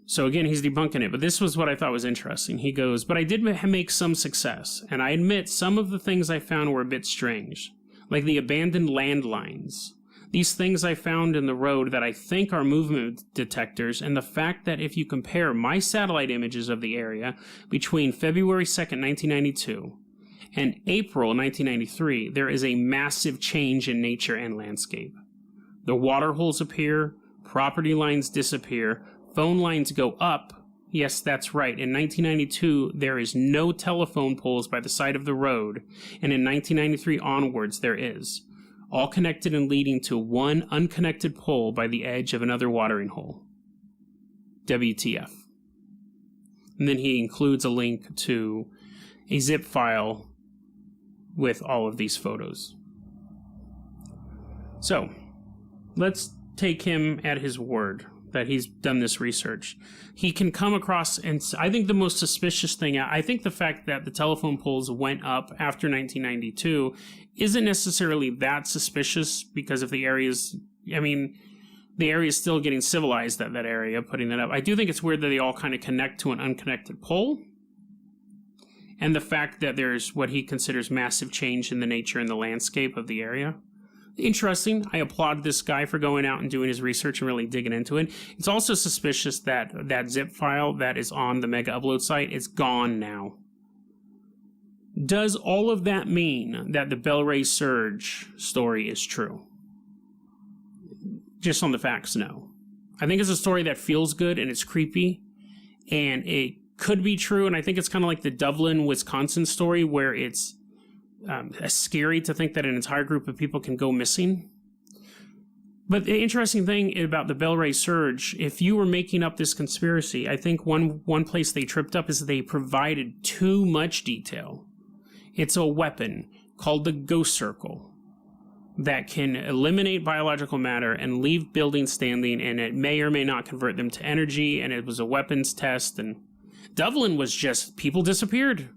So again, he's debunking it, but this was what I thought was interesting. He goes, but I did make some success, and I admit some of the things I found were a bit strange, like the abandoned landlines. These things I found in the road that I think are movement detectors, and the fact that if you compare my satellite images of the area between February 2nd, 1992 and April 1993, there is a massive change in nature and landscape. The water holes appear, property lines disappear, phone lines go up. Yes, that's right. In 1992, there is no telephone poles by the side of the road, and in 1993 onwards, there is. All connected and leading to one unconnected pole by the edge of another watering hole. WTF. And then he includes a link to a zip file with all of these photos. So, let's take him at his word that he's done this research. He can come across, and I think the most suspicious thing, I think the fact that the telephone poles went up after 1992 isn't necessarily that suspicious, because of the areas, I mean, the area is still getting civilized, that area, putting that up. I do think it's weird that they all kind of connect to an unconnected pole, and the fact that there's what he considers massive change in the nature and the landscape of the area. Interesting. I applaud this guy for going out and doing his research and really digging into it. It's also suspicious that that zip file that is on the Mega Upload site is gone now. Does all of that mean that the Bel Ray Surge story is true? Just on the facts, no. I think it's a story that feels good and it's creepy, and it could be true, and I think it's kind of like the Dublin, Wisconsin story, where it's scary to think that an entire group of people can go missing. But the interesting thing about the Bel Ray Surge, if you were making up this conspiracy, I think one place they tripped up is they provided too much detail. It's a weapon called the Ghost Circle that can eliminate biological matter and leave buildings standing, and it may or may not convert them to energy, and it was a weapons test, and Dublin was just, people disappeared.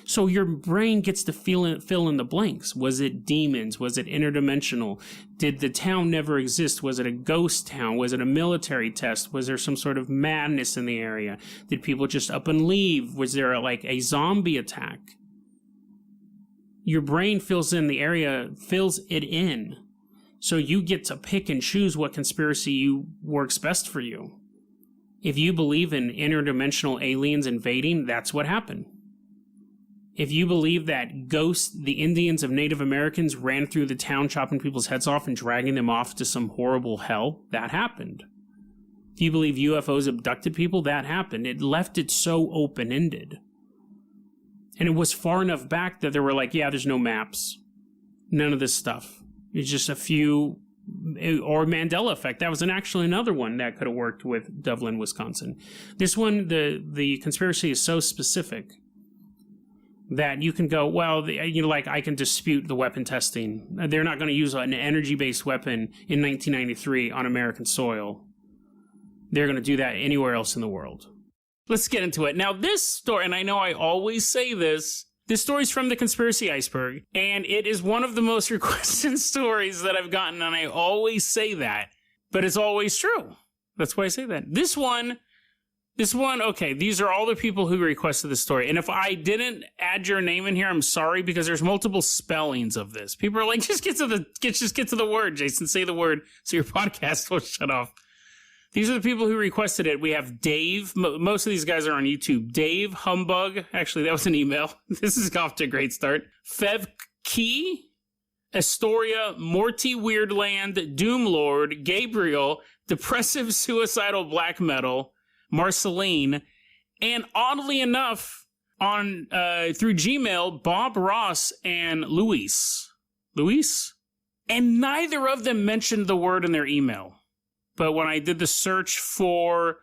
So your brain gets to fill in the blanks. Was it demons? Was it interdimensional? Did the town never exist? Was it a ghost town? Was it a military test? Was there some sort of madness in the area? Did people just up and leave? Was there a zombie attack? Your brain fills in the area, fills it in. So you get to pick and choose what conspiracy works best for you. If you believe in interdimensional aliens invading, that's what happened. If you believe that ghosts, the Indians of Native Americans, ran through the town chopping people's heads off and dragging them off to some horrible hell, that happened. If you believe UFOs abducted people, that happened. It left it so open-ended. And it was far enough back that they were like, yeah, there's no maps. None of this stuff. It's just a few, or Mandela effect. That was actually another one that could have worked with Dublin, Wisconsin. This one, the conspiracy is so specific that you can go, well, I can dispute the weapon testing. They're not going to use an energy-based weapon in 1993 on American soil. They're going to do that anywhere else in the world. Let's get into it. Now, this story, and I know I always say this story's from the Conspiracy Iceberg, and it is one of the most requested stories that I've gotten, and I always say that, but it's always true. That's why I say that. This one, okay, these are all the people who requested this story. And if I didn't add your name in here, I'm sorry, because there's multiple spellings of this. People are like, just get to the word, Jason. Say the word so your podcast will shut off. These are the people who requested it. We have Dave. Most of these guys are on YouTube. Dave Humbug. Actually, that was an email. This is off to a great start. Fev Key, Astoria, Morty Weirdland, Doomlord, Gabriel, Depressive Suicidal Black Metal, Marceline, and oddly enough, on through Gmail, Bob Ross and Luis. And neither of them mentioned the word in their email. But when I did the search for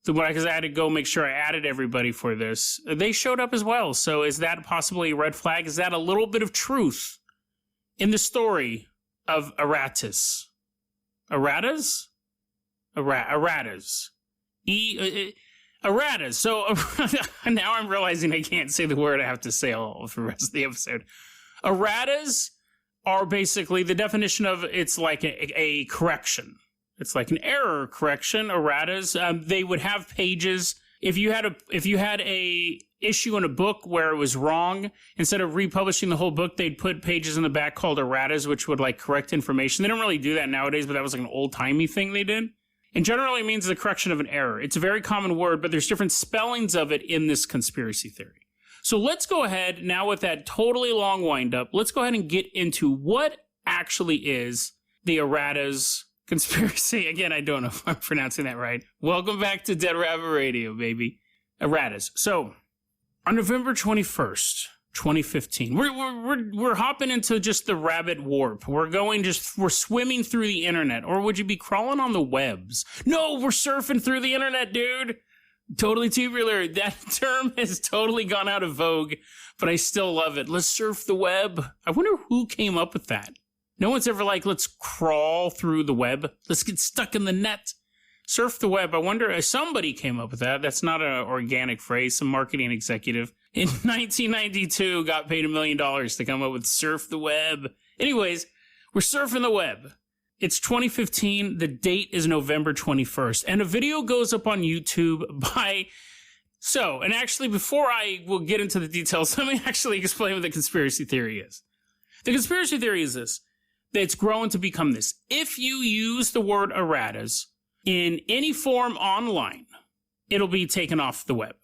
because I had to go make sure I added everybody for this, they showed up as well. So is that possibly a red flag? Is that a little bit of truth in the story of Aratus? Aratas? Erratas. Erratas. So now I'm realizing I can't say the word I have to say all for the rest of the episode. Erratas are basically the definition of it's like a correction. It's like an error correction. Erratas. They would have pages. If you had a issue in a book where it was wrong, instead of republishing the whole book, they'd put pages in the back called erratas, which would like correct information. They don't really do that nowadays, but that was like an old-timey thing they did. And generally means the correction of an error. It's a very common word, but there's different spellings of it in this conspiracy theory. So let's go ahead now with that totally long wind-up. Let's go ahead and get into what actually is the erratas conspiracy. Again, I don't know if I'm pronouncing that right. Welcome back to Dead Rabbit Radio, baby. Erratas. So, on November 21st, 2015, we're hopping into just the rabbit warp. We're swimming through the internet. Or would you be crawling on the webs? No, we're surfing through the internet, dude. Totally tubular. That term has totally gone out of vogue, but I still love it. Let's surf the web. I wonder who came up with that. No one's ever like, let's crawl through the web. Let's get stuck in the net. Surf the web. I wonder if somebody came up with that. That's not an organic phrase. Some marketing executive in 1992 got paid $1 million to come up with surf the web. Anyways, we're surfing the web. It's 2015. The date is November 21st. And a video goes up on YouTube by... So, and actually, before I will get into the details, let me actually explain what the conspiracy theory is. The conspiracy theory is this. That's grown to become this. If you use the word erratas in any form online, it'll be taken off the web.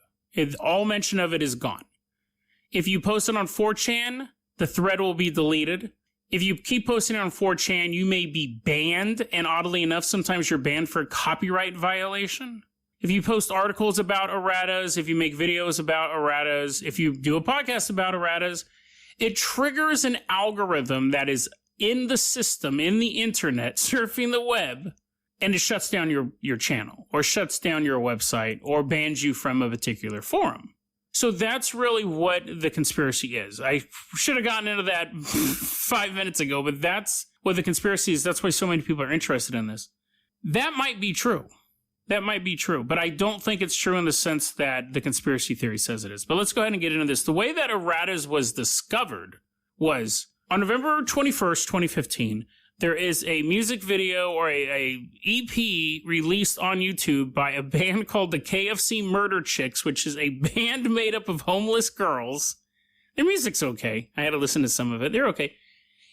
All mention of it is gone. If you post it on 4chan, the thread will be deleted. If you keep posting it on 4chan, you may be banned, and oddly enough, sometimes you're banned for copyright violation. If you post articles about erratas, if you make videos about erratas, if you do a podcast about erratas, it triggers an algorithm that is in the system, in the internet, surfing the web, and it shuts down your channel, or shuts down your website, or bans you from a particular forum. So that's really what the conspiracy is. I should have gotten into that 5 minutes ago, but that's what the conspiracy is. That's why so many people are interested in this. That might be true. That might be true, but I don't think it's true in the sense that the conspiracy theory says it is. But let's go ahead and get into this. The way that erratas was discovered was... On November 21st, 2015, there is a music video or a EP released on YouTube by a band called the KFC Murder Chicks, which is a band made up of homeless girls. Their music's okay. I had to listen to some of it. They're okay.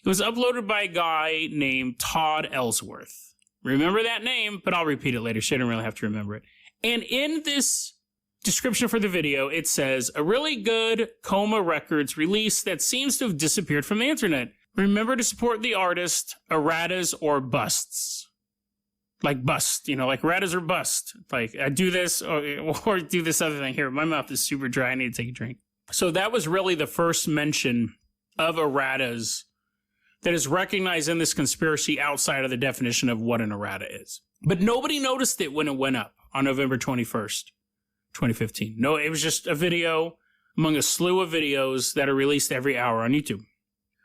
It was uploaded by a guy named Todd Ellsworth. Remember that name, but I'll repeat it later, so I don't really have to remember it. And in this description for the video, it says, a really good Coma Records release that seems to have disappeared from the internet. Remember to support the artist, erratas or busts. Like bust, like erratas or bust. Like, I do this or do this other thing. Here, my mouth is super dry. I need to take a drink. So that was really the first mention of erratas that is recognized in this conspiracy outside of the definition of what an errata is. But nobody noticed it when it went up on November 21st. 2015. No, it was just a video among a slew of videos that are released every hour on YouTube.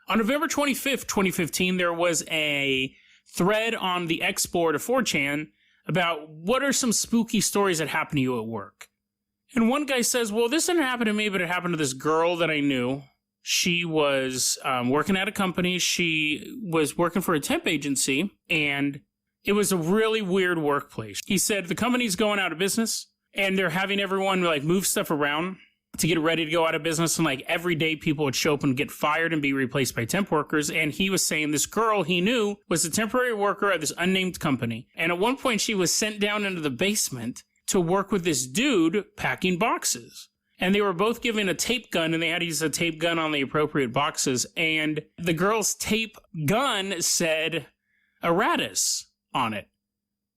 On November 25th, 2015, there was a thread on the X board of 4chan about what are some spooky stories that happened to you at work. And one guy says, well, this didn't happen to me, but it happened to this girl that I knew. She was working at a company. She was working for a temp agency, and it was a really weird workplace. He said the company's going out of business. And they're having everyone like move stuff around to get ready to go out of business. And like every day people would show up and get fired and be replaced by temp workers. And he was saying this girl he knew was a temporary worker at this unnamed company. And at one point she was sent down into the basement to work with this dude packing boxes. And they were both given a tape gun, and they had to use a tape gun on the appropriate boxes. And the girl's tape gun said erratas on it.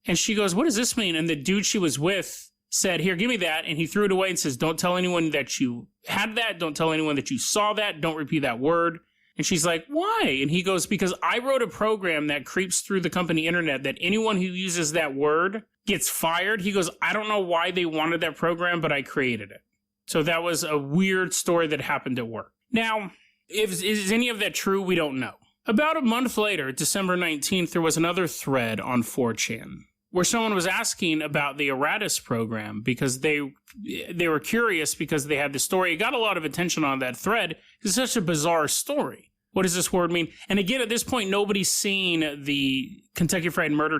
And she goes, what does this mean? And the dude she was with said, here, give me that. And he threw it away and says, don't tell anyone that you had that. Don't tell anyone that you saw that. Don't repeat that word. And she's like, why? And he goes, because I wrote a program that creeps through the company internet that anyone who uses that word gets fired. He goes, I don't know why they wanted that program, but I created it. So that was a weird story that happened at work. Now, is any of that true? We don't know. About a month later, December 19th, there was another thread on 4chan where someone was asking about the Eratus program because they were curious because they had the story. It got a lot of attention on that thread. It's such a bizarre story. What does this word mean? And again, at this point, nobody's seen the Kentucky Fried Chicken Murder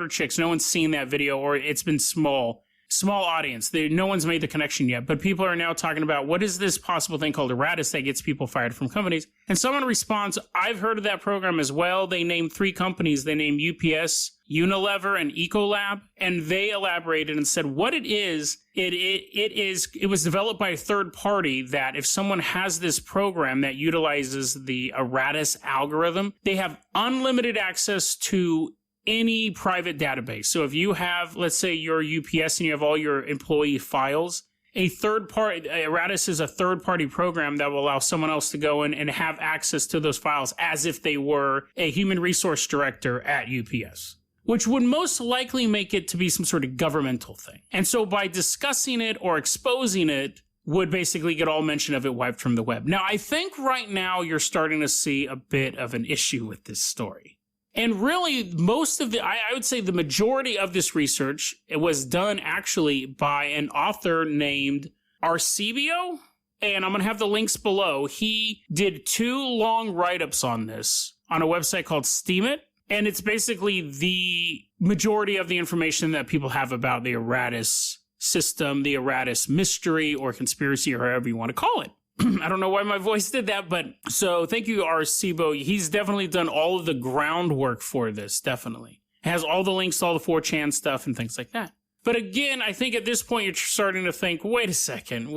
Chicks. No one's seen that video, or it's been small audience. No one's made the connection yet, but people are now talking about what is this possible thing called Eratus that gets people fired from companies. And someone responds, I've heard of that program as well. They named 3 companies. They named UPS, Unilever, and Ecolab, and they elaborated and said what it is. It was developed by a third party that if someone has this program that utilizes the Eratus algorithm, they have unlimited access to any private database. So if you have, let's say you're UPS and you have all your employee files, Eratus is a third-party program that will allow someone else to go in and have access to those files as if they were a human resource director at UPS, which would most likely make it to be some sort of governmental thing. And so by discussing it or exposing it would basically get all mention of it wiped from the web. Now, I think right now you're starting to see a bit of an issue with this story. And really, I would say the majority of this research, it was done actually by an author named Arcibio, and I'm going to have the links below. He did 2 long write-ups on this on a website called Steemit, and it's basically the majority of the information that people have about the Eratus system, the Eratus mystery or conspiracy, or however you want to call it. I don't know why my voice did that, but so thank you, Arcibo. He's definitely done all of the groundwork for this, definitely. It has all the links to all the 4chan stuff and things like that. But again, I think at this point you're starting to think, wait a second,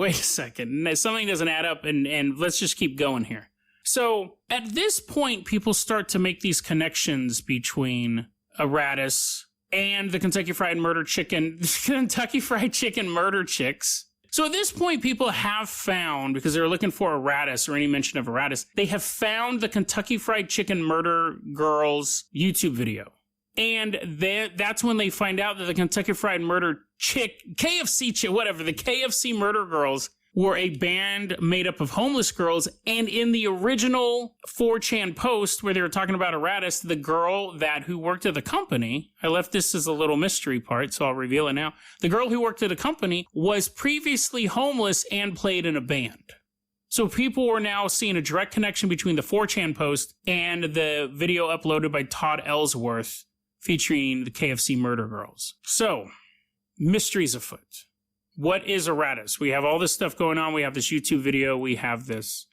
something doesn't add up, and let's just keep going here. So at this point, people start to make these connections between Eratus and the Kentucky Fried Chicken Murder Chicks. So at this point, people have found, because they're looking for Eratus or any mention of Eratus, they have found the Kentucky Fried Chicken Murder Girls YouTube video. And that's when they find out that the Kentucky Fried Murder the KFC Murder Girls were a band made up of homeless girls. And in the original 4chan post where they were talking about Eratus, the girl who worked at the company, I left this as a little mystery part, so I'll reveal it now. The girl who worked at the company was previously homeless and played in a band. So people were now seeing a direct connection between the 4chan post and the video uploaded by Todd Ellsworth featuring the KFC Murder Girls. So, mysteries afoot. What is Eratus? We have all this stuff going on. We have this YouTube video. We have this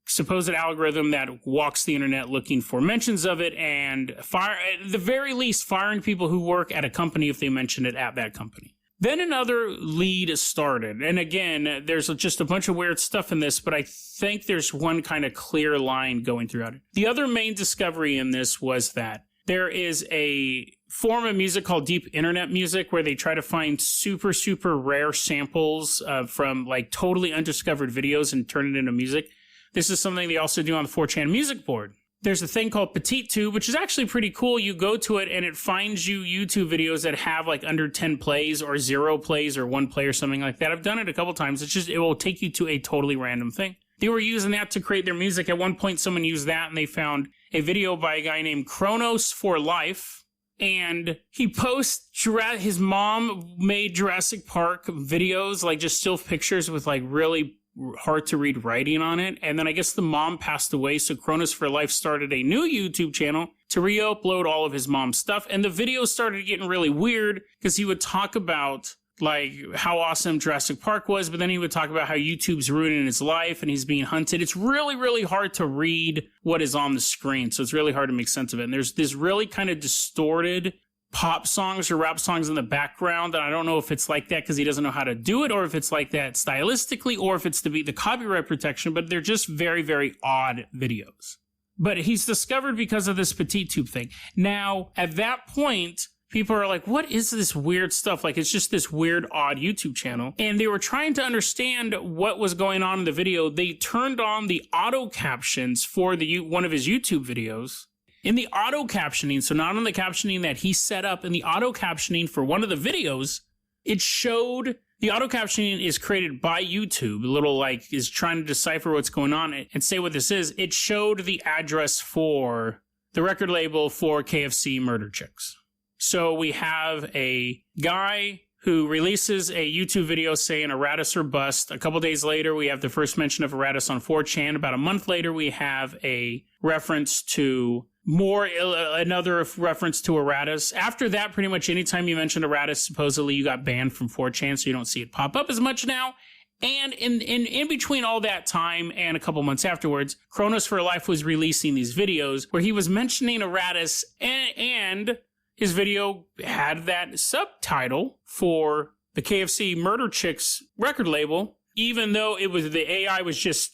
supposed algorithm that walks the internet looking for mentions of it and at the very least, firing people who work at a company if they mention it at that company. Then another lead started. And again, there's just a bunch of weird stuff in this, but I think there's one kind of clear line going throughout it. The other main discovery in this was that there is a form of music called deep internet music where they try to find super, super rare samples from like totally undiscovered videos and turn it into music. This is something they also do on the 4chan music board. There's a thing called PetiteTube, which is actually pretty cool. You go to it and it finds you YouTube videos that have like under 10 plays or 0 plays or 1 play or something like that. I've done it a couple times. It will take you to a totally random thing. They were using that to create their music. At one point, someone used that and they found a video by a guy named Kronos for Life. And he posts, his mom made Jurassic Park videos, like just still pictures with like really hard to read writing on it. And then I guess the mom passed away. So Kronos for Life started a new YouTube channel to re-upload all of his mom's stuff. And the videos started getting really weird because he would talk about like how awesome Jurassic Park was, but then he would talk about how YouTube's ruining his life and he's being hunted. It's really, really hard to read what is on the screen, so it's really hard to make sense of it. And there's this really kind of distorted pop songs or rap songs in the background, and I don't know if it's like that because he doesn't know how to do it, or if it's like that stylistically, or if it's to be the copyright protection, but they're just very, very odd videos. But he's discovered because of this PetiteTube thing. Now, at that point, people are like, what is this weird stuff? Like, it's just this weird, odd YouTube channel. And they were trying to understand what was going on in the video. They turned on the auto captions for one of his YouTube videos. In the auto captioning, so not on the captioning that he set up, in the auto captioning for one of the videos, it showed, the auto captioning is created by YouTube, is trying to decipher what's going on and say what this is. It showed the address for the record label for KFC Murder Chicks. So we have a guy who releases a YouTube video saying Aratus or bust. A couple days later, we have the first mention of Aratus on 4chan. About a month later, we have a reference to another reference to Aratus. After that, pretty much anytime you mentioned Aratus, supposedly you got banned from 4chan, so you don't see it pop up as much now. And in between all that time and a couple months afterwards, Chronos for Life was releasing these videos where he was mentioning Aratus, and his video had that subtitle for the KFC Murder Chicks record label, even though the AI was just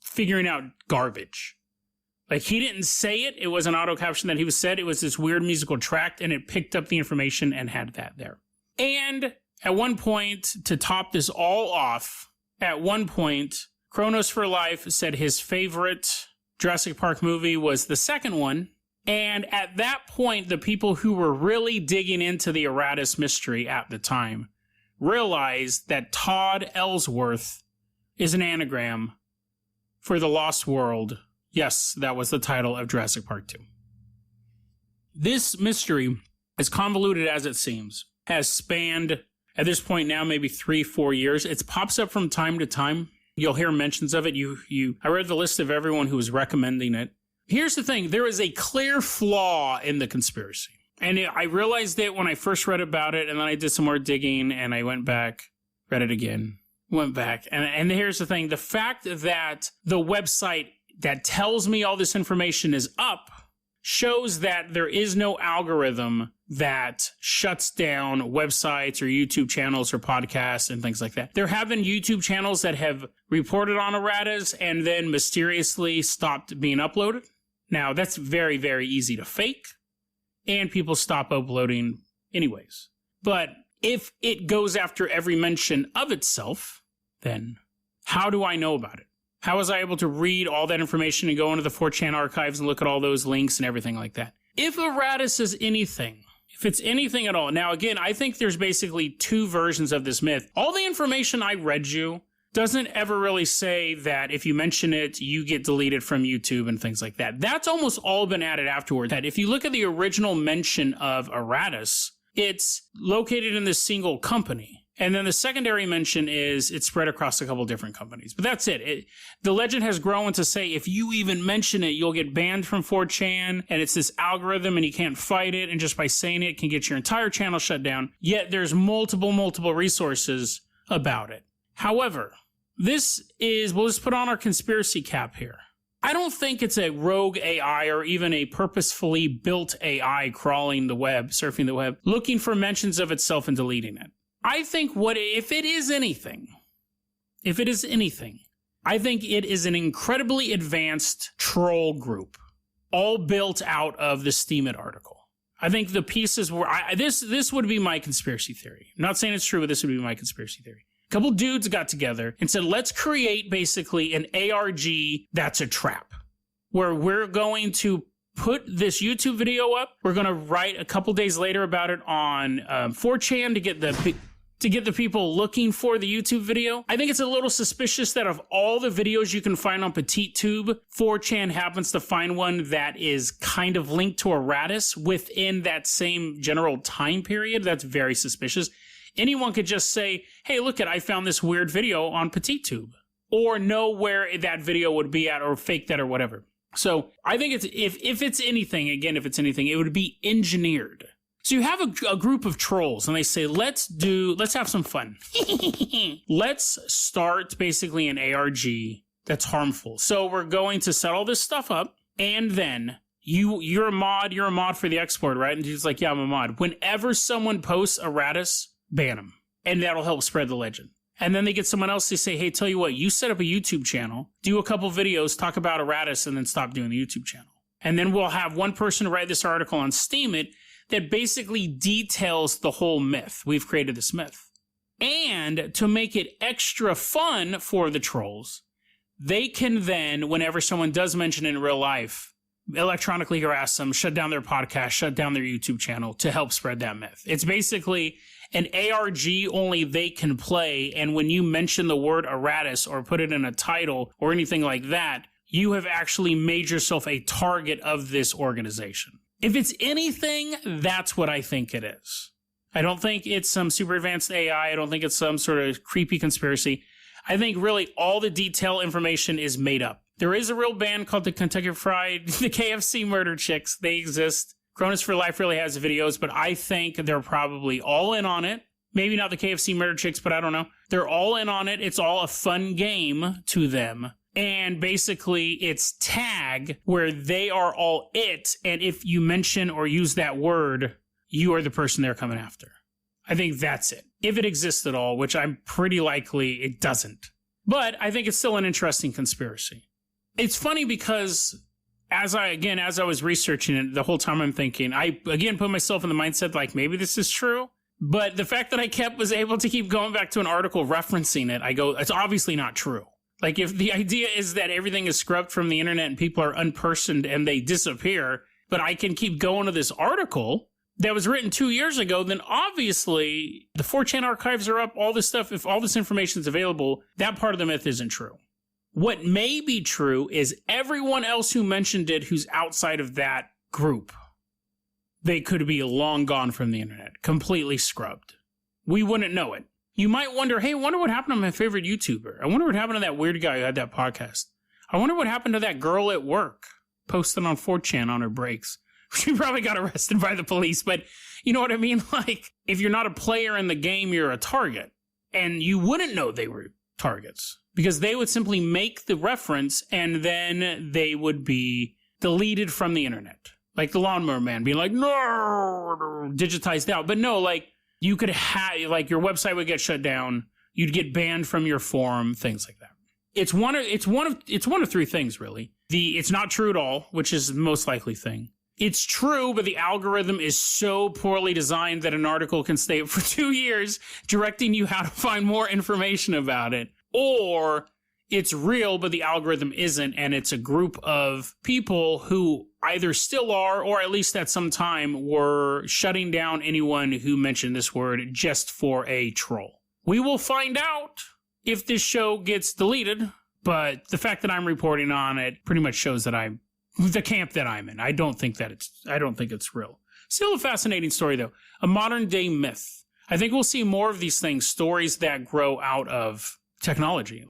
figuring out garbage. Like, he didn't say it. It was an auto caption that he was said. It was this weird musical track, and it picked up the information and had that there. And at one point, to top this all off, Chronos for Life said his favorite Jurassic Park movie was the second one. And at that point, the people who were really digging into the Aratus mystery at the time realized that Todd Ellsworth is an anagram for the Lost World. Yes, that was the title of Jurassic Park 2. This mystery, as convoluted as it seems, has spanned, at this point now, maybe 3-4 years. It pops up from time to time. You'll hear mentions of it. I read the list of everyone who was recommending it. Here's the thing. There is a clear flaw in the conspiracy. And I realized it when I first read about it, and then I did some more digging, and I went back, read it again, went back. And here's the thing. The fact that the website that tells me all this information is up shows that there is no algorithm that shuts down websites or YouTube channels or podcasts and things like that. There have been YouTube channels that have reported on Aratus and then mysteriously stopped being uploaded. Now, that's very, very easy to fake, and people stop uploading anyways. But if it goes after every mention of itself, then how do I know about it? How was I able to read all that information and go into the 4chan archives and look at all those links and everything like that? If Aratus is anything, if it's anything at all. Now, again, I think there's basically two versions of this myth. All the information I read you doesn't ever really say that if you mention it, you get deleted from YouTube and things like that. That's almost all been added afterward. That if you look at the original mention of Aratus, it's located in this single company. And then the secondary mention is it's spread across a couple different companies. But that's it. The legend has grown to say if you even mention it, you'll get banned from 4chan, and it's this algorithm and you can't fight it, and just by saying it can get your entire channel shut down. Yet there's multiple resources about it. However, we'll just put on our conspiracy cap here. I don't think it's a rogue AI or even a purposefully built AI crawling the web, surfing the web, looking for mentions of itself and deleting it. I think if it is anything, I think it is an incredibly advanced troll group, all built out of the Steemit article. I think the pieces were, this would be my conspiracy theory. I'm not saying it's true, but this would be my conspiracy theory. A couple dudes got together and said, let's create basically an ARG that's a trap, where we're going to put this YouTube video up. We're going to write a couple days later about it on 4chan to get the people looking for the YouTube video. I think it's a little suspicious that of all the videos you can find on PetiteTube, 4chan happens to find one that is kind of linked to Aratus within that same general time period. That's very suspicious. Anyone could just say, hey, look I found this weird video on PetiteTube, or know where that video would be at, or fake that or whatever. So I think if it's anything, it would be engineered. So you have a group of trolls and they say, let's have some fun. Let's start basically an ARG that's harmful. So we're going to set all this stuff up, and then you're a mod for the export, right? And he's like, yeah, I'm a mod. Whenever someone posts Aratus, ban them. And that'll help spread the legend. And then they get someone else to say, hey, tell you what, you set up a YouTube channel, do a couple videos, talk about Aratus, and then stop doing the YouTube channel. And then we'll have one person write this article on Steemit that basically details the whole myth. We've created this myth. And to make it extra fun for the trolls, they can then, whenever someone does mention it in real life, electronically harass them, shut down their podcast, shut down their YouTube channel to help spread that myth. It's basically an ARG only they can play, and when you mention the word Aratus or put it in a title or anything like that, you have actually made yourself a target of this organization. If it's anything, that's what I think it is. I don't think it's some super advanced AI. I don't think it's some sort of creepy conspiracy. I think really all the detail information is made up. There is a real band called the Kentucky Fried, the KFC Murder Chicks. They exist. Cronus for Life really has videos, but I think they're probably all in on it. Maybe not the KFC Murder Chicks, but I don't know. They're all in on it. It's all a fun game to them. And basically, it's tag where they are all it. And if you mention or use that word, you are the person they're coming after. I think that's it. If it exists at all, which I'm pretty likely it doesn't. But I think it's still an interesting conspiracy. It's funny because as I was researching it, the whole time I'm thinking, I again put myself in the mindset like maybe this is true. But the fact that I was able to keep going back to an article referencing it, I go, it's obviously not true. Like if the idea is that everything is scrubbed from the internet and people are unpersoned and they disappear, but I can keep going to this article that was written 2 years ago, then obviously the 4chan archives are up, all this stuff, if all this information is available, that part of the myth isn't true. What may be true is everyone else who mentioned it who's outside of that group, they could be long gone from the internet, completely scrubbed. We wouldn't know it. You might wonder, hey, I wonder what happened to my favorite YouTuber. I wonder what happened to that weird guy who had that podcast. I wonder what happened to that girl at work posting on 4chan on her breaks. She probably got arrested by the police, but you know what I mean? Like, if you're not a player in the game, you're a target. And you wouldn't know they were targets because they would simply make the reference and then they would be deleted from the internet. Like the Lawnmower Man being like, no, digitized out. But no, like you could have, like your website would get shut down. You'd get banned from your forum, things like that. It's one of three things, really. It's not true at all, which is the most likely thing. It's true, but the algorithm is so poorly designed that an article can stay up for 2 years directing you how to find more information about it. Or it's real, but the algorithm isn't, and it's a group of people who either still are, or at least at some time were shutting down anyone who mentioned this word just for a troll. We will find out if this show gets deleted, but the fact that I'm reporting on it pretty much shows that I'm the camp that I'm in. I don't think it's real. Still a fascinating story, though. A modern day myth. I think we'll see more of these things, stories that grow out of technology.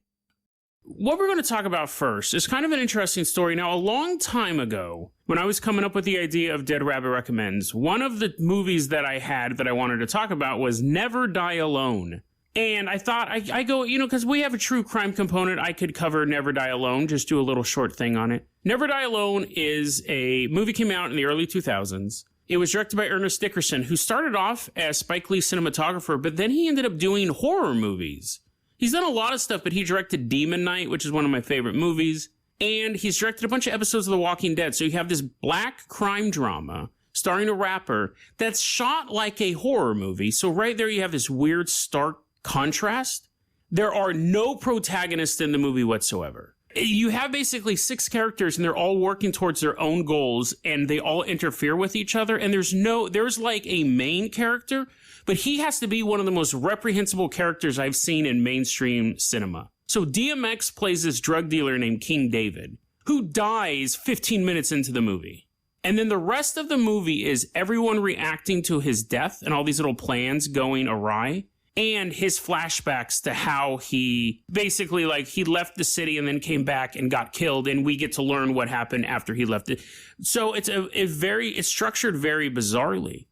What we're going to talk about first is kind of an interesting story. Now, a long time ago, when I was coming up with the idea of Dead Rabbit Recommends, one of the movies that I had that I wanted to talk about was Never Die Alone. And I thought, I go, because we have a true crime component, I could cover Never Die Alone, just do a little short thing on it. Never Die Alone is a movie came out in the early 2000s. It was directed by Ernest Dickerson, who started off as Spike Lee's cinematographer, but then he ended up doing horror movies. He's done a lot of stuff, but he directed Demon Knight, which is one of my favorite movies. And he's directed a bunch of episodes of The Walking Dead. So you have this black crime drama starring a rapper that's shot like a horror movie. So right there you have this weird, stark contrast. There are no protagonists in the movie whatsoever. You have basically 6 characters and they're all working towards their own goals and they all interfere with each other. And there's like a main character, but he has to be one of the most reprehensible characters I've seen in mainstream cinema. So DMX plays this drug dealer named King David, who dies 15 minutes into the movie. And then the rest of the movie is everyone reacting to his death and all these little plans going awry. And his flashbacks to how he basically, like, he left the city and then came back and got killed, and we get to learn what happened after he left it. So it's structured very bizarrely.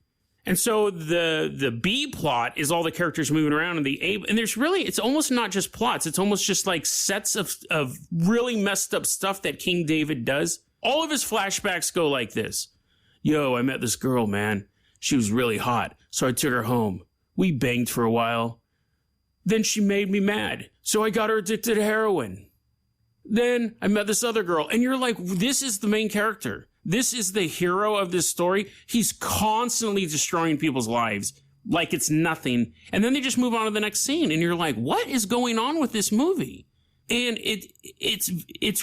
And so the B plot is all the characters moving around, and there's really, it's almost not just plots, it's almost just like sets of really messed up stuff that King David does. All of his flashbacks go like this. Yo, I met this girl, man. She was really hot, so I took her home. We banged for a while. Then she made me mad, so I got her addicted to heroin. Then I met this other girl, and you're like, this is the main character. This is the hero of this story. He's constantly destroying people's lives like it's nothing. And then they just move on to the next scene, and you're like, what is going on with this movie? And it's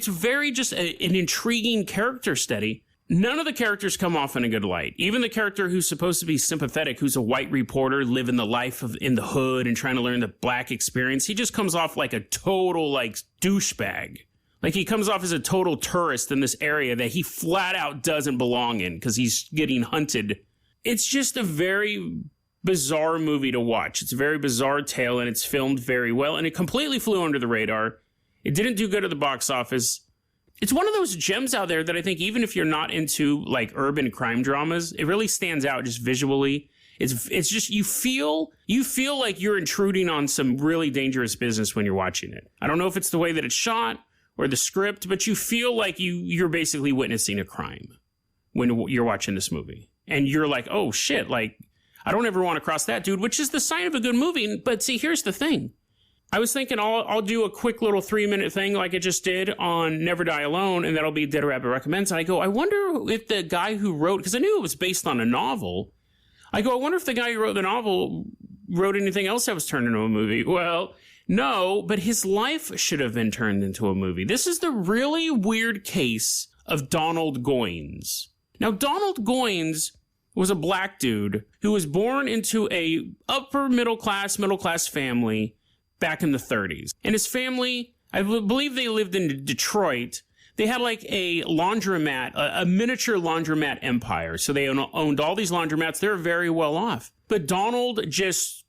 very just an intriguing character study. None of the characters come off in a good light. Even the character who's supposed to be sympathetic, who's a white reporter living the life in the hood and trying to learn the black experience, he just comes off like a total, like, douchebag. Like, he comes off as a total tourist in this area that he flat out doesn't belong in because he's getting hunted. It's just a very bizarre movie to watch. It's a very bizarre tale, and it's filmed very well, and it completely flew under the radar. It didn't do good at the box office. It's one of those gems out there that I think even if you're not into, like, urban crime dramas, it really stands out just visually. It's just, you feel like you're intruding on some really dangerous business when you're watching it. I don't know if it's the way that it's shot or the script, but you feel like you're basically witnessing a crime when you're watching this movie. And you're like, oh shit, like, I don't ever want to cross that dude, which is the sign of a good movie. But see, here's the thing. I was thinking I'll do a quick little 3-minute thing like I just did on Never Die Alone, and that'll be Dead Rabbit Recommends. And I go, I wonder if the guy who wrote, because I knew it was based on a novel. I go, I wonder if the guy who wrote the novel wrote anything else that was turned into a movie. Well, no, but his life should have been turned into a movie. This is the really weird case of Donald Goines. Now, Donald Goines was a black dude who was born into a upper middle class family back in the 30s. And his family, I believe they lived in Detroit. They had like a laundromat, a miniature laundromat empire. So they owned all these laundromats. They were very well off. But Donald just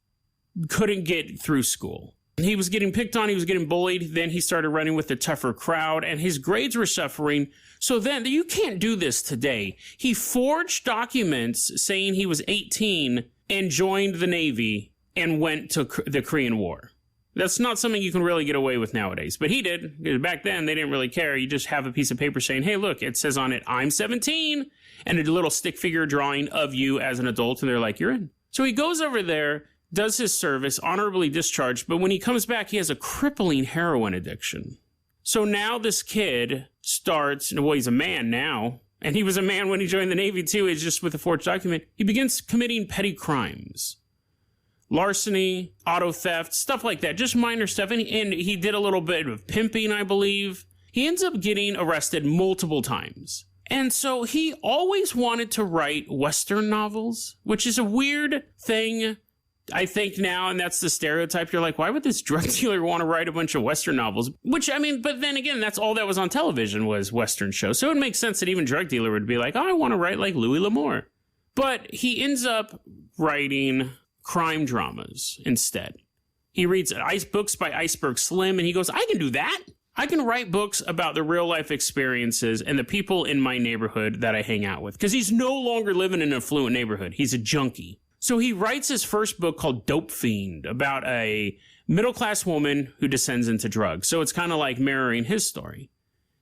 couldn't get through school. He was getting picked on. He was getting bullied. Then he started running with the tougher crowd, and his grades were suffering. So then, you can't do this today. He forged documents saying he was 18 and joined the Navy and went to the Korean War. That's not something you can really get away with nowadays. But he did. Back then, they didn't really care. You just have a piece of paper saying, hey, look, it says on it, I'm 17, and a little stick figure drawing of you as an adult, and they're like, you're in. So he goes over there, does his service, honorably discharged, but when he comes back, he has a crippling heroin addiction. So now this kid starts, well, he's a man now, and he was a man when he joined the Navy too, he's just with a forged document. He begins committing petty crimes. Larceny, auto theft, stuff like that, just minor stuff, and he did a little bit of pimping, I believe. He ends up getting arrested multiple times. And so he always wanted to write Western novels, which is a weird thing, I think now, and that's the stereotype. You're like, why would this drug dealer want to write a bunch of Western novels? Which, I mean, but then again, that's all that was on television was Western shows. So it makes sense that even drug dealer would be like, oh, I want to write like Louis L'Amour. But he ends up writing crime dramas instead. He reads books by Iceberg Slim, and he goes, I can do that. I can write books about the real life experiences and the people in my neighborhood that I hang out with. Because he's no longer living in an affluent neighborhood. He's a junkie. So he writes his first book called Dope Fiend about a middle-class woman who descends into drugs. So it's kind of like mirroring his story.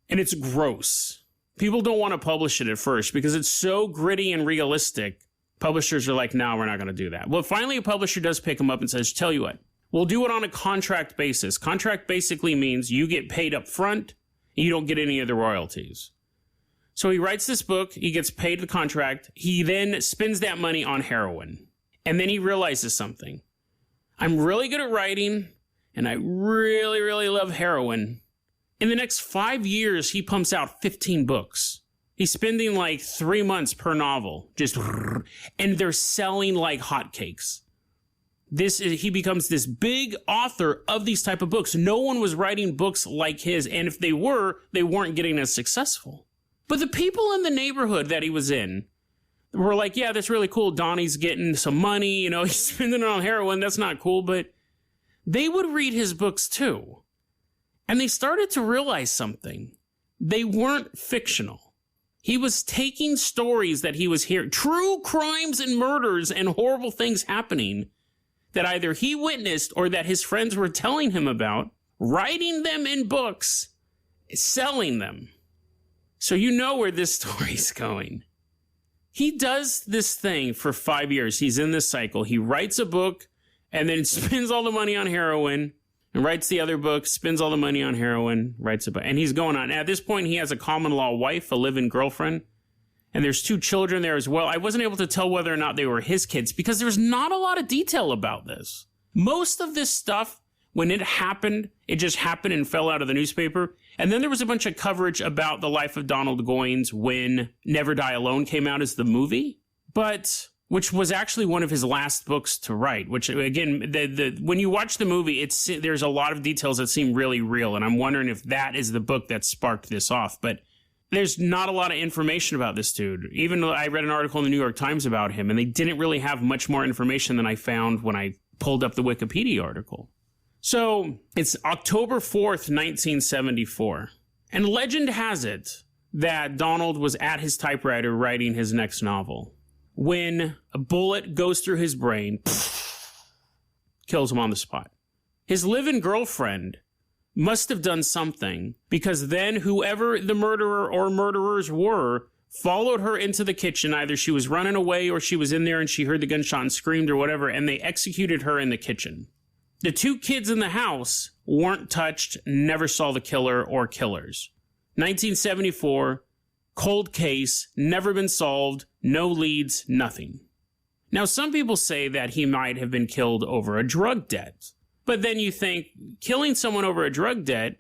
And it's gross. People don't want to publish it at first because it's so gritty and realistic. Publishers are like, no, we're not going to do that. Well, finally a publisher does pick him up and says, tell you what, we'll do it on a contract basis. Contract basically means you get paid up front and you don't get any of the royalties. So he writes this book, he gets paid the contract, he then spends that money on heroin. And then he realizes something. I'm really good at writing, and I really, really love heroin. In the next 5 years, he pumps out 15 books. He's spending like 3 months per novel, and they're selling like hotcakes. He becomes this big author of these type of books. No one was writing books like his, and if they were, they weren't getting as successful. But the people in the neighborhood that he was in were like, yeah, that's really cool. Donnie's getting some money, he's spending it on heroin. That's not cool, but they would read his books too. And they started to realize something. They weren't fictional. He was taking stories that he was hearing, true crimes and murders and horrible things happening that either he witnessed or that his friends were telling him about, writing them in books, selling them. So you know where this story's going. He does this thing for 5 years. He's in this cycle. He writes a book and then spends all the money on heroin and writes the other book, spends all the money on heroin, writes a book. And he's going on. At this point, he has a common law wife, a live-in girlfriend, and there's 2 children there as well. I wasn't able to tell whether or not they were his kids because there's not a lot of detail about this. Most of this stuff, when it happened, it just happened and fell out of the newspaper. And then there was a bunch of coverage about the life of Donald Goines when Never Die Alone came out as the movie. But which was actually one of his last books to write, which, again, when you watch the movie, there's a lot of details that seem really real, and I'm wondering if that is the book that sparked this off. But there's not a lot of information about this dude. Even though I read an article in the New York Times about him, and they didn't really have much more information than I found when I pulled up the Wikipedia article. So it's October 4th, 1974. And legend has it that Donald was at his typewriter writing his next novel when a bullet goes through his brain, kills him on the spot. His live-in girlfriend must have done something, because then whoever the murderer or murderers were followed her into the kitchen. Either she was running away or she was in there and she heard the gunshot and screamed or whatever, and they executed her in the kitchen. The two kids in the house weren't touched, never saw the killer or killers. 1974, cold case, never been solved, no leads, nothing. Now, some people say that he might have been killed over a drug debt. But then you think, killing someone over a drug debt,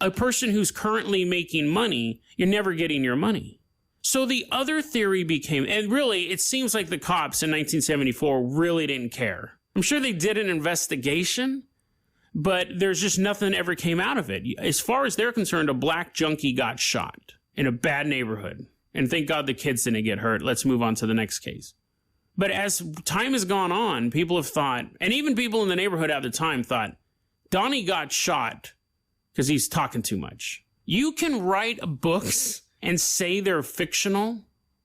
a person who's currently making money, you're never getting your money. So the other theory became, and really, it seems like the cops in 1974 really didn't care. I'm sure they did an investigation, but there's just nothing ever came out of it. As far as they're concerned, a black junkie got shot in a bad neighborhood. And thank God the kids didn't get hurt. Let's move on to the next case. But as time has gone on, people have thought, and even people in the neighborhood at the time thought, Donnie got shot because he's talking too much. You can write books and say they're fictional,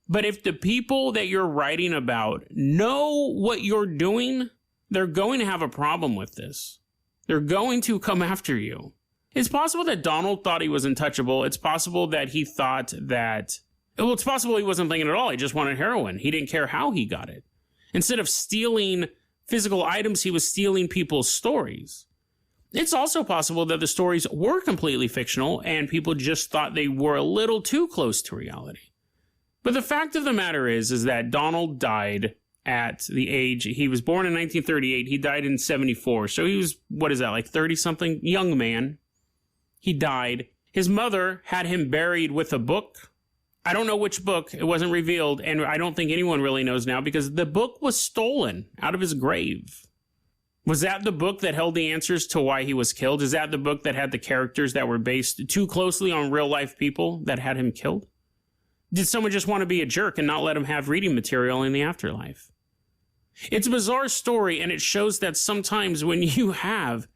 but if the people that you're writing about know what you're doing, they're going to have a problem with this. They're going to come after you. It's possible that Donald thought he was untouchable. It's possible that he thought that... Well, it's possible he wasn't thinking at all. He just wanted heroin. He didn't care how he got it. Instead of stealing physical items, he was stealing people's stories. It's also possible that the stories were completely fictional and people just thought they were a little too close to reality. But the fact of the matter is that Donald died at the age... He was born in 1938. He died in 74. So he was, what is that, like 30-something? Young man. He died. His mother had him buried with a book. I don't know which book. It wasn't revealed, and I don't think anyone really knows now because the book was stolen out of his grave. Was that the book that held the answers to why he was killed? Is that the book that had the characters that were based too closely on real-life people that had him killed? Did someone just want to be a jerk and not let him have reading material in the afterlife? It's a bizarre story, and it shows that sometimes when you have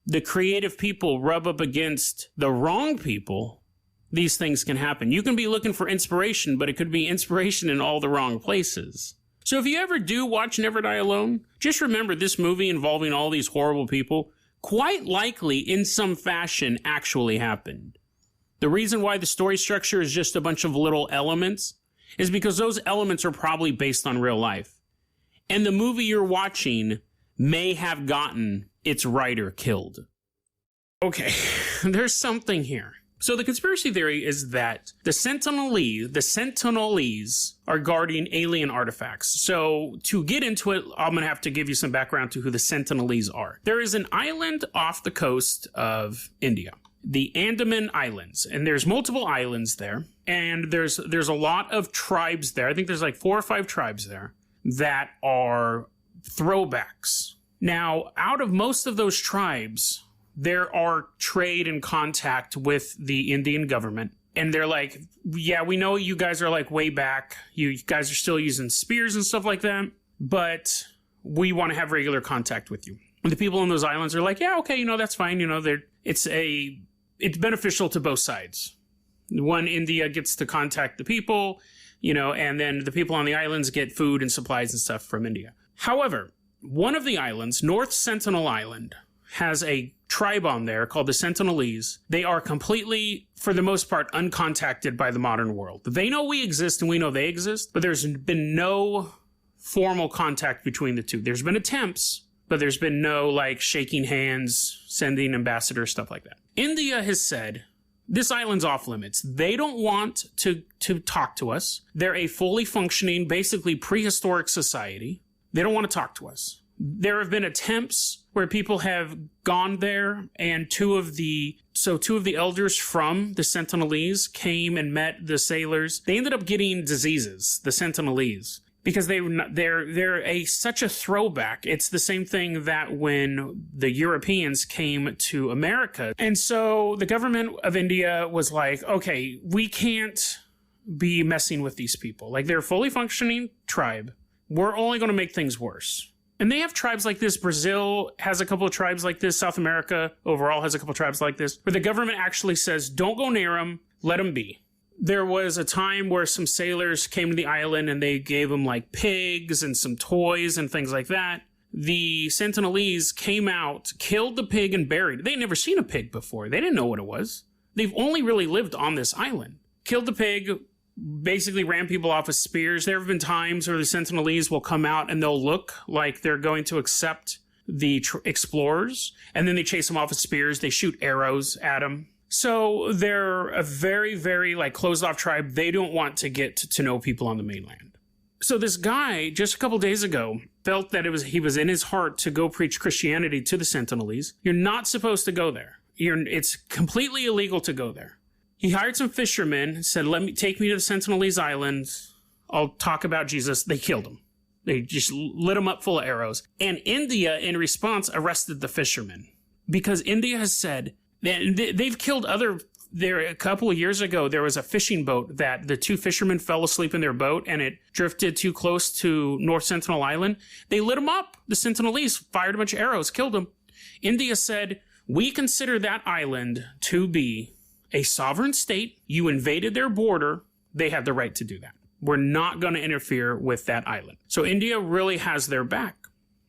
the creative people rub up against the wrong people, these things can happen. You can be looking for inspiration, but it could be inspiration in all the wrong places. So if you ever do watch Never Die Alone, just remember this movie involving all these horrible people quite likely in some fashion actually happened. The reason why the story structure is just a bunch of little elements is because those elements are probably based on real life. And the movie you're watching may have gotten its writer killed. Okay, there's something here. So the conspiracy theory is that the Sentinelese are guarding alien artifacts. So to get into it, I'm going to have to give you some background to who the Sentinelese are. There is an island off the coast of India, the Andaman Islands, and there's multiple islands there, and there's a lot of tribes there. I think there's like 4 or 5 tribes there that are throwbacks. Now, out of most of those tribes, there are trade and contact with the Indian government. And they're like, yeah, we know you guys are like way back. You guys are still using spears and stuff like that. But we want to have regular contact with you. And the people on those islands are like, yeah, okay, that's fine. It's beneficial to both sides. One, India gets to contact the people, and then the people on the islands get food and supplies and stuff from India. However, one of the islands, North Sentinel Island, has a tribe on there called the Sentinelese. They are completely, for the most part, uncontacted by the modern world. They know we exist and we know they exist, but there's been no formal contact between the two. There's been attempts, but there's been no shaking hands, sending ambassadors, stuff like that. India has said, this island's off limits. They don't want to talk to us. They're a fully functioning, basically prehistoric society. They don't want to talk to us. There have been attempts where people have gone there, and two of the elders from the Sentinelese came and met the sailors. They ended up getting diseases, the Sentinelese. because they're such a throwback. It's the same thing that when the Europeans came to America. And so the government of India was like, okay, we can't be messing with these people. Like, they're a fully functioning tribe. We're only going to make things worse. And they have tribes like this. Brazil has a couple of tribes like this. South America overall has a couple of tribes like this, where the government actually says, don't go near them, let them be. There was a time where some sailors came to the island and they gave them like pigs and some toys and things like that. The Sentinelese came out, killed the pig and buried it. They'd never seen a pig before. They didn't know what it was. They've only really lived on this island. Killed the pig, basically ran people off with spears. There have been times where the Sentinelese will come out and they'll look like they're going to accept the explorers, and then they chase them off with spears. They shoot arrows at them. So they're a very, very like closed off tribe. They don't want to get to know people on the mainland. So this guy just a couple days ago felt that he was in his heart to go preach Christianity to the Sentinelese. You're not supposed to go there. It's completely illegal to go there. He hired some fishermen, said, take me to the Sentinelese Islands. I'll talk about Jesus. They killed him. They just lit him up full of arrows. And India, in response, arrested the fishermen. Because India has said that they've killed a couple of years ago, there was a fishing boat that the two fishermen fell asleep in their boat and it drifted too close to North Sentinel Island. They lit them up. The Sentinelese fired a bunch of arrows, killed them. India said, we consider that island to be a sovereign state. You invaded their border. They have the right to do that. We're not going to interfere with that island. So India really has their back.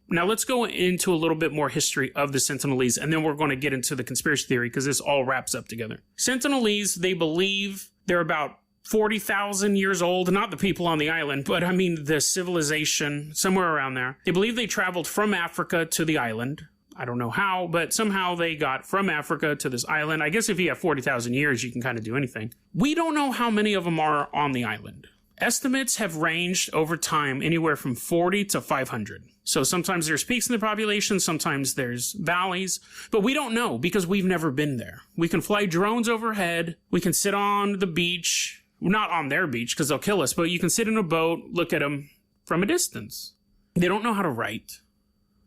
Now let's go into a little bit more history of the Sentinelese, and then we're going to get into the conspiracy theory because this all wraps up together. Sentinelese, they believe they're about 40,000 years old. Not the people on the island, but I mean the civilization, somewhere around there. They believe they traveled from Africa to the island. I don't know how, but somehow they got from Africa to this island. I guess if you have 40,000 years, you can kind of do anything. We don't know how many of them are on the island. Estimates have ranged over time anywhere from 40 to 500. So sometimes there's peaks in the population, sometimes there's valleys, but we don't know because we've never been there. We can fly drones overhead. We can sit on the beach, not on their beach because they'll kill us, but you can sit in a boat, look at them from a distance. They don't know how to write.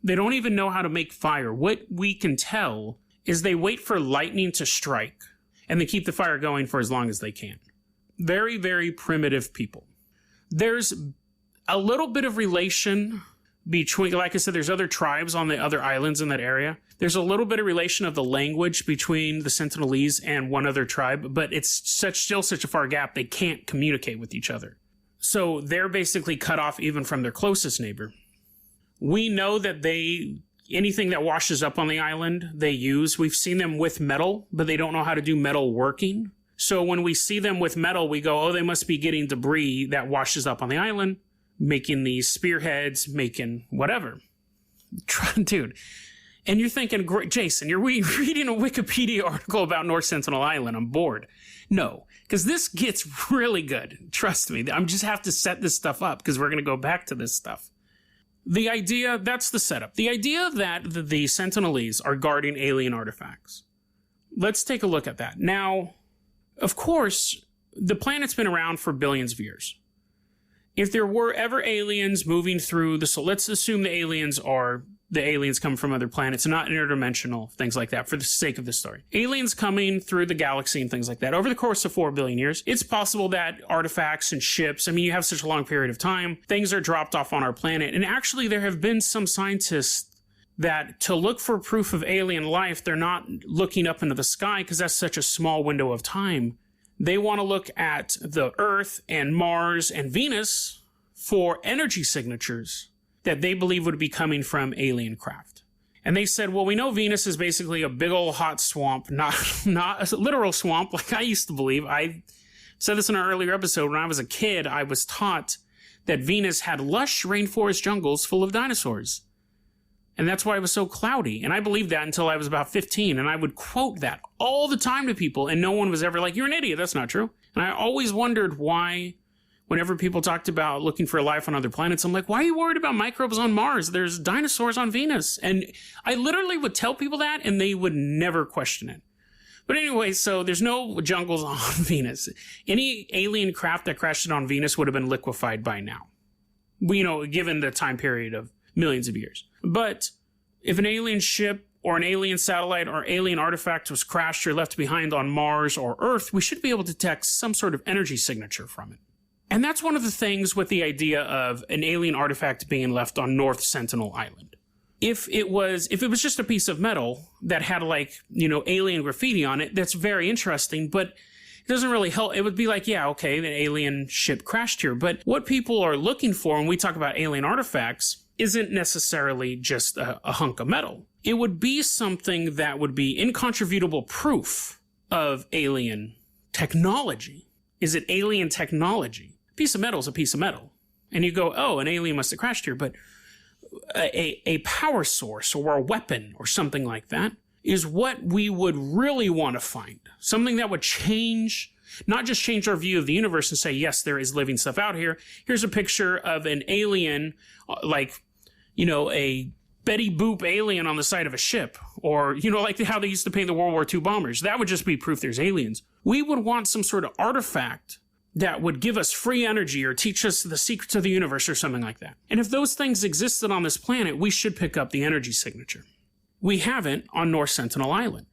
They don't even know how to make fire. What we can tell is they wait for lightning to strike, and they keep the fire going for as long as they can. Very, very primitive people. There's a little bit of relation between, like I said, there's other tribes on the other islands in that area. There's a little bit of relation of the language between the Sentinelese and one other tribe, but it's still such a far gap, they can't communicate with each other. So they're basically cut off even from their closest neighbor. We know that anything that washes up on the island, they use. We've seen them with metal, but they don't know how to do metal working. So when we see them with metal, we go, oh, they must be getting debris that washes up on the island, making these spearheads, making whatever. Dude. And you're thinking, Jason, you're reading a Wikipedia article about North Sentinel Island. I'm bored. No, because this gets really good. Trust me. I just have to set this stuff up because we're going to go back to this stuff. The idea, that's the setup. The idea that the Sentinelese are guarding alien artifacts. Let's take a look at that. Now, of course, the planet's been around for billions of years. If there were ever aliens moving through the soul, let's assume the aliens come from other planets, not interdimensional, things like that, for the sake of this story. Aliens coming through the galaxy and things like that. Over the course of 4 billion years, it's possible that artifacts and ships, I mean, you have such a long period of time, things are dropped off on our planet. And actually, there have been some scientists that to look for proof of alien life, they're not looking up into the sky because that's such a small window of time. They want to look at the Earth and Mars and Venus for energy signatures that they believe would be coming from alien craft. And they said, well, we know Venus is basically a big old hot swamp, not a literal swamp like I used to believe. I said this in an earlier episode. When I was a kid, I was taught that Venus had lush rainforest jungles full of dinosaurs. And that's why it was so cloudy. And I believed that until I was about 15. And I would quote that all the time to people. And no one was ever like, you're an idiot. That's not true. And I always wondered why, whenever people talked about looking for life on other planets, I'm like, why are you worried about microbes on Mars? There's dinosaurs on Venus. And I literally would tell people that and they would never question it. But anyway, so there's no jungles on Venus. Any alien craft that crashed on Venus would have been liquefied by now. given the time period of millions of years. But if an alien ship or an alien satellite or alien artifact was crashed or left behind on Mars or Earth, we should be able to detect some sort of energy signature from it. And that's one of the things with the idea of an alien artifact being left on North Sentinel Island. If it was just a piece of metal that had alien graffiti on it, that's very interesting, but it doesn't really help. It would be like, yeah, okay, the alien ship crashed here. But what people are looking for when we talk about alien artifacts isn't necessarily just a hunk of metal. It would be something that would be incontrovertible proof of alien technology. Is it alien technology? A piece of metal is a piece of metal. And you go, oh, an alien must have crashed here. But a power source or a weapon or something like that is what we would really want to find. Something that would not just change our view of the universe and say, yes, there is living stuff out here. Here's a picture of an alien, a Betty Boop alien on the side of a ship. Or, like how they used to paint the World War II bombers. That would just be proof there's aliens. We would want some sort of artifact that would give us free energy or teach us the secrets of the universe or something like that. And if those things existed on this planet, we should pick up the energy signature. We haven't on North Sentinel Island.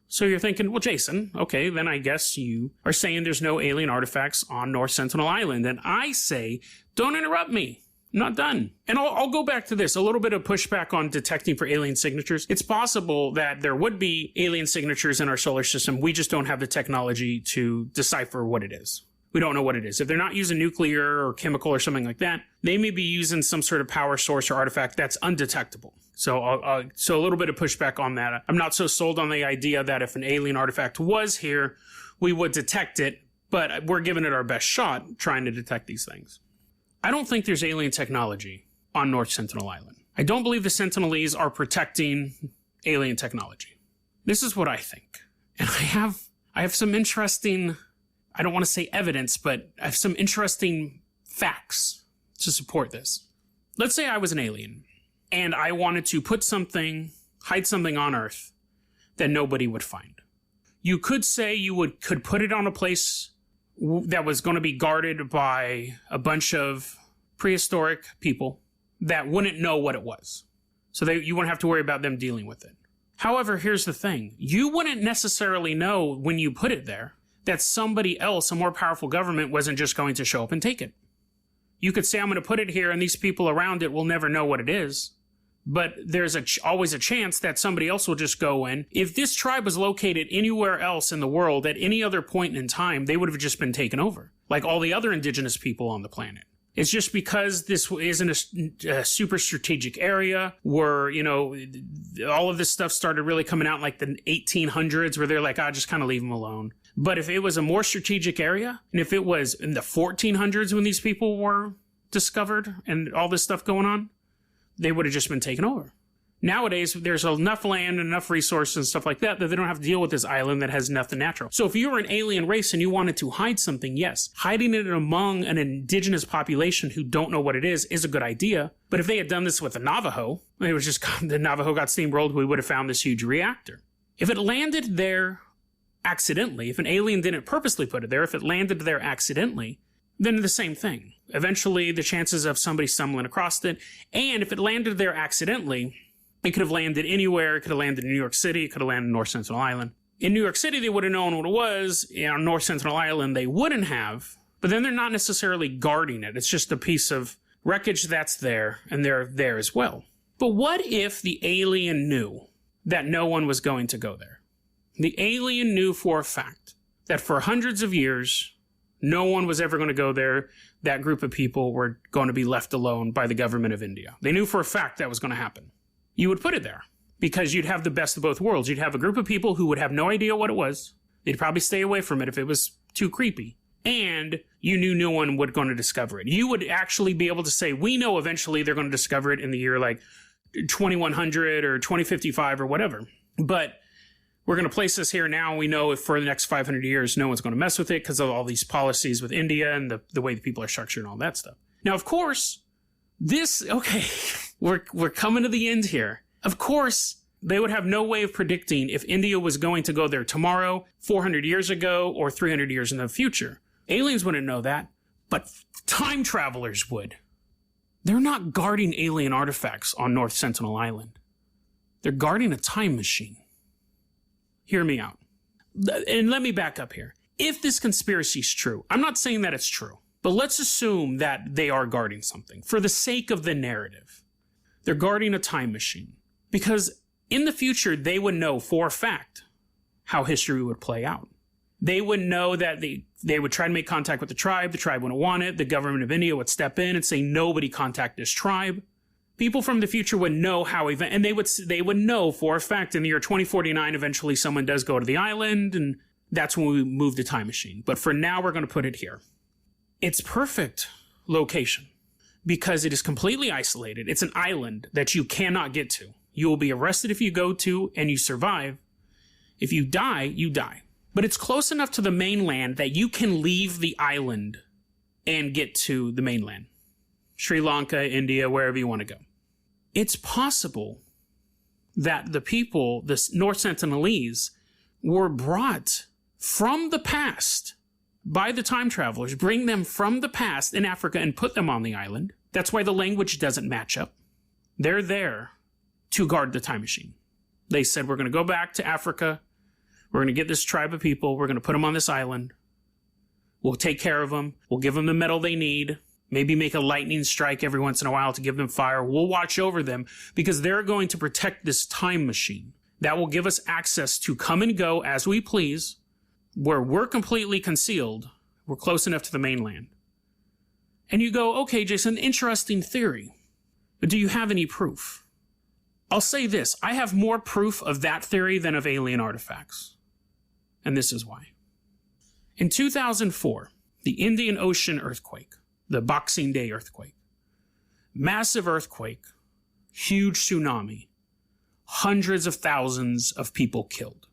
So you're thinking, well, Jason, okay, then I guess you are saying there's no alien artifacts on North Sentinel Island. And I say, don't interrupt me. I'm not done. And I'll go back to this, a little bit of pushback on detecting for alien signatures. It's possible that there would be alien signatures in our solar system. We just don't have the technology to decipher what it is. We don't know what it is. If they're not using nuclear or chemical or something like that, they may be using some sort of power source or artifact that's undetectable. So so a little bit of pushback on that. I'm not so sold on the idea that if an alien artifact was here, we would detect it, but we're giving it our best shot trying to detect these things. I don't think there's alien technology on North Sentinel Island. I don't believe the Sentinelese are protecting alien technology. This is what I think. And I have some interesting, I don't want to say evidence, but I have some interesting facts to support this. Let's say I was an alien and I wanted to hide something on Earth that nobody would find. You could say you could put it on a place that was going to be guarded by a bunch of prehistoric people that wouldn't know what it was. So you wouldn't have to worry about them dealing with it. However, here's the thing. You wouldn't necessarily know when you put it there that somebody else, a more powerful government, wasn't just going to show up and take it. You could say, I'm going to put it here and these people around it will never know what it is. But there's always a chance that somebody else will just go in. If this tribe was located anywhere else in the world at any other point in time, they would have just been taken over, like all the other indigenous people on the planet. It's just because this isn't a super strategic area where, all of this stuff started really coming out like the 1800s where they're like, just kind of leave them alone. But if it was a more strategic area, and if it was in the 1400s when these people were discovered and all this stuff going on, they would have just been taken over. Nowadays, there's enough land and enough resources and stuff like that they don't have to deal with this island that has nothing natural. So if you were an alien race and you wanted to hide something, yes, hiding it among an indigenous population who don't know what it is a good idea. But if they had done this with the Navajo, it was just the Navajo got steamrolled, we would have found this huge reactor. If it landed there accidentally, if an alien didn't purposely put it there, if it landed there accidentally, then the same thing. Eventually, the chances of somebody stumbling across it, and if it landed there accidentally, it could have landed anywhere. It could have landed in New York City. It could have landed in North Sentinel Island. In New York City, they would have known what it was. On North Sentinel Island, they wouldn't have. But then they're not necessarily guarding it. It's just a piece of wreckage that's there, and they're there as well. But what if the alien knew that no one was going to go there? The alien knew for a fact that for hundreds of years, no one was ever going to go there. That group of people were going to be left alone by the government of India. They knew for a fact that was going to happen. You would put it there because you'd have the best of both worlds. You'd have a group of people who would have no idea what it was. They'd probably stay away from it if it was too creepy. And you knew no one was going to discover it. You would actually be able to say, we know eventually they're going to discover it in the year like 2100 or 2055 or whatever. But we're going to place this here now. We know if for the next 500 years, no one's going to mess with it because of all these policies with India and the way the people are structured and all that stuff. Now, of course, we're coming to the end here. Of course, they would have no way of predicting if India was going to go there tomorrow, 400 years ago, or 300 years in the future. Aliens wouldn't know that, but time travelers would. They're not guarding alien artifacts on North Sentinel Island. They're guarding a time machine. Hear me out. And let me back up here. If this conspiracy is true, I'm not saying that it's true, but let's assume that they are guarding something for the sake of the narrative. They're guarding a time machine because in the future, they would know for a fact how history would play out. They would know that they would try to make contact with the tribe wouldn't want it, the government of India would step in and say, nobody contact this tribe. People from the future would know how and they would know for a fact in the year 2049, eventually someone does go to the island, and that's when we move the time machine. But for now, we're going to put it here. It's perfect location because it is completely isolated. It's an island that you cannot get to. You will be arrested if you go to and you survive. If you die, you die. But it's close enough to the mainland that you can leave the island and get to the mainland. Sri Lanka, India, wherever you want to go. It's possible that the people, the North Sentinelese, were brought from the past by the time travelers, bring them from the past in Africa and put them on the island. That's why the language doesn't match up. They're there to guard the time machine. They said, we're going to go back to Africa. We're going to get this tribe of people. We're going to put them on this island. We'll take care of them. We'll give them the metal they need. Maybe make a lightning strike every once in a while to give them fire. We'll watch over them because they're going to protect this time machine. That will give us access to come and go as we please, where we're completely concealed. We're close enough to the mainland. And you go, okay, Jason, interesting theory. But do you have any proof? I'll say this. I have more proof of that theory than of alien artifacts. And this is why. In 2004, the Indian Ocean earthquake, the Boxing Day earthquake, massive earthquake, huge tsunami, hundreds of thousands of people killed,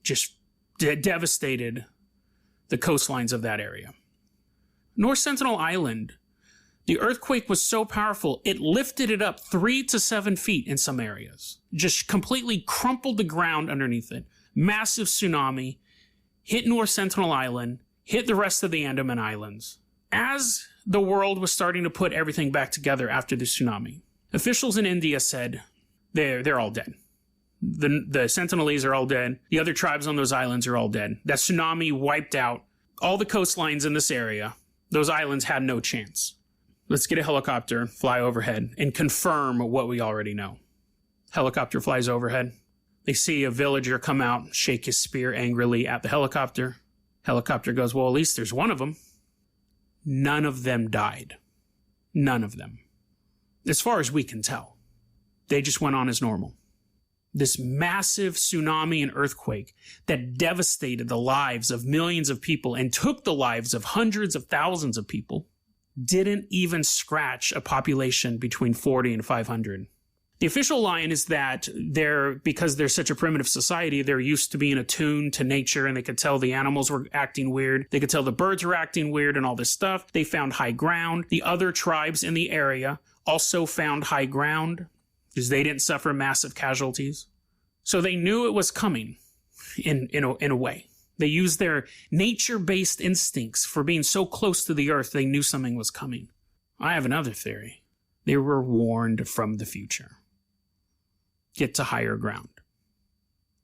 just devastated the coastlines of that area. North Sentinel Island, the earthquake was so powerful, it lifted it up 3 to 7 feet in some areas, just completely crumpled the ground underneath it. Massive tsunami, hit North Sentinel Island, hit the rest of the Andaman Islands. As the world was starting to put everything back together after the tsunami, officials in India said, they're all dead. The Sentinelese are all dead. The other tribes on those islands are all dead. That tsunami wiped out all the coastlines in this area. Those islands had no chance. Let's get a helicopter, fly overhead, and confirm what we already know. Helicopter flies overhead. They see a villager come out, shake his spear angrily at the helicopter. Helicopter goes, well, at least there's one of them. None of them died. None of them. As far as we can tell. They just went on as normal. This massive tsunami and earthquake that devastated the lives of millions of people and took the lives of hundreds of thousands of people didn't even scratch a population between 40 and 500. The official line is that because they're such a primitive society, they're used to being attuned to nature, and they could tell the animals were acting weird. They could tell the birds were acting weird and all this stuff. They found high ground. The other tribes in the area also found high ground because they didn't suffer massive casualties. So they knew it was coming in a way. They used their nature-based instincts for being so close to the earth, they knew something was coming. I have another theory. They were warned from the future. Get to higher ground.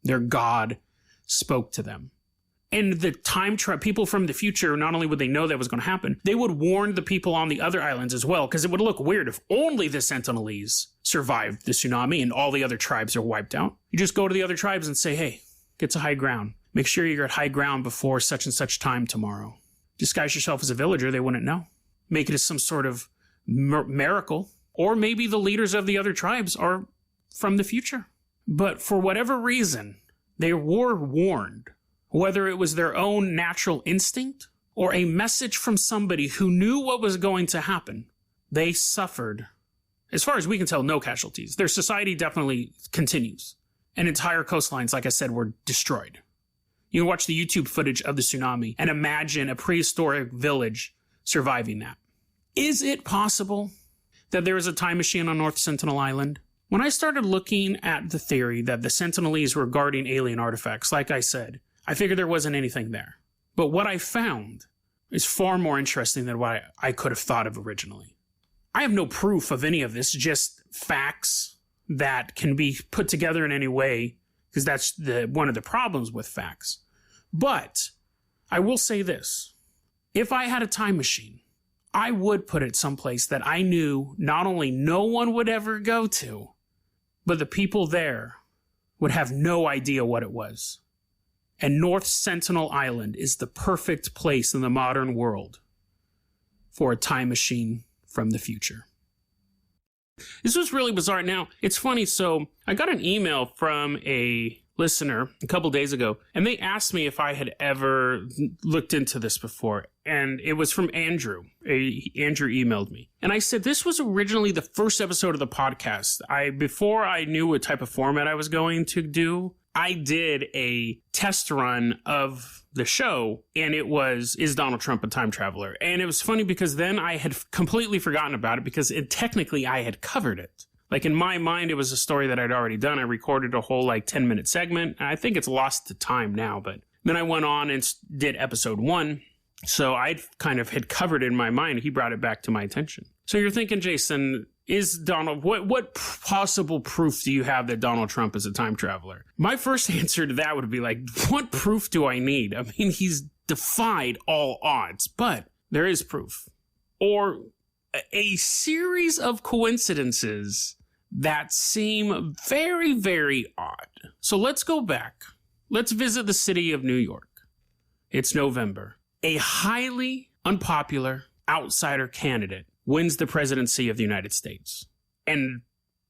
Their God spoke to them. And the people from the future, not only would they know that was going to happen, they would warn the people on the other islands as well, because it would look weird if only the Sentinelese survived the tsunami and all the other tribes are wiped out. You just go to the other tribes and say, hey, get to high ground. Make sure you're at high ground before such and such time tomorrow. Disguise yourself as a villager, they wouldn't know. Make it as some sort of miracle. Or maybe the leaders of the other tribes are from the future. But for whatever reason, they were warned. Whether it was their own natural instinct or a message from somebody who knew what was going to happen, they suffered, as far as we can tell, no casualties. Their society definitely continues. And entire coastlines, like I said, were destroyed. You can watch the YouTube footage of the tsunami and imagine a prehistoric village surviving that. Is it possible that there is a time machine on North Sentinel Island? When I started looking at the theory that the Sentinelese were guarding alien artifacts, like I said, I figured there wasn't anything there. But what I found is far more interesting than what I could have thought of originally. I have no proof of any of this, just facts that can be put together in any way, because that's one of the problems with facts. But I will say this. If I had a time machine, I would put it someplace that I knew not only no one would ever go to, but the people there would have no idea what it was. And North Sentinel Island is the perfect place in the modern world for a time machine from the future. This was really bizarre. Now, it's funny. So I got an email from a listener a couple days ago, and they asked me if I had ever looked into this before. And it was from Andrew. Andrew emailed me. And I said, this was originally the first episode of the podcast. Before I knew what type of format I was going to do, I did a test run of the show, and it was, is Donald Trump a time traveler? And it was funny because then I had completely forgotten about it because technically I had covered it. Like in my mind, it was a story that I'd already done. I recorded a whole 10-minute segment. I think it's lost to time now, but then I went on and did episode 1. So I kind of had covered it in my mind. He brought it back to my attention. So you're thinking, Jason, is Donald, what possible proof do you have that Donald Trump is a time traveler? My first answer to that would be what proof do I need? I mean, he's defied all odds, but there is proof. Or a series of coincidences that seem very, very odd. So let's go back. Let's visit the city of New York. It's November. A highly unpopular outsider candidate wins the presidency of the United States. And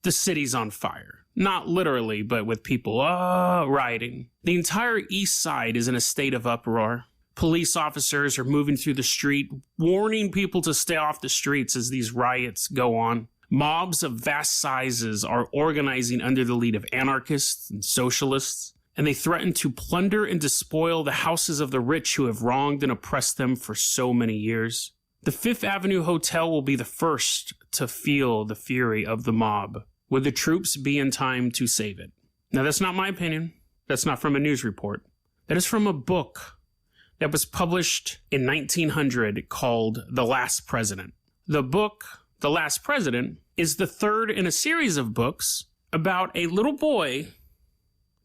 the city's on fire. Not literally, but with people rioting. The entire east side is in a state of uproar. Police officers are moving through the street, warning people to stay off the streets as these riots go on. Mobs of vast sizes are organizing under the lead of anarchists and socialists, and they threaten to plunder and despoil the houses of the rich who have wronged and oppressed them for so many years. The Fifth Avenue Hotel will be the first to feel the fury of the mob. Would the troops be in time to save it? Now, that's not my opinion. That's not from a news report. That is from a book that was published in 1900 called The Last President. The book, The Last President, is the third in a series of books about a little boy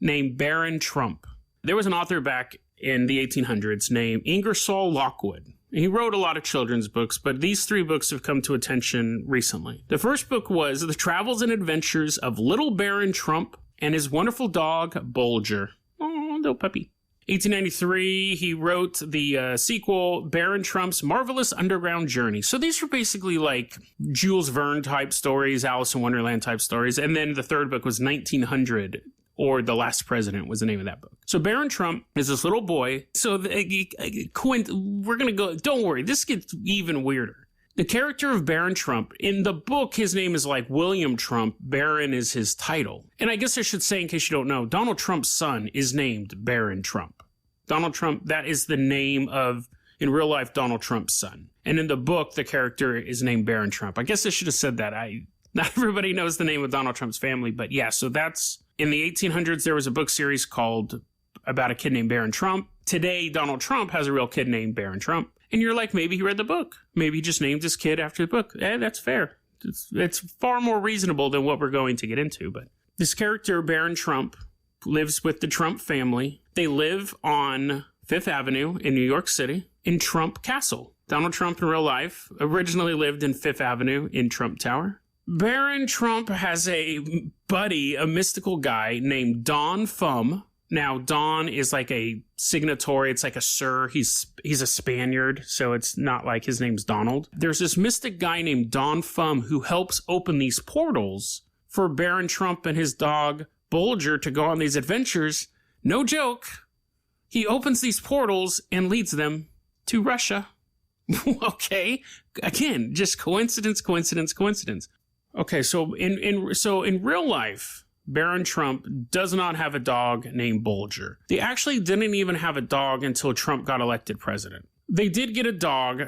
named Baron Trump. There was an author back in the 1800s named Ingersoll Lockwood. He wrote a lot of children's books, but these 3 books have come to attention recently. The first book was The Travels and Adventures of Little Baron Trump and His Wonderful Dog, Bulger. Oh, little puppy. 1893, he wrote the sequel, Baron Trump's Marvelous Underground Journey. So these were basically Jules Verne type stories, Alice in Wonderland type stories. And then the third book was 1900, or The Last President was the name of that book. So Baron Trump is this little boy. So we're going to go, don't worry, this gets even weirder. The character of Baron Trump, in the book, his name is William Trump. Baron is his title. And I guess I should say, in case you don't know, Donald Trump's son is named Baron Trump. Donald Trump, that is the name of, in real life, Donald Trump's son. And in the book, the character is named Baron Trump. I guess I should have said that. Not everybody knows the name of Donald Trump's family, but yeah, so that's, in the 1800s, there was a book series called about a kid named Baron Trump. Today, Donald Trump has a real kid named Baron Trump. And you're maybe he read the book. Maybe he just named his kid after the book. That's fair. It's far more reasonable than what we're going to get into. But this character, Baron Trump, lives with the Trump family. They live on Fifth Avenue in New York City in Trump Castle. Donald Trump in real life originally lived in Fifth Avenue in Trump Tower. Baron Trump has a buddy, a mystical guy named Don Fum. Now, Don is a signatory. It's a sir. He's a Spaniard, so it's not his name's Donald. There's this mystic guy named Don Fum who helps open these portals for Baron Trump and his dog Bulger to go on these adventures. No joke. He opens these portals and leads them to Russia. Okay. Again, just coincidence. Okay, so in real life, Baron Trump does not have a dog named Bulger. They actually didn't even have a dog until Trump got elected president. They did get a dog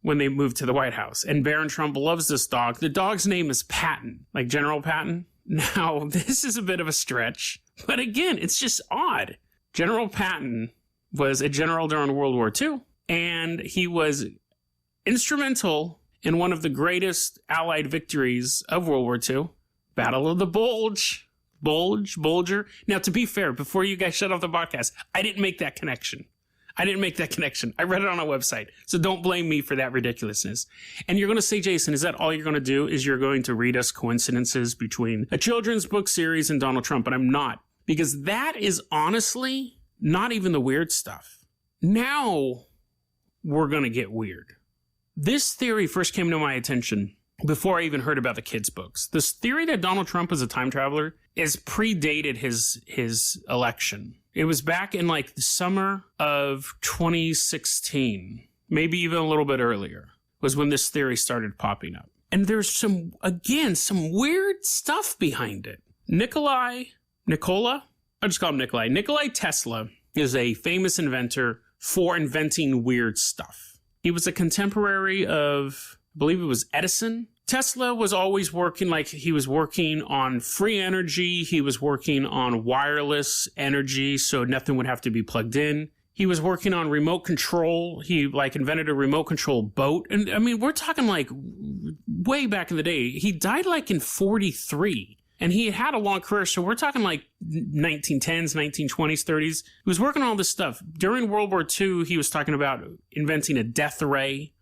when they moved to the White House, and Baron Trump loves this dog. The dog's name is Patton, like General Patton. Now, this is a bit of a stretch, but again, it's just odd. General Patton was a general during World War II, and he was instrumental in one of the greatest Allied victories of World War II, Battle of the Bulge. Bulger. Now, to be fair, before you guys shut off the podcast, I didn't make that connection. I read it on a website. So don't blame me for that ridiculousness. And you're going to say, Jason, is that all you're going to do? Is you're going to read us coincidences between a children's book series and Donald Trump? But I'm not. Because that is honestly not even the weird stuff. Now we're going to get weird. This theory first came to my attention before I even heard about the kids' books. This theory that Donald Trump is a time traveler is predated his election. It was back in like the summer of 2016, maybe even a little bit earlier, was when this theory started popping up. And there's some weird stuff behind it. Nikola, I just call him Nikolai. Nikolai Tesla is a famous inventor for inventing weird stuff. He was a contemporary of, I believe it was Edison. Tesla was always working, like he was working on free energy. He was working on wireless energy, so nothing would have to be plugged in. He was working on remote control. He like invented a remote control boat. And I mean, we're talking like way back in the day. He died like in 43. And he had a long career, so we're talking like 1910s, 1920s, 30s. He was working on all this stuff. During World War II, he was talking about inventing a death ray,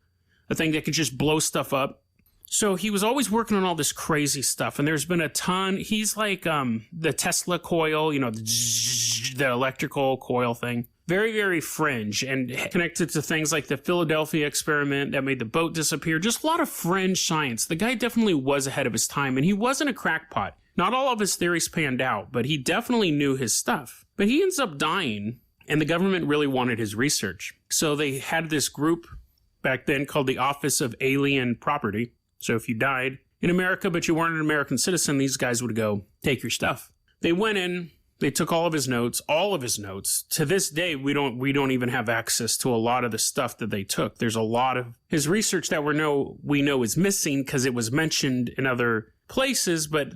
a thing that could just blow stuff up. So he was always working on all this crazy stuff, and there's been a ton. He's like the Tesla coil, you know, the electrical coil thing. Very, very fringe and connected to things like the Philadelphia experiment that made the boat disappear. Just a lot of fringe science. The guy definitely was ahead of his time, and he wasn't a crackpot. Not all of his theories panned out, but he definitely knew his stuff. But he ends up dying, and the government really wanted his research. So they had this group back then called the Office of Alien Property. So if you died in America, but you weren't an American citizen, these guys would go, take your stuff. They went in, they took all of his notes. To this day, we don't even have access to a lot of the stuff that they took. There's a lot of his research that we know is missing because it was mentioned in other places, but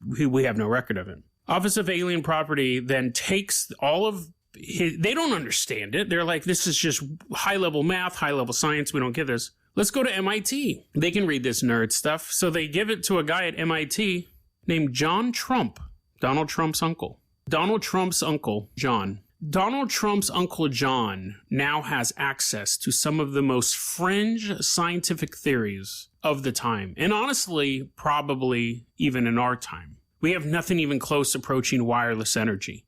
we have no record of it. Office of Alien Property then takes all of they don't understand it. They're like, this is just high-level math, high-level science. We don't get this. Let's go to MIT. They can read this nerd stuff. So they give it to a guy at MIT named John Trump, Donald Trump's uncle. Donald Trump's uncle, John. Donald Trump's uncle John now has access to some of the most fringe scientific theories of the time. And honestly, probably even in our time. We have nothing even close approaching wireless energy.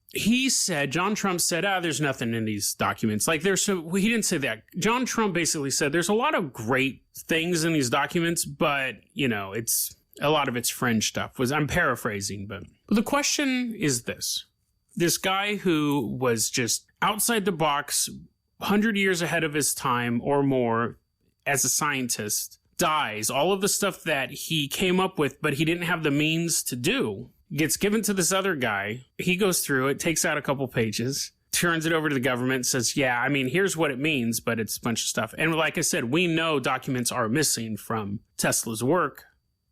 John Trump said, there's nothing in these documents. He didn't say that. John Trump basically said there's a lot of great things in these documents, but, it's a lot of it's fringe stuff. I'm paraphrasing, but the question is this. This guy who was just outside the box, 100 years ahead of his time or more as a scientist, dies. All of the stuff that he came up with, but he didn't have the means to do, gets given to this other guy. He goes through it, takes out a couple pages, turns it over to the government, says, here's what it means, but it's a bunch of stuff. And like I said, we know documents are missing from Tesla's work.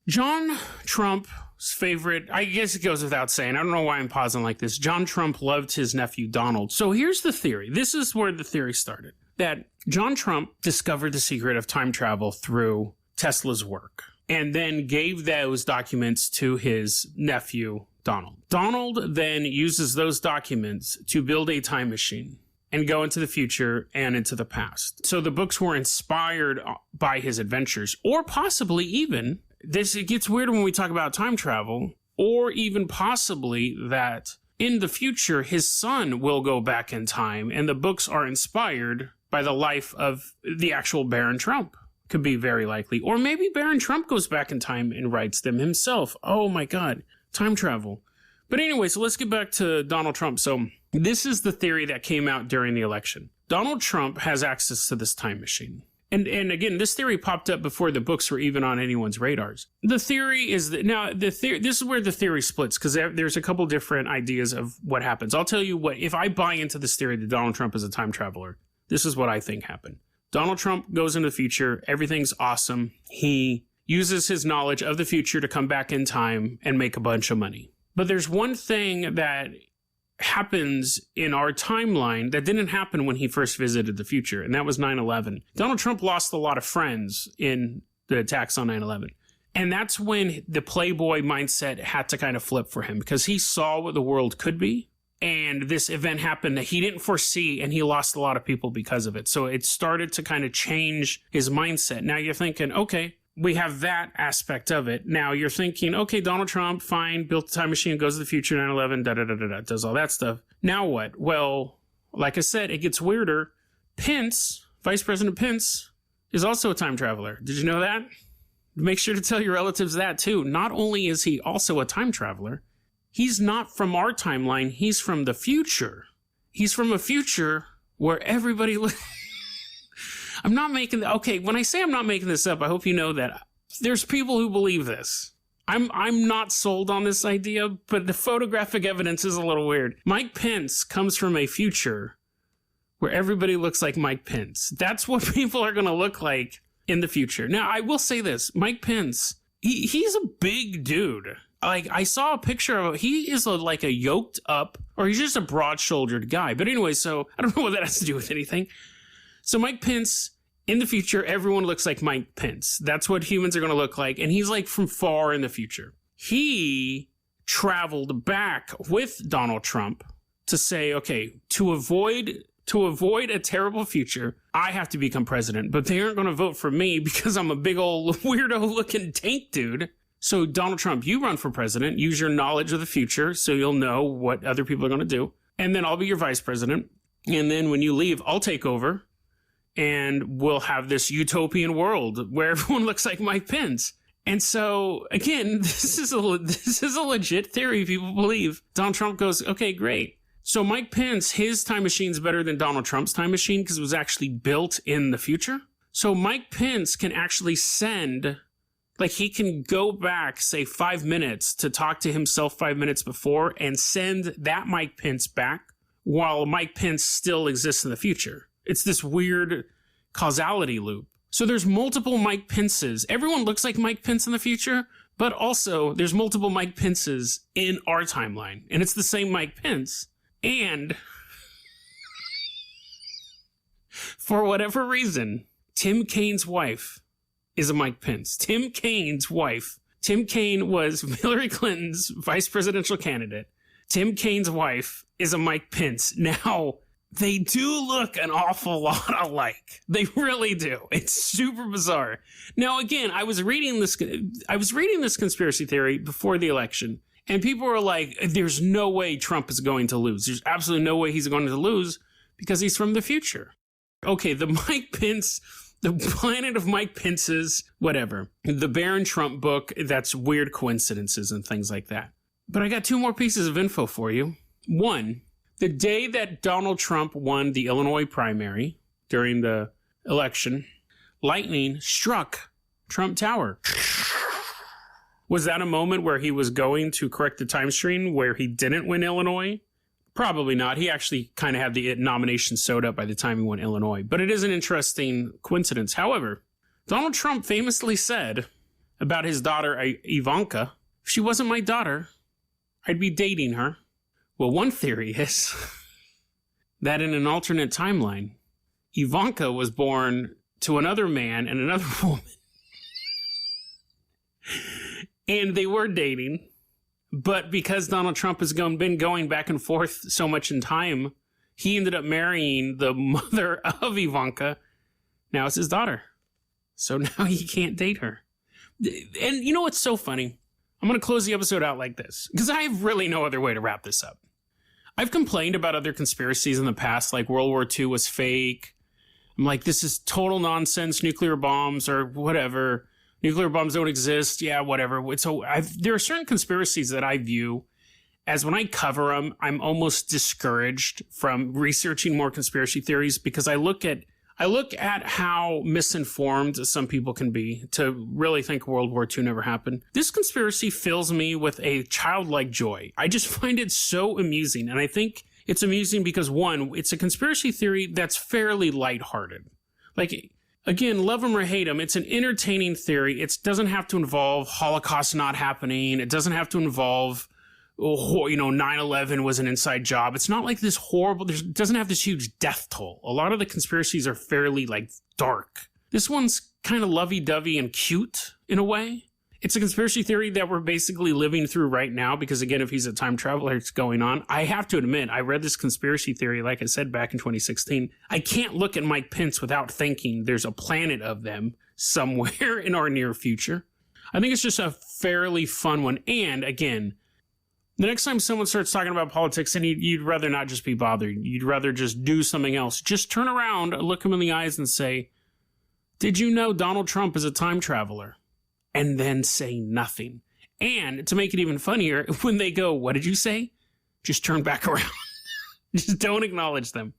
John Trump's favorite, I guess it goes without saying, I don't know why I'm pausing like this. John Trump loved his nephew Donald. So here's the theory. This is where the theory started. That John Trump discovered the secret of time travel through Tesla's work and then gave those documents to his nephew, Donald. Donald then uses those documents to build a time machine and go into the future and into the past. So the books were inspired by his adventures, or possibly even, it gets weird when we talk about time travel, or even possibly that in the future, his son will go back in time and the books are inspired by the life of the actual Baron Trump. Could be very likely. Or maybe Baron Trump goes back in time and writes them himself. Oh my God, time travel. But anyway, so let's get back to Donald Trump. So this is the theory that came out during the election. Donald Trump has access to this time machine. And again, this theory popped up before the books were even on anyone's radars. The theory is that this is where the theory splits, because there's a couple different ideas of what happens. I'll tell you what, if I buy into this theory that Donald Trump is a time traveler, this is what I think happened. Donald Trump goes into the future. Everything's awesome. He uses his knowledge of the future to come back in time and make a bunch of money. But there's one thing that happens in our timeline that didn't happen when he first visited the future, and that was 9/11. Donald Trump lost a lot of friends in the attacks on 9/11. And that's when the playboy mindset had to kind of flip for him, because he saw what the world could be. And this event happened that he didn't foresee, and he lost a lot of people because of it. So it started to kind of change his mindset. Now you're thinking, okay, we have that aspect of it. Now you're thinking, okay, Donald Trump, fine, built a time machine, goes to the future, 9/11, da-da-da-da-da, does all that stuff. Now what? Well, like I said, it gets weirder. Pence, Vice President Pence, is also a time traveler. Did you know that? Make sure to tell your relatives that too. Not only is he also a time traveler, he's not from our timeline, he's from the future. He's from a future where everybody... I'm not making... Okay, when I say I'm not making this up, I hope you know that there's people who believe this. I'm not sold on this idea, but the photographic evidence is a little weird. Mike Pence comes from a future where everybody looks like Mike Pence. That's what people are going to look like in the future. Now, I will say this. Mike Pence, he's a big dude. Like, I saw a picture of him. He is like a yoked up, or he's just a broad-shouldered guy. But anyway, so I don't know what that has to do with anything. So Mike Pence, in the future, everyone looks like Mike Pence. That's what humans are going to look like. And he's like from far in the future. He traveled back with Donald Trump to say, okay, to avoid a terrible future, I have to become president. But they aren't going to vote for me because I'm a big old weirdo-looking tank dude. So Donald Trump, you run for president, use your knowledge of the future so you'll know what other people are going to do. And then I'll be your vice president. And then when you leave, I'll take over. And we'll have this utopian world where everyone looks like Mike Pence. And so, again, this is a legit theory people believe. Donald Trump goes, okay, great. So Mike Pence, his time machine is better than Donald Trump's time machine because it was actually built in the future. So Mike Pence can actually send, like he can go back, say 5 minutes to talk to himself 5 minutes before and send that Mike Pence back while Mike Pence still exists in the future. It's this weird causality loop. So there's multiple Mike Pences. Everyone looks like Mike Pence in the future, but also there's multiple Mike Pences in our timeline. And it's the same Mike Pence. And for whatever reason, Tim Kaine's wife is a Mike Pence. Tim Kaine's wife. Tim Kaine was Hillary Clinton's vice presidential candidate. Tim Kaine's wife is a Mike Pence. Now, they do look an awful lot alike. They really do. It's super bizarre. Now, again, I was reading this conspiracy theory before the election, and people were like, there's no way Trump is going to lose. There's absolutely no way he's going to lose because he's from the future. Okay, the Mike Pence, the planet of Mike Pence's, whatever. The Barron Trump book, that's weird coincidences and things like that. But I got two more pieces of info for you. One, the day that Donald Trump won the Illinois primary during the election, lightning struck Trump Tower. Was that a moment where he was going to correct the time stream where he didn't win Illinois? Probably not. He actually kind of had the nomination sewed up by the time he won Illinois. But it is an interesting coincidence. However, Donald Trump famously said about his daughter Ivanka, if she wasn't my daughter, I'd be dating her. Well, one theory is that in an alternate timeline, Ivanka was born to another man and another woman. And they were dating. But because Donald Trump has been going back and forth so much in time, he ended up marrying the mother of Ivanka. Now it's his daughter. So now he can't date her. And you know what's so funny? I'm going to close the episode out like this, because I have really no other way to wrap this up. I've complained about other conspiracies in the past, like World War II was fake. I'm like, this is total nonsense, nuclear bombs or whatever. Nuclear bombs don't exist. Yeah, whatever. So there are certain conspiracies that I view as when I cover them, I'm almost discouraged from researching more conspiracy theories because I look at how misinformed some people can be to really think World War II never happened. This conspiracy fills me with a childlike joy. I just find it so amusing. And I think it's amusing because, one, it's a conspiracy theory that's fairly lighthearted. Like, again, love them or hate them, it's an entertaining theory. It doesn't have to involve Holocaust not happening. It doesn't have to involve, 9/11 was an inside job. It's not like this horrible, it doesn't have this huge death toll. A lot of the conspiracies are fairly, dark. This one's kind of lovey-dovey and cute in a way. It's a conspiracy theory that we're basically living through right now because, again, if he's a time traveler, it's going on. I have to admit, I read this conspiracy theory, like I said, back in 2016. I can't look at Mike Pence without thinking there's a planet of them somewhere in our near future. I think it's just a fairly fun one. And, again, the next time someone starts talking about politics and you'd rather not just be bothered, you'd rather just do something else, just turn around, look him in the eyes and say, did you know Donald Trump is a time traveler? And then say nothing. And to make it even funnier, when they go, what did you say? Just turn back around. Just don't acknowledge them.